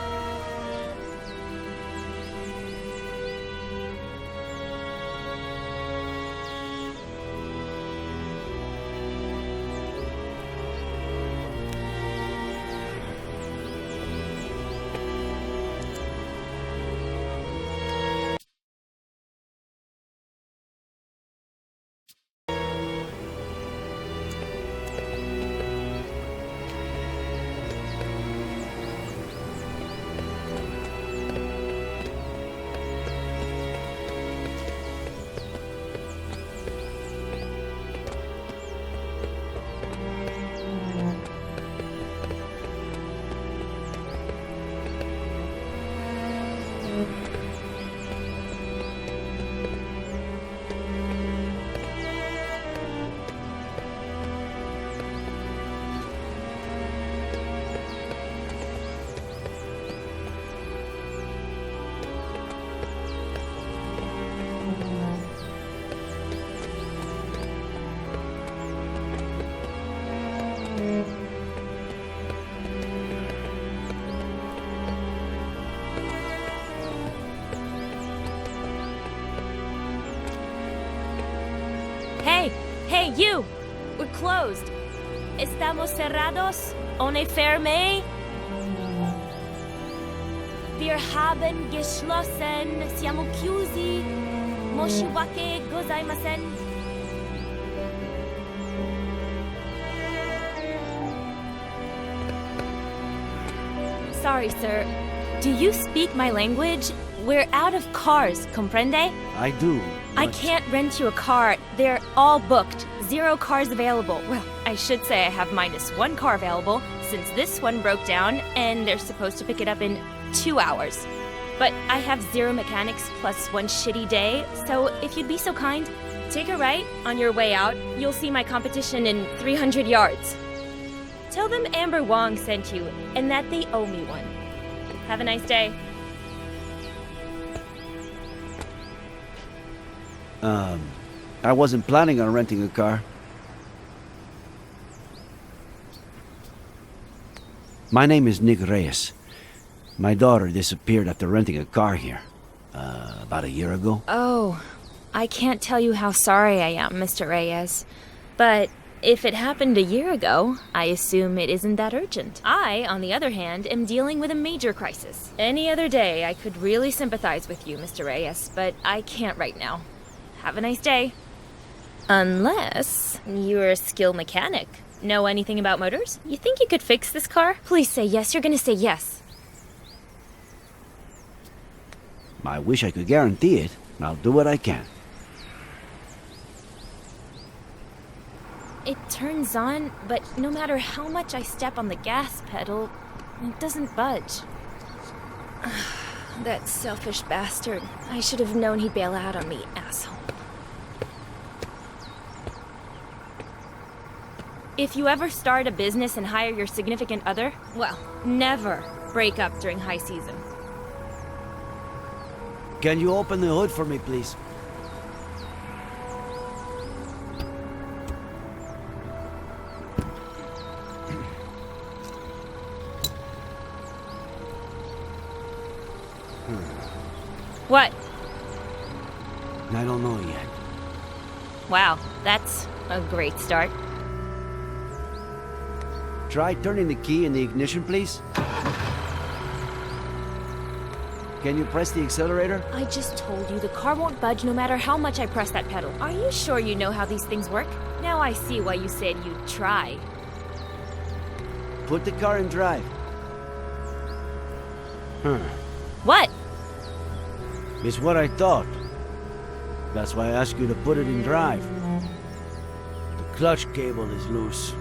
Speaker 9: Hey, you! We're closed. Estamos cerrados? Ohne ferme? Wir haben geschlossen. Siamo chiusi. Moshiwake gozaimasen. Sorry, sir. Do you speak my language? We're out of cars, comprende?
Speaker 10: I do.
Speaker 9: I can't rent you a car. They're all booked. 0 cars available. Well, I should say I have -1 car available, since this one broke down, and they're supposed to pick it up in 2 hours. But I have 0 mechanics plus 1 shitty day, so if you'd be so kind, take a right on your way out. You'll see my competition in 300 yards. Tell them Amber Wong sent you, and that they owe me one. Have a nice day.
Speaker 10: I wasn't planning on renting a car. My name is Nick Reyes. My daughter disappeared after renting a car here, about a year ago.
Speaker 9: Oh, I can't tell you how sorry I am, Mr. Reyes. But if it happened a year ago, I assume it isn't that urgent. I, on the other hand, am dealing with a major crisis. Any other day, I could really sympathize with you, Mr. Reyes, but I can't right now. Have a nice day. Unless you're a skilled mechanic. Know anything about motors? You think you could fix this car? Please say yes. You're gonna say yes.
Speaker 10: I wish I could guarantee it. I'll do what I can.
Speaker 9: It turns on, but no matter how much I step on the gas pedal, it doesn't budge. That selfish bastard. I should have known he'd bail out on me, asshole. If you ever start a business and hire your significant other, well, never break up during high season.
Speaker 10: Can you open the hood for me, please?
Speaker 9: What?
Speaker 10: I don't know yet.
Speaker 9: Wow, that's a great start.
Speaker 10: Try turning the key in the ignition, please. Can you press the accelerator?
Speaker 9: I just told you the car won't budge no matter how much I press that pedal. Are you sure you know how these things work? Now I see why you said you'd try.
Speaker 10: Put the car in drive.
Speaker 9: What?
Speaker 10: It's what I thought. That's why I asked you to put it in drive. The clutch cable is loose.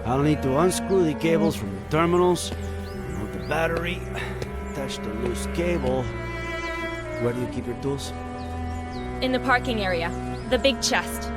Speaker 10: I'll need to unscrew the cables from the terminals, remove the battery, attach the loose cable. Where do you keep your tools?
Speaker 9: In the parking area. The big chest.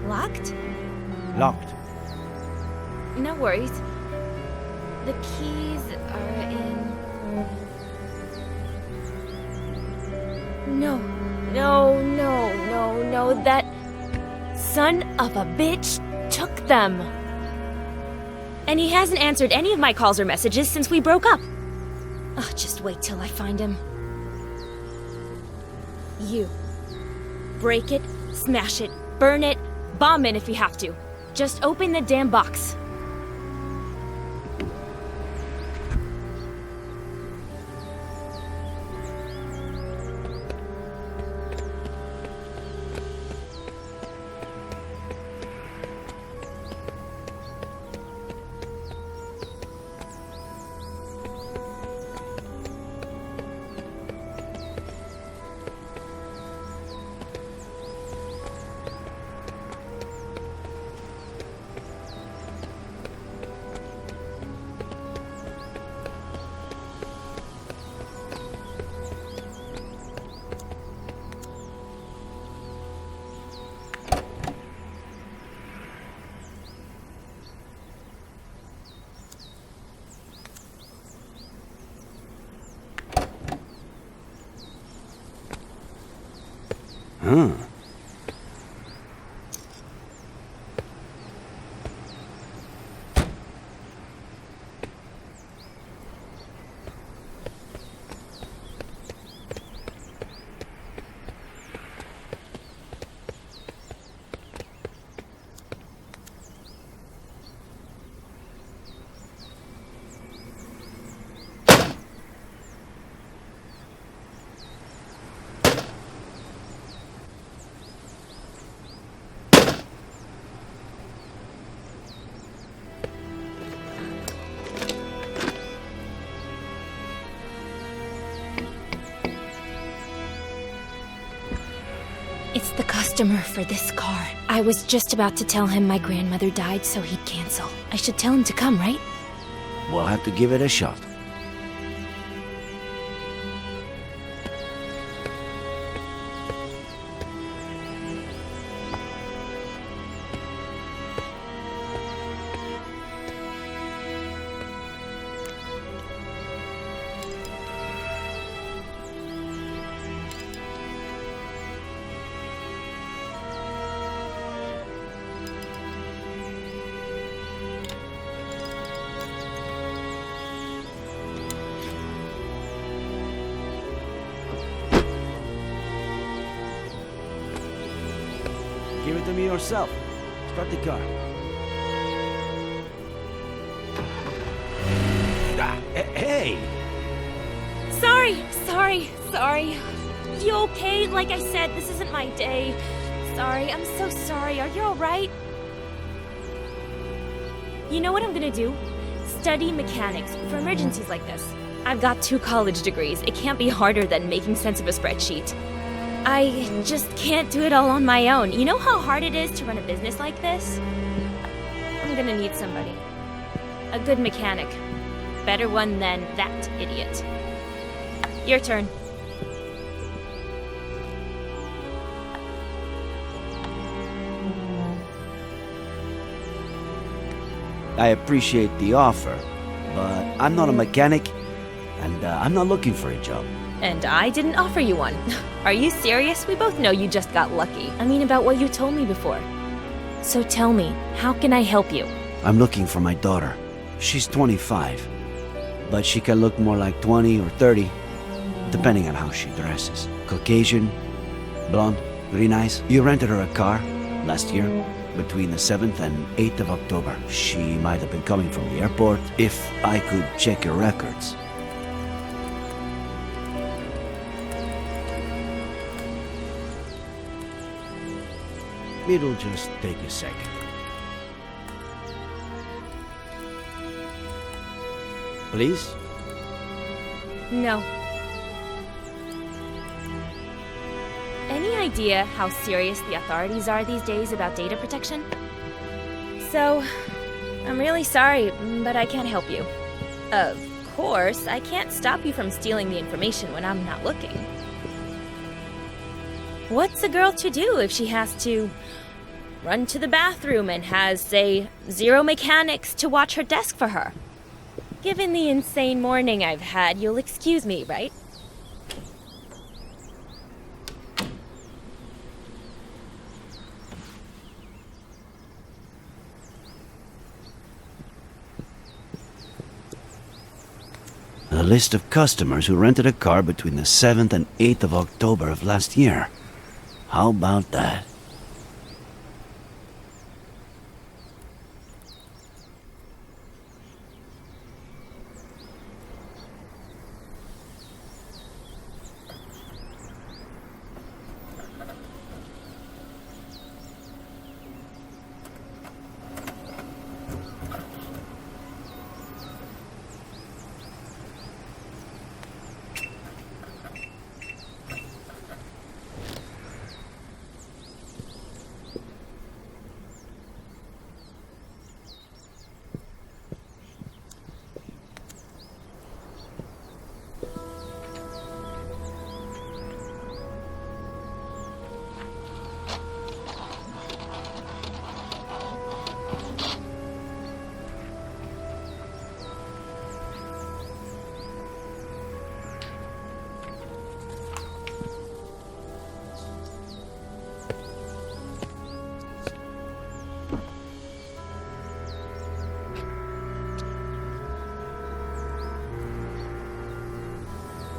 Speaker 9: Locked?
Speaker 10: Locked.
Speaker 9: No worries. The keys are in... No. That son of a bitch took them. And he hasn't answered any of my calls or messages since we broke up. Oh, just wait till I find him. You. Break it, smash it, burn it, bomb it if you have to. Just open the damn box. It's the customer for this car. I was just about to tell him my grandmother died so he'd cancel. I should tell him to come, right?
Speaker 10: We'll have to give it a shot. Give it to me yourself. Start the car. Hey!
Speaker 9: Sorry. You okay? Like I said, this isn't my day. Sorry, I'm so sorry. Are you alright? You know what I'm gonna do? Study mechanics for emergencies like this. I've got 2 college degrees. It can't be harder than making sense of a spreadsheet. I just can't do it all on my own. You know how hard it is to run a business like this? I'm gonna need somebody. A good mechanic. Better one than that idiot. Your turn.
Speaker 10: I appreciate the offer, but I'm not a mechanic, and I'm not looking for a job.
Speaker 9: And I didn't offer you one. Are you serious? We both know you just got lucky. I mean, about what you told me before. So tell me, how can I help you?
Speaker 10: I'm looking for my daughter. She's 25, but she can look more like 20 or 30, depending on how she dresses. Caucasian, blonde, green eyes. You rented her a car last year, between the 7th and 8th of October. She might have been coming from the airport. If I could check your records. It'll just take a second. Please?
Speaker 9: No. Any idea how serious the authorities are these days about data protection? So, I'm really sorry, but I can't help you. Of course, I can't stop you from stealing the information when I'm not looking. What's a girl to do if she has to run to the bathroom and has, say, 0 mechanics to watch her desk for her? Given the insane morning I've had, you'll excuse me, right?
Speaker 10: A list of customers who rented a car between the 7th and 8th of October of last year. How about that?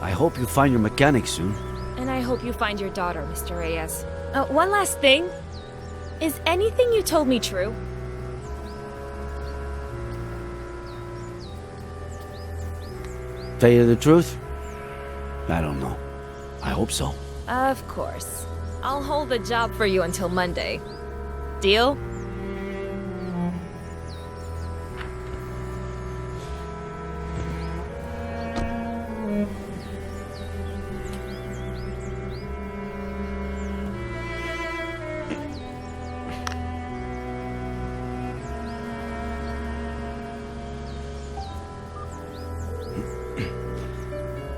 Speaker 10: I hope you find your mechanic soon.
Speaker 9: And I hope you find your daughter, Mr. Reyes. One last thing. Is anything you told me true?
Speaker 10: Tell you the truth? I don't know. I hope so.
Speaker 9: Of course. I'll hold the job for you until Monday. Deal?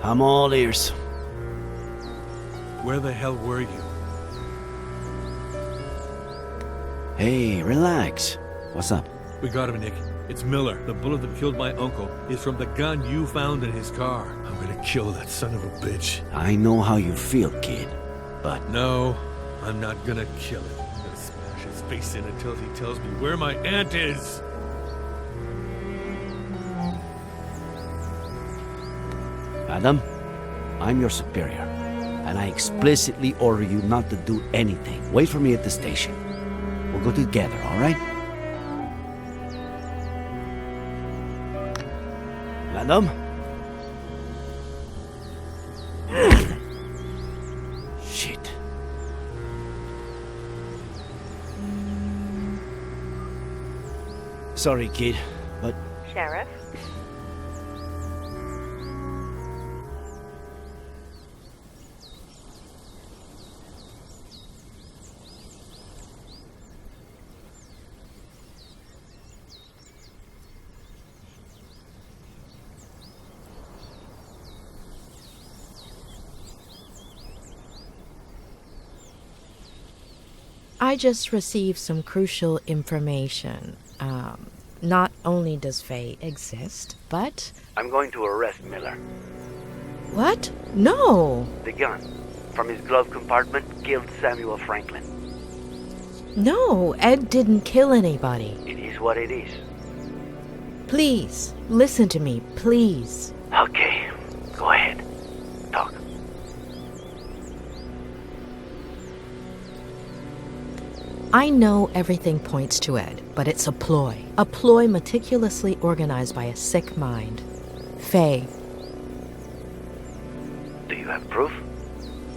Speaker 10: I'm all ears.
Speaker 22: Where the hell were you?
Speaker 10: Hey, relax. What's up?
Speaker 22: We got him, Nick. It's Miller. The bullet that killed my uncle is from the gun you found in his car. I'm gonna kill that son of a bitch.
Speaker 10: I know how you feel, kid, but...
Speaker 22: No, I'm not gonna kill him. I'm gonna smash his face in until he tells me where my aunt is.
Speaker 10: Adam, I'm your superior, and I explicitly order you not to do anything. Wait for me at the station. We'll go together, all right? Adam? Shit. Sorry, kid, but...
Speaker 13: Sheriff?
Speaker 5: I just received some crucial information. Not only does Faye exist, but...
Speaker 10: I'm going to arrest Miller.
Speaker 5: What? No!
Speaker 10: The gun from his glove compartment killed Samuel Franklin.
Speaker 5: No, Ed didn't kill anybody.
Speaker 10: It is what it is.
Speaker 5: Please, listen to me, please.
Speaker 10: Okay, go ahead. Talk.
Speaker 5: I know everything points to Ed, but it's a ploy. A ploy meticulously organized by a sick mind. Faye.
Speaker 10: Do you have proof?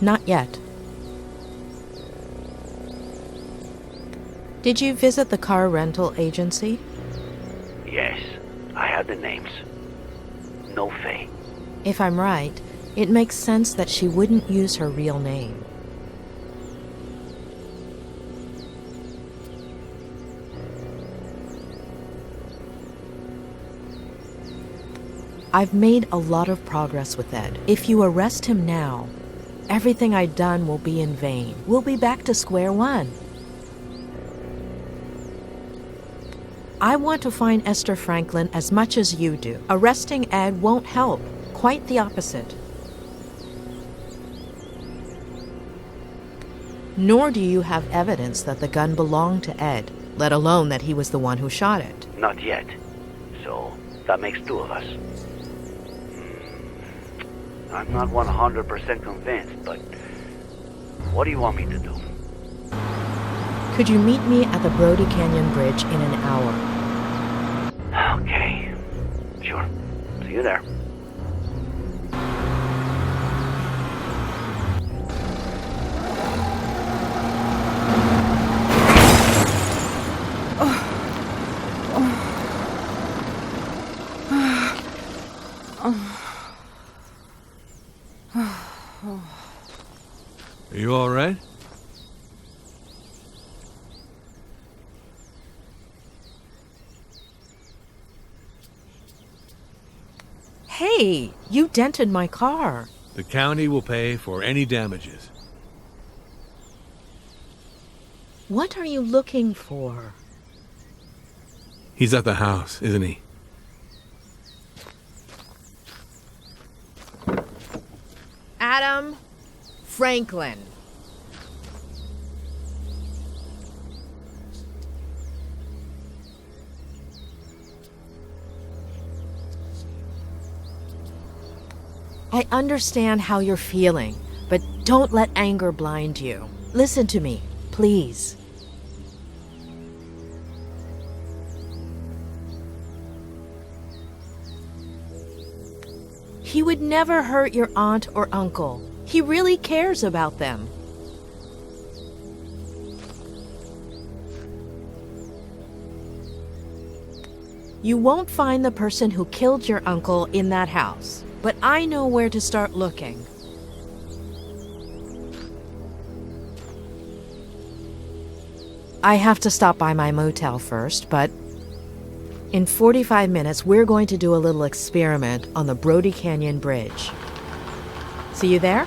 Speaker 5: Not yet. Did you visit the car rental agency?
Speaker 10: Yes, I have the names. No Faye.
Speaker 5: If I'm right, it makes sense that she wouldn't use her real name. I've made a lot of progress with Ed. If you arrest him now, everything I've done will be in vain. We'll be back to square one. I want to find Esther Franklin as much as you do. Arresting Ed won't help. Quite the opposite. Nor do you have evidence that the gun belonged to Ed, let alone that he was the one who shot it.
Speaker 10: Not yet. So, that makes two of us. I'm not 100% convinced, but what do you want me to do?
Speaker 5: Could you meet me at the Brody Canyon Bridge in an hour?
Speaker 10: Okay. Sure. See you there.
Speaker 22: Are you all right?
Speaker 5: Hey, you dented my car.
Speaker 22: The county will pay for any damages.
Speaker 5: What are you looking for?
Speaker 22: He's at the house, isn't he?
Speaker 5: Adam Franklin. I understand how you're feeling, but don't let anger blind you. Listen to me, please. He would never hurt your aunt or uncle. He really cares about them. You won't find the person who killed your uncle in that house, but I know where to start looking. I have to stop by my motel first, but in 45 minutes, we're going to do a little experiment on the Brody Canyon Bridge. See you there?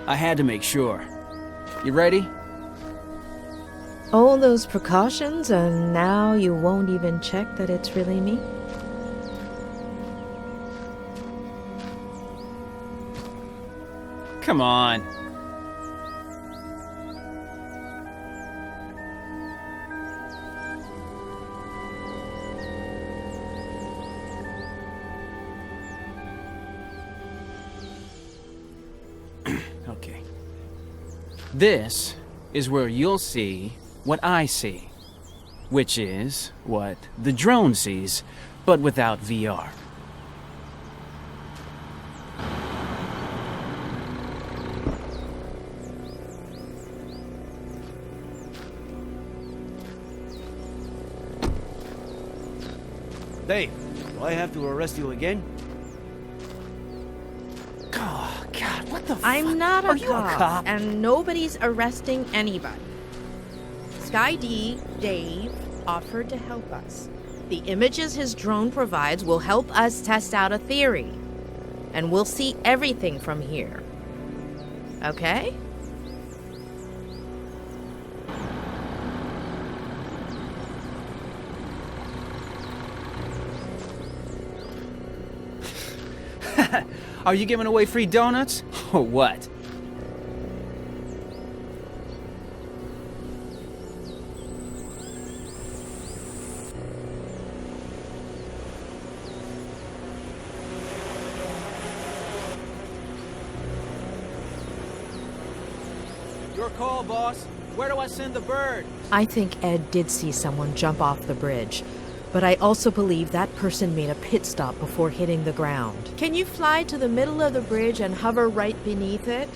Speaker 13: I had to make sure. You ready?
Speaker 5: All those precautions, and now you won't even check that it's really me?
Speaker 13: Come on. Okay. This is where you'll see what I see, which is what the drone sees, but without VR.
Speaker 10: Dave, do I have to arrest you again?
Speaker 13: Oh, God, what the
Speaker 5: I'm not
Speaker 13: Are you a cop?
Speaker 5: and nobody's arresting anybody. Sky D, Dave, offered to help us. The images his drone provides will help us test out a theory. And we'll see everything from here. Okay?
Speaker 13: Are you giving away free donuts? Or what? Your call, boss. Where do I send the bird?
Speaker 5: I think Ed did see someone jump off the bridge, but I also believe that person made a pit stop before hitting the ground. Can you fly to the middle of the bridge and hover right beneath it?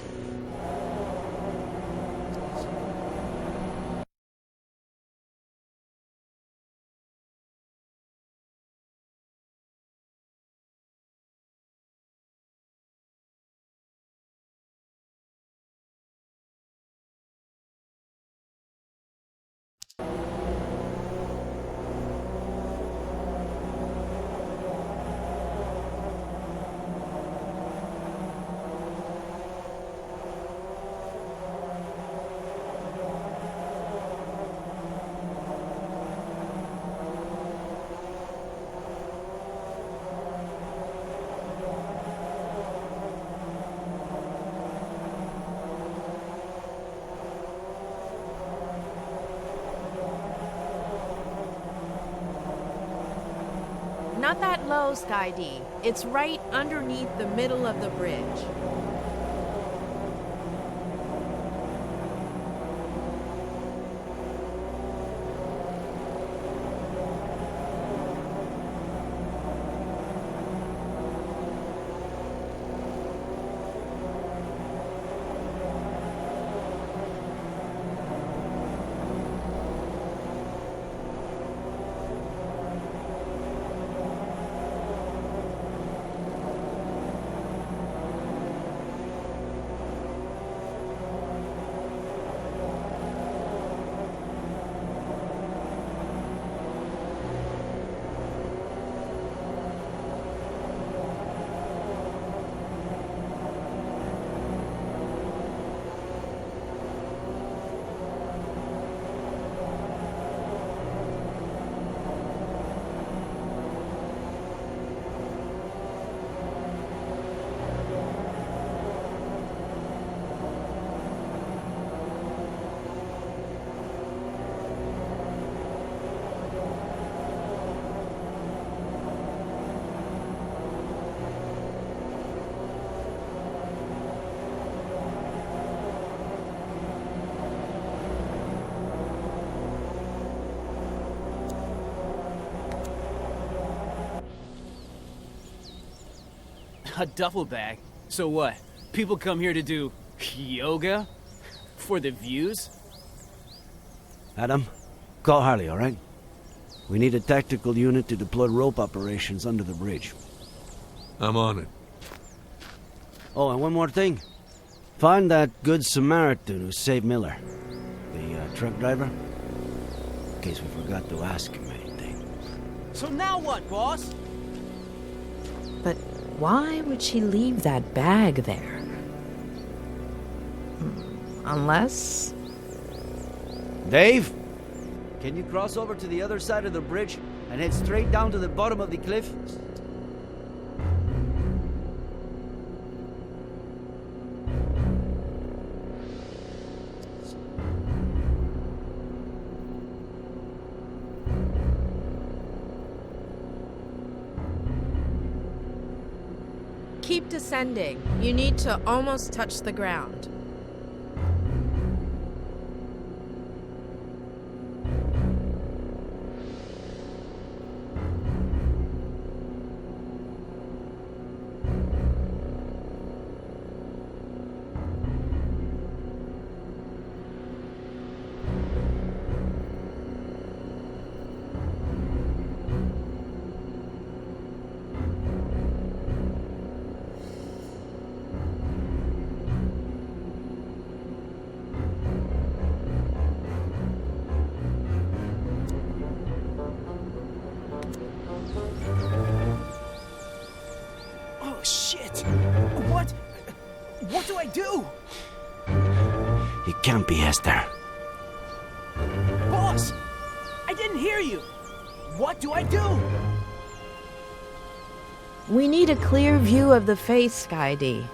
Speaker 5: Not that low, Sky D. It's right underneath the middle of the bridge.
Speaker 13: A duffel bag? So what? People come here to do yoga? For the views?
Speaker 10: Adam, call Harley, all right? We need a tactical unit to deploy rope operations under the bridge.
Speaker 22: I'm on it.
Speaker 10: Oh, and one more thing. Find that good Samaritan who saved Miller. The truck driver. In case we forgot to ask him anything.
Speaker 13: So now what, boss?
Speaker 5: But why would she leave that bag there? Unless...
Speaker 10: Dave? Can you cross over to the other side of the bridge and head straight down to the bottom of the cliff?
Speaker 5: Keep descending. You need to almost touch the ground.
Speaker 13: What do I do?
Speaker 10: It can't be Esther.
Speaker 13: Boss! I didn't hear you! What do I do?
Speaker 5: We need a clear view of the face, Skydy.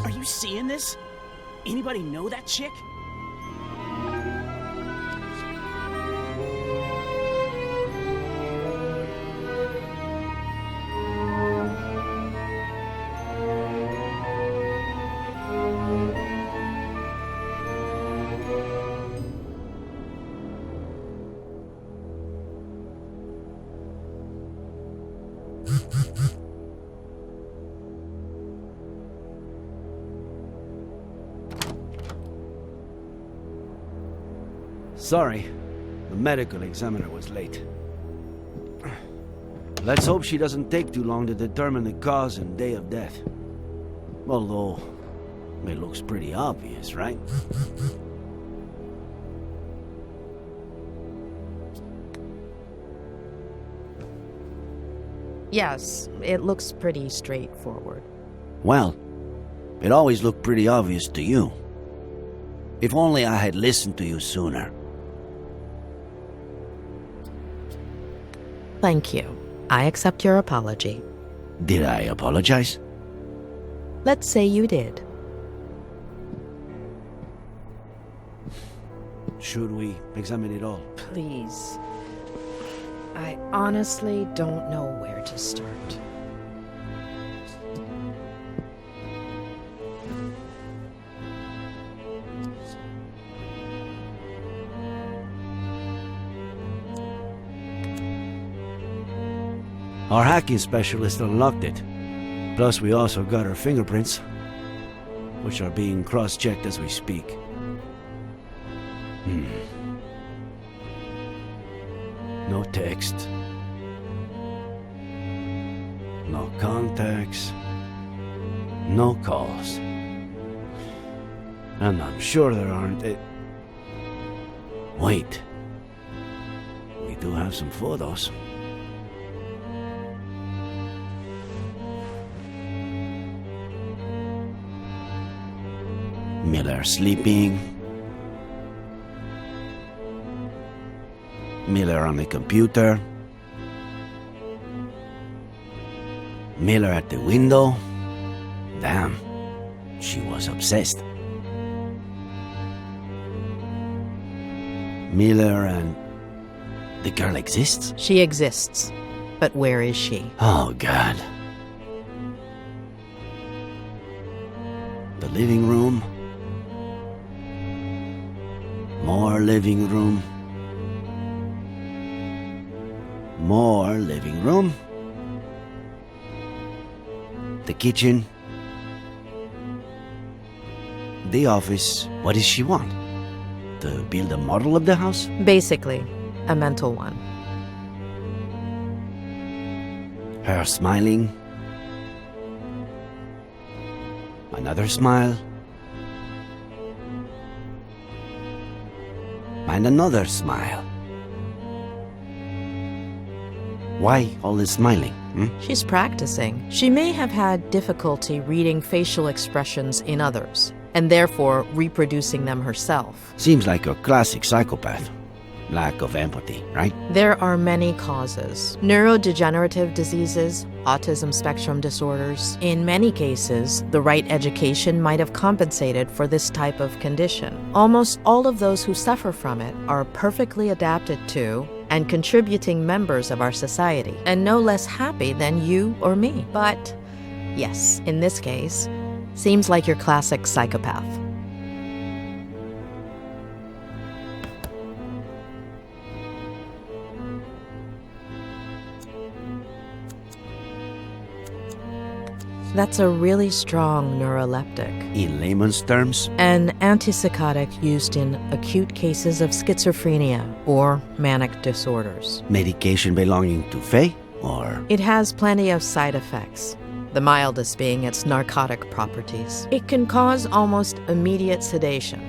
Speaker 13: Are you seeing this? Anybody know that chick?
Speaker 10: Sorry, the medical examiner was late. Let's hope she doesn't take too long to determine the cause and day of death. Although, it looks pretty obvious, right?
Speaker 5: Yes, it looks pretty straightforward.
Speaker 10: Well, it always looked pretty obvious to you. If only I had listened to you sooner.
Speaker 5: Thank you. I accept your apology.
Speaker 10: Did I apologize?
Speaker 5: Let's say you did.
Speaker 10: Should we examine it all?
Speaker 5: Please. I honestly don't know where to start.
Speaker 10: Our hacking specialist unlocked it. Plus, we also got her fingerprints, which are being cross-checked as we speak. No text. No contacts. No calls. And I'm sure there aren't... Wait. We do have some photos. Miller sleeping. Miller on the computer. Miller at the window. Damn, she was obsessed. Miller and... the girl exists?
Speaker 5: She exists. But where is she?
Speaker 10: Oh, God. The living room. More living room. More living room. The kitchen. The office. What does she want? To build a model of the house?
Speaker 5: Basically, a mental one.
Speaker 10: Her smiling. Another smile. And another smile. Why all this smiling?
Speaker 5: She's practicing. She may have had difficulty reading facial expressions in others, and therefore reproducing them herself.
Speaker 10: Seems like a classic psychopath. Lack of empathy, right?
Speaker 5: There are many causes. Neurodegenerative diseases, autism spectrum disorders. In many cases, the right education might have compensated for this type of condition. Almost all of those who suffer from it are perfectly adapted to and contributing members of our society, and no less happy than you or me. But, yes, in this case, seems like your classic psychopath. That's a really strong neuroleptic.
Speaker 10: In layman's terms?
Speaker 5: An antipsychotic used in acute cases of schizophrenia or manic disorders.
Speaker 10: Medication belonging to Faye, or?
Speaker 5: It has plenty of side effects, the mildest being its narcotic properties. It can cause almost immediate sedation.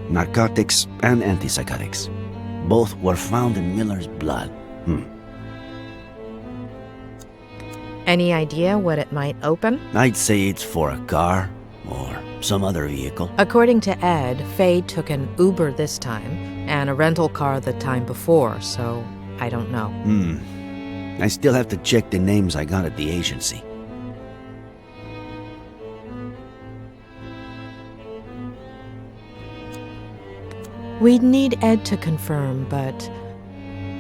Speaker 10: Narcotics and antipsychotics. Both were found in Miller's blood.
Speaker 5: Any idea what it might open?
Speaker 10: I'd say it's for a car or some other vehicle.
Speaker 5: According to Ed, Faye took an Uber this time and a rental car the time before, so I don't know.
Speaker 10: I still have to check the names I got at the agency.
Speaker 5: We'd need Ed to confirm, but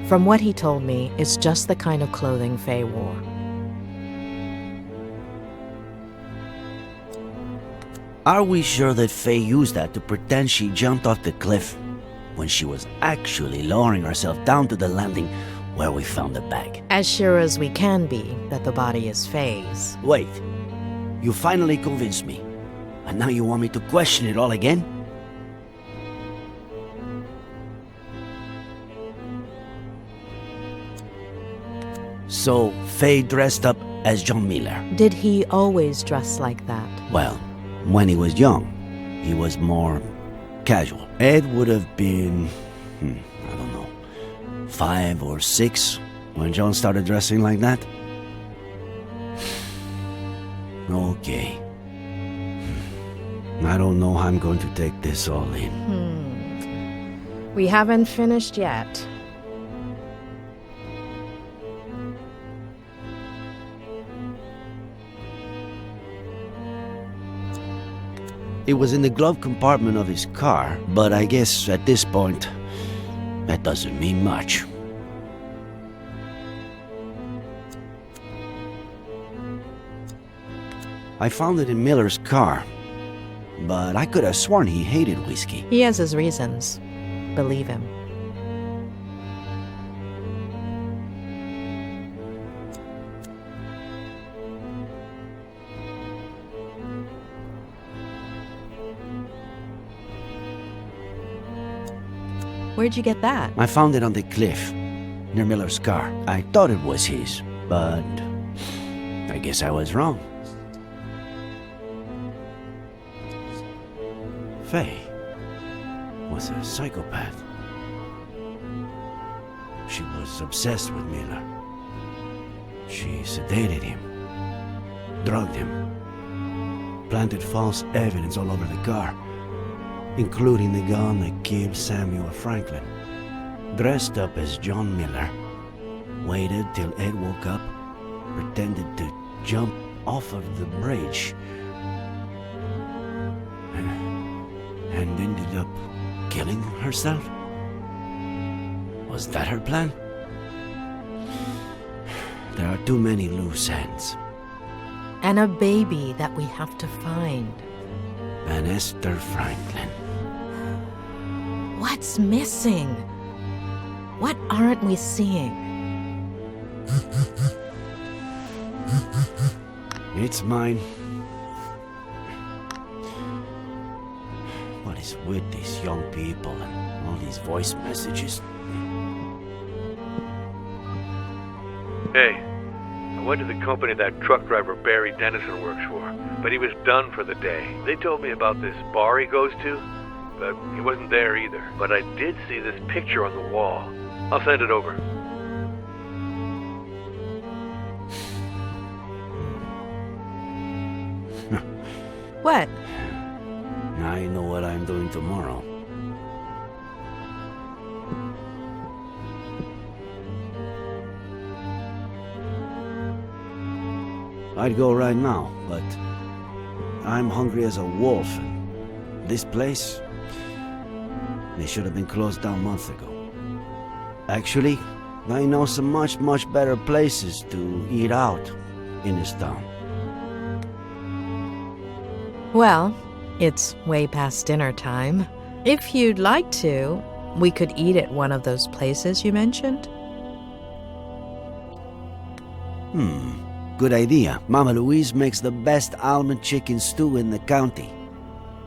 Speaker 5: from what he told me, it's just the kind of clothing Faye wore.
Speaker 10: Are we sure that Faye used that to pretend she jumped off the cliff when she was actually lowering herself down to the landing where we found the bag?
Speaker 5: As sure as we can be that the body is Faye's.
Speaker 10: Wait, you finally convinced me. And now you want me to question it all again? So, Faye dressed up as John Miller.
Speaker 5: Did he always dress like that?
Speaker 10: Well, when he was young, he was more casual. Ed would have been, I don't know, 5 or 6 when John started dressing like that. Okay. I don't know how I'm going to take this all in.
Speaker 5: We haven't finished yet.
Speaker 10: It was in the glove compartment of his car, but I guess at this point, that doesn't mean much. I found it in Miller's car, but I could have sworn he hated whiskey.
Speaker 5: He has his reasons. Believe him. Where'd you get that?
Speaker 10: I found it on the cliff, near Miller's car. I thought it was his, but I guess I was wrong. Faye was a psychopath. She was obsessed with Miller. She sedated him, drugged him, planted false evidence all over the car, including the gun that killed Samuel Franklin. Dressed up as John Miller, waited till Ed woke up, pretended to jump off of the bridge, and ended up killing herself? Was that her plan? There are too many loose ends.
Speaker 5: And a baby that we have to find.
Speaker 10: And Esther Franklin.
Speaker 5: What's missing? What aren't we seeing?
Speaker 10: It's mine. What is with these young people and all these voice messages?
Speaker 2: Hey, went to the company that truck driver Barry Dennison works for, but he was done for the day. They told me about this bar he goes to, but he wasn't there either. But I did see this picture on the wall. I'll send it over.
Speaker 5: What?
Speaker 10: I know what I'm doing tomorrow. I'd go right now, but I'm hungry as a wolf. And this place, they should have been closed down months ago. Actually, I know some much better places to eat out in this town.
Speaker 5: Well, it's way past dinner time. If you'd like to, we could eat at one of those places you mentioned.
Speaker 10: Good idea. Mama Louise makes the best almond chicken stew in the county.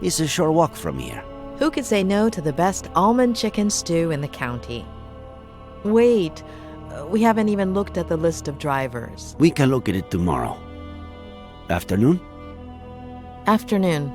Speaker 10: It's a short walk from here.
Speaker 5: Who could say no to the best almond chicken stew in the county? Wait, we haven't even looked at the list of drivers.
Speaker 10: We can look at it tomorrow. Afternoon?
Speaker 5: Afternoon.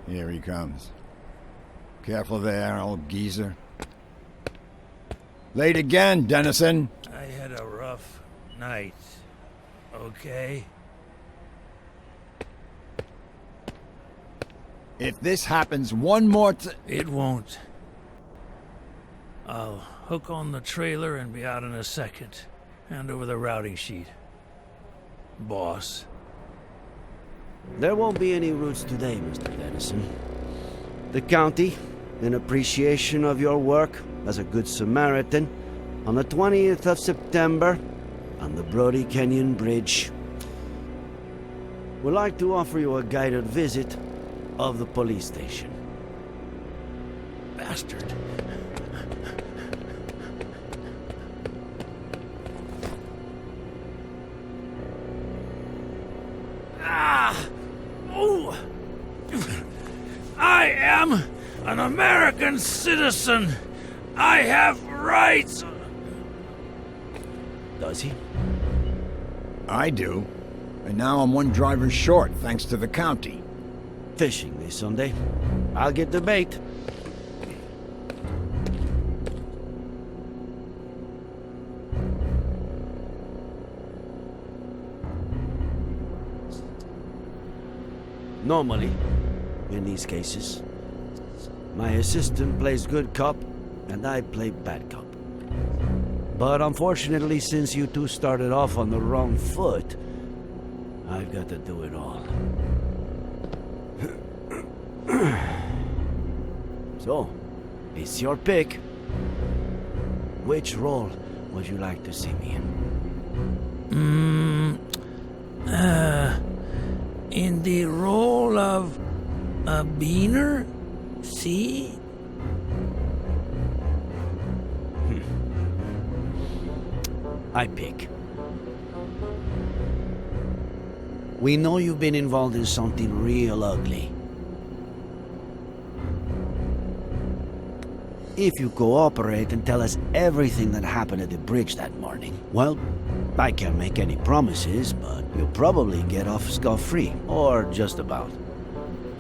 Speaker 7: Here he comes. Careful there, old geezer. Late again, Dennison.
Speaker 21: I had a rough night. Okay?
Speaker 7: If this happens one more
Speaker 21: It won't. I'll hook on the trailer and be out in a second. Hand over the routing sheet. Boss.
Speaker 10: There won't be any routes today, Mr. Dennison. The county, in appreciation of your work as a good Samaritan, on the 20th of September, on the Brody Canyon Bridge, would like to offer you a guided visit of the police station.
Speaker 21: Bastard. I am an American citizen. I have rights.
Speaker 10: Does he?
Speaker 7: I do. And now I'm one driver short, thanks to the county.
Speaker 10: Fishing this Sunday. I'll get the bait. Normally, in these cases, my assistant plays good cop and I play bad cop. But unfortunately, since you two started off on the wrong foot, I've got to do it all. So, it's your pick. Which role would you like to see me in?
Speaker 21: In the role of a beaner? See?
Speaker 10: I pick. We know you've been involved in something real ugly. If you cooperate and tell us everything that happened at the bridge that morning, well, I can't make any promises, but you'll probably get off scot-free, or just about.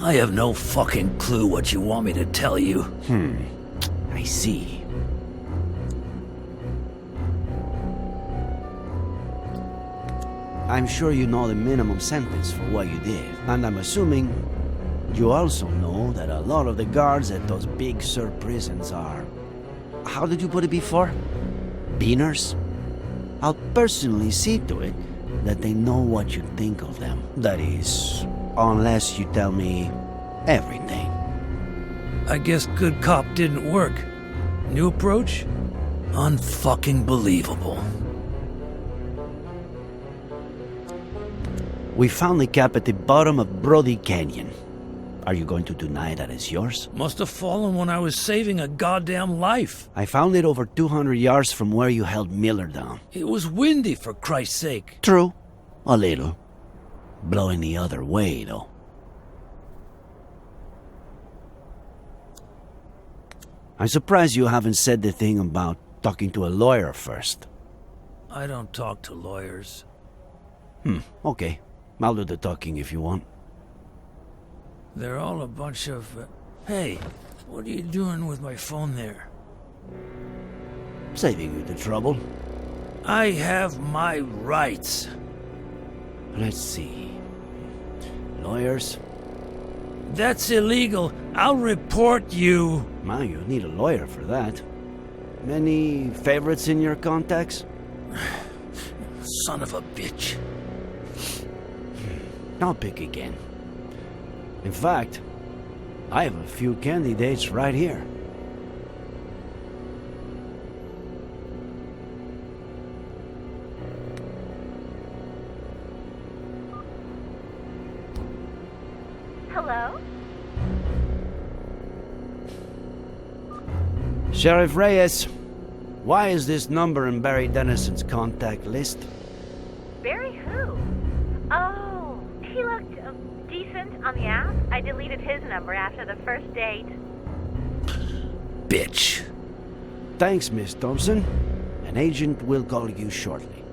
Speaker 21: I have no fucking clue what you want me to tell you.
Speaker 10: I see. I'm sure you know the minimum sentence for what you did, and I'm assuming you also know that a lot of the guards at those Big Sur prisons are... How did you put it before? Beaners? I'll personally see to it that they know what you think of them. That is, unless you tell me everything.
Speaker 21: I guess good cop didn't work. New approach? Unfucking believable.
Speaker 10: We found the cap at the bottom of Brody Canyon. Are you going to deny that it's yours?
Speaker 21: Must have fallen when I was saving a goddamn life.
Speaker 10: I found it over 200 yards from where you held Miller down.
Speaker 21: It was windy, for Christ's sake.
Speaker 10: True. A little. Blowing the other way, though. I'm surprised you haven't said the thing about talking to a lawyer first.
Speaker 21: I don't talk to lawyers.
Speaker 10: Okay. I'll do the talking if you want.
Speaker 21: They're all a bunch of... Hey, what are you doing with my phone there?
Speaker 10: Saving you the trouble.
Speaker 21: I have my rights.
Speaker 10: Let's see. Lawyers?
Speaker 21: That's illegal. I'll report you.
Speaker 10: Now you need a lawyer for that. Any favorites in your contacts?
Speaker 21: Son of a bitch.
Speaker 10: I'll pick again. In fact, I have a few candidates right here.
Speaker 9: Hello?
Speaker 10: Sheriff Reyes, why is this number in Barry Dennison's contact list?
Speaker 9: Barry who? Oh, he looked decent on the app. I deleted his number after the first date.
Speaker 21: Bitch.
Speaker 10: Thanks, Miss Thompson. An agent will call you shortly.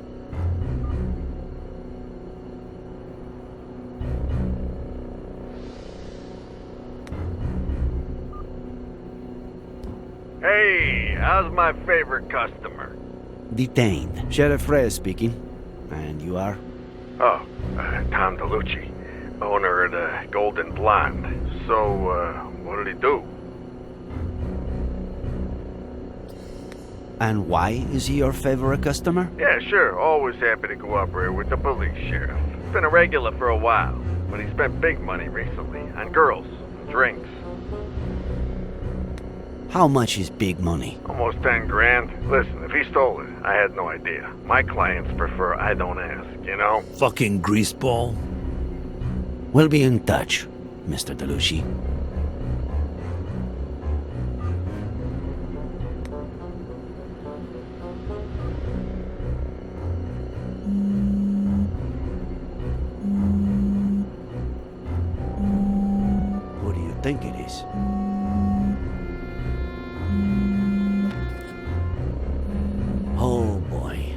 Speaker 2: Hey, how's my favorite customer?
Speaker 10: Detained. Sheriff Reyes speaking. And you are?
Speaker 2: Oh, Tom DeLucci, owner of the Golden Blonde. So, what did he do?
Speaker 10: And why is he your favorite customer?
Speaker 2: Yeah, sure. Always happy to cooperate with the police, Sheriff. Been a regular for a while, but he spent big money recently on girls, drinks.
Speaker 10: How much is big money?
Speaker 2: Almost 10 grand. Listen, if he stole it, I had no idea. My clients prefer I don't ask, you know?
Speaker 21: Fucking greaseball.
Speaker 10: We'll be in touch, Mr. DeLucci. Who do you think it is? Oh boy.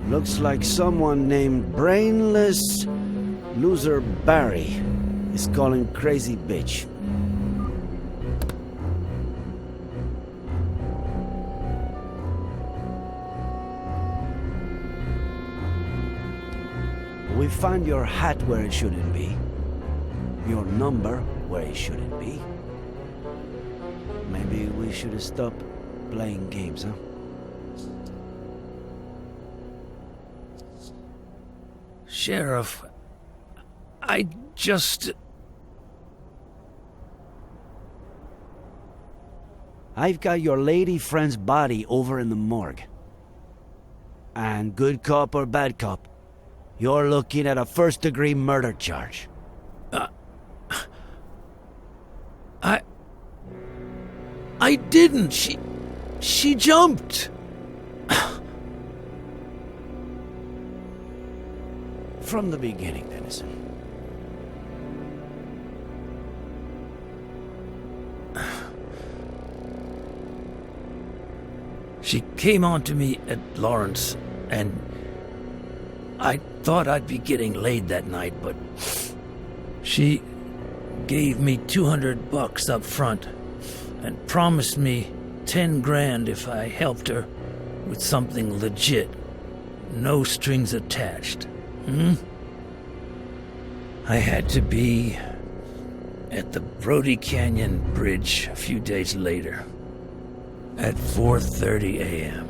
Speaker 10: Looks like someone named Brainless Loser Barry is calling crazy bitch. We find your hat where it shouldn't be. Your number where it shouldn't be. Maybe we should stop playing games, huh?
Speaker 21: Sheriff, I just...
Speaker 10: I've got your lady friend's body over in the morgue. And good cop or bad cop, you're looking at a first-degree murder charge.
Speaker 21: I didn't. She jumped.
Speaker 10: From the beginning, Dennison.
Speaker 21: She came on to me at Lawrence, and I thought I'd be getting laid that night, but she gave me $200 up front and promised me 10 grand if I helped her with something legit. No strings attached. I had to be at the Brody Canyon Bridge a few days later at 4:30 a.m.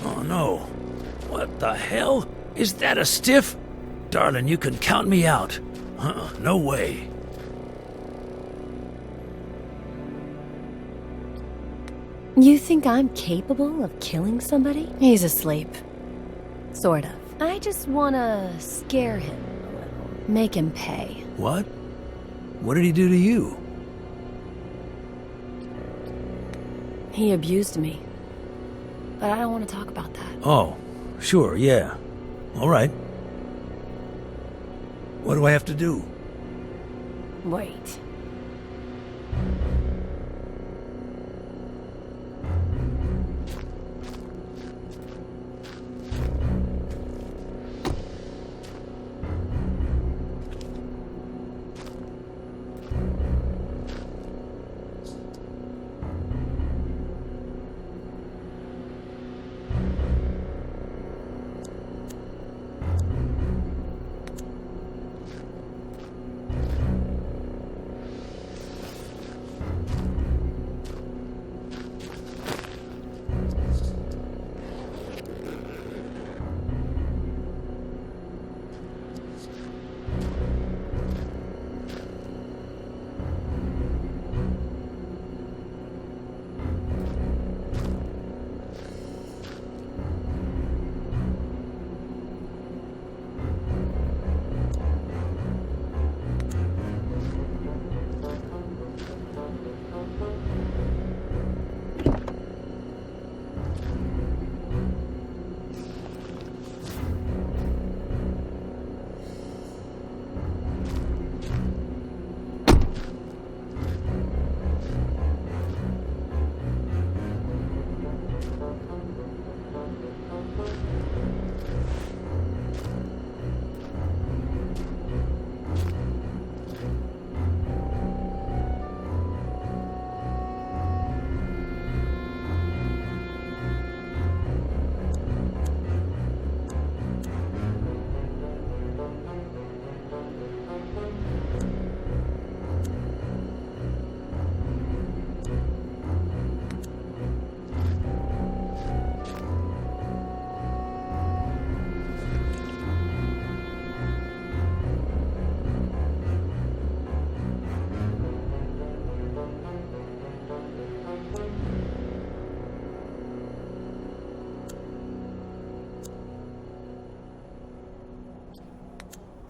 Speaker 21: Oh no. What the hell? Is that a stiff? Darling, you can count me out. No way.
Speaker 8: You think I'm capable of killing somebody? He's asleep. Sort of. I just wanna scare him a little. Make him pay.
Speaker 21: What? What did he do to you?
Speaker 8: He abused me. But I don't want to talk about that.
Speaker 21: Oh, sure, yeah. All right. What do I have to do?
Speaker 8: Wait.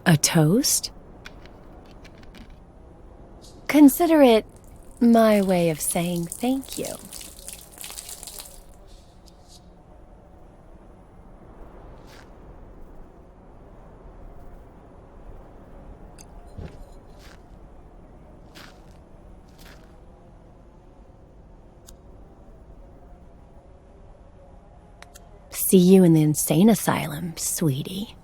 Speaker 8: A toast? Consider it my way of saying thank you. See you in the insane asylum, sweetie.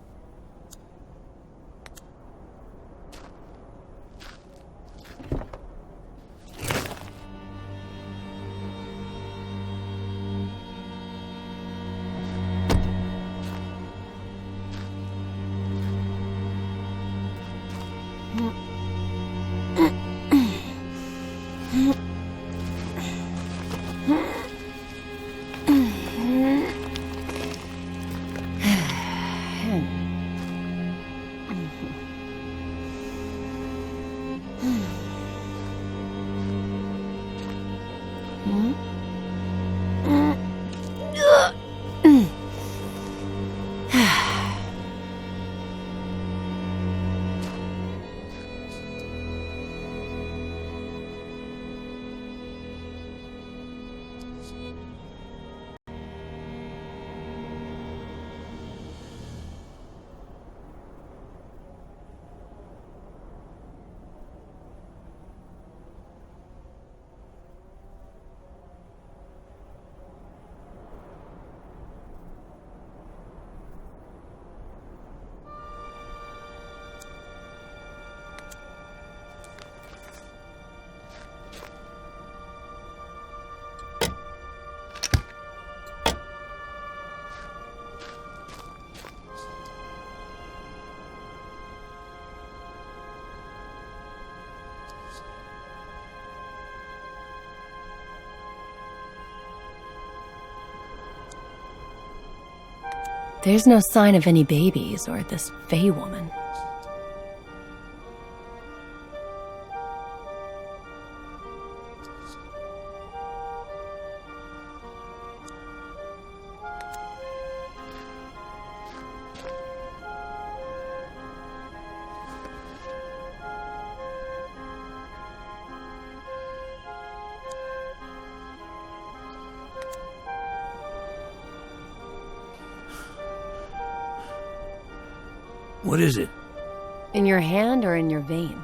Speaker 8: There's no sign of any babies or this Fey woman.
Speaker 21: What is it?
Speaker 8: In your hand or in your vein?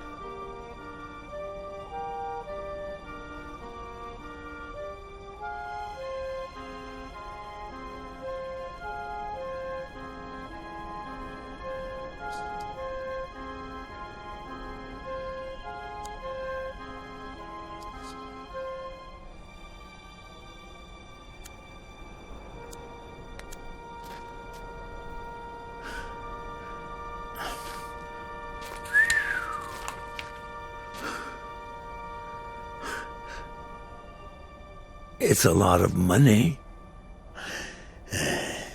Speaker 21: It's a lot of money.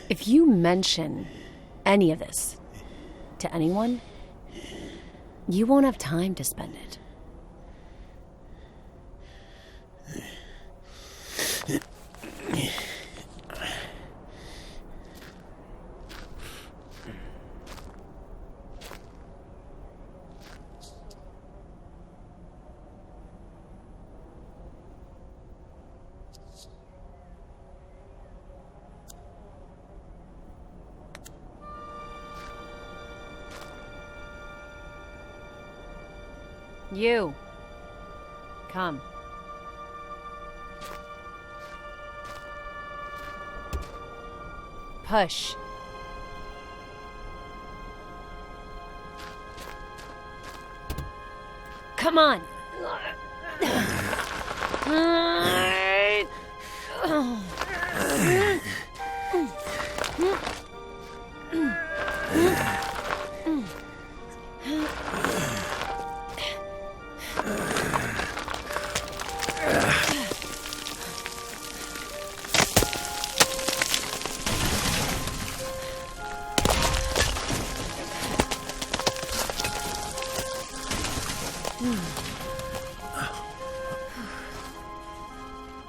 Speaker 8: If you mention any of this to anyone, you won't have time to spend it. You. Come. Push. Come on.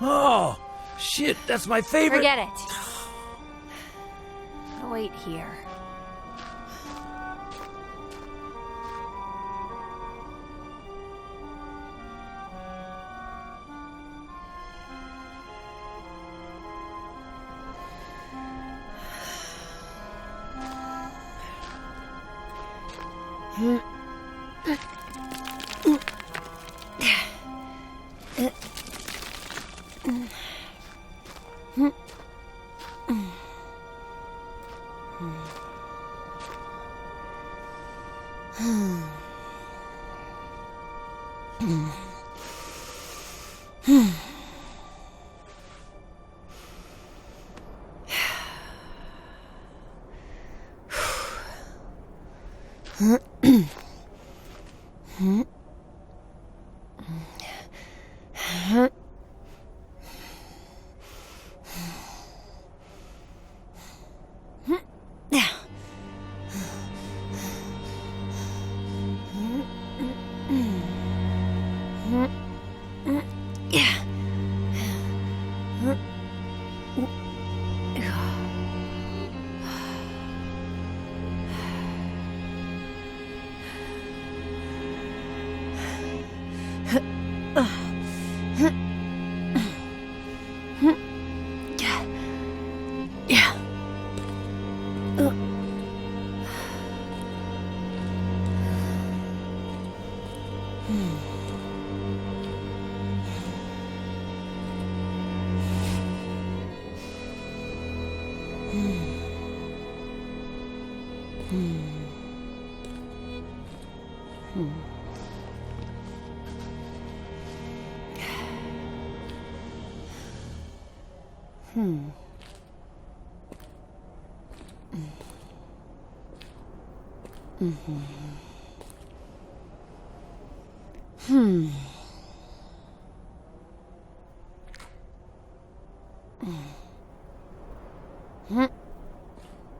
Speaker 21: Oh, shit, that's my favorite.
Speaker 8: Forget it. Wait here.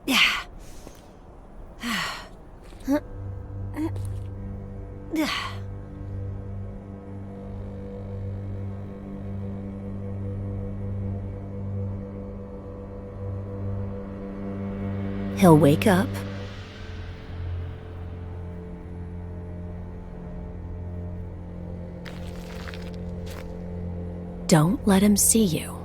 Speaker 8: Yeah. He'll wake up. Don't let him see you.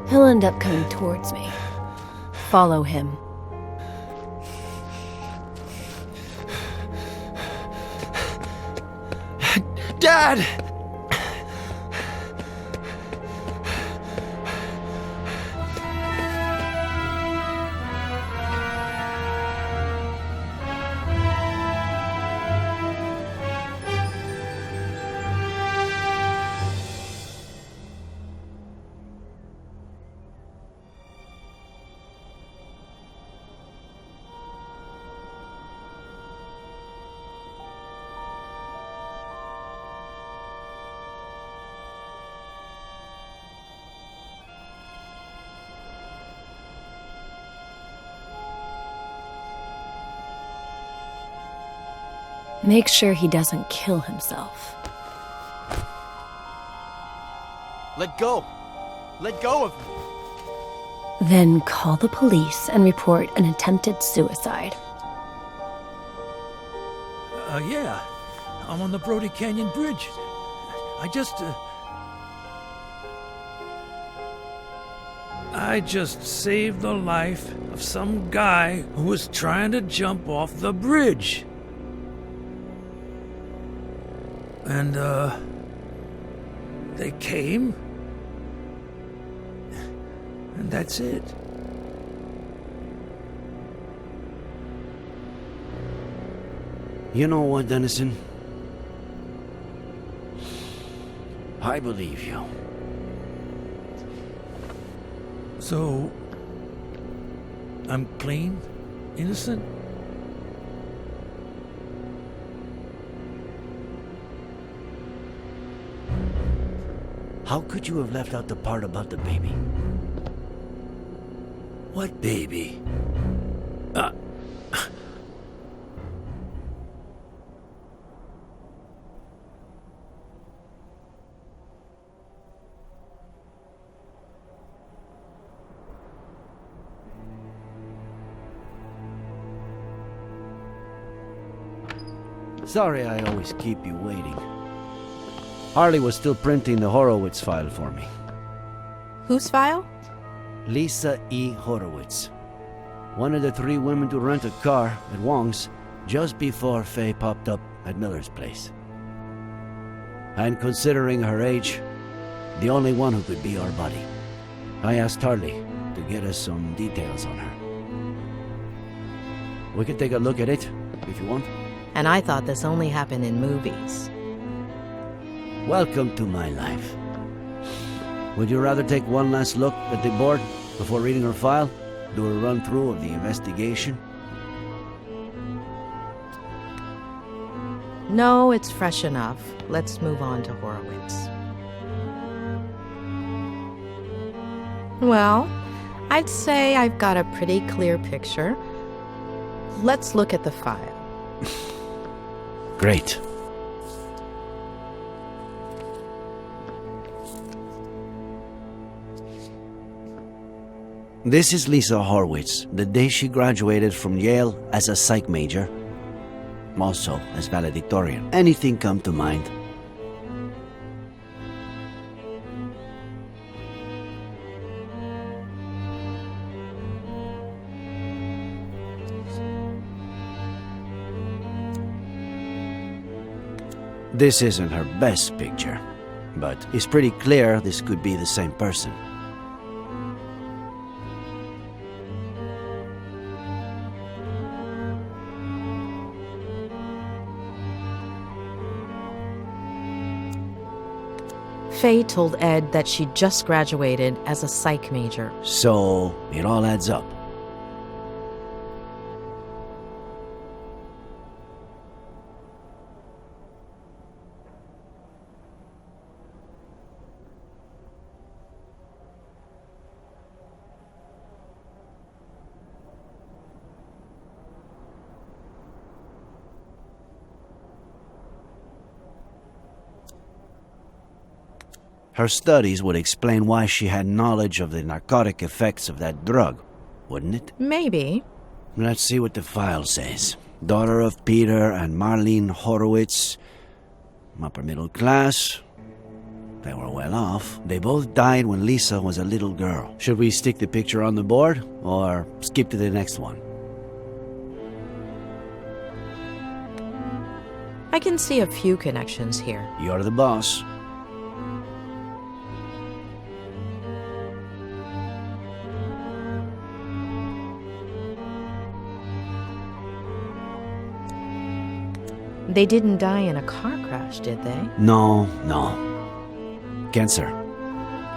Speaker 8: He'll end up coming towards me. Follow him.
Speaker 10: Dad!
Speaker 8: Make sure he doesn't kill himself.
Speaker 10: Let go! Let go of me!
Speaker 8: Then call the police and report an attempted suicide.
Speaker 21: Yeah. I'm on the Brody Canyon Bridge. I just saved the life of some guy who was trying to jump off the bridge. And, they came. And that's it.
Speaker 10: You know what, Dennison? I believe you.
Speaker 21: So, I'm clean? Innocent?
Speaker 10: How could you have left out the part about the baby?
Speaker 21: What baby?
Speaker 10: Sorry I always keep you waiting. Harley was still printing the Horowitz file for me.
Speaker 5: Whose file?
Speaker 10: Lisa E. Horowitz. One of the 3 women to rent a car at Wong's just before Faye popped up at Miller's place. And considering her age, the only one who could be our buddy. I asked Harley to get us some details on her. We can take a look at it, if you want.
Speaker 5: And I thought this only happened in movies.
Speaker 10: Welcome to my life. Would you rather take one last look at the board before reading her file? Do a run-through of the investigation?
Speaker 5: No, it's fresh enough. Let's move on to Horowitz. Well, I'd say I've got a pretty clear picture. Let's look at the file.
Speaker 10: Great. This is Lisa Horowitz, the day she graduated from Yale as a psych major, also as valedictorian. Anything come to mind? This isn't her best picture, but it's pretty clear this could be the same person.
Speaker 5: Faye told Ed that she just graduated as a psych major.
Speaker 10: So, it all adds up. Her studies would explain why she had knowledge of the narcotic effects of that drug, wouldn't it?
Speaker 5: Maybe.
Speaker 10: Let's see what the file says. Daughter of Peter and Marlene Horowitz. Upper middle class. They were well off. They both died when Lisa was a little girl. Should we stick the picture on the board, or skip to the next one?
Speaker 5: I can see a few connections here.
Speaker 10: You're the boss.
Speaker 5: They didn't die in a car crash, did they?
Speaker 10: No. Cancer.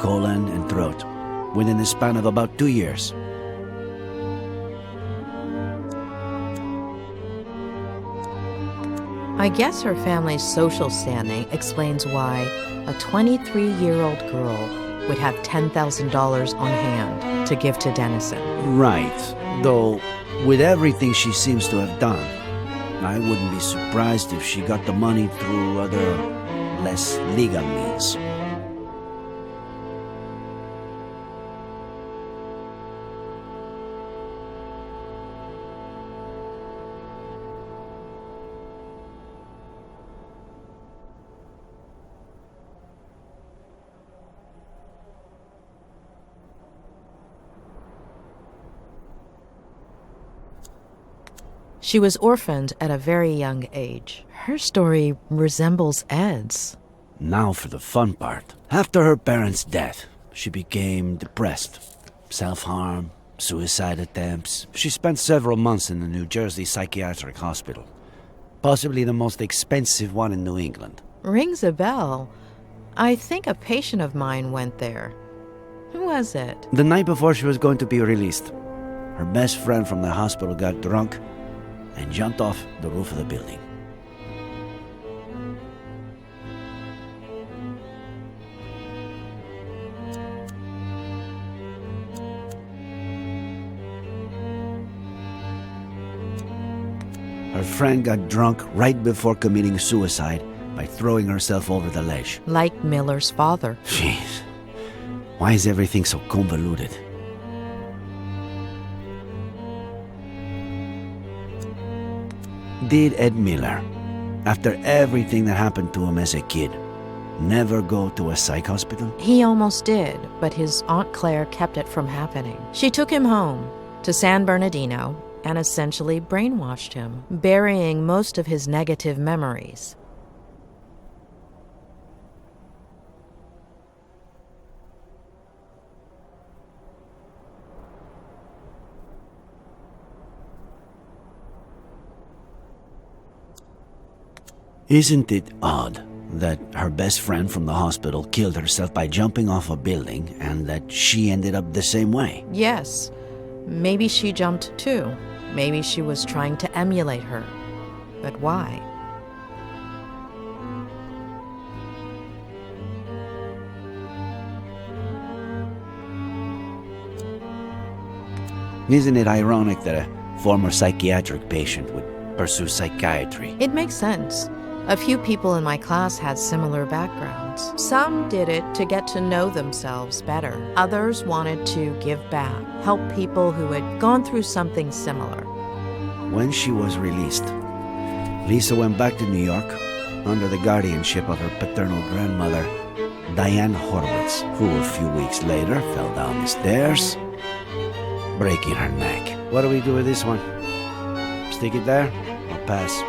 Speaker 10: Colon and throat. Within the span of about 2 years.
Speaker 5: I guess her family's social standing explains why a 23-year-old girl would have $10,000 on hand to give to Dennison.
Speaker 10: Right. Though, with everything she seems to have done, I wouldn't be surprised if she got the money through other, less legal means.
Speaker 5: She was orphaned at a very young age. Her story resembles Ed's.
Speaker 10: Now for the fun part. After her parents' death, she became depressed. Self-harm, suicide attempts. She spent several months in the New Jersey Psychiatric Hospital. Possibly the most expensive one in New England.
Speaker 5: Rings a bell. I think a patient of mine went there. Who was it?
Speaker 10: The night before she was going to be released, her best friend from the hospital got drunk and jumped off the roof of the building. Her friend got drunk right before committing suicide by throwing herself over the ledge.
Speaker 5: Like Miller's father.
Speaker 10: Jeez. Why is everything so convoluted? Did Ed Miller, after everything that happened to him as a kid, never go to a psych hospital?
Speaker 5: He almost did, but his Aunt Claire kept it from happening. She took him home to San Bernardino and essentially brainwashed him, burying most of his negative memories.
Speaker 10: Isn't it odd that her best friend from the hospital killed herself by jumping off a building and that she ended up the same way?
Speaker 5: Yes. Maybe she jumped too. Maybe she was trying to emulate her. But why?
Speaker 10: Isn't it ironic that a former psychiatric patient would pursue psychiatry?
Speaker 5: It makes sense. A few people in my class had similar backgrounds. Some did it to get to know themselves better. Others wanted to give back, help people who had gone through something similar.
Speaker 10: When she was released, Lisa went back to New York under the guardianship of her paternal grandmother, Diane Horowitz, who a few weeks later fell down the stairs, breaking her neck. What do we do with this one? Stick it there or pass?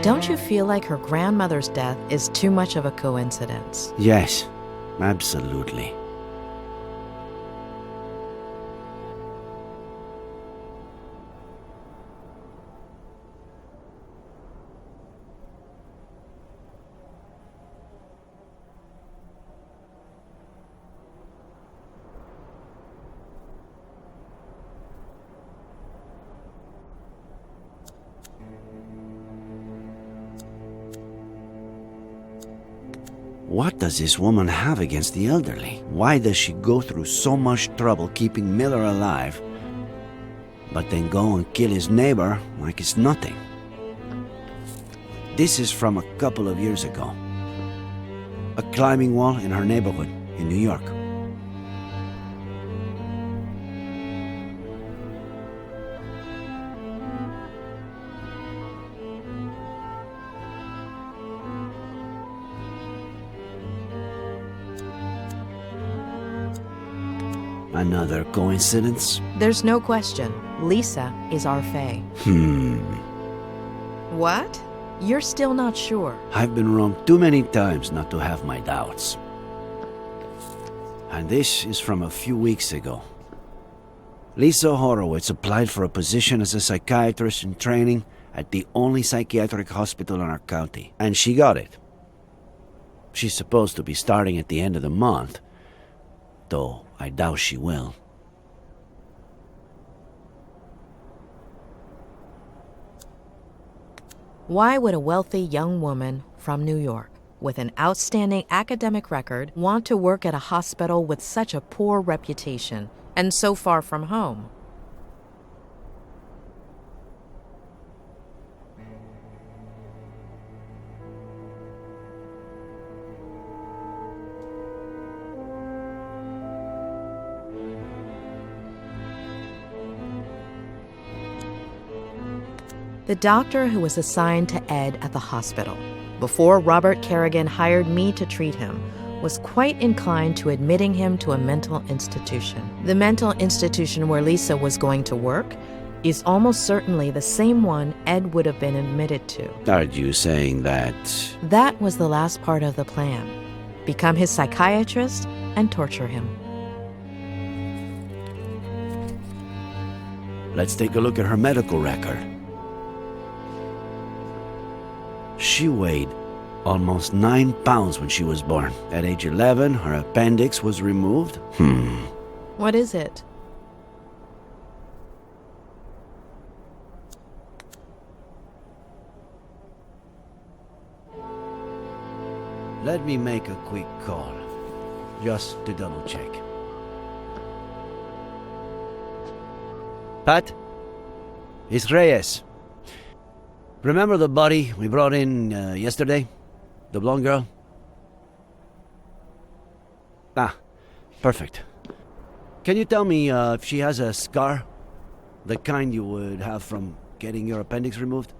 Speaker 5: Don't you feel like her grandmother's death is too much of a coincidence?
Speaker 10: Yes, absolutely. What does this woman have against the elderly? Why does she go through so much trouble keeping Miller alive, but then go and kill his neighbor like it's nothing? This is from a couple of years ago. A climbing wall in her neighborhood in New York. Another coincidence?
Speaker 5: There's no question. Lisa is our Fae. What? You're still not sure?
Speaker 10: I've been wrong too many times not to have my doubts. And this is from a few weeks ago. Lisa Horowitz applied for a position as a psychiatrist in training at the only psychiatric hospital in our county, and she got it. She's supposed to be starting at the end of the month, though I doubt she will.
Speaker 5: Why would a wealthy young woman from New York with an outstanding academic record want to work at a hospital with such a poor reputation and so far from home? The doctor who was assigned to Ed at the hospital, before Robert Kerrigan hired me to treat him, was quite inclined to admitting him to a mental institution. The mental institution where Lisa was going to work is almost certainly the same one Ed would have been admitted to.
Speaker 10: Are you saying that?
Speaker 5: That was the last part of the plan. Become his psychiatrist and torture him.
Speaker 10: Let's take a look at her medical record. She weighed almost 9 pounds when she was born. At age 11, her appendix was removed.
Speaker 5: What is it?
Speaker 10: Let me make a quick call, just to double check. Pat? It's Reyes. Remember the body we brought in yesterday? The blonde girl? Ah, perfect. Can you tell me if she has a scar? The kind you would have from getting your appendix removed?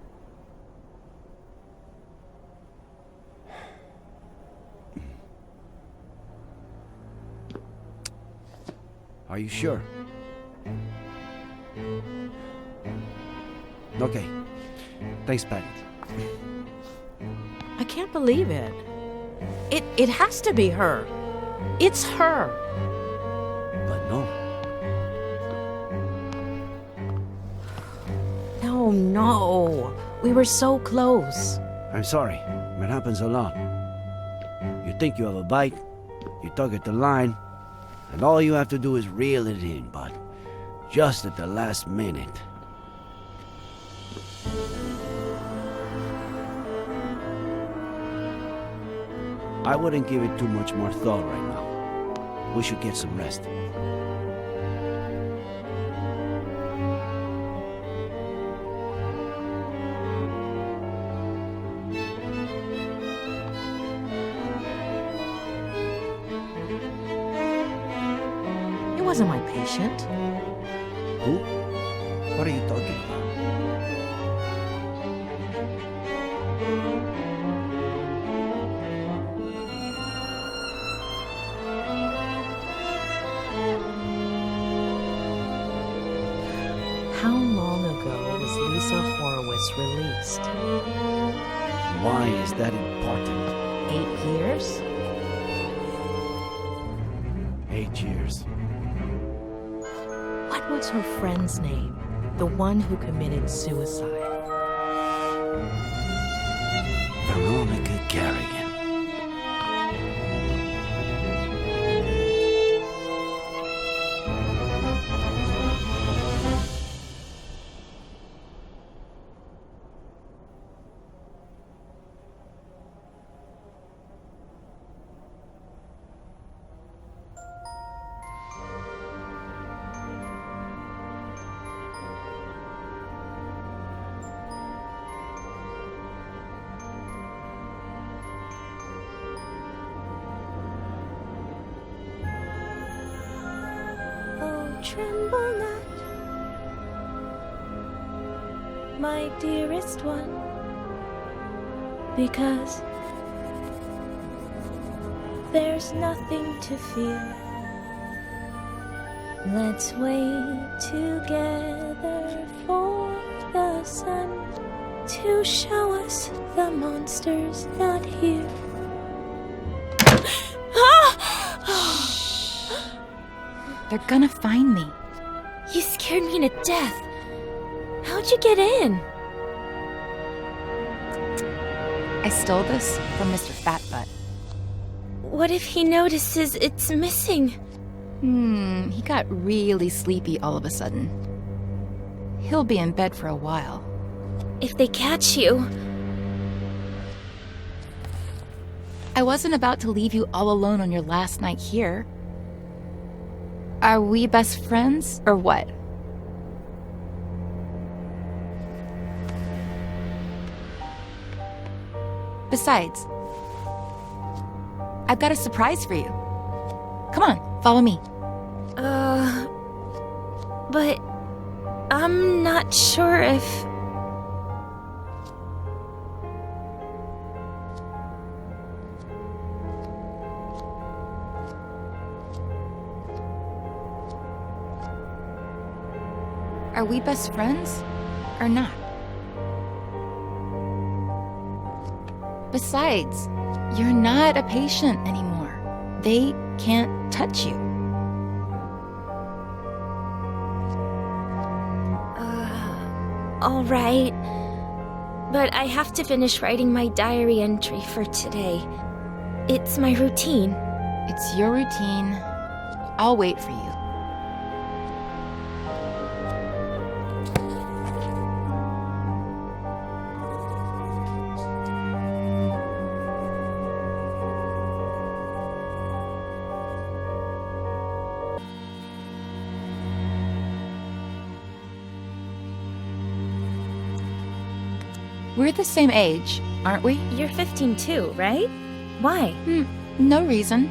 Speaker 10: Are you sure? Okay. Thanks, Pat.
Speaker 5: I can't believe it. It has to be her. It's her.
Speaker 10: But no.
Speaker 5: No. We were so close.
Speaker 10: I'm sorry. It happens a lot. You think you have a bite, you tug at the line, and all you have to do is reel it in, but just at the last minute. I wouldn't give it too much more thought right now. We should get some rest.
Speaker 5: It wasn't my patient.
Speaker 10: Who? What are you talking about?
Speaker 5: How long ago was Lisa Horowitz released?
Speaker 10: Why is that important?
Speaker 5: 8 years?
Speaker 10: 8 years.
Speaker 5: What was her friend's name? The one who committed suicide.
Speaker 10: Veronica Kerrigan.
Speaker 1: tremble not, my dearest one, because there's nothing to fear. Let's wait together for the sun to show us the monsters not here.
Speaker 6: They're gonna find me.
Speaker 9: You scared me to death. How'd you get in?
Speaker 6: I stole this from Mr. Fatbutt.
Speaker 9: What if he notices it's missing?
Speaker 6: He got really sleepy all of a sudden. He'll be in bed for a while.
Speaker 9: If they catch you...
Speaker 6: I wasn't about to leave you all alone on your last night here. Are we best friends, or what? Besides, I've got a surprise for you. Come on, follow me.
Speaker 9: But I'm not sure if...
Speaker 6: Are we best friends, or not? Besides, you're not a patient anymore. They can't touch you.
Speaker 9: All right. But I have to finish writing my diary entry for today. It's my routine.
Speaker 6: It's your routine. I'll wait for you. We're the same age, aren't we?
Speaker 9: You're 15 too, right? Why?
Speaker 6: No reason.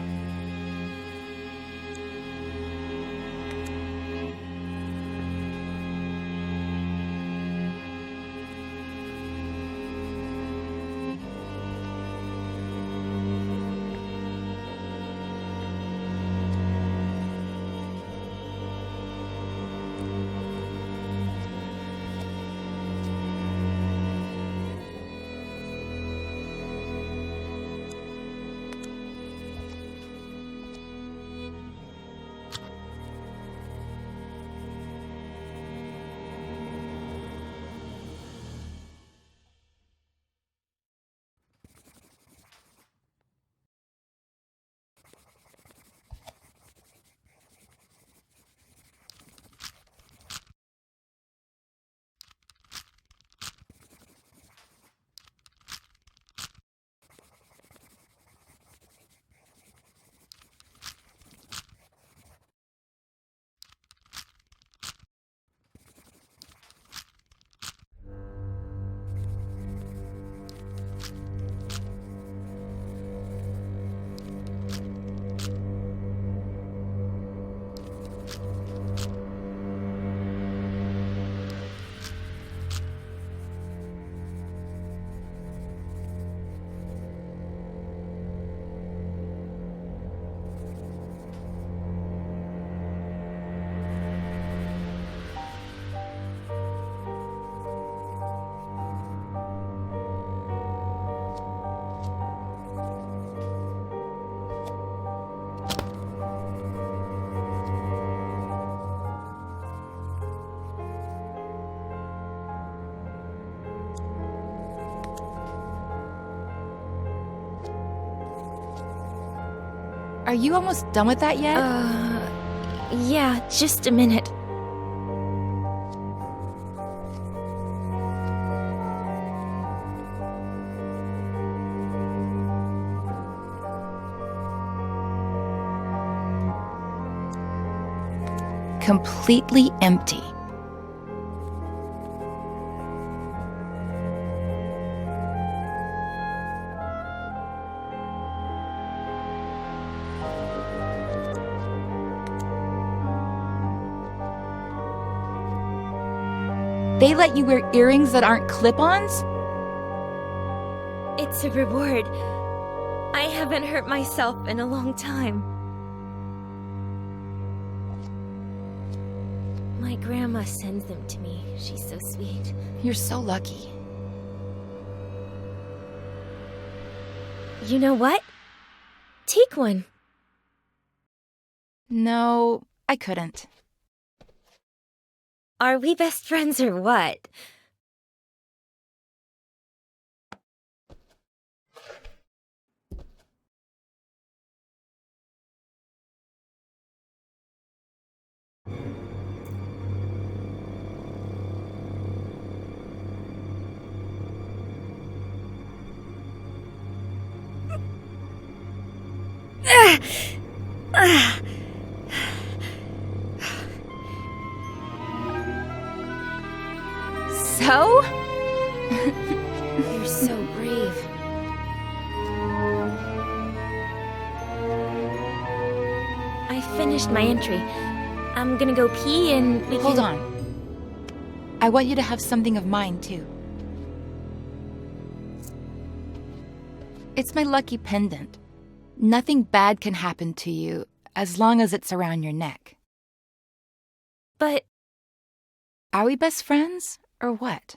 Speaker 6: Are you almost done with that yet?
Speaker 9: Yeah, just a minute.
Speaker 6: Completely empty. They let you wear earrings that aren't clip-ons?
Speaker 9: It's a reward. I haven't hurt myself in a long time. My grandma sends them to me. She's so sweet.
Speaker 6: You're so lucky.
Speaker 9: You know what? Take one.
Speaker 6: No, I couldn't.
Speaker 9: Are we best friends or what?
Speaker 6: So?
Speaker 9: You're so brave. I finished my entry. I'm gonna go pee and we
Speaker 6: Hold
Speaker 9: can...
Speaker 6: on. I want you to have something of mine, too. It's my lucky pendant. Nothing bad can happen to you as long as it's around your neck.
Speaker 9: But...
Speaker 6: Are we best friends, or what?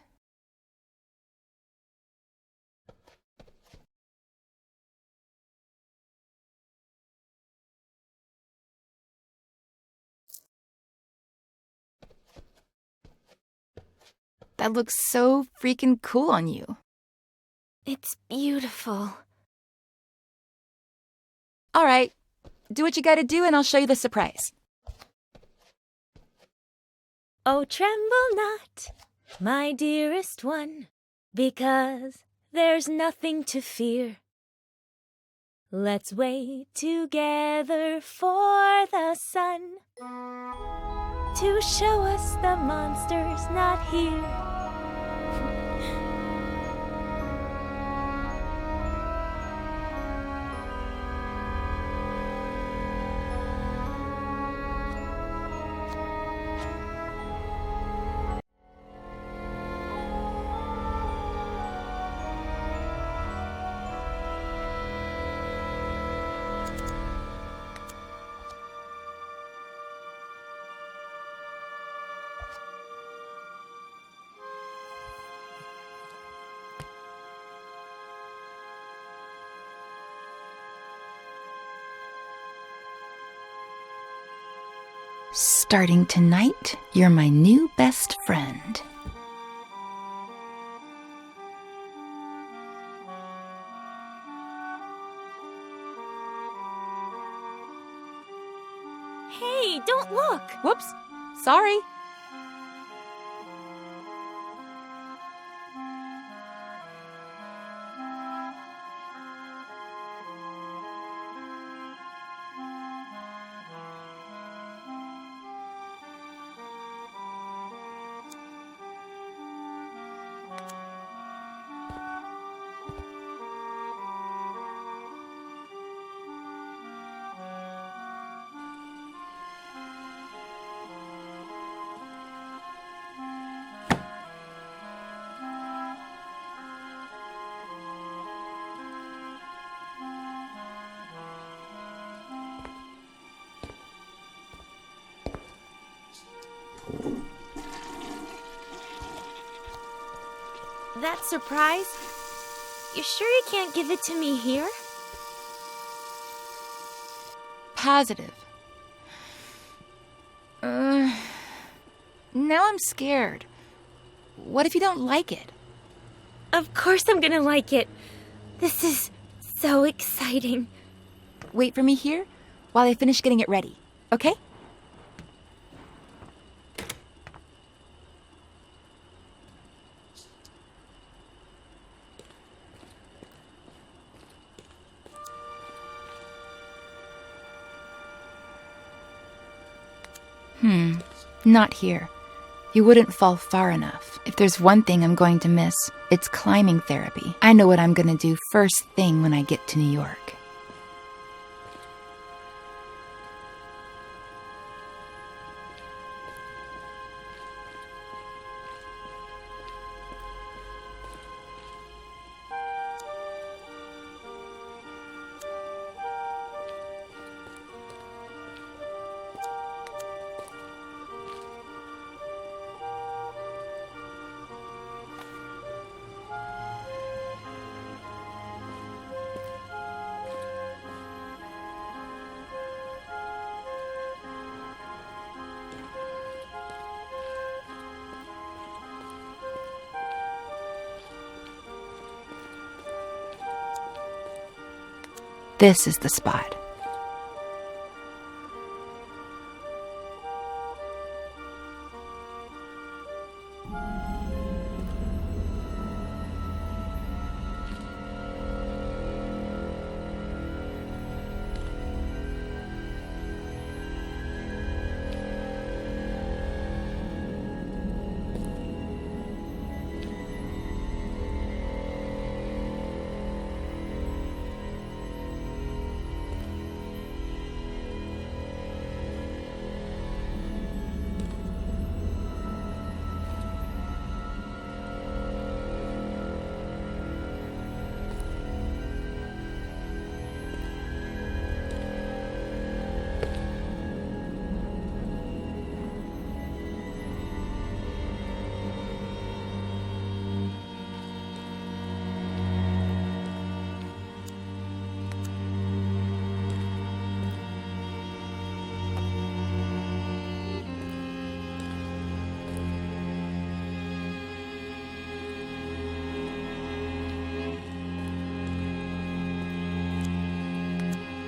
Speaker 6: That looks so freaking cool on you.
Speaker 9: It's beautiful.
Speaker 6: All right, do what you gotta do and I'll show you the surprise.
Speaker 9: Oh, tremble not, my dearest one, because there's nothing to fear. Let's wait together for the sun to show us the monster's not here.
Speaker 6: Starting tonight, you're my new best friend.
Speaker 9: Hey, don't look!
Speaker 6: Whoops, sorry.
Speaker 9: That surprise? You sure you can't give it to me here?
Speaker 6: Positive. Now I'm scared. What if you don't like it?
Speaker 9: Of course I'm gonna like it. This is so exciting.
Speaker 6: Wait for me here while I finish getting it ready, okay? Not here. You wouldn't fall far enough. If there's one thing I'm going to miss, it's climbing therapy. I know what I'm going to do first thing when I get to New York. This is the spot.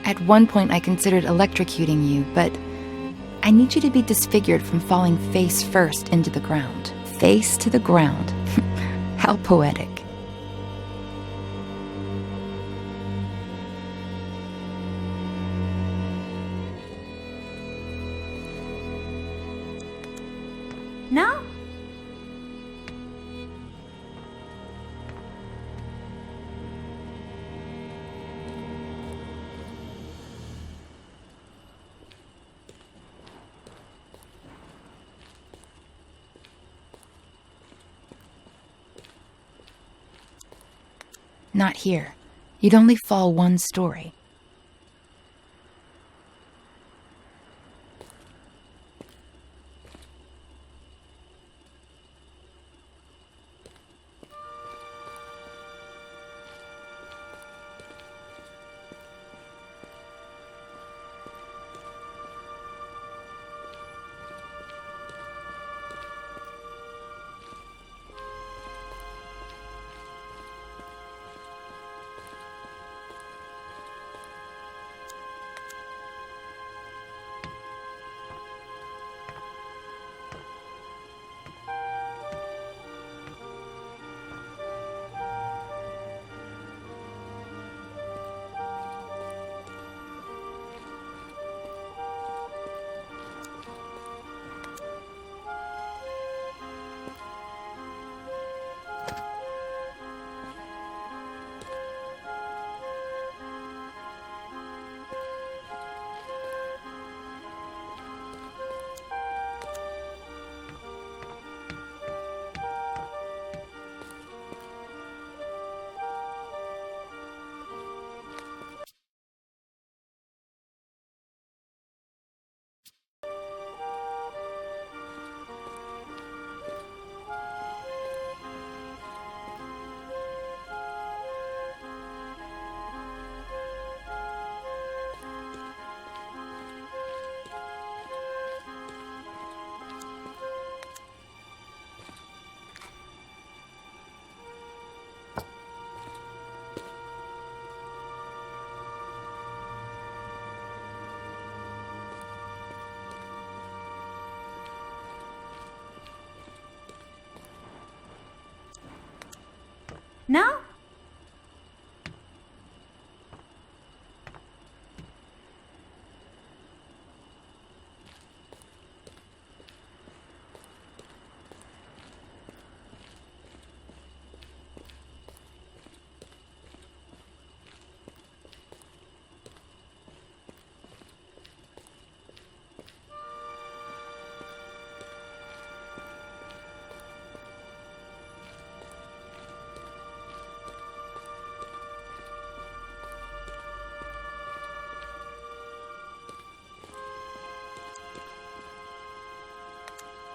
Speaker 6: At one point, I considered electrocuting you, but I need you to be disfigured from falling face first into the ground. Face to the ground. How poetic.
Speaker 9: No?
Speaker 6: Not here. You'd only fall one story.
Speaker 9: No?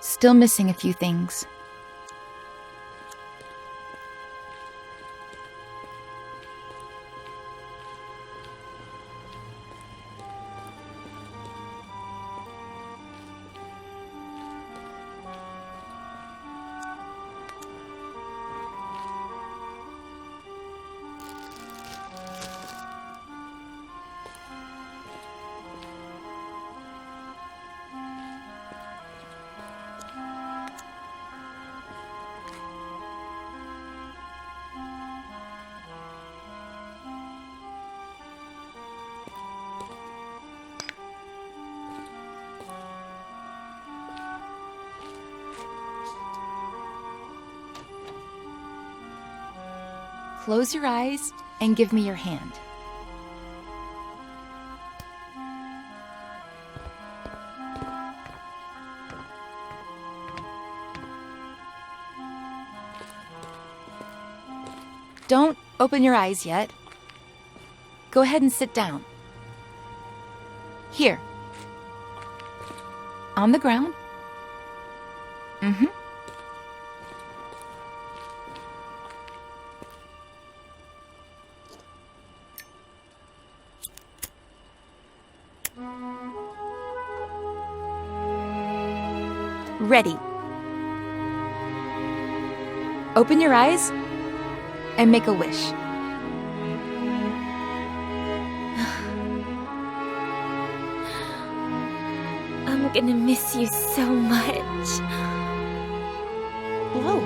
Speaker 6: Still missing a few things. Close your eyes and give me your hand. Don't open your eyes yet. Go ahead and sit down. Here. On the ground. Mm-hmm. Ready. Open your eyes and make a wish.
Speaker 9: I'm gonna miss you so much.
Speaker 6: Blow.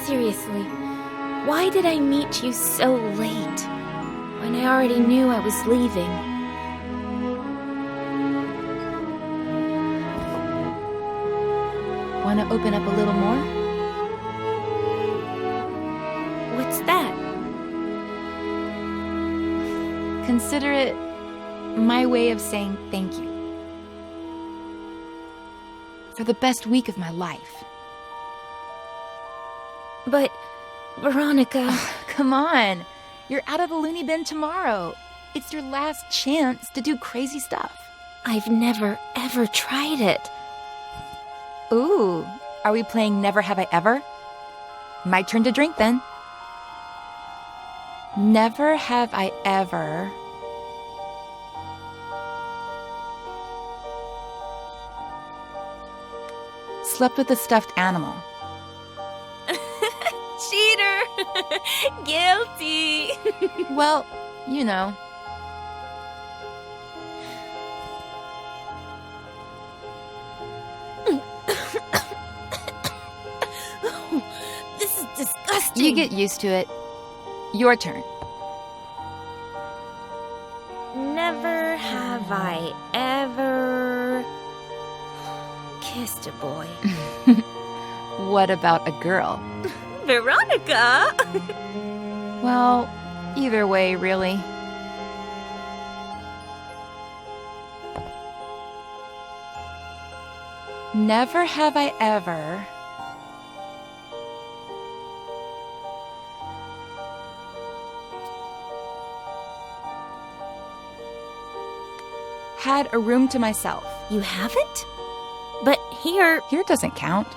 Speaker 9: Seriously, why did I meet you so late? When I already knew I was leaving.
Speaker 6: Want to open up a little more?
Speaker 9: What's that?
Speaker 6: Consider it my way of saying thank you. For the best week of my life.
Speaker 9: But, Veronica...
Speaker 6: Come on. You're out of the loony bin tomorrow. It's your last chance to do crazy stuff.
Speaker 9: I've never, ever tried it.
Speaker 6: Ooh, are we playing Never Have I Ever? My turn to drink then. Never have I ever... slept with a stuffed animal.
Speaker 9: Cheater! Guilty!
Speaker 6: Well, you know.
Speaker 9: This is disgusting!
Speaker 6: You get used to it. Your turn.
Speaker 9: Never have I ever kissed a boy.
Speaker 6: What about a girl?
Speaker 9: Veronica!
Speaker 6: Well, either way, really. Never have I ever... had a room to myself.
Speaker 9: You haven't? But here...
Speaker 6: Here doesn't count.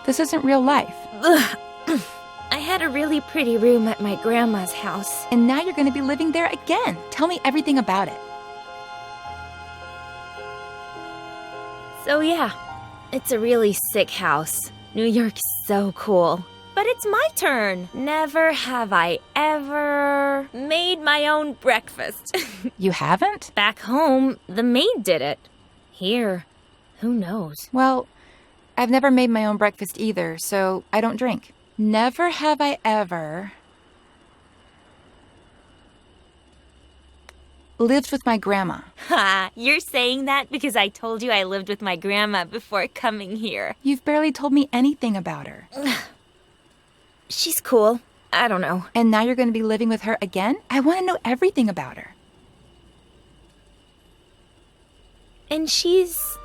Speaker 6: This isn't real life.
Speaker 9: Ugh. I had a really pretty room at my grandma's house.
Speaker 6: And now you're going to be living there again. Tell me everything about it.
Speaker 9: So yeah, it's a really sick house. New York's so cool. But it's my turn. Never have I ever made my own breakfast.
Speaker 6: You haven't?
Speaker 9: Back home, the maid did it. Here, who knows?
Speaker 6: Well, I've never made my own breakfast either, so I don't drink. Never have I ever lived with my grandma.
Speaker 9: Ha! You're saying that because I told you I lived with my grandma before coming here.
Speaker 6: You've barely told me anything about her.
Speaker 9: She's cool. I don't know.
Speaker 6: And now you're going to be living with her again? I want to know everything about her.
Speaker 9: And she's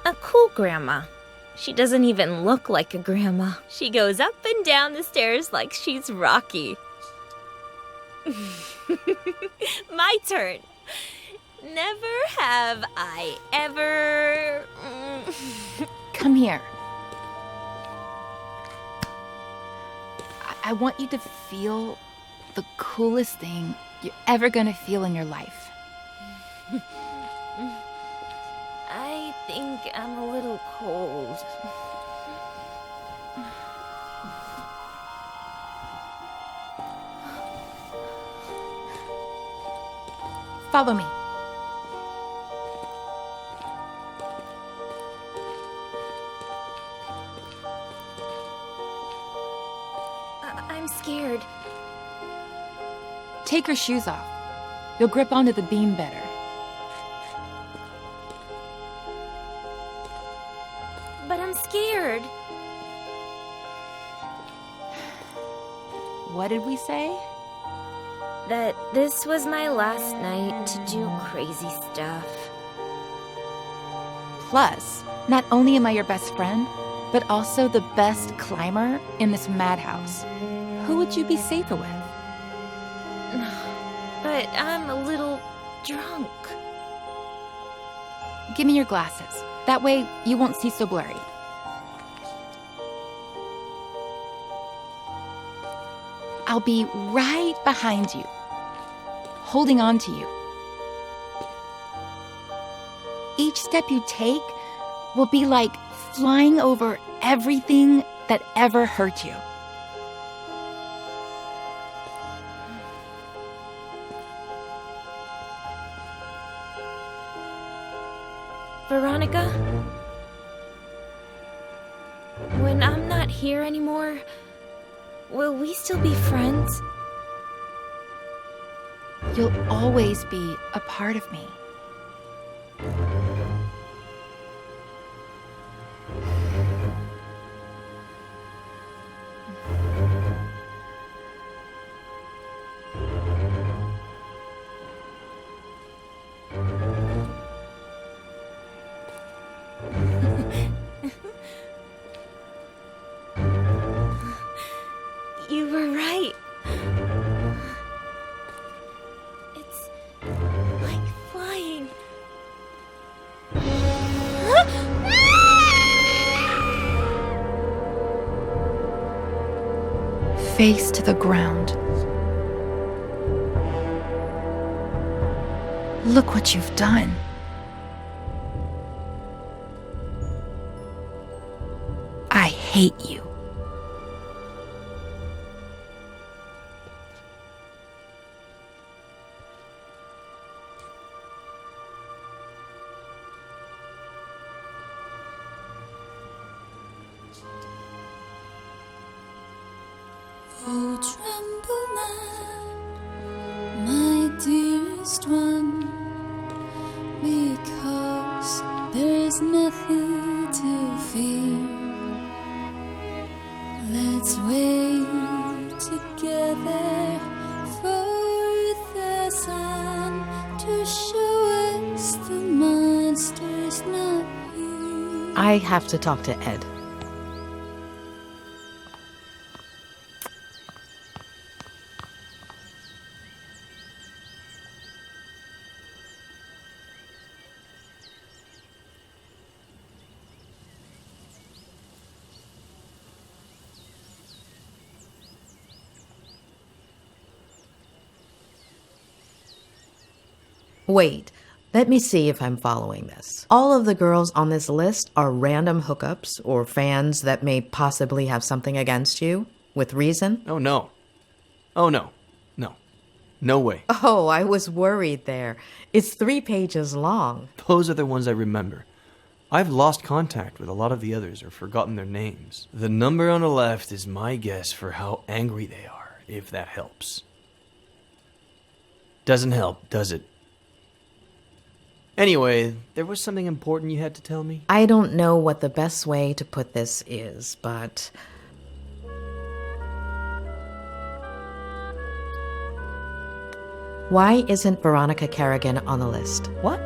Speaker 9: a cool grandma. She doesn't even look like a grandma. She goes up and down the stairs like she's Rocky. My turn. Never have I ever...
Speaker 6: Come here. I want you to feel the coolest thing you're ever going to feel in your life.
Speaker 9: I think I'm a little cold.
Speaker 6: Follow me.
Speaker 9: I'm scared.
Speaker 6: Take your shoes off. You'll grip onto the beam better. What did we say?
Speaker 9: That this was my last night to do crazy stuff.
Speaker 6: Plus, not only am I your best friend, but also the best climber in this madhouse. Who would you be safer with?
Speaker 9: But I'm a little drunk.
Speaker 6: Give me your glasses. That way, you won't see so blurry. I'll be right behind you, holding on to you. Each step you take will be like flying over everything that ever hurt you.
Speaker 9: Veronica? When I'm not here anymore, will we still be friends?
Speaker 6: You'll always be a part of me.
Speaker 9: You were right. It's like flying.
Speaker 6: Face to the ground. Look what you've done. I hate you.
Speaker 1: Oh, tremble not, my dearest one, because there is nothing to fear. Let's wait together for the sun to show us the monster's not here.
Speaker 5: I have to talk to Ed. Wait, let me see if I'm following this. All of the girls on this list are random hookups or fans that may possibly have something against you, with reason?
Speaker 4: Oh, no. Oh, no. No. No way.
Speaker 5: Oh, I was worried there. It's 3 pages long.
Speaker 4: Those are the ones I remember. I've lost contact with a lot of the others or forgotten their names. The number on the left is my guess for how angry they are, if that helps. Doesn't help, does it? Anyway, there was something important you had to tell me?
Speaker 5: I don't know what the best way to put this is, but... Why isn't Veronica Kerrigan on the list?
Speaker 4: What?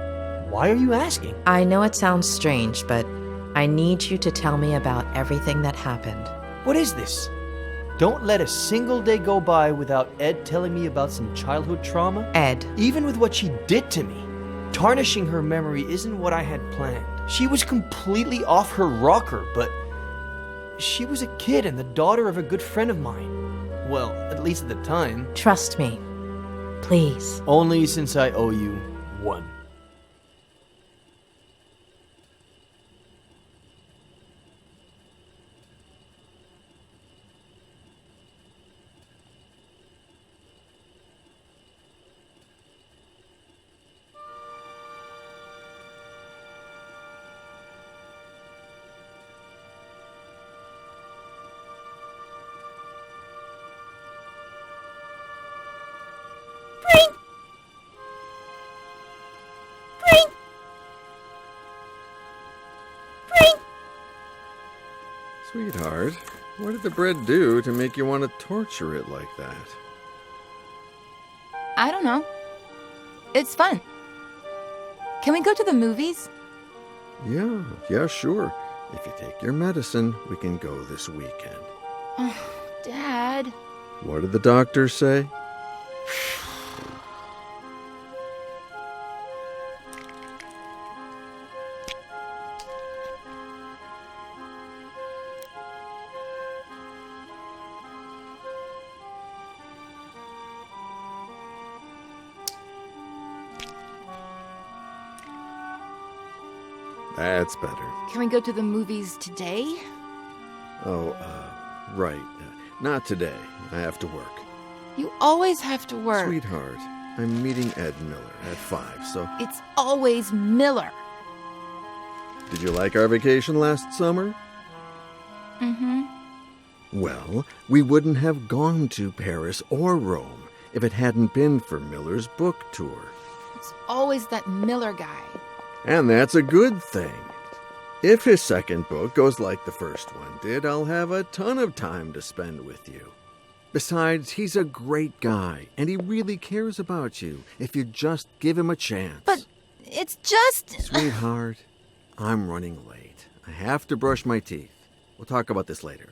Speaker 4: Why are you asking?
Speaker 5: I know it sounds strange, but I need you to tell me about everything that happened.
Speaker 4: What is this? Don't let a single day go by without Ed telling me about some childhood trauma.
Speaker 5: Ed.
Speaker 4: Even with what she did to me, tarnishing her memory isn't what I had planned. She was completely off her rocker, but she was a kid and the daughter of a good friend of mine. Well, at least at the time.
Speaker 5: Trust me. Please.
Speaker 4: Only since I owe you one.
Speaker 2: Sweetheart, What did the bread do to make you want to torture it like that?
Speaker 6: I don't know. It's fun. Can we go to the movies?
Speaker 2: Yeah, sure. If you take your medicine, we can go this weekend.
Speaker 6: Oh, Dad.
Speaker 2: What did the doctor say? That's better.
Speaker 6: Can we go to the movies today?
Speaker 2: Oh, right. Not today. I have to work.
Speaker 6: You always have to work.
Speaker 2: Sweetheart, I'm meeting Ed Miller at 5, so...
Speaker 6: It's always Miller.
Speaker 2: Did you like our vacation last summer?
Speaker 6: Mm-hmm.
Speaker 2: Well, we wouldn't have gone to Paris or Rome if it hadn't been for Miller's book tour.
Speaker 6: It's always that Miller guy.
Speaker 2: And that's a good thing. If his second book goes like the first one did, I'll have a ton of time to spend with you. Besides, he's a great guy, and he really cares about you if you just give him a chance.
Speaker 6: But it's just...
Speaker 2: Sweetheart, I'm running late. I have to brush my teeth. We'll talk about this later.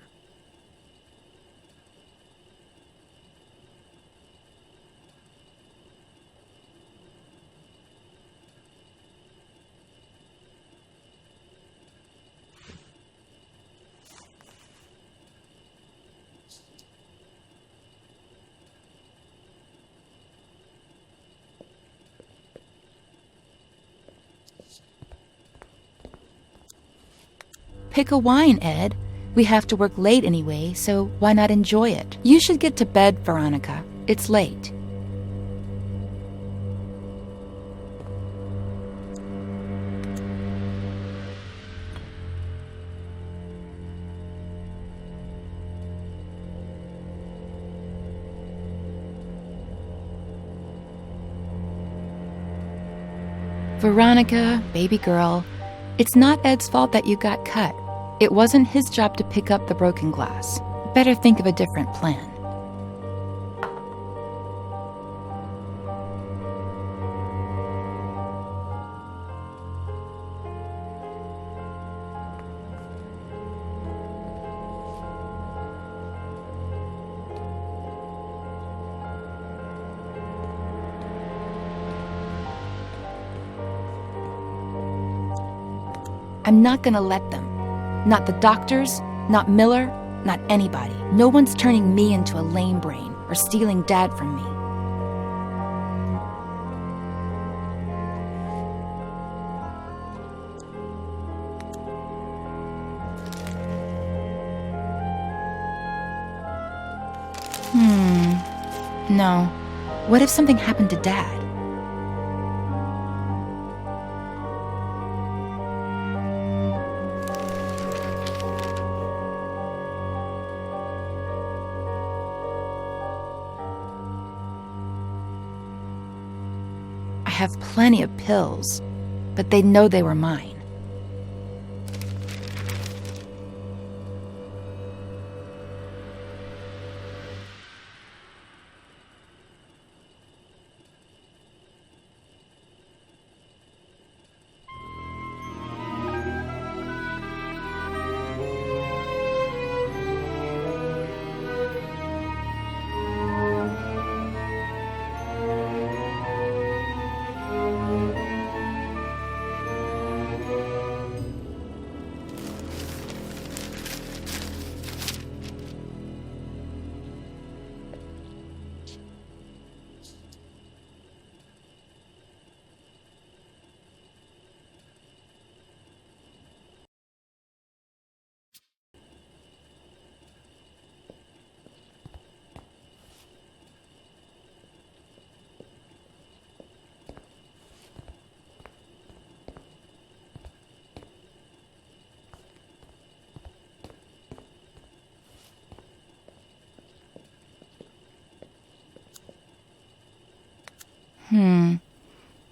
Speaker 6: Pick a wine, Ed. We have to work late anyway, so why not enjoy it? You should get to bed, Veronica. It's late. Veronica, baby girl, it's not Ed's fault that you got cut. It wasn't his job to pick up the broken glass. Better think of a different plan. I'm not gonna let them. Not the doctors, not Miller, not anybody. No one's turning me into a lame brain or stealing Dad from me. No. What if something happened to Dad? I have plenty of pills, but they'd know they were mine.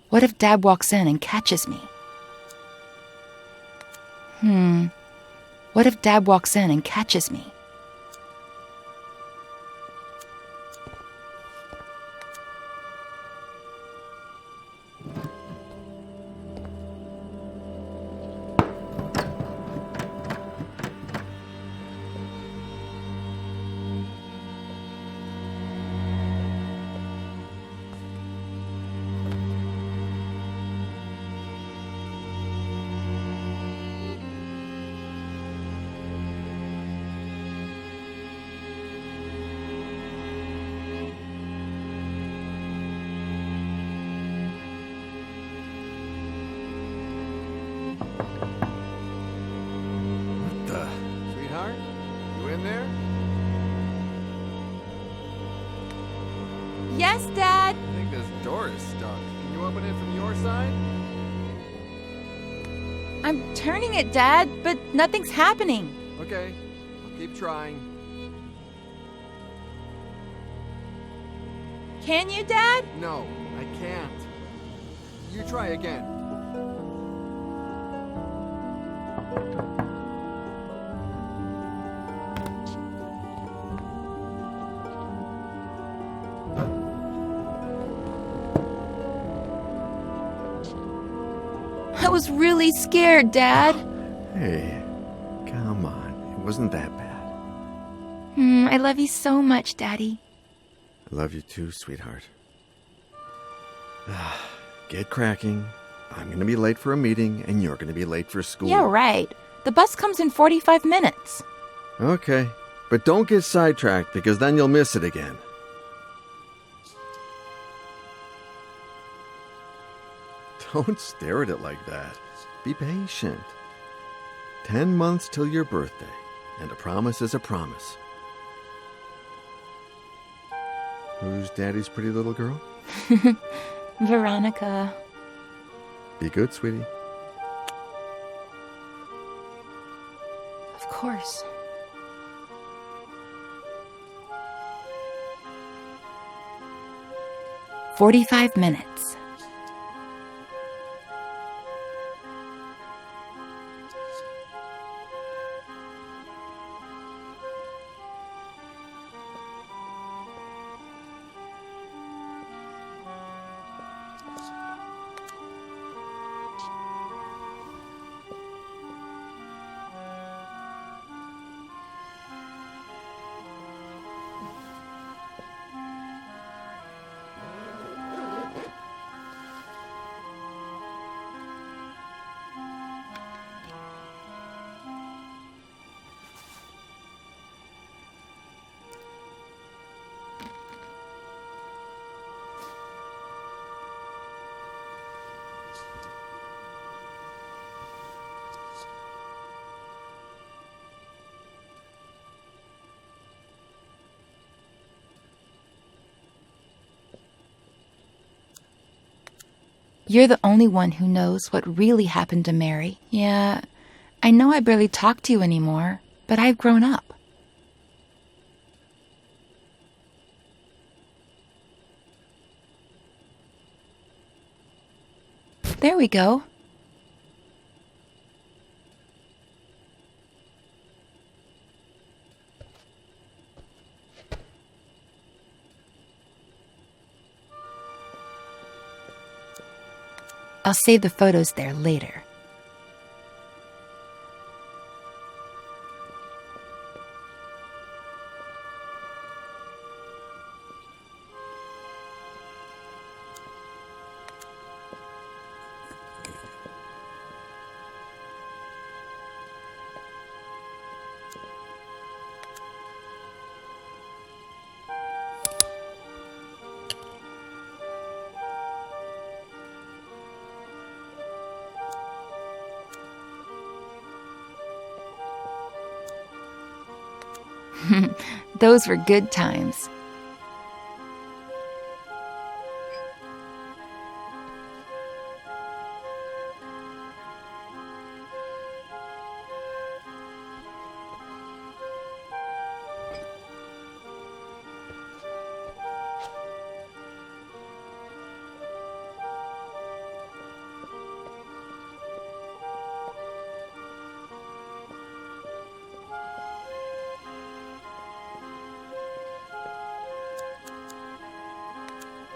Speaker 6: What if Dad walks in and catches me? What if Dad walks in and catches me?
Speaker 9: Yes, Dad?
Speaker 11: I think this door is stuck. Can you open it from your side?
Speaker 9: I'm turning it, Dad, but nothing's happening.
Speaker 11: Okay, I'll keep trying.
Speaker 9: Can you, Dad?
Speaker 11: No, I can't. You try again.
Speaker 9: I was really scared, Dad.
Speaker 2: Hey, come on. It wasn't that bad.
Speaker 6: I love you so much, Daddy.
Speaker 2: I love you too, sweetheart. Get cracking. I'm gonna be late for a meeting, and you're gonna be late for school.
Speaker 6: Yeah, right. The bus comes in 45 minutes.
Speaker 2: Okay, but don't get sidetracked, because then you'll miss it again. Don't stare at it like that. Be patient. 10 months till your birthday, and a promise is a promise. Who's Daddy's pretty little girl?
Speaker 6: Veronica.
Speaker 2: Be good, sweetie.
Speaker 6: Of course. "45 minutes. You're the only one who knows what really happened to Mary. Yeah, I know I barely talk to you anymore, but I've grown up. There we go. I'll save the photos there later. Those were good times.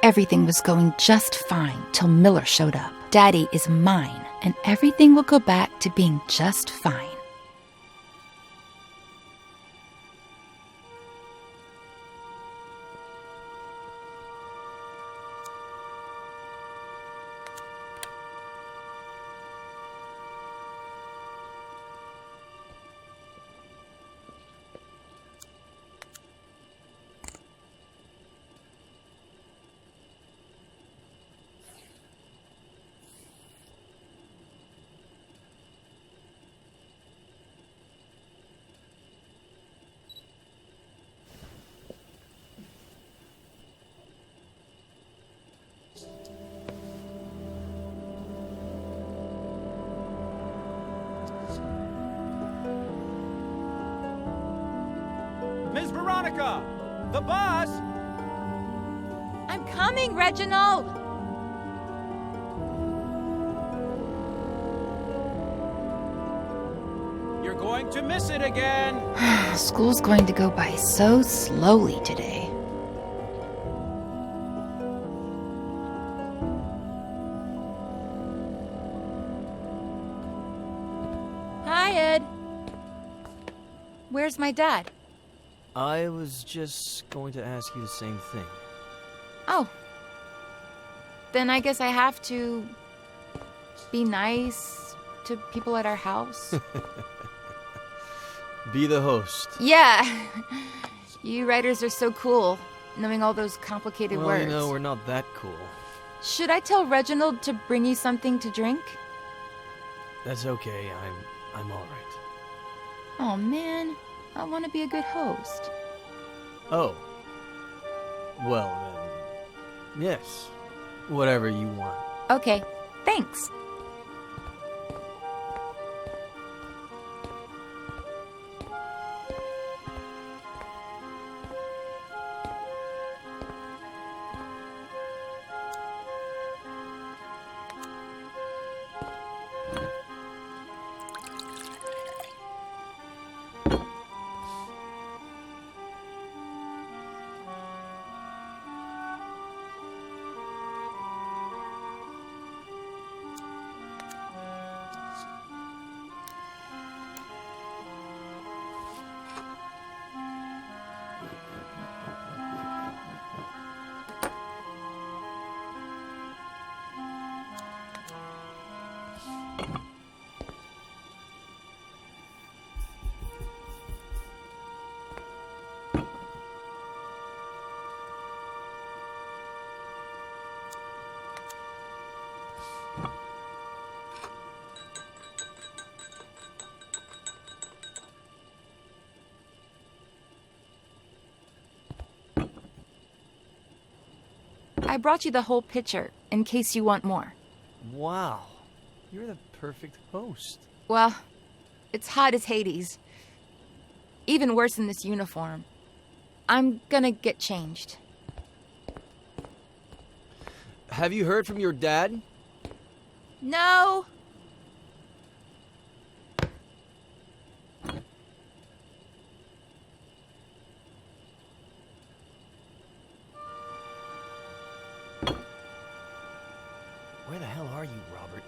Speaker 6: Everything was going just fine till Miller showed up. Daddy is mine, and everything will go back to being just fine.
Speaker 13: Veronica! The bus!
Speaker 6: I'm coming, Reginald!
Speaker 13: You're going to miss it again!
Speaker 6: School's going to go by so slowly today. Hi, Ed. Where's my dad?
Speaker 4: I was just going to ask you the same thing.
Speaker 6: Oh. Then I guess I have to be nice to people at our house.
Speaker 4: Be the host.
Speaker 6: Yeah. You writers are so cool, knowing all those complicated
Speaker 4: Well,
Speaker 6: words.
Speaker 4: you know, we're not that cool.
Speaker 6: Should I tell Reginald to bring you something to drink?
Speaker 4: That's okay. I'm all right.
Speaker 6: Oh man, I want to be a good host.
Speaker 4: Oh. Well, then. Yes. Whatever you want.
Speaker 6: Okay, thanks. I brought you the whole pitcher, in case you want more.
Speaker 4: Wow. You're the perfect host.
Speaker 6: Well, it's hot as Hades. Even worse in this uniform. I'm gonna get changed.
Speaker 4: Have you heard from your dad?
Speaker 6: No!
Speaker 4: Where the hell are you, Robert?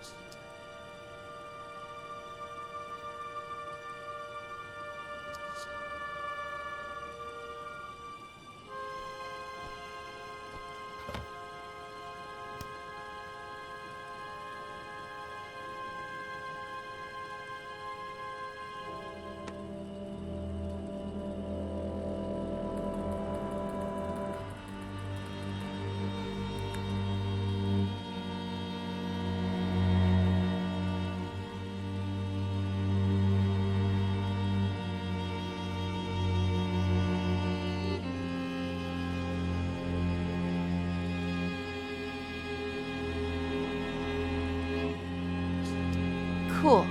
Speaker 6: Cool.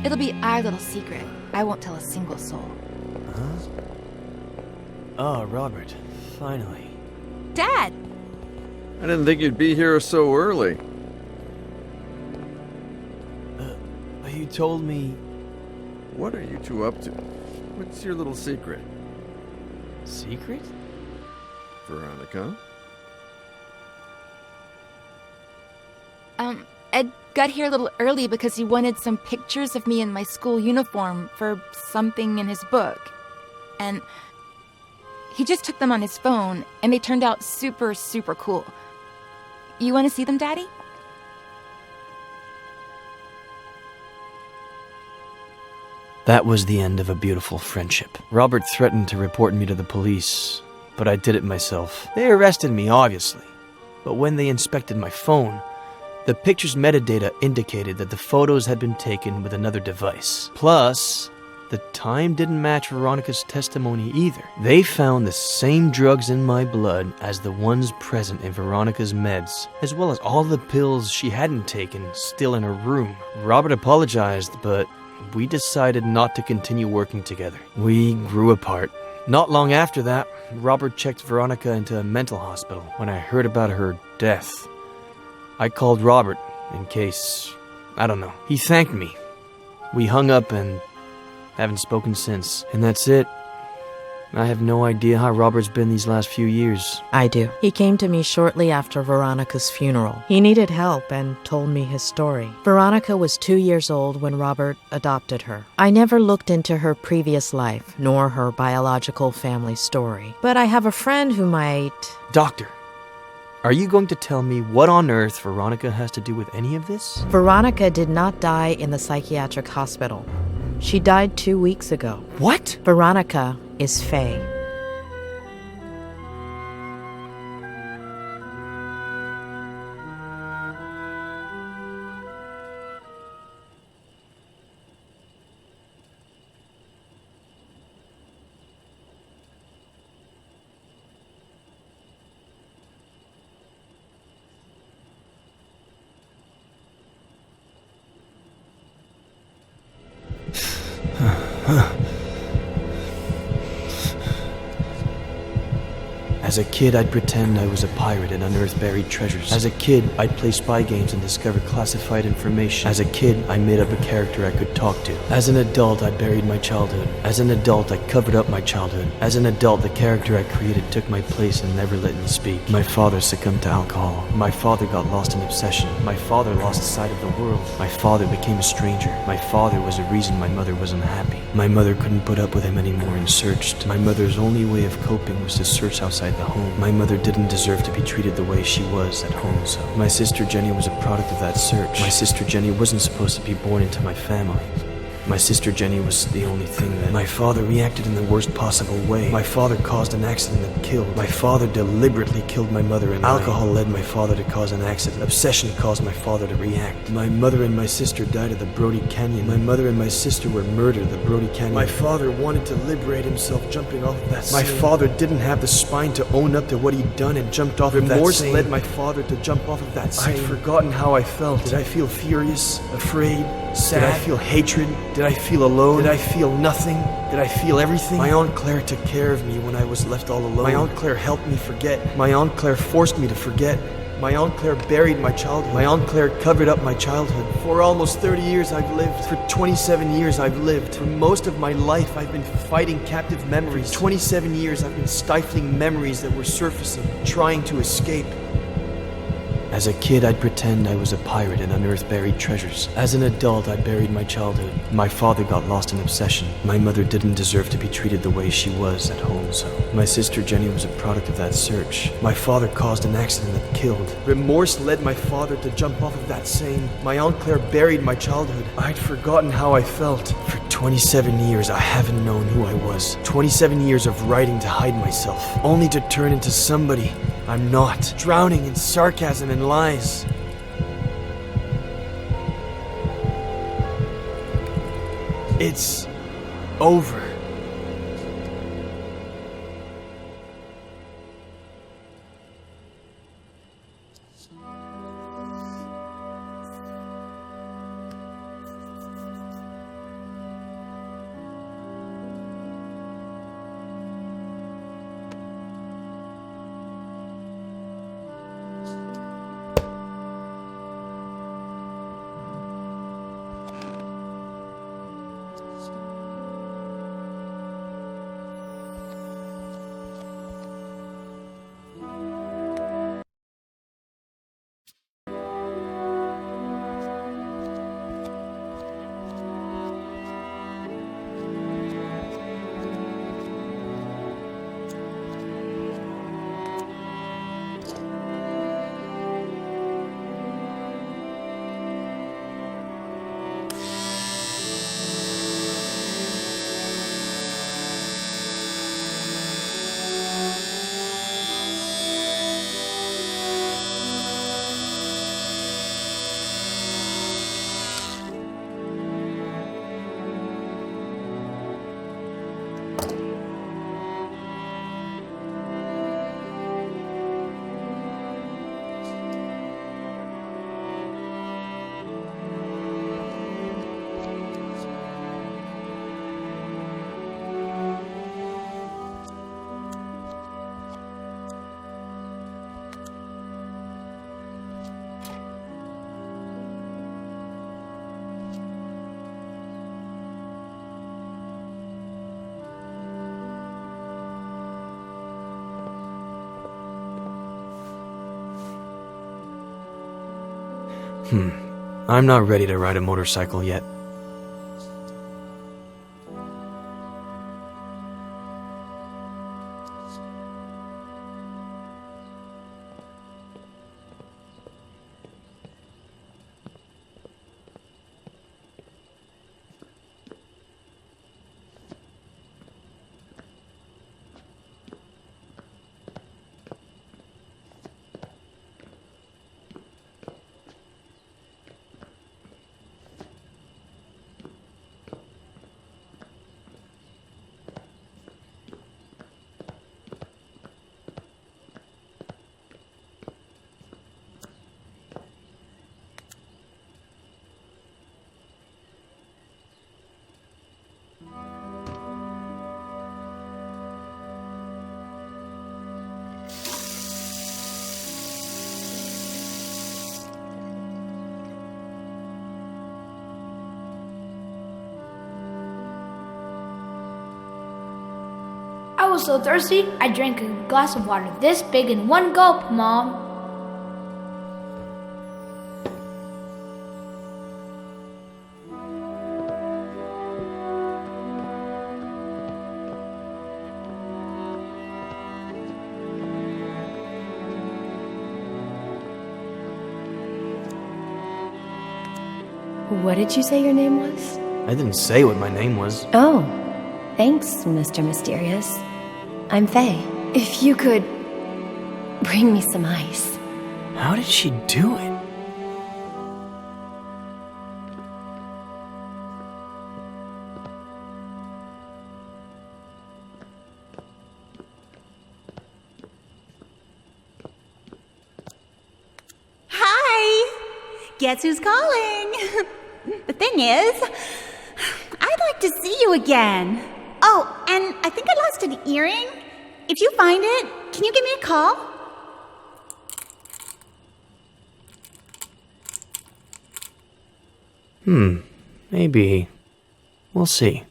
Speaker 6: It'll be our little secret. I won't tell a single soul.
Speaker 4: Huh? Oh, Robert. Finally.
Speaker 6: Dad!
Speaker 17: I didn't think you'd be here so early.
Speaker 4: You told me...
Speaker 17: What are you two up to? What's your little secret?
Speaker 4: Secret?
Speaker 17: Veronica?
Speaker 6: Ed got here a little early because he wanted some pictures of me in my school uniform for something in his book. And he just took them on his phone, and they turned out super, super cool. You want to see them, Daddy?
Speaker 4: That was the end of a beautiful friendship. Robert threatened to report me to the police, but I did it myself. They arrested me, obviously. But when they inspected my phone, the picture's metadata indicated that the photos had been taken with another device. Plus, the time didn't match Veronica's testimony either. They found the same drugs in my blood as the ones present in Veronica's meds, as well as all the pills she hadn't taken still in her room. Robert apologized, but we decided not to continue working together. We grew apart. Not long after that, Robert checked Veronica into a mental hospital when I heard about her death. I called Robert in case, I don't know. He thanked me. We hung up and haven't spoken since. And that's it. I have no idea how Robert's been these last few years.
Speaker 5: I do. He came to me shortly after Veronica's funeral. He needed help and told me his story. Veronica was 2 years old when Robert adopted her. I never looked into her previous life, nor her biological family story. But I have a friend who might...
Speaker 4: Doctor, are you going to tell me what on earth Veronica has to do with any of this?
Speaker 5: Veronica did not die in the psychiatric hospital. She died 2 weeks ago.
Speaker 4: What?
Speaker 5: Veronica is Faye.
Speaker 4: As a kid, I'd pretend I was a pirate and unearth buried treasures. As a kid, I'd play spy games and discover classified information. As a kid, I made up a character I could talk to. As an adult, I buried my childhood. As an adult, I covered up my childhood. As an adult, the character I created took my place and never let me speak. My father succumbed to alcohol. My father got lost in obsession. My father lost sight of the world. My father became a stranger. My father was the reason my mother was unhappy. My mother couldn't put up with him anymore and searched. My mother's only way of coping was to search outside the home. My mother didn't deserve to be treated the way she was at home, so my sister Jenny was a product of that search. My sister Jenny wasn't supposed to be born into my family. My sister Jenny was the only thing that... My father reacted in the worst possible way. My father caused an accident that killed. My father deliberately killed my mother and alcohol led my father to cause an accident. Obsession caused my father to react. My mother and my sister died at the Brody Canyon. My mother and my sister were murdered at the Brody Canyon. My father wanted to liberate himself jumping off of that same... My father didn't have the spine to own up to what he'd done and jumped off of that same... Remorse led my father to jump off of that same... I'd forgotten how I felt. Did I feel furious? Afraid? Sad? Did I feel hatred? Did I feel alone? Did I feel nothing? Did I feel everything? My Aunt Claire took care of me when I was left all alone. My Aunt Claire helped me forget. My Aunt Claire forced me to forget. My Aunt Claire buried my childhood. My Aunt Claire covered up my childhood. For almost 30 years I've lived. For 27 years I've lived. For most of my life I've been fighting captive memories. 27 years I've been stifling memories that were surfacing, trying to escape. As a kid, I'd pretend I was a pirate and unearth buried treasures. As an adult, I buried my childhood. My father got lost in obsession. My mother didn't deserve to be treated the way she was at home, so my sister Jenny was a product of that search. My father caused an accident that killed. Remorse led my father to jump off of that same... My Aunt Claire buried my childhood. I'd forgotten how I felt. For 27 years, I haven't known who I was. 27 years of writing to hide myself, only to turn into somebody I'm not, drowning in sarcasm and lies. It's over.
Speaker 14: I'm not ready to ride a motorcycle yet.
Speaker 16: I was so thirsty, I drank a glass of water this big in one gulp, Mom.
Speaker 8: What did you say your name was?
Speaker 14: I didn't say what my name was.
Speaker 8: Oh, thanks, Mr. Mysterious. I'm Faye. If you could bring me some ice.
Speaker 14: How did she do it?
Speaker 19: Hi! Guess who's calling? The thing is, I'd like to see you again. Oh, and I think I lost an earring. If you find it, can you give me a call?
Speaker 14: Maybe. We'll see.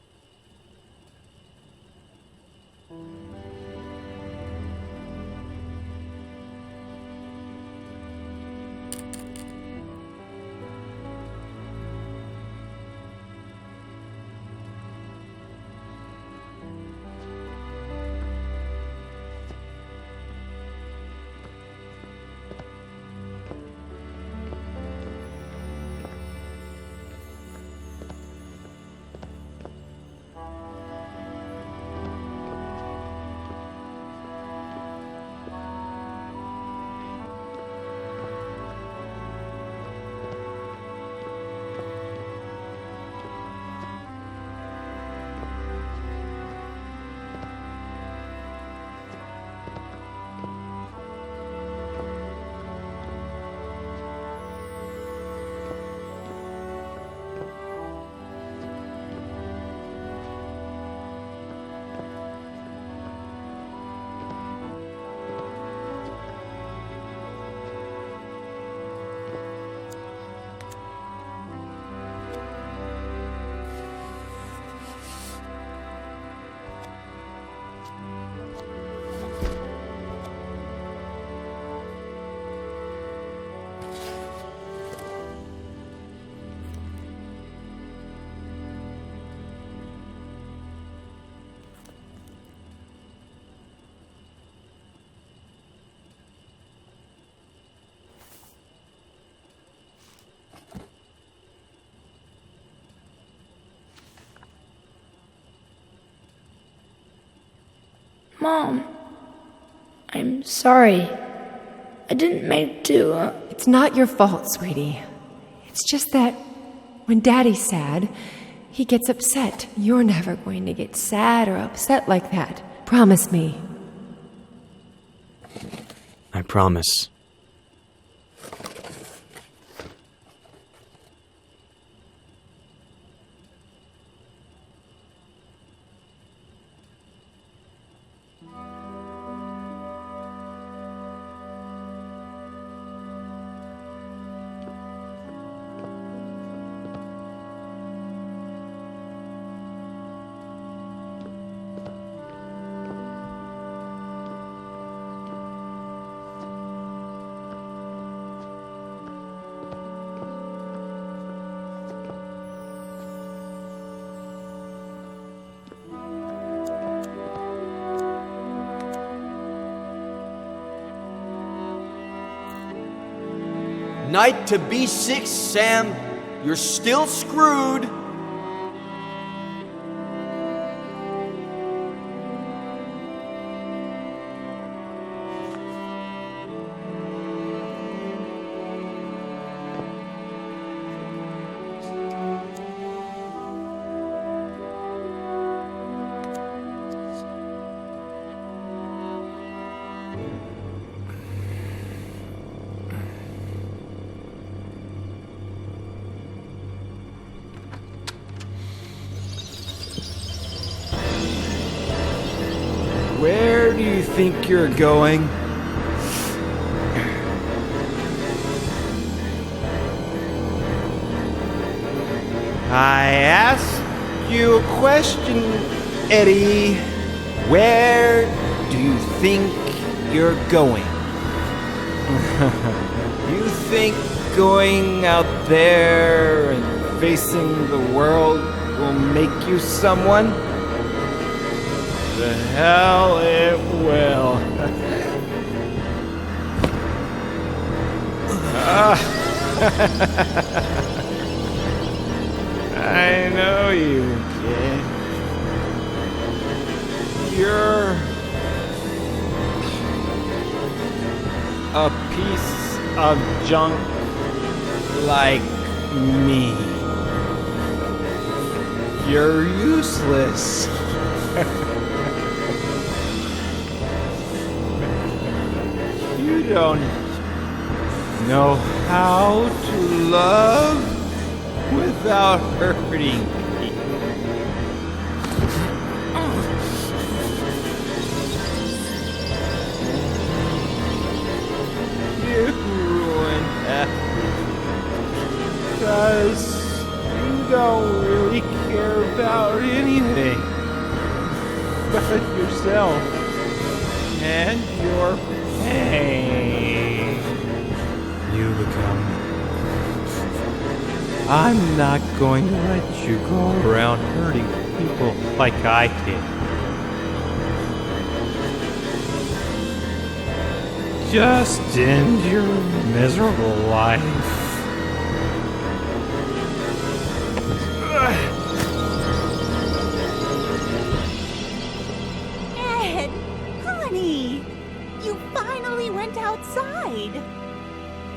Speaker 16: Mom, I'm sorry. I didn't mean to.
Speaker 18: It's not your fault, sweetie. It's just that when Daddy's sad, he gets upset. You're never going to get sad or upset like that. Promise me.
Speaker 14: I promise.
Speaker 4: Knight to B6, Sam. You're still screwed.
Speaker 15: Where do you think you're going? I asked you a question, Eddie. Where do you think you're going? You think going out there and facing the world will make you someone? The hell it will. I know you, kid. You're a piece of junk like me. You're useless. You don't know how to love without hurting people. You ruin everything because you don't really care about anything but yourself and your pain. You become. I'm not going to let you go around hurting people like I did. Just end your miserable life.
Speaker 19: Ed, honey, you finally went outside.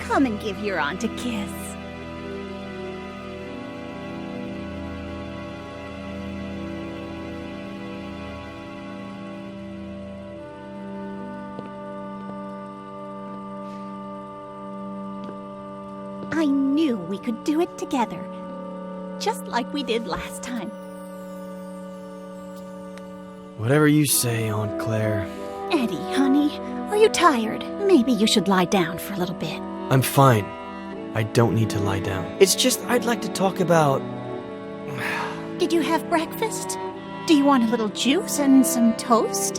Speaker 19: Come and give your aunt a kiss. I knew we could do it together, just like we did last time.
Speaker 4: Whatever you say, Aunt Claire.
Speaker 19: Eddie, honey, are you tired? Maybe you should lie down for a little bit.
Speaker 4: I'm fine. I don't need to lie down. It's just I'd like to talk about...
Speaker 19: Did you have breakfast? Do you want a little juice and some toast?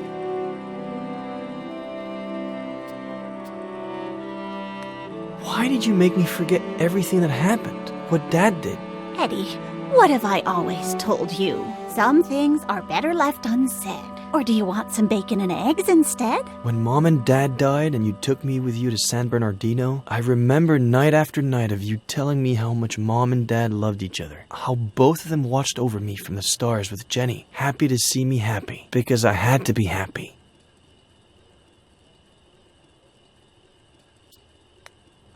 Speaker 4: Why did you make me forget everything that happened? What Dad did?
Speaker 19: Eddie, what have I always told you? Some things are better left unsaid. Or do you want some bacon and eggs instead?
Speaker 4: When Mom and Dad died and you took me with you to San Bernardino, I remember night after night of you telling me how much Mom and Dad loved each other. How both of them watched over me from the stars with Jenny, happy to see me happy, because I had to be happy.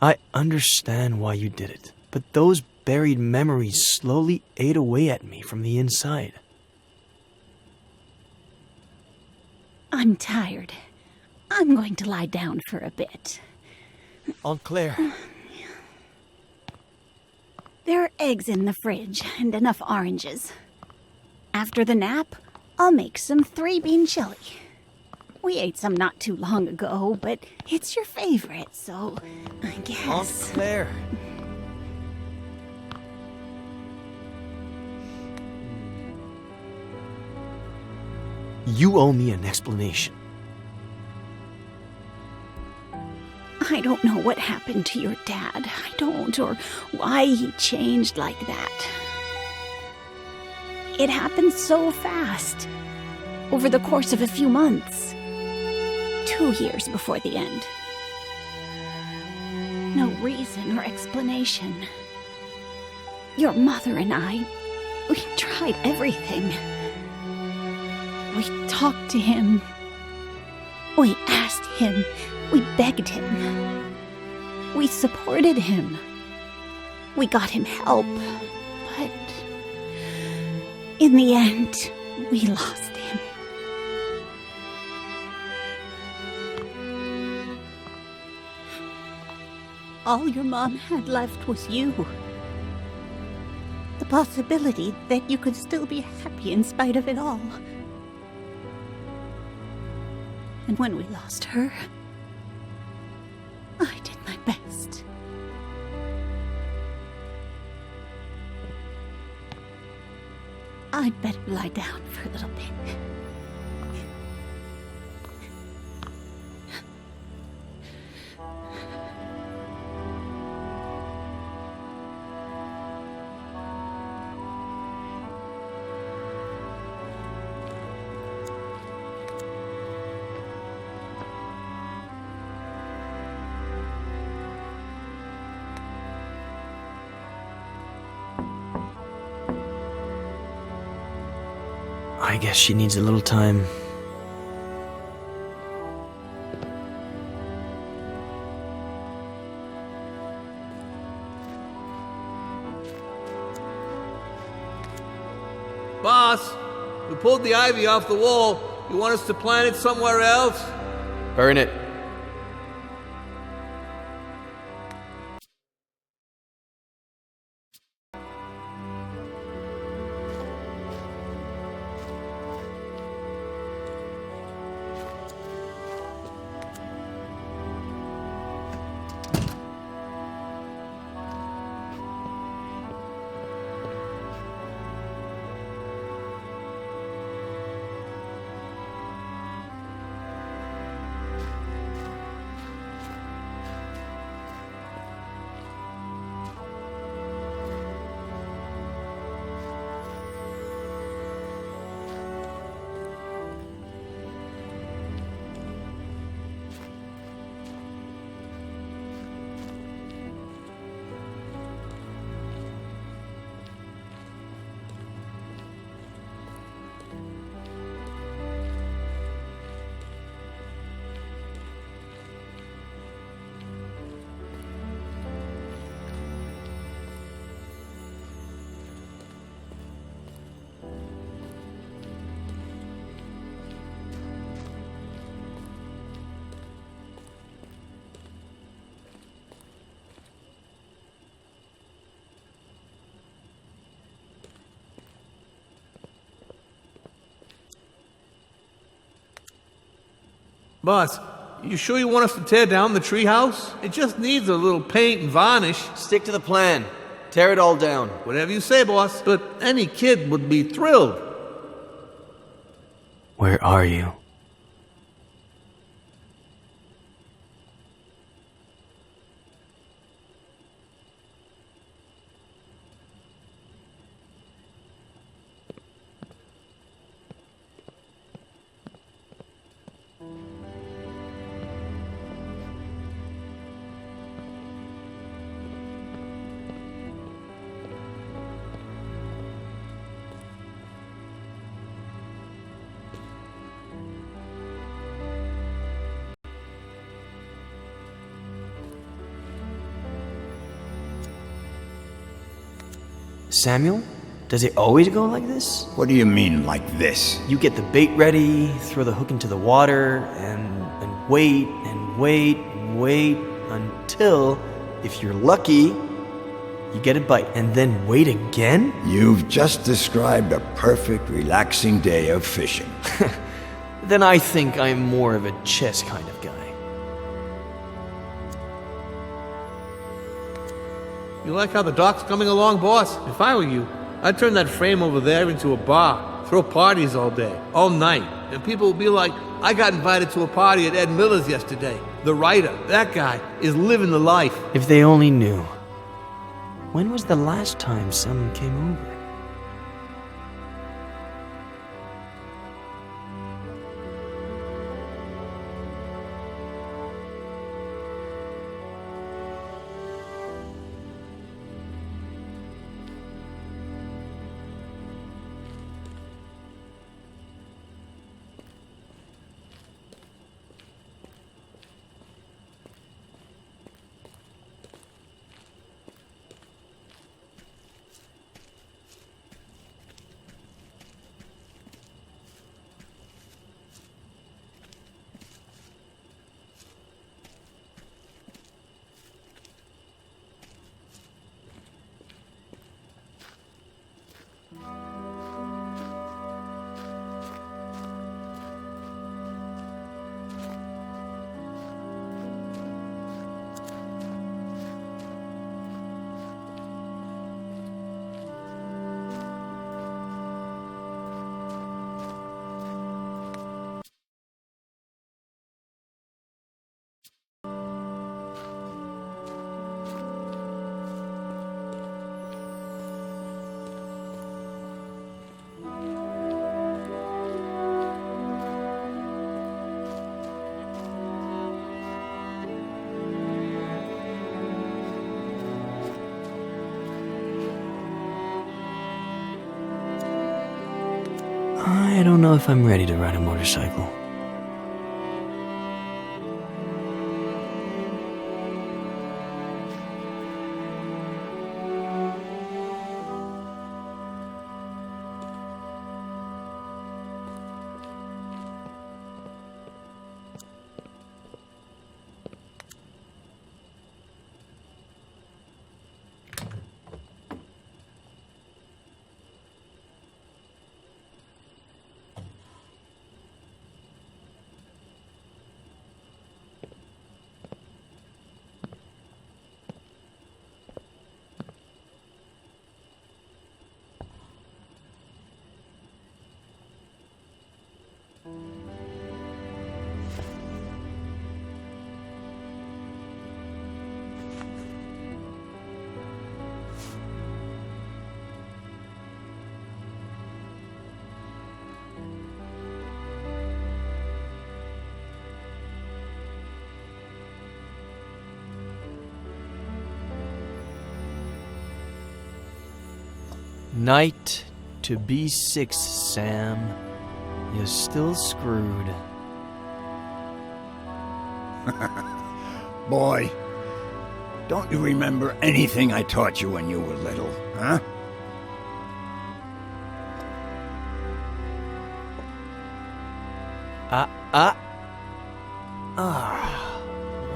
Speaker 4: I understand why you did it, but those buried memories slowly ate away at me from the inside.
Speaker 19: I'm tired. I'm going to lie down for a bit.
Speaker 4: Aunt Claire.
Speaker 19: There are eggs in the fridge and enough oranges. After the nap, I'll make some 3-bean chili. We ate some not too long ago, but it's your favorite, so I guess...
Speaker 4: Aunt Claire. You owe me an explanation.
Speaker 19: I don't know what happened to your dad. I don't, or why he changed like that. It happened so fast. Over the course of a few months. 2 years before the end. no reason or explanation. Your mother and I, we tried everything. We talked to him. We asked him. We begged him. We supported him. We got him help. But in the end, we lost him. All your mom had left was you. The possibility that you could still be happy in spite of it all. And when we lost her, I did my best. I'd better lie down for a little bit.
Speaker 4: I guess she needs a little time.
Speaker 22: Boss, we pulled the ivy off the wall. You want us to plant it somewhere else?
Speaker 4: Burn it.
Speaker 22: Boss, you sure you want us to tear down the treehouse? It just needs a little paint and varnish.
Speaker 4: Stick to the plan. Tear it all down.
Speaker 22: Whatever you say, boss. But any kid would be thrilled.
Speaker 4: Where are you? Samuel? Does it always go like this?
Speaker 7: What do you mean, like this?
Speaker 4: You get the bait ready, throw the hook into the water, and wait, and wait, and wait, until, if you're lucky, you get a bite, and then wait again?
Speaker 7: You've just described a perfect, relaxing day of fishing.
Speaker 4: Then I think I'm more of a chess kind of guy.
Speaker 22: You like how the dock's coming along, boss? If I were you, I'd turn that frame over there into a bar. Throw parties all day, all night. And people will be like, I got invited to a party at Ed Miller's yesterday. The writer, that guy, is living the life.
Speaker 4: If they only knew. When was the last time someone came over? don't know if I'm ready to ride a motorcycle. Night to B6, Sam. You're still screwed.
Speaker 7: Boy, don't you remember anything I taught you when you were little, huh?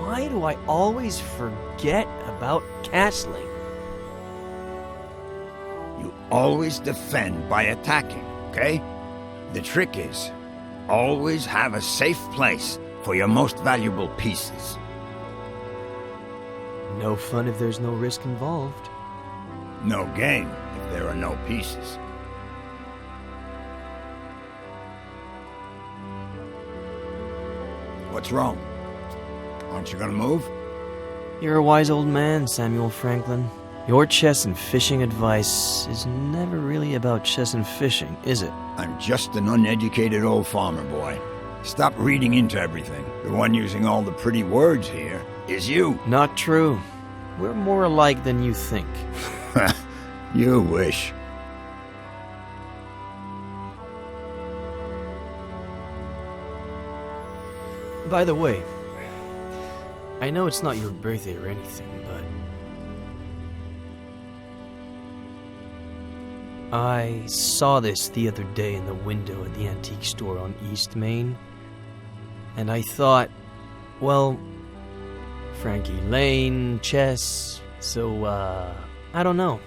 Speaker 4: Why do I always forget about castling?
Speaker 7: You always defend by attacking, okay? The trick is, always have a safe place for your most valuable pieces.
Speaker 4: No fun if there's no risk involved.
Speaker 7: No game if there are no pieces. What's wrong? Aren't you gonna move?
Speaker 4: You're a wise old man, Samuel Franklin. Your chess and fishing advice is never really about chess and fishing, is it?
Speaker 7: I'm just an uneducated old farmer boy. Stop reading into everything. The one using all the pretty words here is you.
Speaker 4: Not true. We're more alike than you think.
Speaker 7: You wish.
Speaker 4: By the way, I know it's not your birthday or anything, but I saw this the other day in the window at the antique store on East Main, and I thought, well, Frankie Lane, chess, so, I don't know.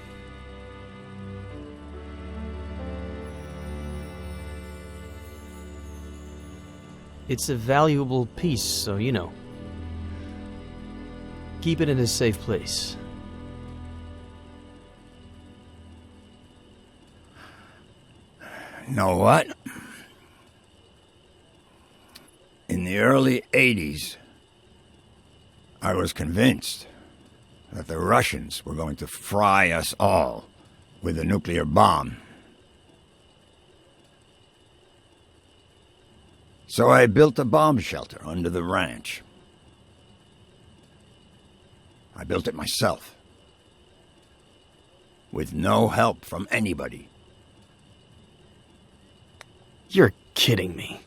Speaker 4: It's a valuable piece, so, you know. Keep it in a safe place.
Speaker 7: Know what? In the early 80s, I was convinced that the Russians were going to fry us all with a nuclear bomb. So I built a bomb shelter under the ranch. I built it myself, with no help from anybody.
Speaker 4: You're kidding me.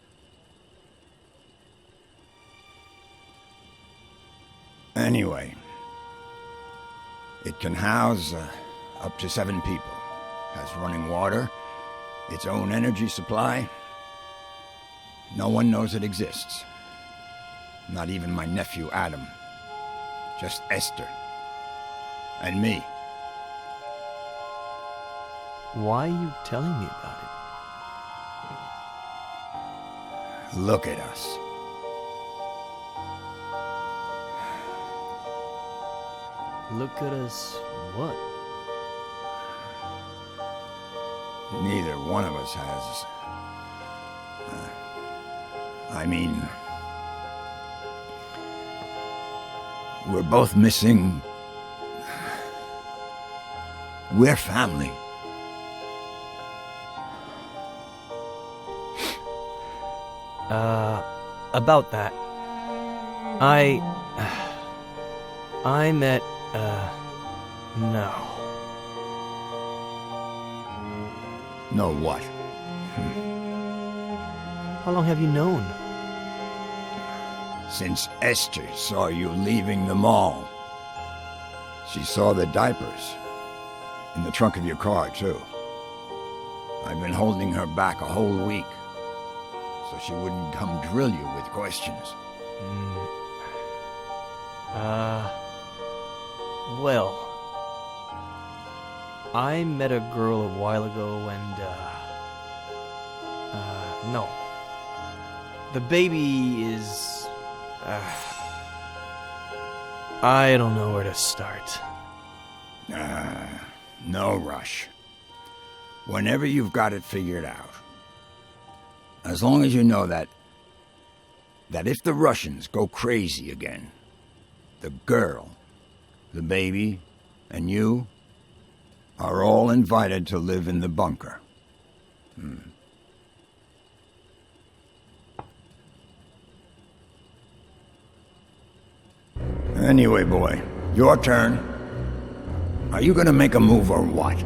Speaker 7: Anyway, it can house up to 7 people. Has running water, its own energy supply. No one knows it exists. Not even my nephew Adam. Just Esther. And me.
Speaker 4: Why are you telling me about it?
Speaker 7: Look at us.
Speaker 4: Look at us what?
Speaker 7: Neither one of us has... I mean... We're both missing... We're family.
Speaker 4: About that. I met, no.
Speaker 7: No what?
Speaker 14: How long have you known?
Speaker 7: Since Esther saw you leaving the mall. She saw the diapers. In the trunk of your car, too. I've been holding her back a whole week, so she wouldn't come drill you with questions.
Speaker 14: Well, I met a girl a while ago and, no. The baby is, I don't know where to start.
Speaker 7: No rush. Whenever you've got it figured out. As long as you know that if the Russians go crazy again, the girl, the baby, and you are all invited to live in the bunker. Anyway, boy, your turn. Are you gonna make a move or what?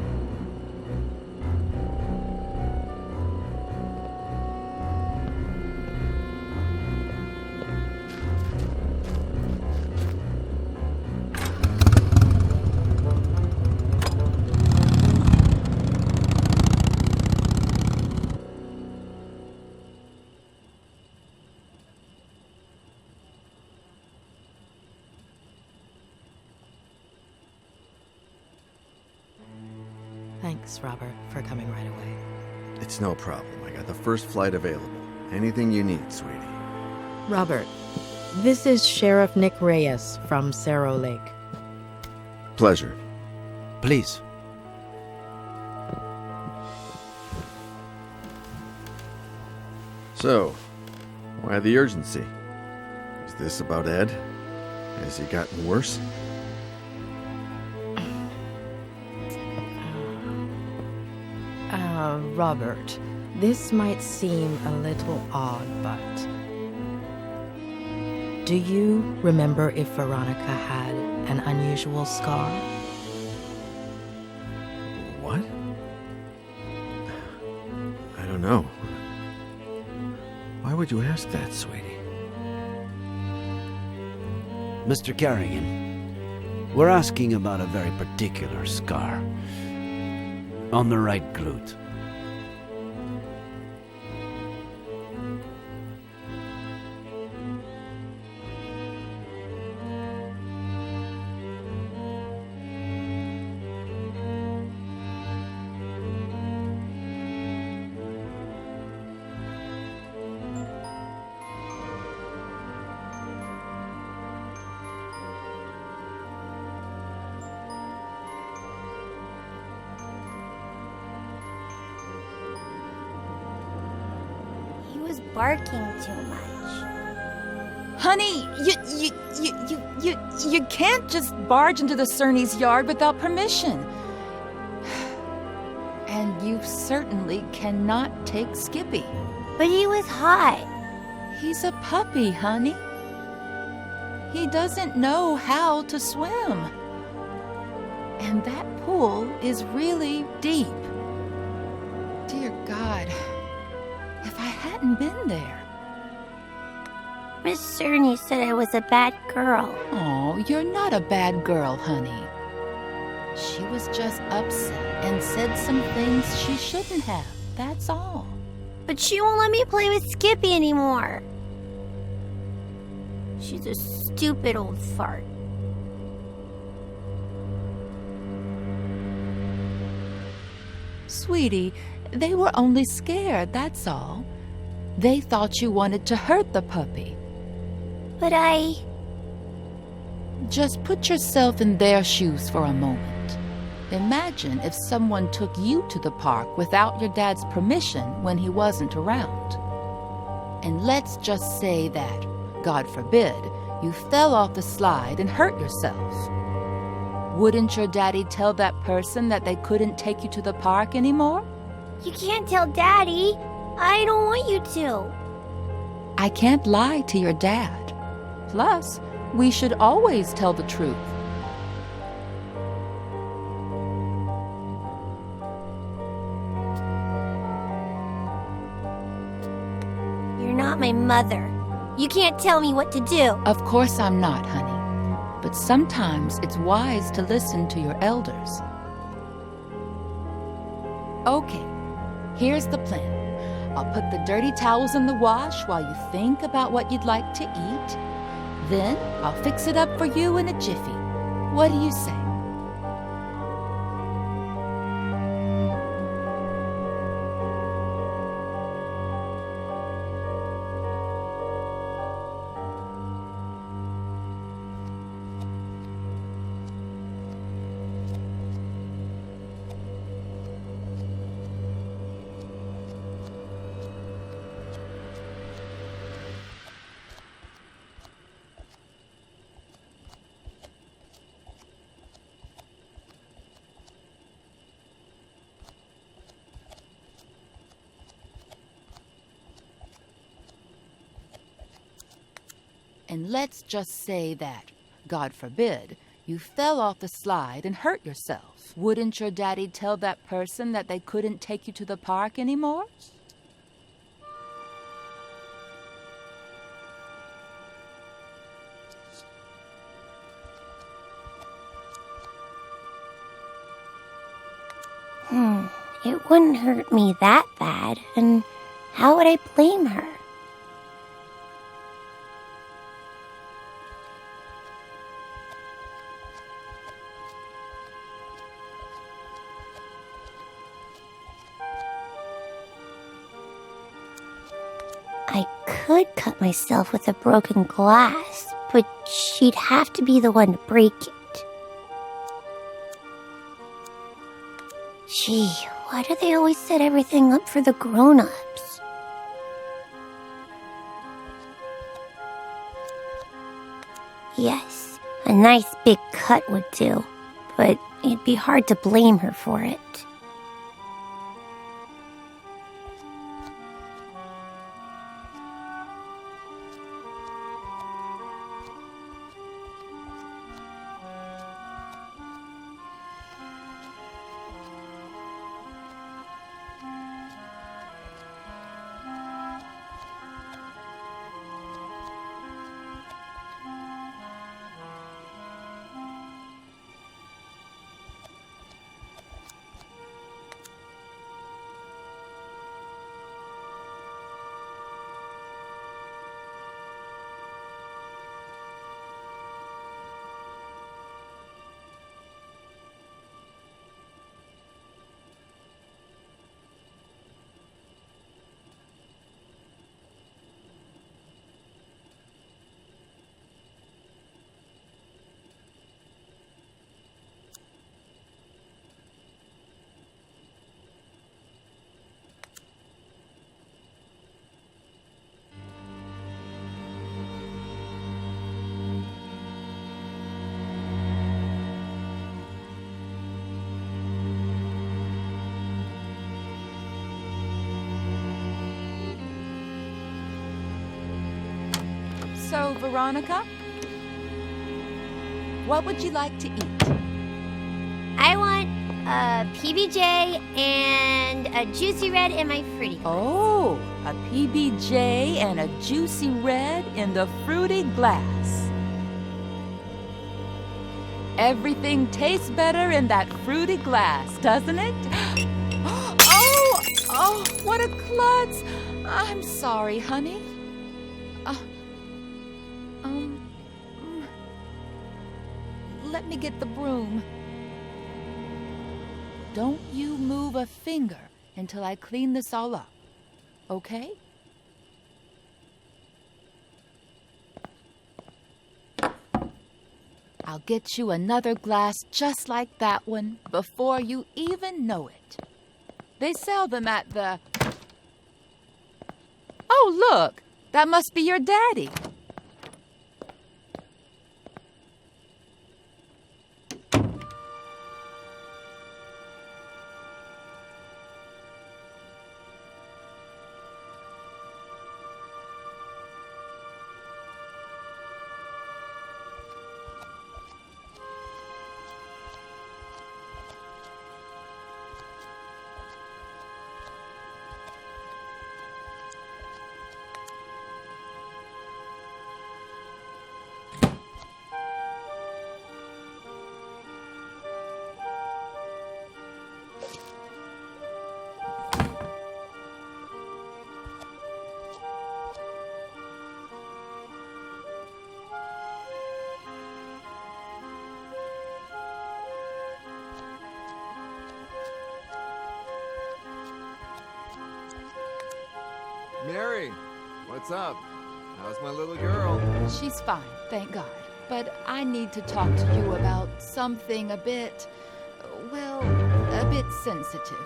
Speaker 5: Thanks, Robert, for coming right away.
Speaker 17: It's no problem. I got the first flight available. Anything you need, sweetie.
Speaker 5: Robert, this is Sheriff Nick Reyes from Cerro Lake.
Speaker 17: Pleasure.
Speaker 10: Please.
Speaker 17: So, why the urgency? Is this about Ed? Has he gotten worse?
Speaker 5: Robert, this might seem a little odd, but do you remember if Veronica had an unusual scar?
Speaker 17: What? I don't know. Why would you ask that, sweetie?
Speaker 10: Mr. Carrigan, we're asking about a very particular scar. On the right glute.
Speaker 3: Barking too much.
Speaker 6: Honey, you can't just barge into the Cerny's yard without permission. And you certainly cannot take Skippy.
Speaker 3: But he was hot.
Speaker 6: He's a puppy, honey. He doesn't know how to swim. And that pool is really deep. Dear God. If I hadn't been there.
Speaker 3: Miss Cerny said I was a bad girl.
Speaker 6: Oh, you're not a bad girl, honey. She was just upset and said some things she shouldn't have. That's all.
Speaker 3: But she won't let me play with Skippy anymore. She's a stupid old fart.
Speaker 6: Sweetie, they were only scared, that's all. They thought you wanted to hurt the puppy.
Speaker 3: But I...
Speaker 6: Just put yourself in their shoes for a moment. Imagine if someone took you to the park without your dad's permission when he wasn't around. And let's just say that, God forbid, you fell off the slide and hurt yourself. Wouldn't your daddy tell that person that they couldn't take you to the park anymore?
Speaker 3: You can't tell Daddy. I don't want you to.
Speaker 6: I can't lie to your dad. Plus, we should always tell the truth.
Speaker 3: my mother. You can't tell me what to do.
Speaker 12: Of course I'm not, honey. But sometimes it's wise to listen to your elders. Okay, here's the plan. I'll put the dirty towels in the wash while you think about what you'd like to eat. Then I'll fix it up for you in a jiffy. What do you say? And let's just say that, God forbid, you fell off the slide and hurt yourself. Wouldn't your daddy tell that person that they couldn't take you to the park anymore?
Speaker 3: It wouldn't hurt me that bad, and how would I blame her? I could cut myself with a broken glass, but she'd have to be the one to break it. Gee, why do they always set everything up for the grown-ups? Yes, a nice big cut would do, but it'd be hard to blame her for it.
Speaker 12: So, Veronica, what would you like to eat?
Speaker 3: I want a PBJ and a juicy red in my fruity glass.
Speaker 12: Oh, a PBJ and a juicy red in the fruity glass. Everything tastes better in that fruity glass, doesn't it? Oh, what a klutz! I'm sorry, honey. Let me get the broom. Don't you move a finger until I clean this all up, okay? I'll get you another glass just like that one before you even know it. They sell them at the... Oh, look! That must be your daddy.
Speaker 17: Mary, what's up? How's my little girl?
Speaker 12: She's fine, thank God. But I need to talk to you about something a bit, well, a bit sensitive.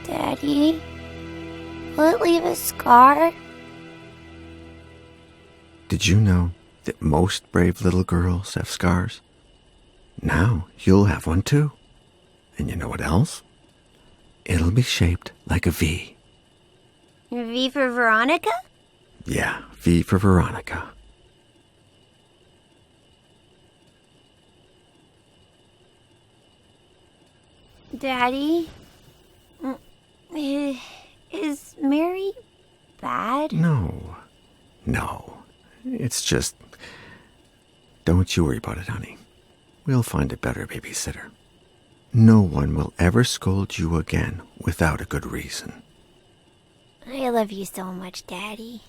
Speaker 3: Daddy, will it leave a scar?
Speaker 17: Did you know that most brave little girls have scars? Now you'll have one too. And you know what else? It'll be shaped like a V.
Speaker 3: V for Veronica?
Speaker 17: Yeah, V for Veronica.
Speaker 3: Daddy, is Mary bad?
Speaker 17: No. It's just... Don't you worry about it, honey. We'll find a better babysitter. No one will ever scold you again without a good reason.
Speaker 3: I love you so much, Daddy.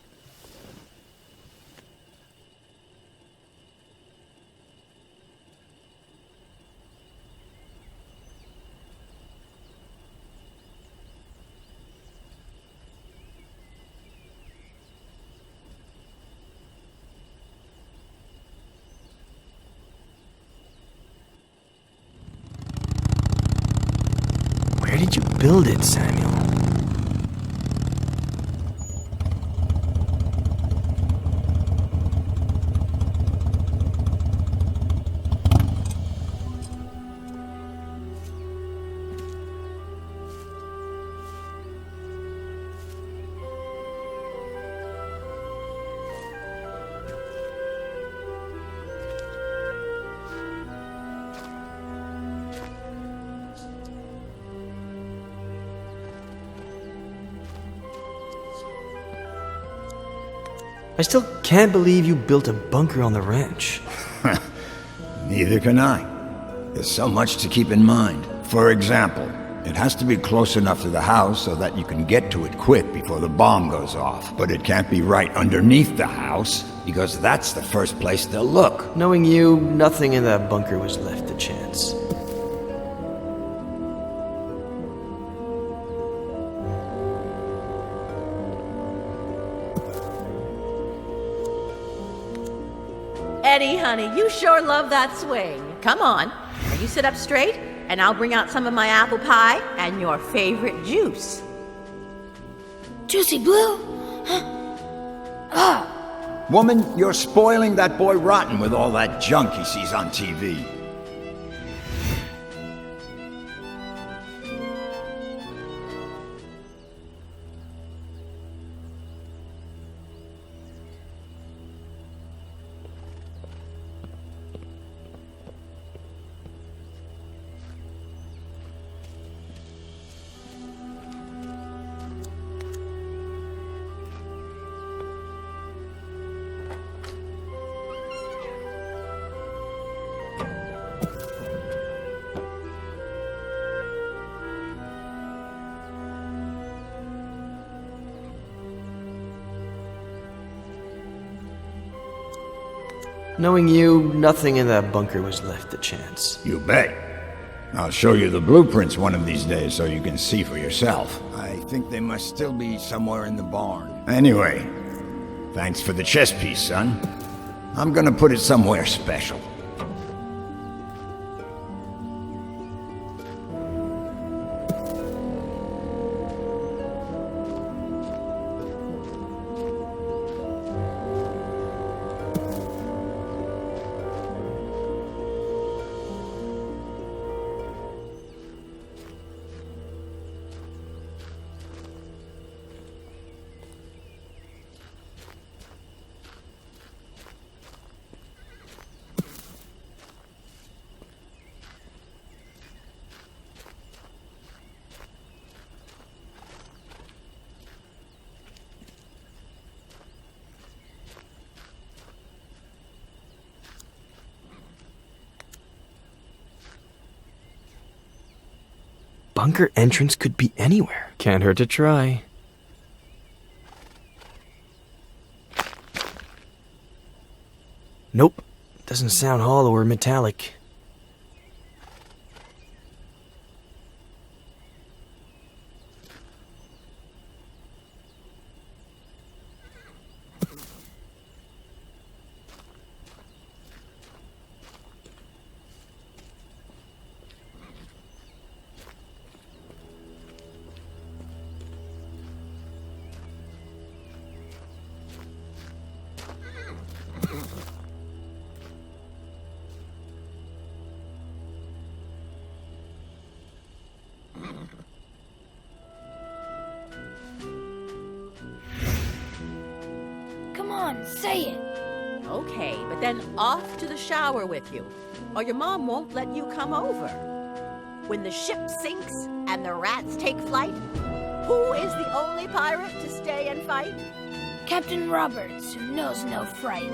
Speaker 14: Where did you build it, Samuel? I still can't believe you built a bunker on the ranch.
Speaker 7: Neither can I. There's so much to keep in mind. For example, it has to be close enough to the house so that you can get to it quick before the bomb goes off. But it can't be right underneath the house, because that's the first place they'll look.
Speaker 14: Knowing you, nothing in that bunker was left to chance.
Speaker 20: Eddie, honey, you sure love that swing. Come on, now you sit up straight, and I'll bring out some of my apple pie and your favorite juice.
Speaker 16: Juicy Blue?
Speaker 7: Woman, you're spoiling that boy rotten with all that junk he sees on TV.
Speaker 14: Knowing you, nothing in that bunker was left to chance.
Speaker 7: You bet. I'll show you the blueprints one of these days so you can see for yourself. I think they must still be somewhere in the barn. Anyway, thanks for the chess piece, son. I'm gonna put it somewhere special.
Speaker 14: bunker entrance could be anywhere.
Speaker 4: Can't hurt to try.
Speaker 14: Nope. Doesn't sound hollow or metallic.
Speaker 16: Come on, say it.
Speaker 20: Okay, but then off to the shower with you, or your mom won't let you come over. When the ship sinks and the rats take flight, who is the only pirate to stay and fight?
Speaker 16: Captain Roberts, who knows no fright.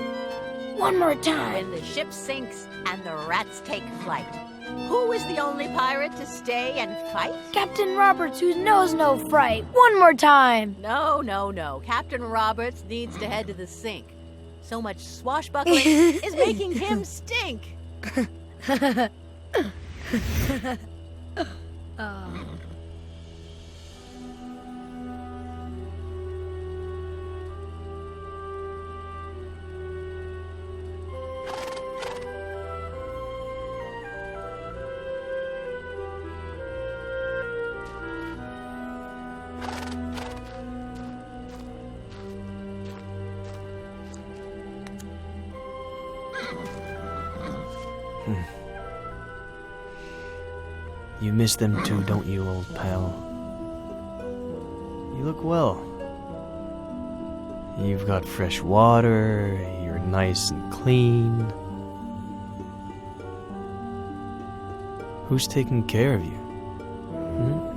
Speaker 16: One more time.
Speaker 20: When the ship sinks and the rats take flight, who is the only pirate to stay and fight?
Speaker 16: Captain Roberts, who knows no fright. One more time.
Speaker 20: No. Captain Roberts needs to head to the sink. So much swashbuckling is making him stink.
Speaker 4: You miss them too, don't you, old pal? You look well. You've got fresh water, you're nice and clean. Who's taking care of you? Hmm?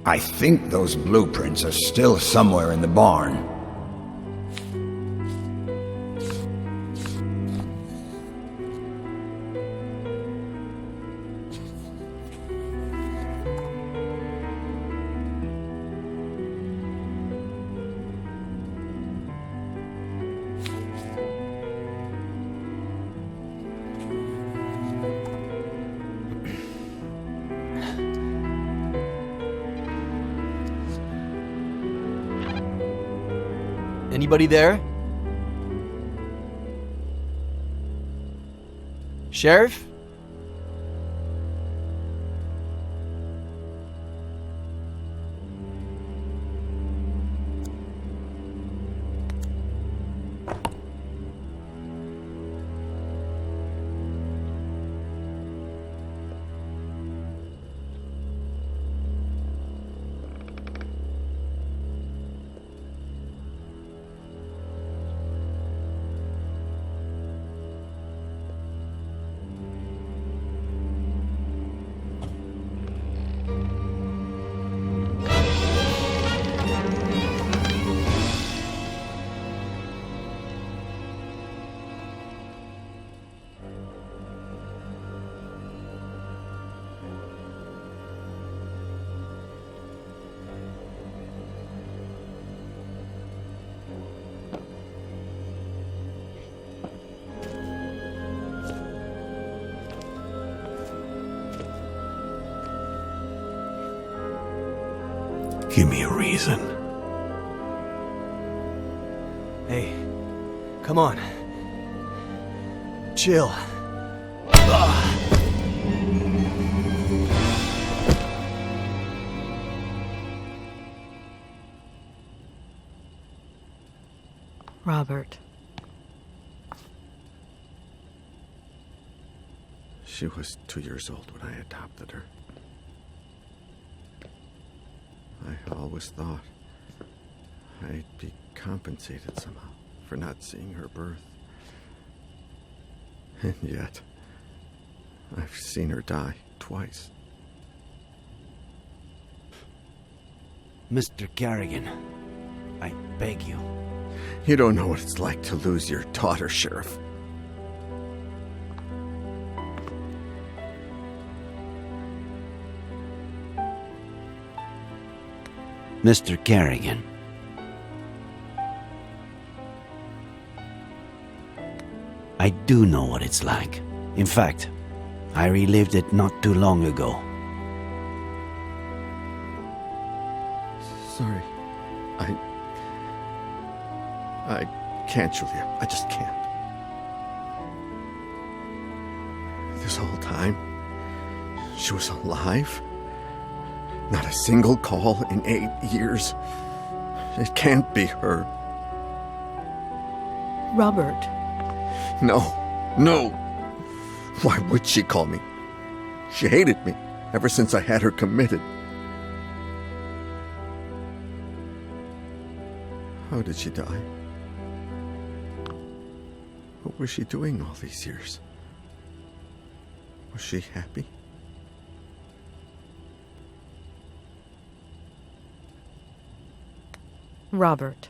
Speaker 7: I think those blueprints are still somewhere in the barn.
Speaker 4: Anybody there? Sheriff?
Speaker 17: Give me a reason.
Speaker 14: Hey, come on. Chill.
Speaker 5: Robert.
Speaker 17: She was 2 years old when I adopted her. I always thought I'd be compensated somehow for not seeing her birth. And yet, I've seen her die twice.
Speaker 10: Mr. Carrigan, I beg you.
Speaker 17: You don't know what it's like to lose your daughter, Sheriff.
Speaker 10: Mr. Carrigan. I do know what it's like. In fact, I relived it not too long ago.
Speaker 17: Sorry. I can't, Julia. I just can't. This whole time, she was alive. Not a single call in 8 years. It can't be her.
Speaker 5: Robert.
Speaker 17: No. Why would she call me? She hated me ever since I had her committed. How did she die? What was she doing all these years? Was she happy?
Speaker 5: Robert.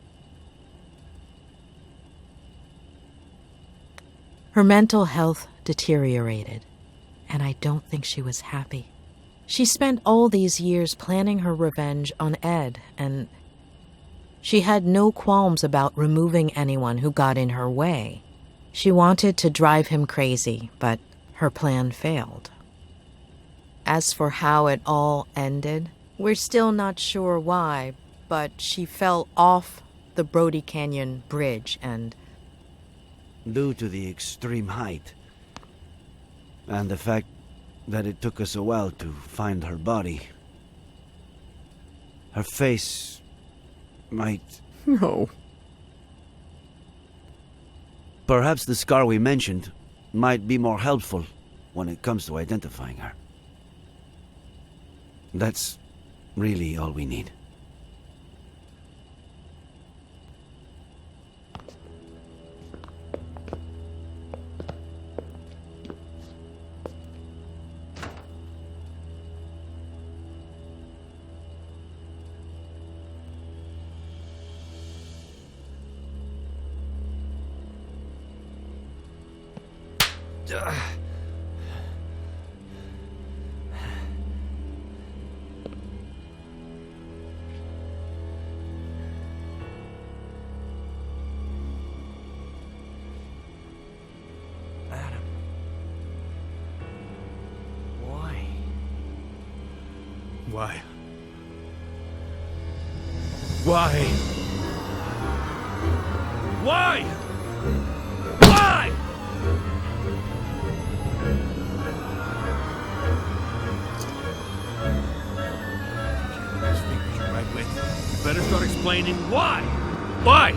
Speaker 5: Her mental health deteriorated, and I don't think she was happy. She spent all these years planning her revenge on Ed, and she had no qualms about removing anyone who got in her way. She wanted to drive him crazy, but her plan failed. As for how it all ended, we're still not sure why, but she fell off the Brody Canyon Bridge and...
Speaker 10: Due to the extreme height, and the fact that it took us a while to find her body, her face might...
Speaker 17: No.
Speaker 10: Perhaps the scar we mentioned might be more helpful when it comes to identifying her. That's really all we need.
Speaker 22: Why? Why? Why? Why? Those fingers you're right with. You better start explaining why. Why?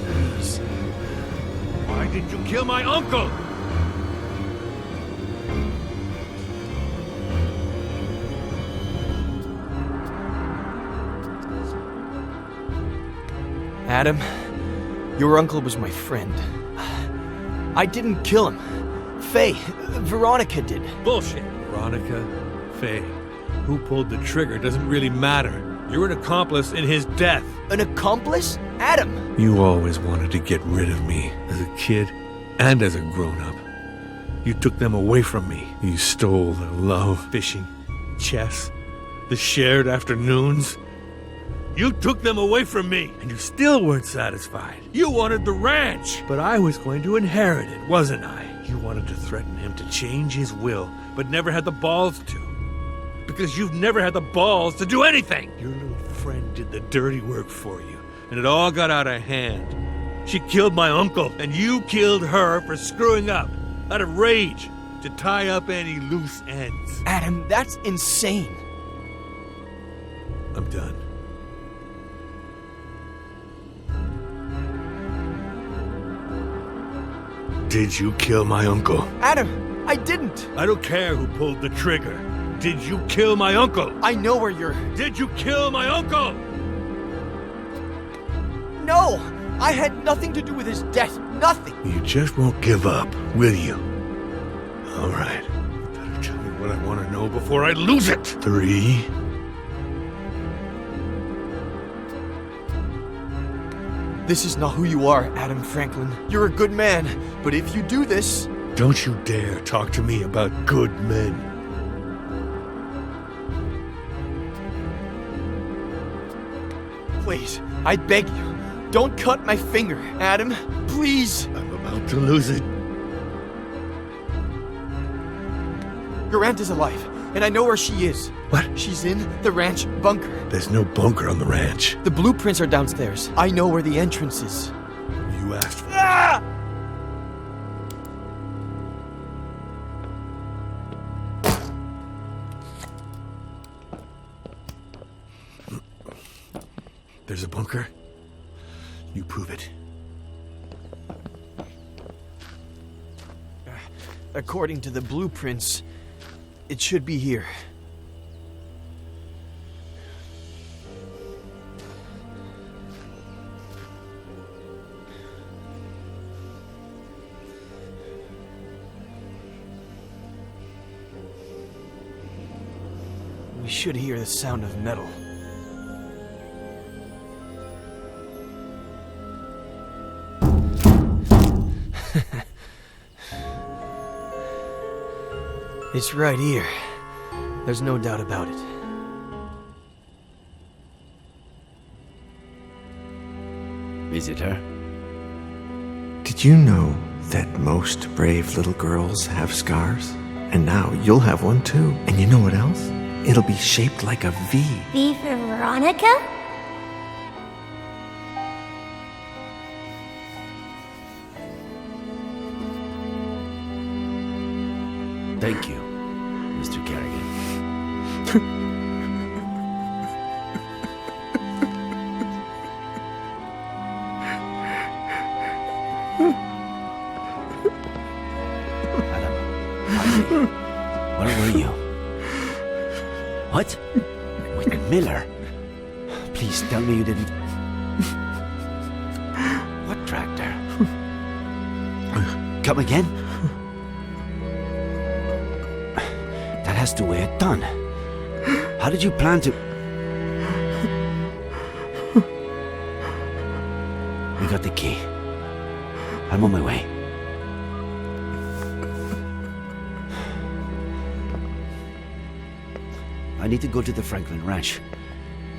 Speaker 22: Please. Why did you kill my uncle?
Speaker 14: Adam, your uncle was my friend. I didn't kill him. Faye, Veronica did.
Speaker 22: Bullshit. Veronica, Faye. Who pulled the trigger doesn't really matter. You're an accomplice in his death.
Speaker 14: An accomplice? Adam!
Speaker 22: You always wanted to get rid of me, as a kid and as a grown-up. You took them away from me. You stole their love, fishing, chess, the shared afternoons. You took them away from me, and you still weren't satisfied. You wanted the ranch, but I was going to inherit it, wasn't I? You wanted to threaten him to change his will, but never had the balls to. Because you've never had the balls to do anything. Your little friend did the dirty work for you, and it all got out of hand. She killed my uncle, and you killed her for screwing up, out of rage, to tie up any loose ends.
Speaker 14: Adam, that's insane.
Speaker 22: I'm done. Did you kill my uncle?
Speaker 14: Adam, I didn't.
Speaker 22: I don't care who pulled the trigger. Did you kill my uncle?
Speaker 14: I know where you're...
Speaker 22: Did you kill my uncle?
Speaker 1: know! I had nothing to do with his death. Nothing!
Speaker 21: You just won't give up, will you? All right. You better tell me what I want to know before I lose it. 3.
Speaker 1: This is not who you are, Adam Franklin. You're a good man, but if you do this...
Speaker 21: Don't you dare talk to me about good men.
Speaker 1: Please, I beg you, don't cut my finger, Adam. Please.
Speaker 21: I'm about to lose it.
Speaker 1: Your aunt is alive, and I know where she is.
Speaker 21: What?
Speaker 1: She's in the ranch bunker.
Speaker 21: There's no bunker on the ranch.
Speaker 1: The blueprints are downstairs. I know where the entrance is.
Speaker 21: You asked for
Speaker 1: Ah!
Speaker 21: There's a bunker? You prove it.
Speaker 1: According to the blueprints, it should be here. We should hear the sound of metal. It's right here. There's no doubt about it.
Speaker 10: Is it her?
Speaker 17: Did you know that most brave little girls have scars? And now you'll have one too. And you know what else? It'll be shaped like a V.
Speaker 3: V for Veronica?
Speaker 10: Thank you, Mr. Kerrigan. Where were you? What? With Miller? Please tell me you didn't... What tractor? Come again? That has to weigh a ton. How did you plan to... We got the key. I'm on my way. I need to go to the Franklin Ranch.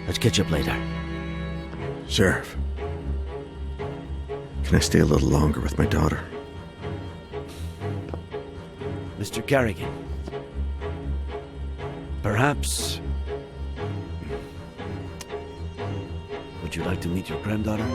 Speaker 10: Let's catch up later.
Speaker 17: Sheriff, can I stay a little longer with my daughter?
Speaker 10: Mr. Kerrigan, perhaps... Would you like to meet your granddaughter?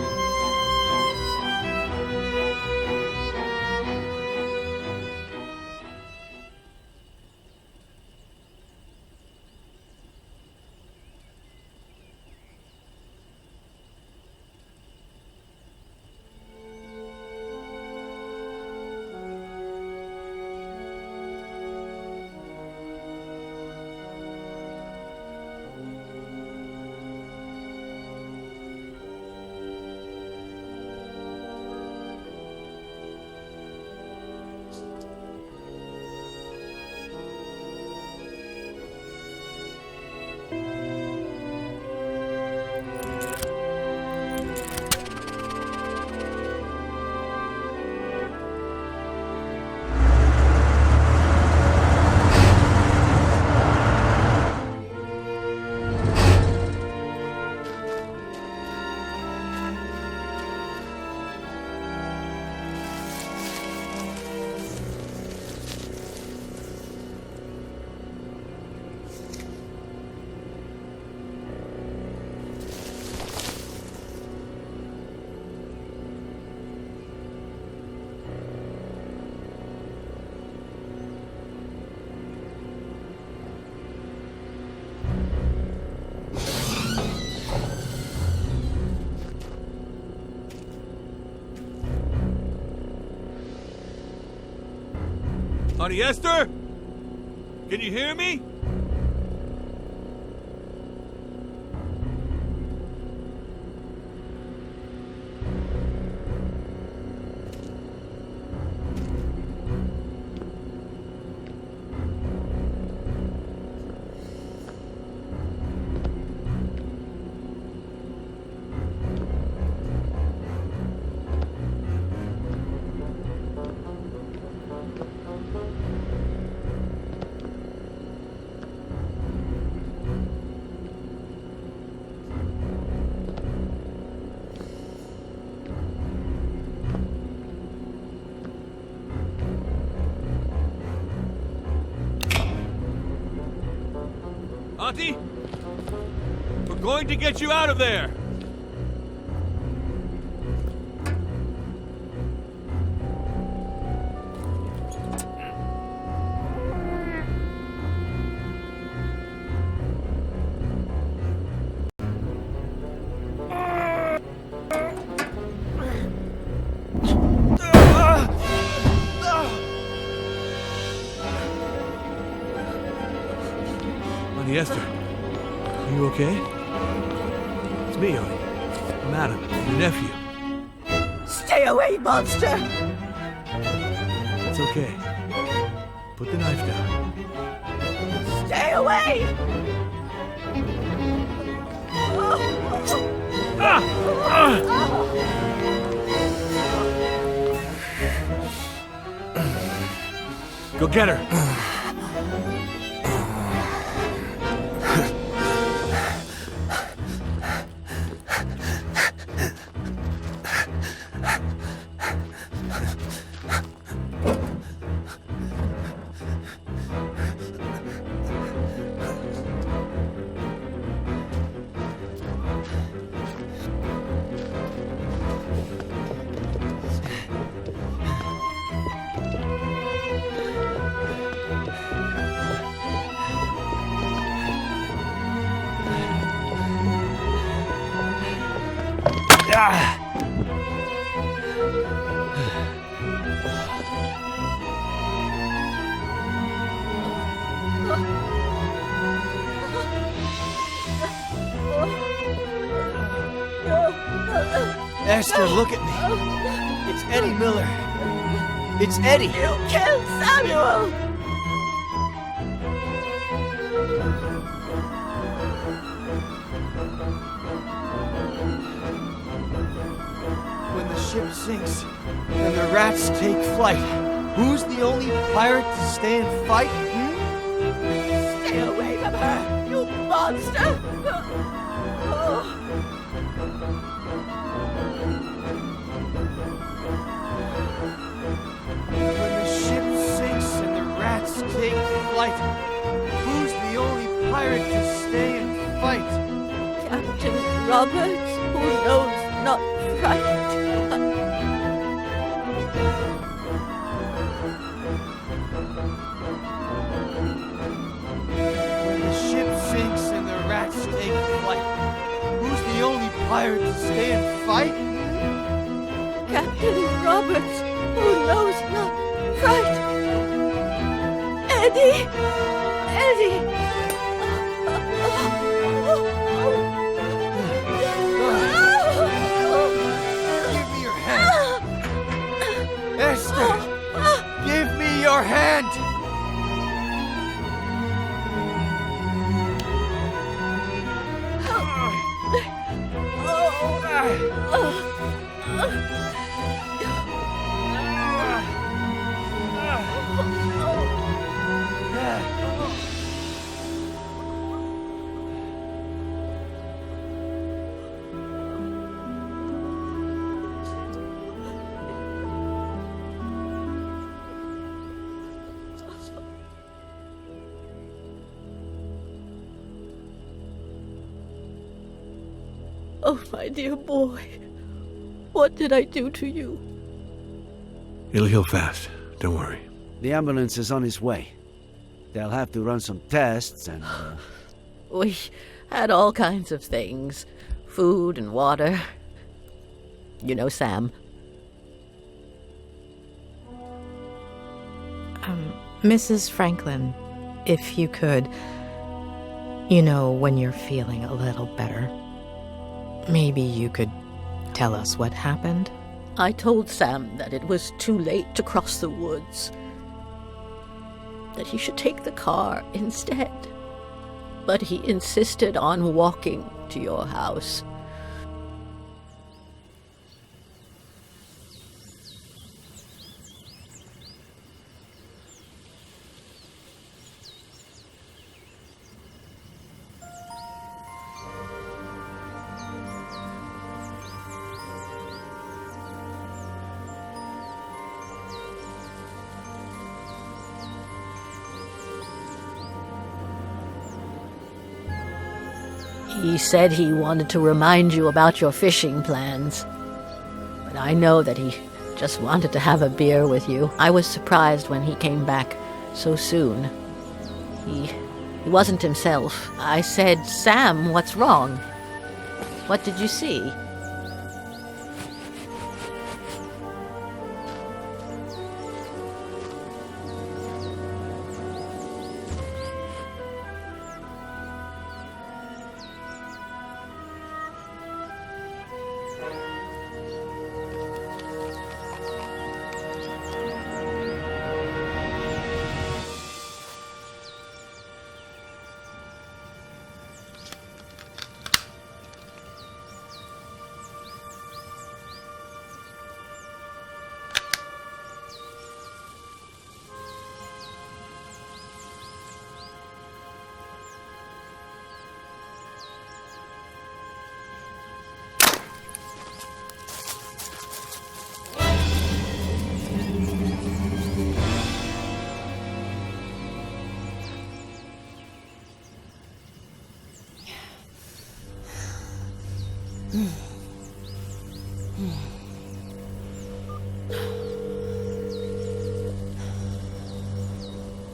Speaker 22: Honey Esther? Can you hear me? Auntie? We're going to get you out of there! Honey Esther, are you okay? It's me, honey. I'm Adam, your nephew.
Speaker 20: Stay away, monster!
Speaker 22: It's okay. Put the knife down.
Speaker 20: Stay away!
Speaker 22: Go get her.
Speaker 1: Esther, look at me. It's Eddie Miller. It's Eddie.
Speaker 20: You killed Samuel!
Speaker 1: When the ship sinks and the rats take flight, who's the only pirate to stay and fight?
Speaker 20: Stay away from her, you monster!
Speaker 1: When the ship sinks and the rats take flight, who's the only pirate to stay and fight?
Speaker 20: Captain Roberts, who knows not fright.
Speaker 1: When the ship sinks and the rats take flight, who's the only pirate to stay and fight?
Speaker 20: Captain Roberts, who knows not fright. Eddie! Eddie!
Speaker 1: Give me your hand! Esther! Give me your hand!
Speaker 20: Oh, my dear boy, what did I do to you?
Speaker 21: It'll heal fast. Don't worry.
Speaker 10: The ambulance is on its way. They'll have to run some tests and...
Speaker 20: We had all kinds of things. Food and water. You know Sam.
Speaker 5: Mrs. Franklin, if you could, when you're feeling a little better, maybe you could tell us what happened?
Speaker 20: I told Sam that it was too late to cross the woods. That he should take the car instead. But he insisted on walking to your house.
Speaker 9: He said he wanted to remind you about your fishing plans. But I know that he just wanted to have a beer with you. I was surprised when he came back so soon. He wasn't himself. I said, Sam, what's wrong? What did you see?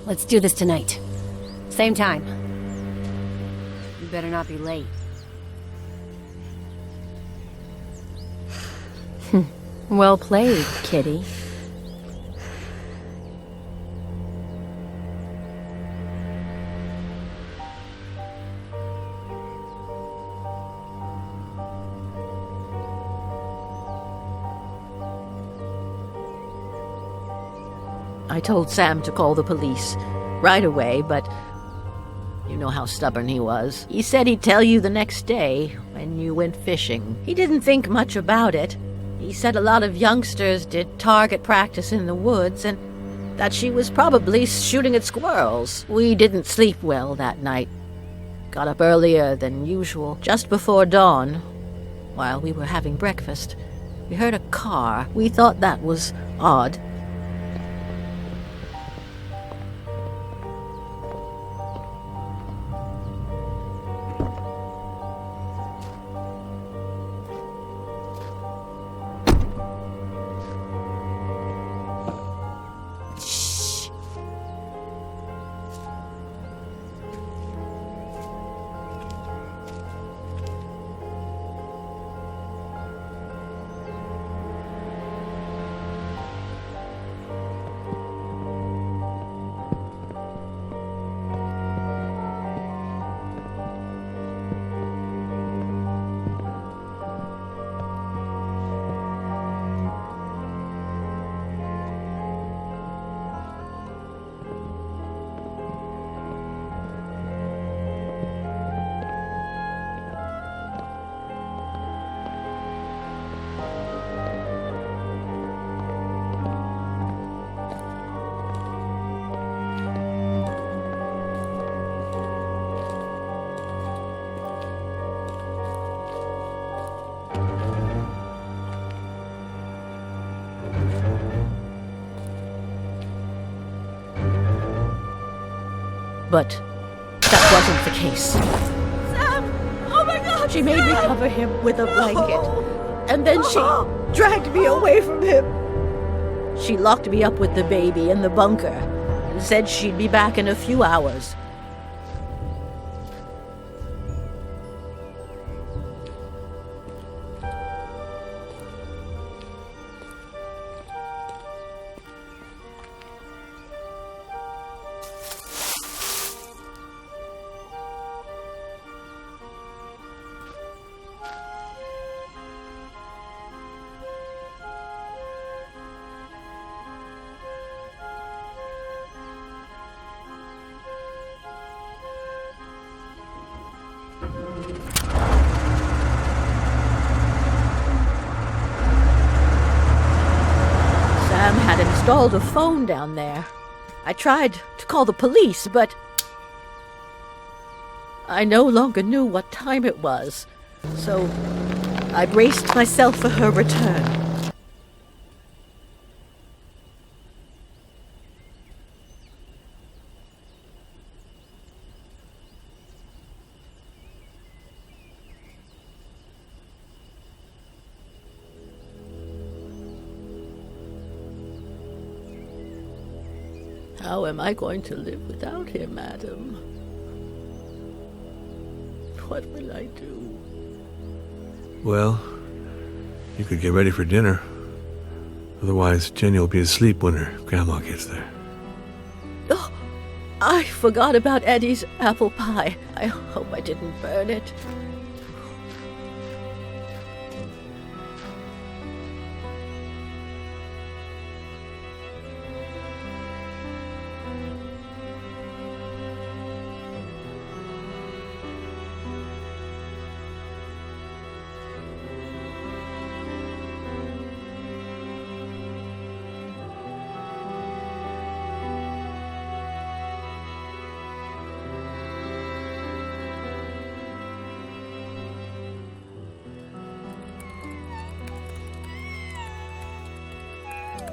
Speaker 8: Let's do this tonight. Same time. You better not be late. Well played, kitty.
Speaker 9: I told Sam to call the police right away, but you know how stubborn he was. He said he'd tell you the next day when you went fishing. He didn't think much about it. He said a lot of youngsters did target practice in the woods and that she was probably shooting at squirrels. We didn't sleep well that night. Got up earlier than usual, just before dawn. While we were having breakfast, we heard a car. We thought that was odd. But that wasn't the case.
Speaker 19: Sam! Oh my God!
Speaker 9: She made me cover him with a blanket, and then she dragged me away from him. She locked me up with the baby in the bunker and said she'd be back in a few hours. Sam had installed a phone down there. I tried to call the police, but I no longer knew what time it was, so I braced myself for her return. How am I going to live without him, madam? What will I do?
Speaker 21: Well, you could get ready for dinner. Otherwise, Jenny will be asleep when her grandma gets there.
Speaker 9: Oh, I forgot about Eddie's apple pie. I hope I didn't burn it.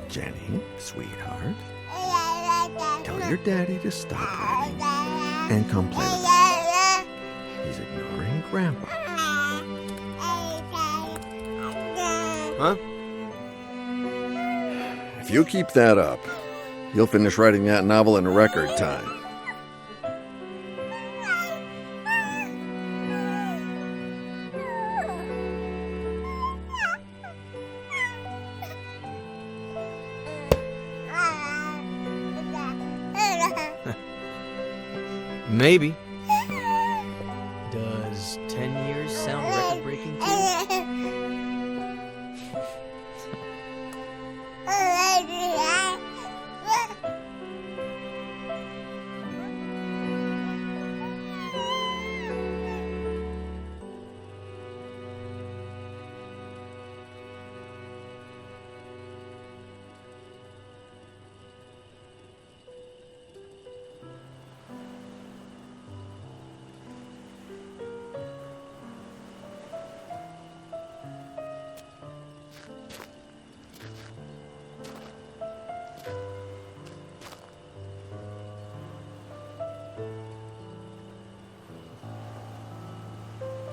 Speaker 17: Jenny, sweetheart, tell your daddy to stop running and come play with us. He's ignoring Grandpa.
Speaker 21: Huh?
Speaker 17: If you keep that up, you'll finish writing that novel in record time.
Speaker 4: Maybe. Does 10 years sound record-breaking to you?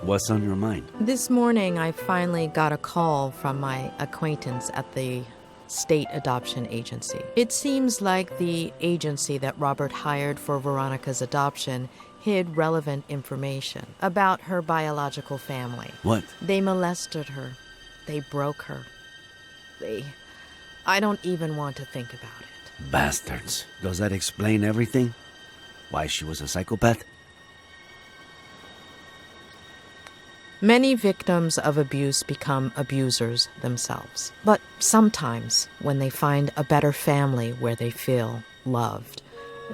Speaker 10: What's on your mind?
Speaker 5: This morning, I finally got a call from my acquaintance at the state adoption agency. It seems like the agency that Robert hired for Veronica's adoption hid relevant information about her biological family.
Speaker 10: What?
Speaker 5: They molested her. They broke her. I don't even want to think about it.
Speaker 10: Bastards. Does that explain everything? Why she was a psychopath?
Speaker 5: Many victims of abuse become abusers themselves. But sometimes, when they find a better family where they feel loved,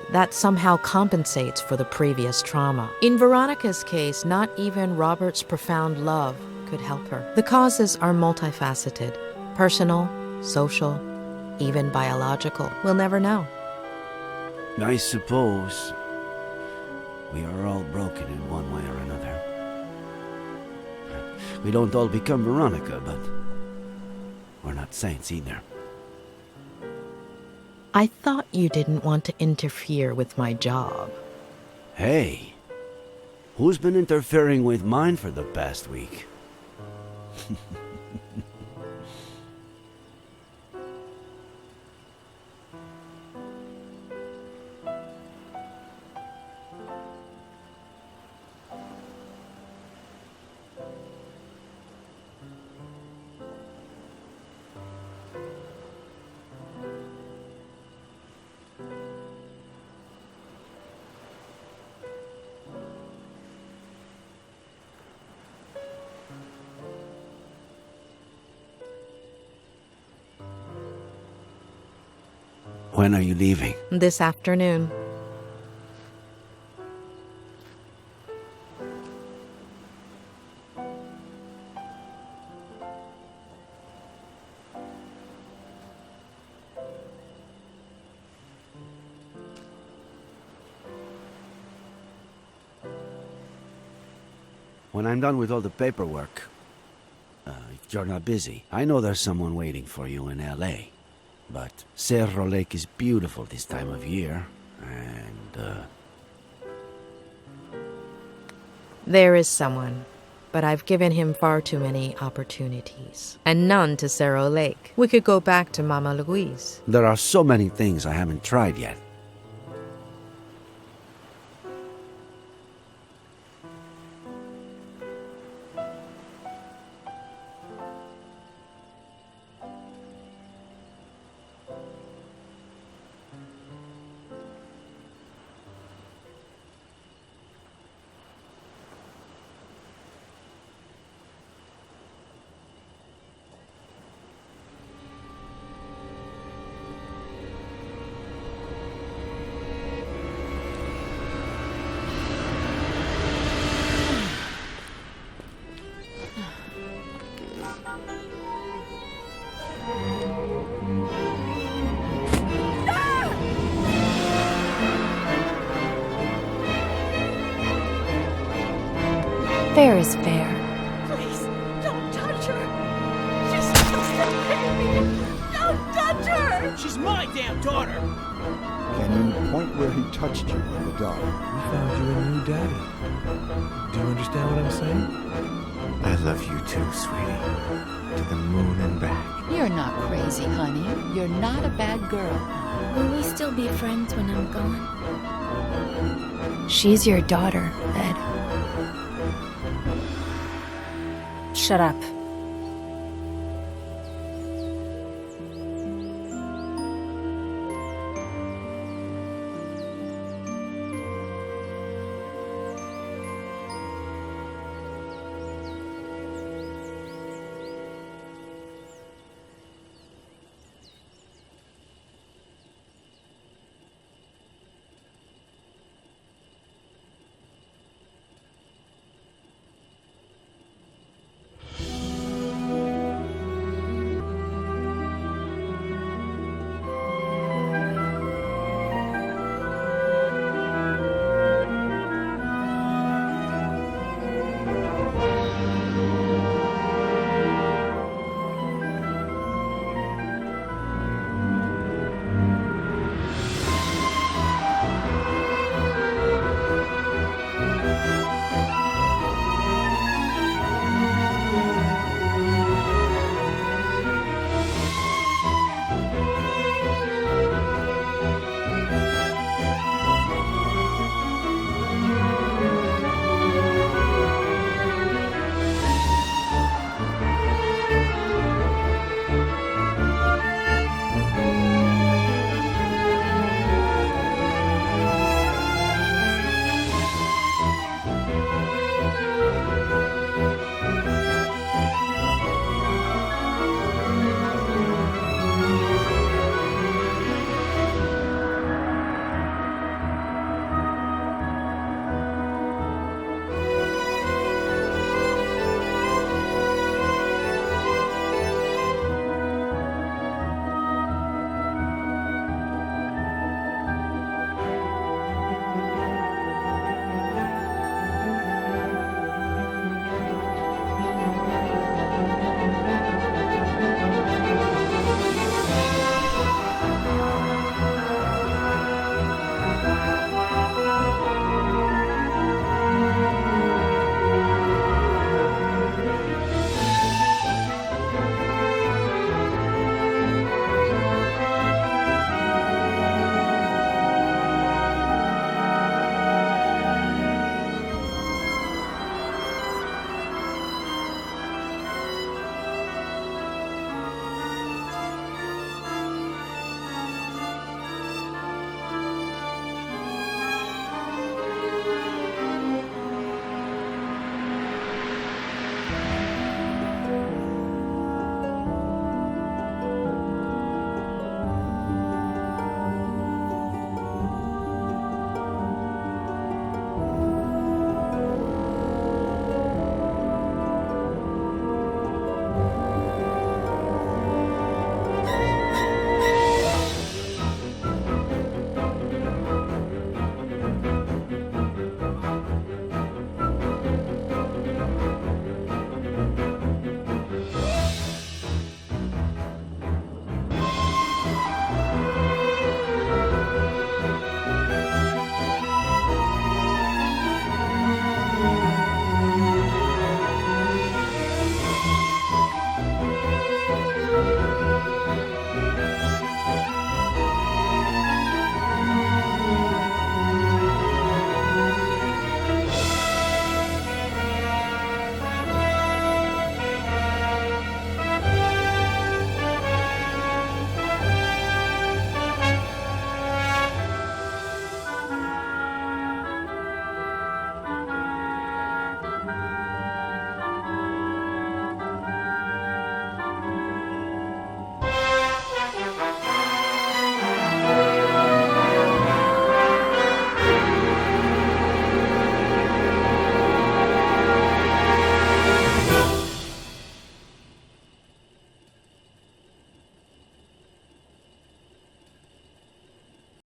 Speaker 5: that somehow compensates for the previous trauma. In Veronica's case, not even Robert's profound love could help her. The causes are multifaceted: personal, social, even biological. We'll never know.
Speaker 10: I suppose we are all broken in one way or another. We don't all become Veronica, but we're not saints either.
Speaker 5: I thought you didn't want to interfere with my job.
Speaker 10: Hey, who's been interfering with mine for the past week? When are you leaving?
Speaker 5: This afternoon.
Speaker 10: When I'm done with all the paperwork, if you're not busy, I know there's someone waiting for you in L.A., but Cerro Lake is beautiful this time of year, and,
Speaker 5: There is someone, but I've given him far too many opportunities, and none to Cerro Lake. We could go back to Mama Louise.
Speaker 10: There are so many things I haven't tried yet.
Speaker 8: Fair is fair.
Speaker 20: Please, don't touch her. She's supposed to baby. Don't touch her.
Speaker 1: She's my damn daughter!
Speaker 7: Can you point where he touched you in the dark?
Speaker 22: We found you a new daddy. Do you understand what I'm saying?
Speaker 17: I love you too, sweetie. To the moon and back.
Speaker 12: You're not crazy, honey. You're not a bad girl.
Speaker 16: Will we still be friends when I'm gone?
Speaker 8: She's your daughter, Ed. Shut up.